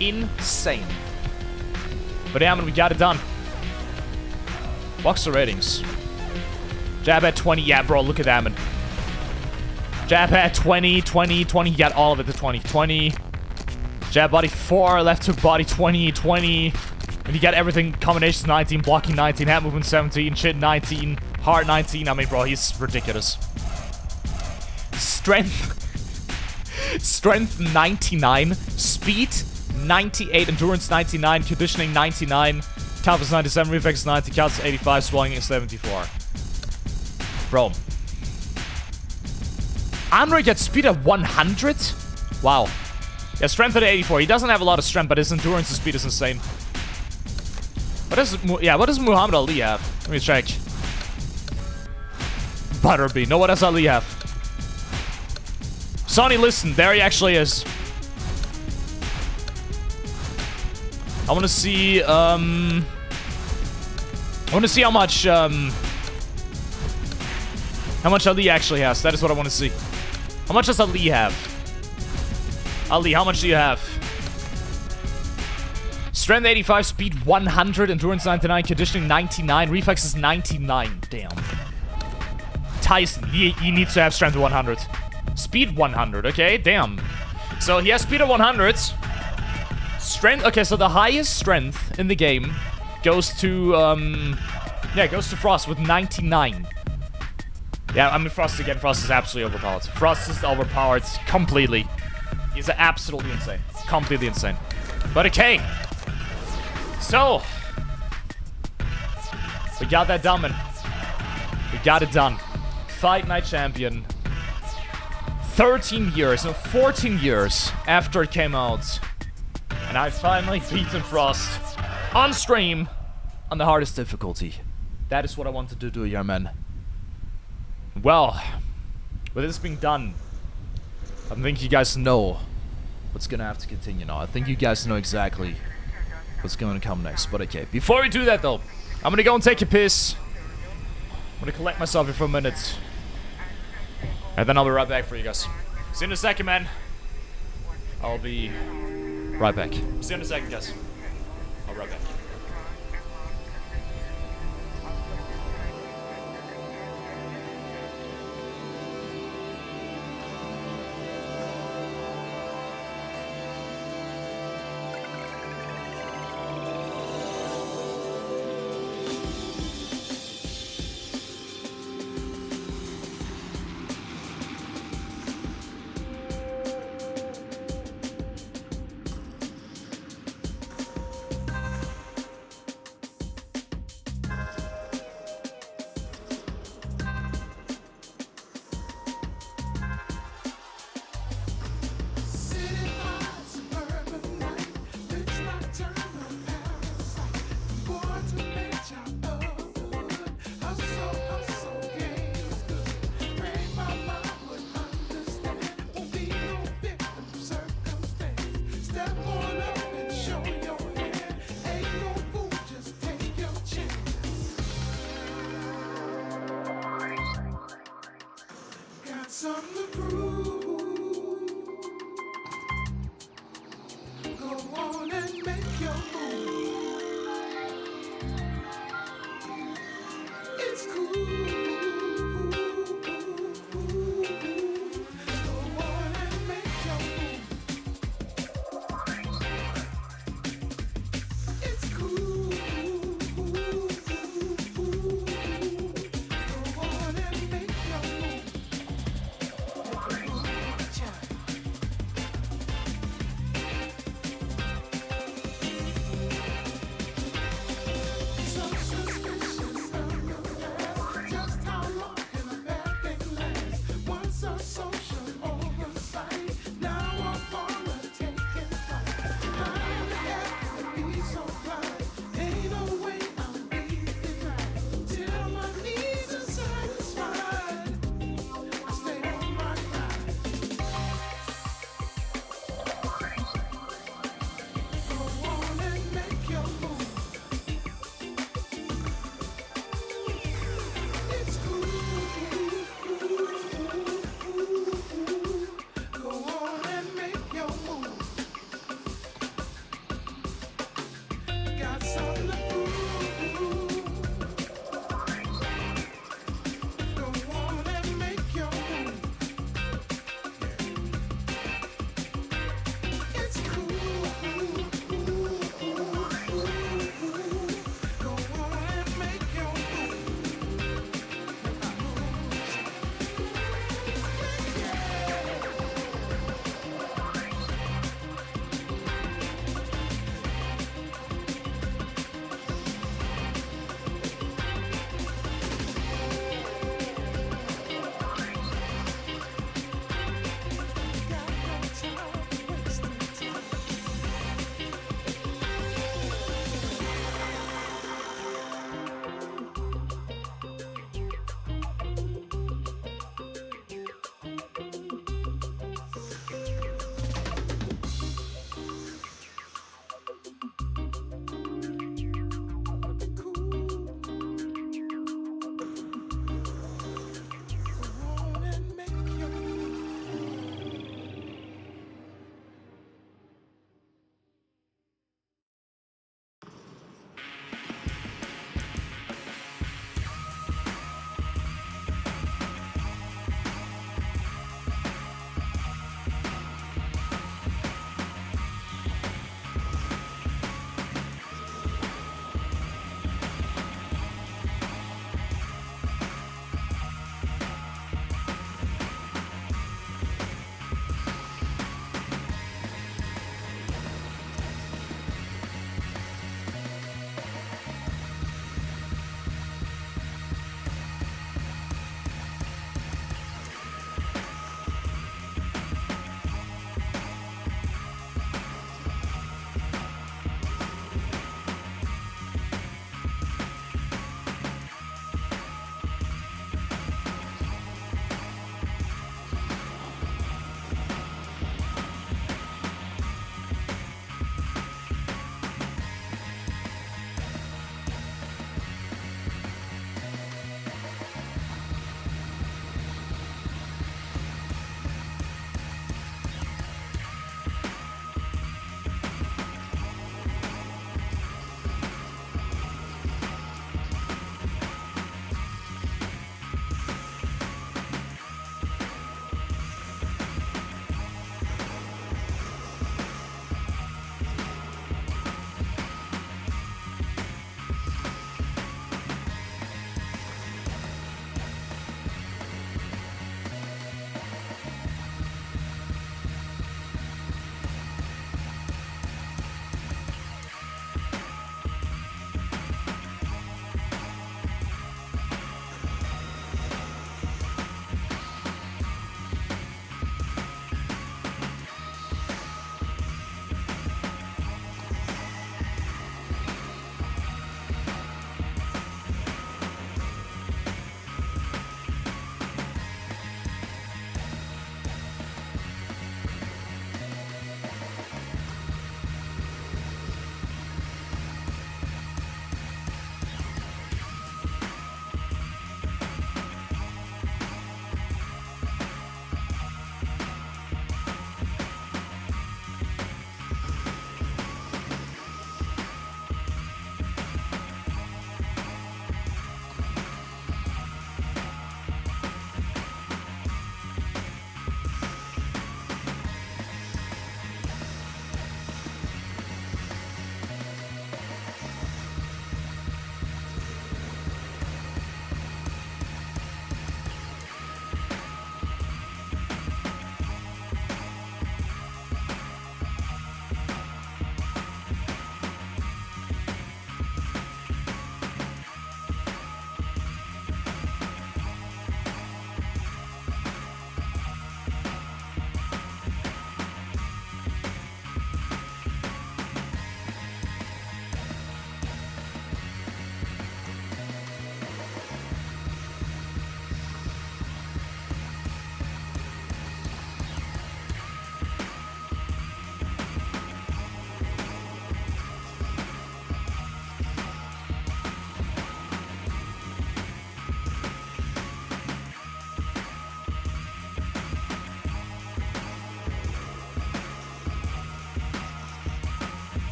Insane. But yeah, man, we got it done. Boxer ratings. Jab at 20. Yeah, bro, look at that, man. Jab at 20, 20, 20. He got all of it to 20. 20. Jab body 4. Left hook body 20, 20. And he got everything. Combinations 19. Blocking 19. Hand movement 17. Chin 19. Hard 19. I mean, bro, he's ridiculous. Strength. Strength 99. Speed 98. Endurance 99. Conditioning 99. Toughness 97. Reflex 90. Cuts 85. Swelling is 74. Bro. Andre gets speed at 100? Wow. Yeah, strength at 84. He doesn't have a lot of strength, but his endurance and speed is insane. What does Muhammad Ali have? Let me check. Butterbean. No, what does Ali have? Sonny, listen. There he actually is. I want to see, how much Ali actually has. That is what I want to see. How much does Ali have? Ali, how much do you have? Strength 85, speed 100, endurance 99, conditioning 99, reflexes 99. Damn. Tyson, he needs to have strength 100. Speed 100, okay, damn. So he has speed at 100. Strength, okay, so the highest strength in the game goes to, goes to Frost with 99. Yeah, I mean, Frost again, Frost is absolutely overpowered. Frost is overpowered completely. He's absolutely insane. Completely insane. But okay. So, we got that done, man. We got it done. Fight Night Champion. 13 years, no, 14 years after it came out. And I finally beaten Frost on stream on the hardest difficulty. That is what I wanted to do, young man. Well, with this being done, I think you guys know what's gonna have to continue now. I think you guys know exactly what's going to come next. But okay, before we do that though, I'm gonna go and take a piss. I'm gonna collect myself here for a minute. And then I'll be right back for you guys. See you in a second, man. I'll be right back. See you in a second, guys. I'll be right back.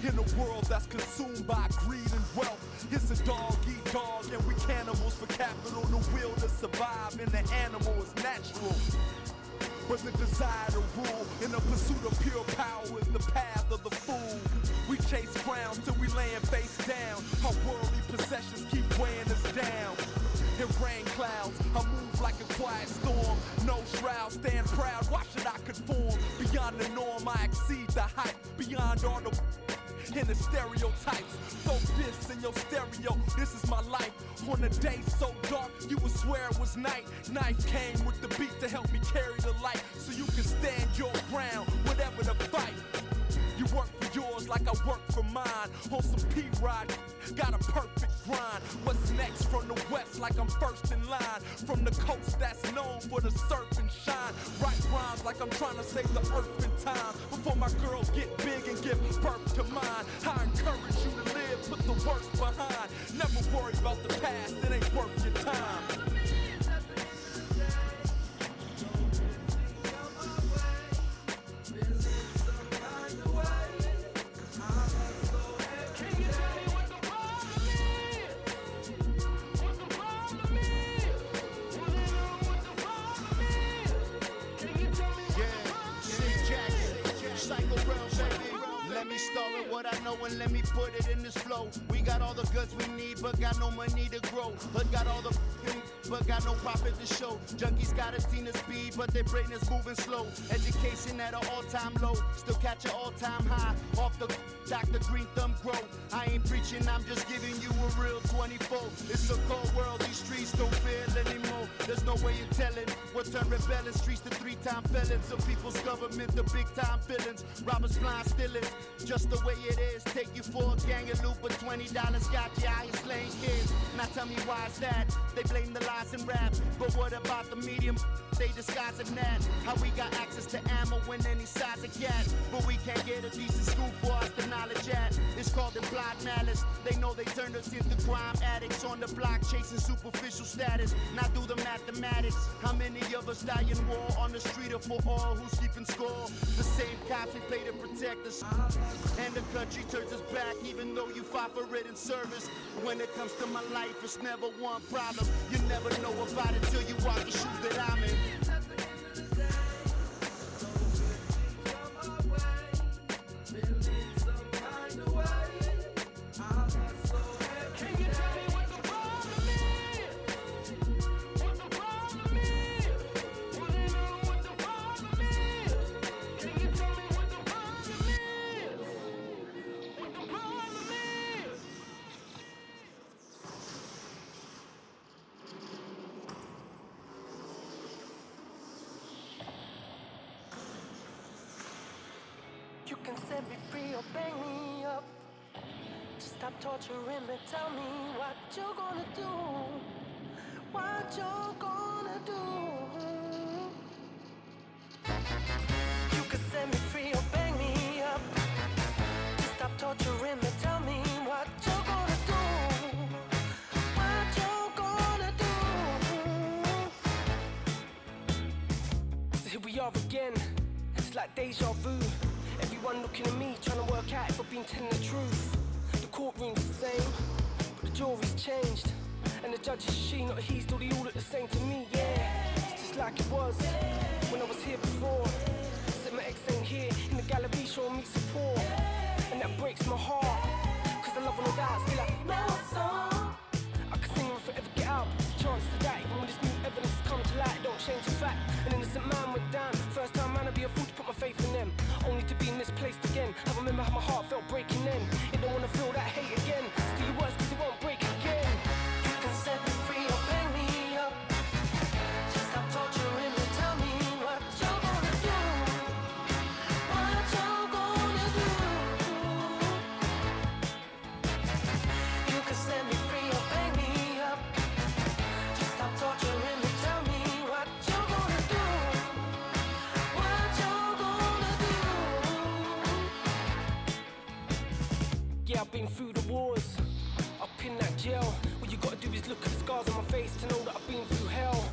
In a world that's consumed by greed and wealth, it's a dog-eat-dog, and we cannibals for capital. The will to survive in the animal is natural. But the desire to rule in the pursuit of pure power is the path of the fool. We chase crowns till we laying face down. Our worldly possessions keep weighing us down. In rain clouds, I move like a quiet storm. No shroud, stand proud, why should I conform? Beyond the norm, I exceed the hype. Beyond all the and the stereotypes. Throw this in your stereo, this is my life. On a day so dark, you would swear it was night. Knife came with the beat to help me carry the light, so you can stand your ground, whatever the fight. You work for yours like I work for mine. On some P-Rod, got a perfect grind. What's next from the west like I'm first in line. From the coast that's known for the surf and shine. Write rhymes like I'm trying to save the earth in time. Before my girls get big and give birth to mine. I encourage you to live, put the worst behind. Never worry about the past, it ain't worth your time. Let me start with what I know and let me put it in this flow. We got all the goods we need, but got no money to grow. Hood got all the but got no profit to show. Junkies got a team of speed, but their brain is moving slow. Education at an all-time low, still catch an all-time high. Off the Dr. Green Thumb grow. I ain't preaching, I'm just giving you a real 24. It's a cold world, these streets don't feel anymore. There's no way of telling what turned rebellion streets to 3-time felons. Some people's government, the big-time villains. Robbers blind stealers, just the way it is. Take you for a gang of loot, but $20 got you out here slaying kids. Now tell me why is that? They blame the lies in rap, but what about the medium? They disguising that. How we got access to ammo when any size of cat, but we can't get a decent school for us to knowledge at. It's called implied malice. They know they turned us into crime addicts on the block chasing superficial status. Now do the mathematics. How many of us die in war on the street or for all who's keeping score? The same cops we pay to protect us, and the country turns us back even though you fought for it in service. When it comes to my life, it's never one problem. You never know about it till you walk the shoes that I'm in. You can set me free or bang me up. Just stop torturing me, tell me what you're gonna do. What you're gonna do. You can set me free or bang me up. Just stop torturing me, tell me what you're gonna do. What you're gonna do. So here we are again. It's like deja vu. Everyone looking at me, trying to work out if I've been telling the truth. The courtroom's the same, but the jury's changed. And the judge is she, not he, still they all look the same to me, yeah. It's just like it was when I was here before. Said my ex ain't here, in the gallery showing me support. And that breaks my heart, cause I love all of that, still I know a song. I could sing and forever get out, but there's a chance to that. Even when this new evidence has come to light, don't change the fact. An innocent man went down, first time man I'd be a fool to put my faith in them. Only to be misplaced again. I remember how my heart felt breaking then. You don't wanna feel that hate again. Still you worse cause it won't break again. You can set me free or bang me up. Just stop torturing me, tell me what you're gonna do. What you're gonna do. You can set me free or bang me up. Just stop torturing me, tell me what you're gonna do. What you're gonna do. Yeah, I've been through the wars, up in that jail. All you gotta do is look at the scars on my face to know that I've been through hell.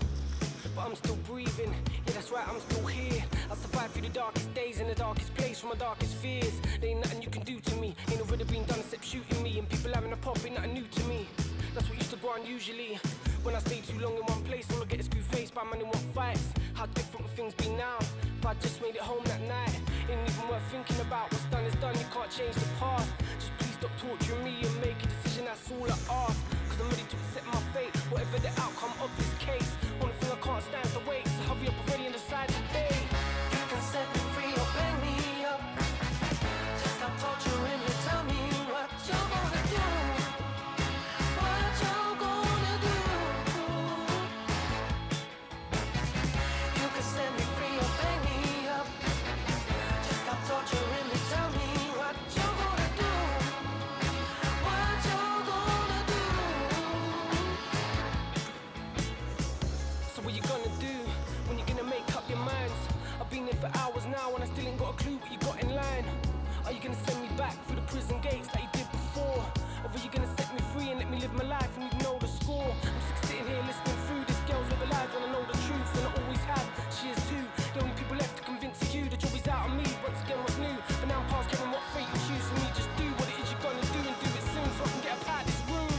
But I'm still breathing, yeah that's right, I'm still here. I survived survive through the darkest days in the darkest place from my darkest fears. There ain't nothing you can do to me. Ain't already been done except shooting me. And people having a pop ain't nothing new to me. That's what used to go on usually. When I stay too long in one place, all I get is screw face by man in what fights. How different will things be now? If I just made it home that night, ain't even worth thinking about. What's done is done, you can't change the past. Just please stop torturing me and make a decision, that's all I ask. Cause I'm ready to accept my fate, whatever the outcome of this case. Only thing I can't stand is the wait, so hurry up already and decide today. You can set me free or bang me up. Just stop torturing me, tell me what you're gonna do. What you're gonna do. You can set me free or bang me up. Just stop torturing me, tell me what you're gonna do. What you're gonna do. So what you gonna do when you're gonna make up your minds? I've been here for hours now and I still ain't got a clue what you got in line. Are you gonna send me back through the prison gates like you did before? Or are you gonna set me free and let me live my life and you know the score? I'm sick sitting here listening through this girl's live alive and I know the truth and I always have. She is too. The only people left to convince you the job is out of me. Once again what's new, but now I'm past caring what fate you choose for me. Just do what it is you're gonna do and do it soon so I can get up out this room.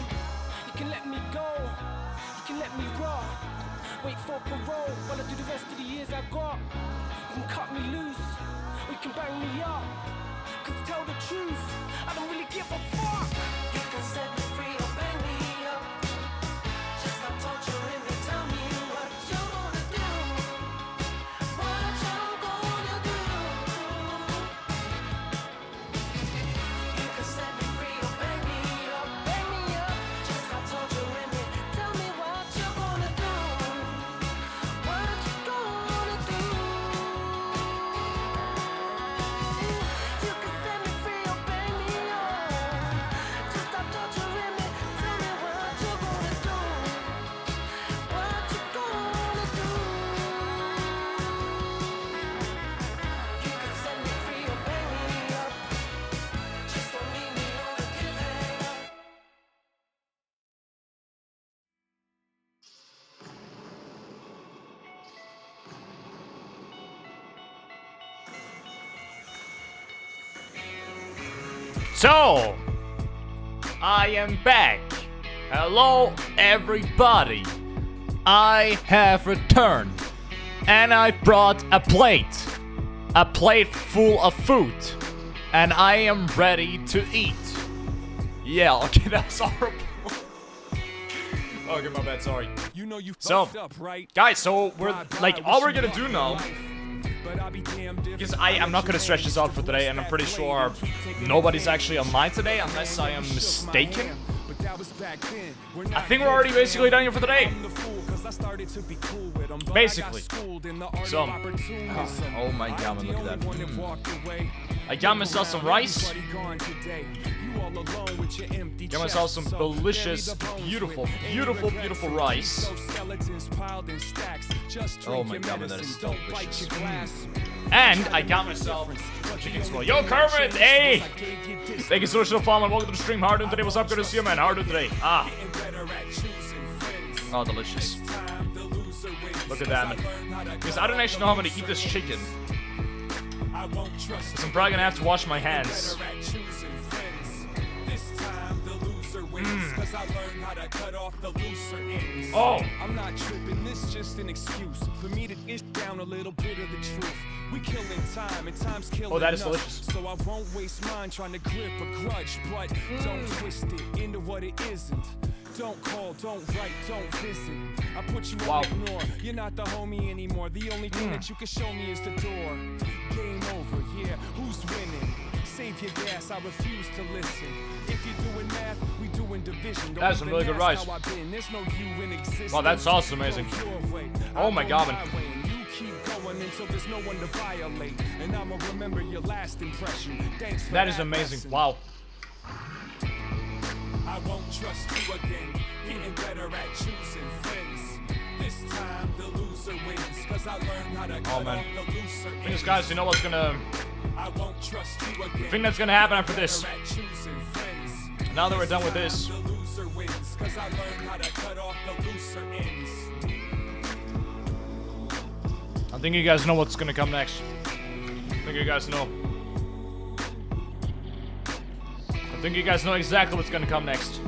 You can let me go, you can let me rot. Wait for parole while I do the rest of the years I got. You can cut me loose, or you can bang me up. Cause to tell the truth, I don't really give a fuck. You can set me free or bang me up. Just stop torturing me, tell me what you're gonna do. What you're gonna do. You can set me free or bang me up, bang me up. Just stop torturing me, tell me what you're gonna do. What you gonna do. You can set me free or bang me up. Just stop torturing me, tell me what you're gonna do. What you gonna do. You can set me free or bang me up. Just don't leave me on a cliffhanger. So, I am back. Hello, everybody. I have returned, and I brought a plate full of food, and I am ready to eat. Yeah, okay, that's horrible. Okay, my bad, sorry. You know you So, fucked up, right? guys, so we're like, all we're gonna do now, because I'm not gonna stretch this out for today, and I'm pretty sure nobody's actually online today, unless I am mistaken. I think we're already basically done here for today. Basically. So, oh my god, look at that. I got myself some rice. Got myself some delicious, beautiful, beautiful, beautiful rice. Oh my god, that is delicious. And I got myself chicken swirl. Yo, Kermit! Hey! Thank you so much for the follow and welcome to the stream. How are you doing today? What's up? Good to see you, man. How are you doing today? Ah. Oh, delicious. Look at that, man. Because I don't actually know how I'm gonna eat this chicken. So I'm probably gonna have to wash my hands. Oh! I'm not tripping, this just an excuse for me to dish down a little bit of the truth. We killing time and time's killing Oh, that is us. delicious. So I won't waste mine trying to grip a grudge, but don't twist it into what it isn't. Don't call, don't write, don't visit. I put you on ignore. You're not the homie anymore. The only thing that you can show me is the door. Game over, yeah. Who's winning? Save your gas, I refuse to listen. If you're doing math, we doing division. That's some really good rice. Wow, that sauce is amazing. Oh my god, man. You keep going until there's no one to violate. And I'ma remember your last impression. Thanks for that is amazing. Wow. I won't trust you again. Getting better at choosing friends. This time the loser wins. Cause I learned how to cut off the looser ends. Because guys, you know what's gonna... I won't trust you again. The thing that's gonna happen after this. Now that we're done with this. The loser wins. Cause I learned how to cut off the looser ends. I think you guys know what's gonna come next. I think you guys know. I think you guys know exactly what's gonna come next.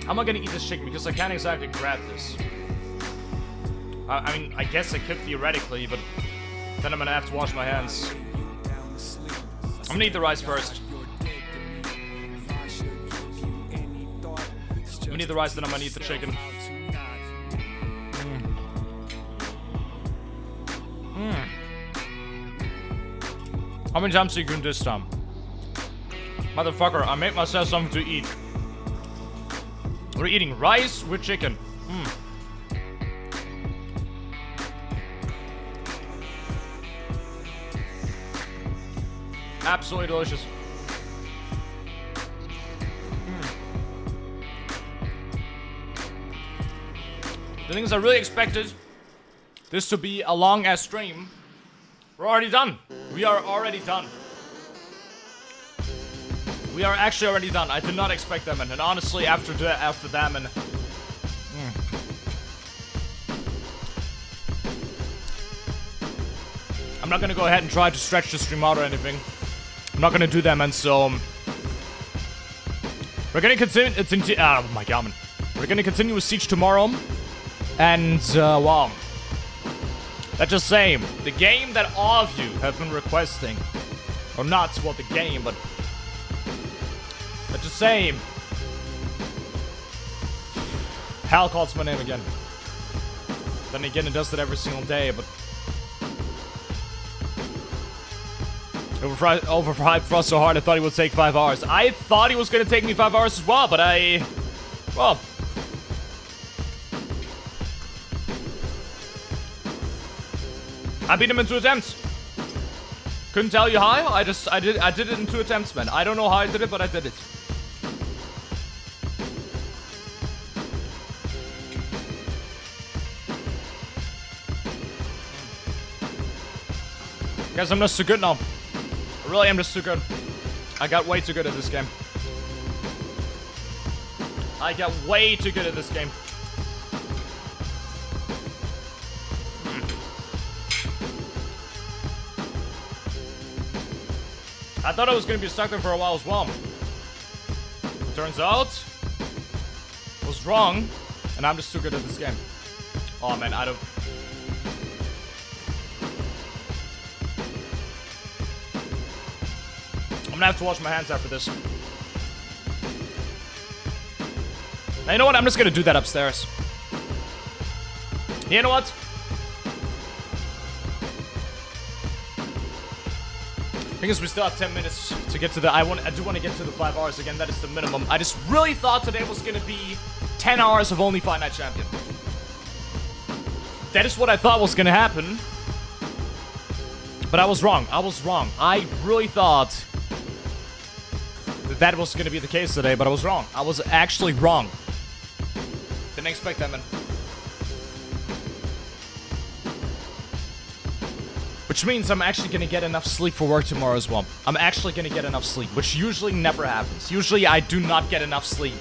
I'm not gonna eat this chicken because I can't exactly grab this. I mean, I guess I could theoretically, but then I'm gonna have to wash my hands. I'm gonna eat the rice first. I'm gonna eat the rice, then I'm gonna eat the chicken. How many times are you going this time? Motherfucker, I made myself something to eat. We're eating rice with chicken. Absolutely delicious. The thing is, I really expected this to be a long-ass stream. We're already done. We are already done. We are actually already done. I did not expect that, man. And honestly, after that, man. I'm not gonna go ahead and try to stretch the stream out or anything. I'm not gonna do that, man. So we're gonna continue. Oh my god, man. We're gonna continue with Siege tomorrow. And wow. Let's just say, the game that all of you have been requesting, or not what the game, but let's just say, Hal calls my name again. Then again, it does that every single day, but overhyped for us so hard, I thought he would take 5 hours. I thought he was gonna take me 5 hours as well, but well. I beat him in 2 attempts. Couldn't tell you how. I did it in 2 attempts, man. I don't know how I did it, but I did it. Guys, I'm just too good now. I really am just too good. I got way too good at this game. I got way too good at this game. I thought I was gonna be stuck there for a while as well. Turns out, I was wrong, and I'm just too good at this game. Oh man, I don't. I'm gonna have to wash my hands after this. Now, you know what? I'm just gonna do that upstairs. You know what? Because we still have 10 minutes to get to the... I do want to get to the 5 hours again. That is the minimum. I just really thought today was going to be 10 hours of only Fight Night Champion. That is what I thought was going to happen. But I was wrong. I was wrong. I really thought that was going to be the case today, but I was wrong. I was actually wrong. Didn't expect that, man. Which means I'm actually gonna get enough sleep for work tomorrow as well. I'm actually gonna get enough sleep, which usually never happens. Usually I do not get enough sleep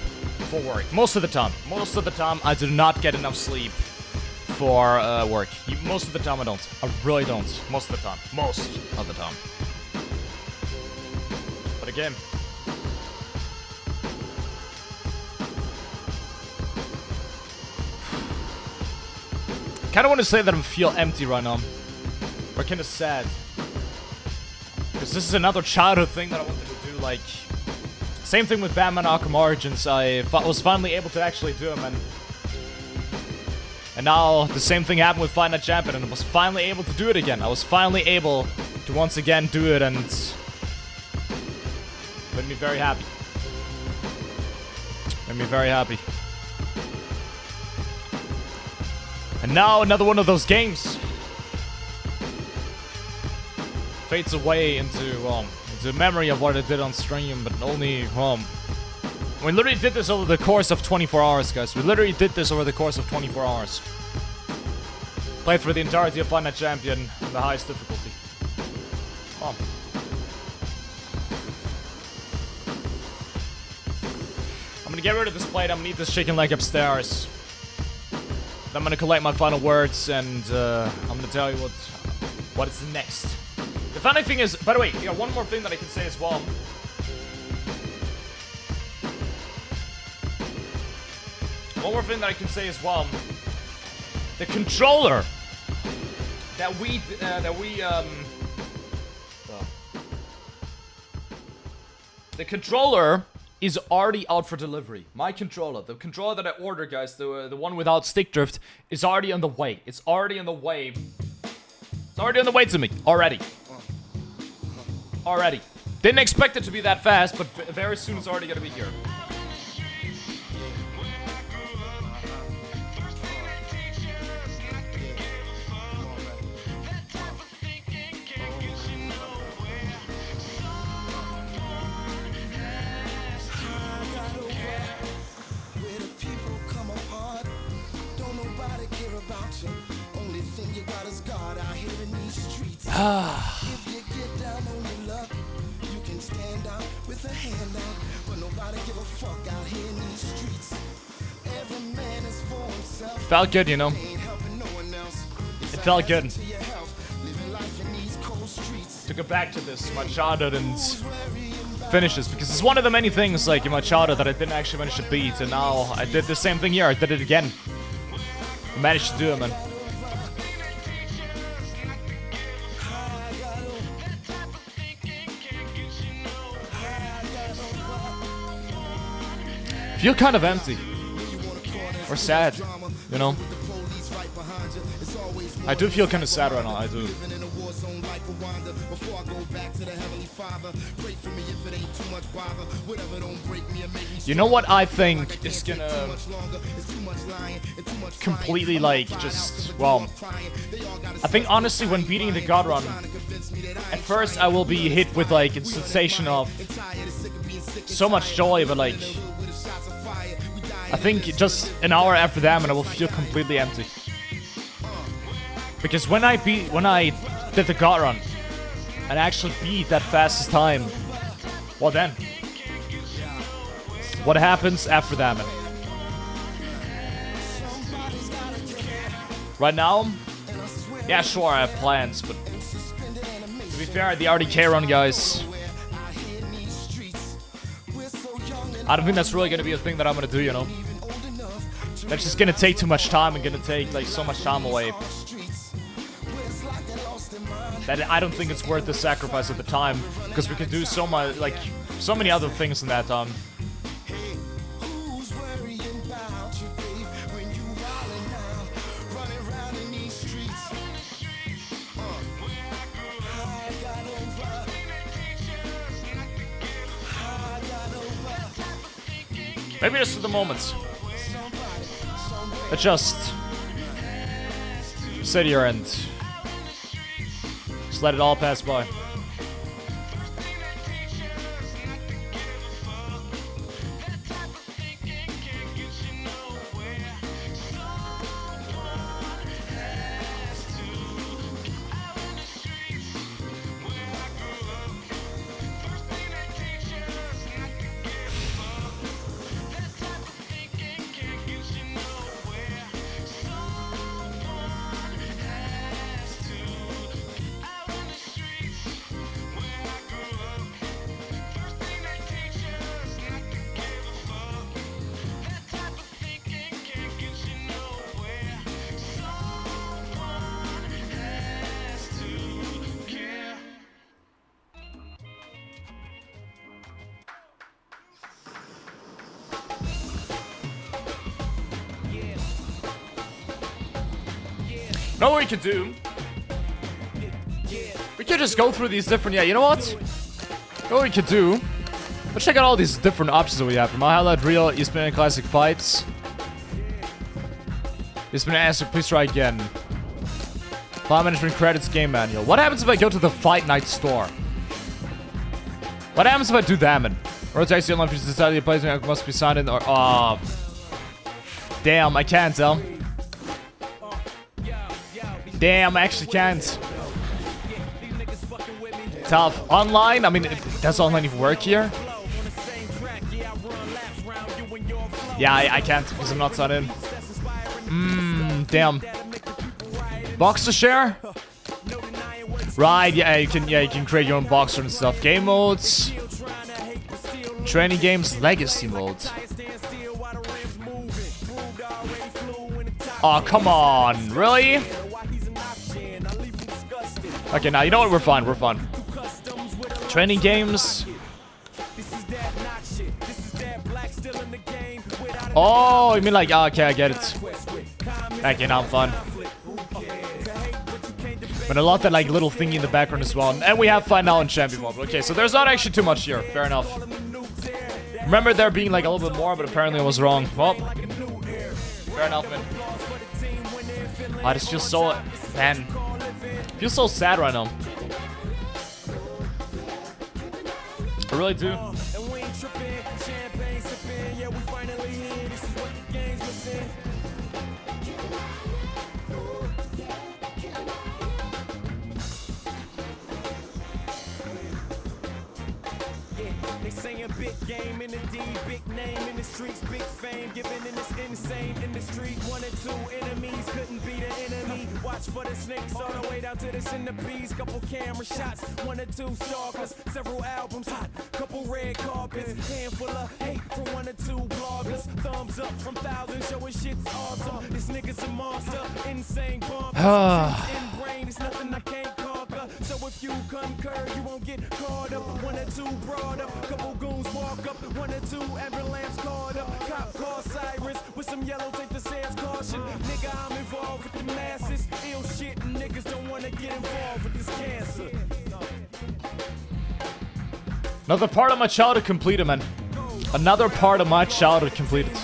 for work. Most of the time. Most of the time I do not get enough sleep for work. Most of the time I don't. I really don't. Most of the time. Most of the time. But again. Kinda wanna say that I feel empty right now. Or kind of sad. Because this is another childhood thing that I wanted to do, like... Same thing with Batman Arkham Origins, I was finally able to actually do them, and now the same thing happened with Fight Night Champion, and I was finally able to do it again. I was finally able to once again do it, and... made me very happy. Made me very happy. And now another one of those games fades away into memory of what I did on stream, but only, we literally did this over the course of 24 hours, guys. We literally did this over the course of 24 hours. Played for the entirety of Fight Night Champion on the highest difficulty. I'm gonna get rid of this plate. I'm gonna eat this chicken leg upstairs. I'm gonna collect my final words, and I'm gonna tell you what is next. The funny thing is, by the way, yeah, one more thing that I can say as well. One more thing that I can say as well. The controller the controller is already out for delivery. My controller, the controller that I ordered, guys, the one without stick drift, is already on the way. It's already on the way. It's already on the way to me. Already. Didn't expect it to be that fast, but very soon it's already gonna be here. If you get down on your luck, you can stand out with a hand out, but nobody give a fuck out here in these streets. Every man is for himself. Felt good, you know. It felt good. To go back to this, my childhood, and finish this, because it's one of the many things like in my childhood that I didn't actually manage to beat, and now I did the same thing here. I did it again. I managed to do it, man. Feel kind of empty or sad, you know. I do feel kind of sad right now. I do. You know what I think is gonna completely like just, well, I think honestly when beating the God Run, at first I will be hit with like a sensation of so much joy, but like I think just an hour after that and I will feel completely empty. Because when I did the God Run and actually beat that fastest time, well then, what happens after that, man? Right now, yeah, sure, I have plans, but to be fair, the RDK run, guys, I don't think that's really gonna be a thing that I'm gonna do, you know? That's just gonna take too much time and gonna take like so much time away. That I don't think it's worth the sacrifice at the time, because we could do so much, like so many other things in that time. Maybe just for the moments. But just sit here and just let it all pass by. Know what we could do? We could just go through these different, yeah, you know what? Know what we could do? Let's check out all these different options that we have. From my highlight reel, ESPN Classic Fights. ESPN Answer, please try again. File Management Credits Game Manual. What happens if I go to the Fight Night store? What happens if I do that, man? Or it's actually online features decided the placement must be signed in or damn, I can't tell. Damn, I actually can't. Tough. Online? I mean, does online even work here? Yeah, I can't because I'm not signed in. damn. Boxer share? Right, yeah, you can create your own boxer and stuff. Game modes. Training games, legacy mode. Oh, come on. Really? Okay, now you know what? We're fine. We're fine. Training games. Oh, you mean like, okay, I get it. Okay, now I'm fine. But I love that like little thingy in the background as well. And we have fun now in champion mode. Okay, so there's not actually too much here. Fair enough. Remember there being like a little bit more, but apparently I was wrong. Well, fair enough, man. I just feel so, man, I feel so sad right now. I really do. Big game in the D, big name in the streets, big fame given in this insane industry. 1 or 2 enemies couldn't be the enemy. Watch for the snakes all the way down to the centipedes. Couple camera shots, 1 or 2 stalkers, several albums hot, couple red carpets, handful of hate from 1 or 2 bloggers. Thumbs up from thousands, showing shit's awesome. This nigga's a monster, insane bomb. In brain, it's nothing I can't conquer. So if you concur, you won't get caught up. 1 or 2 brought up, couple goons walk up, 1 or 2 ambulance called up. Cop called Cyrus with some yellow tape that says caution. Nigga, I'm involved with the masses. Ill shit, niggas don't wanna get involved with this cancer. Another part of my childhood completed, man. Another part of my childhood completed.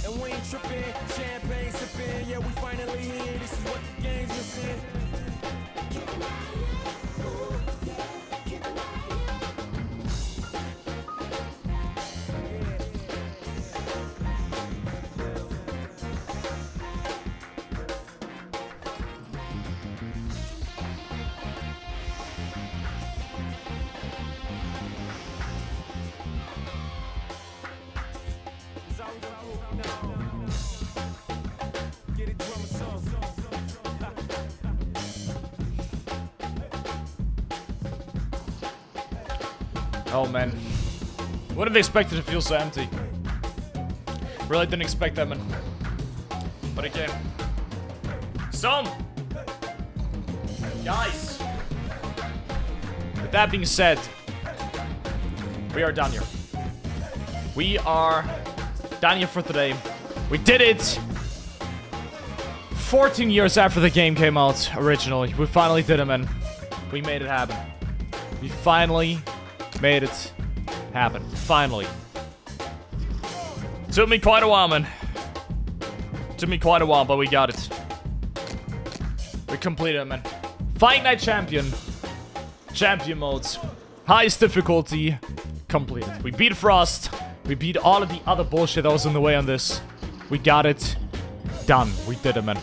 And we ain't tripping, champagne sipping. Yeah, we finally here. This is what the game's missing. Oh man, wouldn't have expected it to feel so empty. Really didn't expect that, man. But again, guys. With that being said, we are done here. We are done here for today. We did it. 14 years after the game came out originally, we finally did it, man. We made it happen. We finally made it happen. Finally. Took me quite a while, man. Took me quite a while, but we got it. We completed it, man. Fight Night Champion. Champion modes. Highest difficulty. Completed. We beat Frost. We beat all of the other bullshit that was in the way on this. We got it. Done. We did it, man.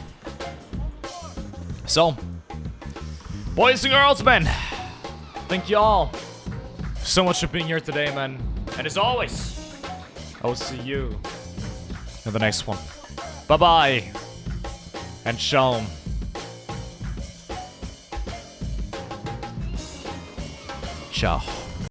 So, boys and girls, man. Thank you all so much for being here today, man. And as always, I will see you in the next one. Bye-bye. And shalom. Ciao.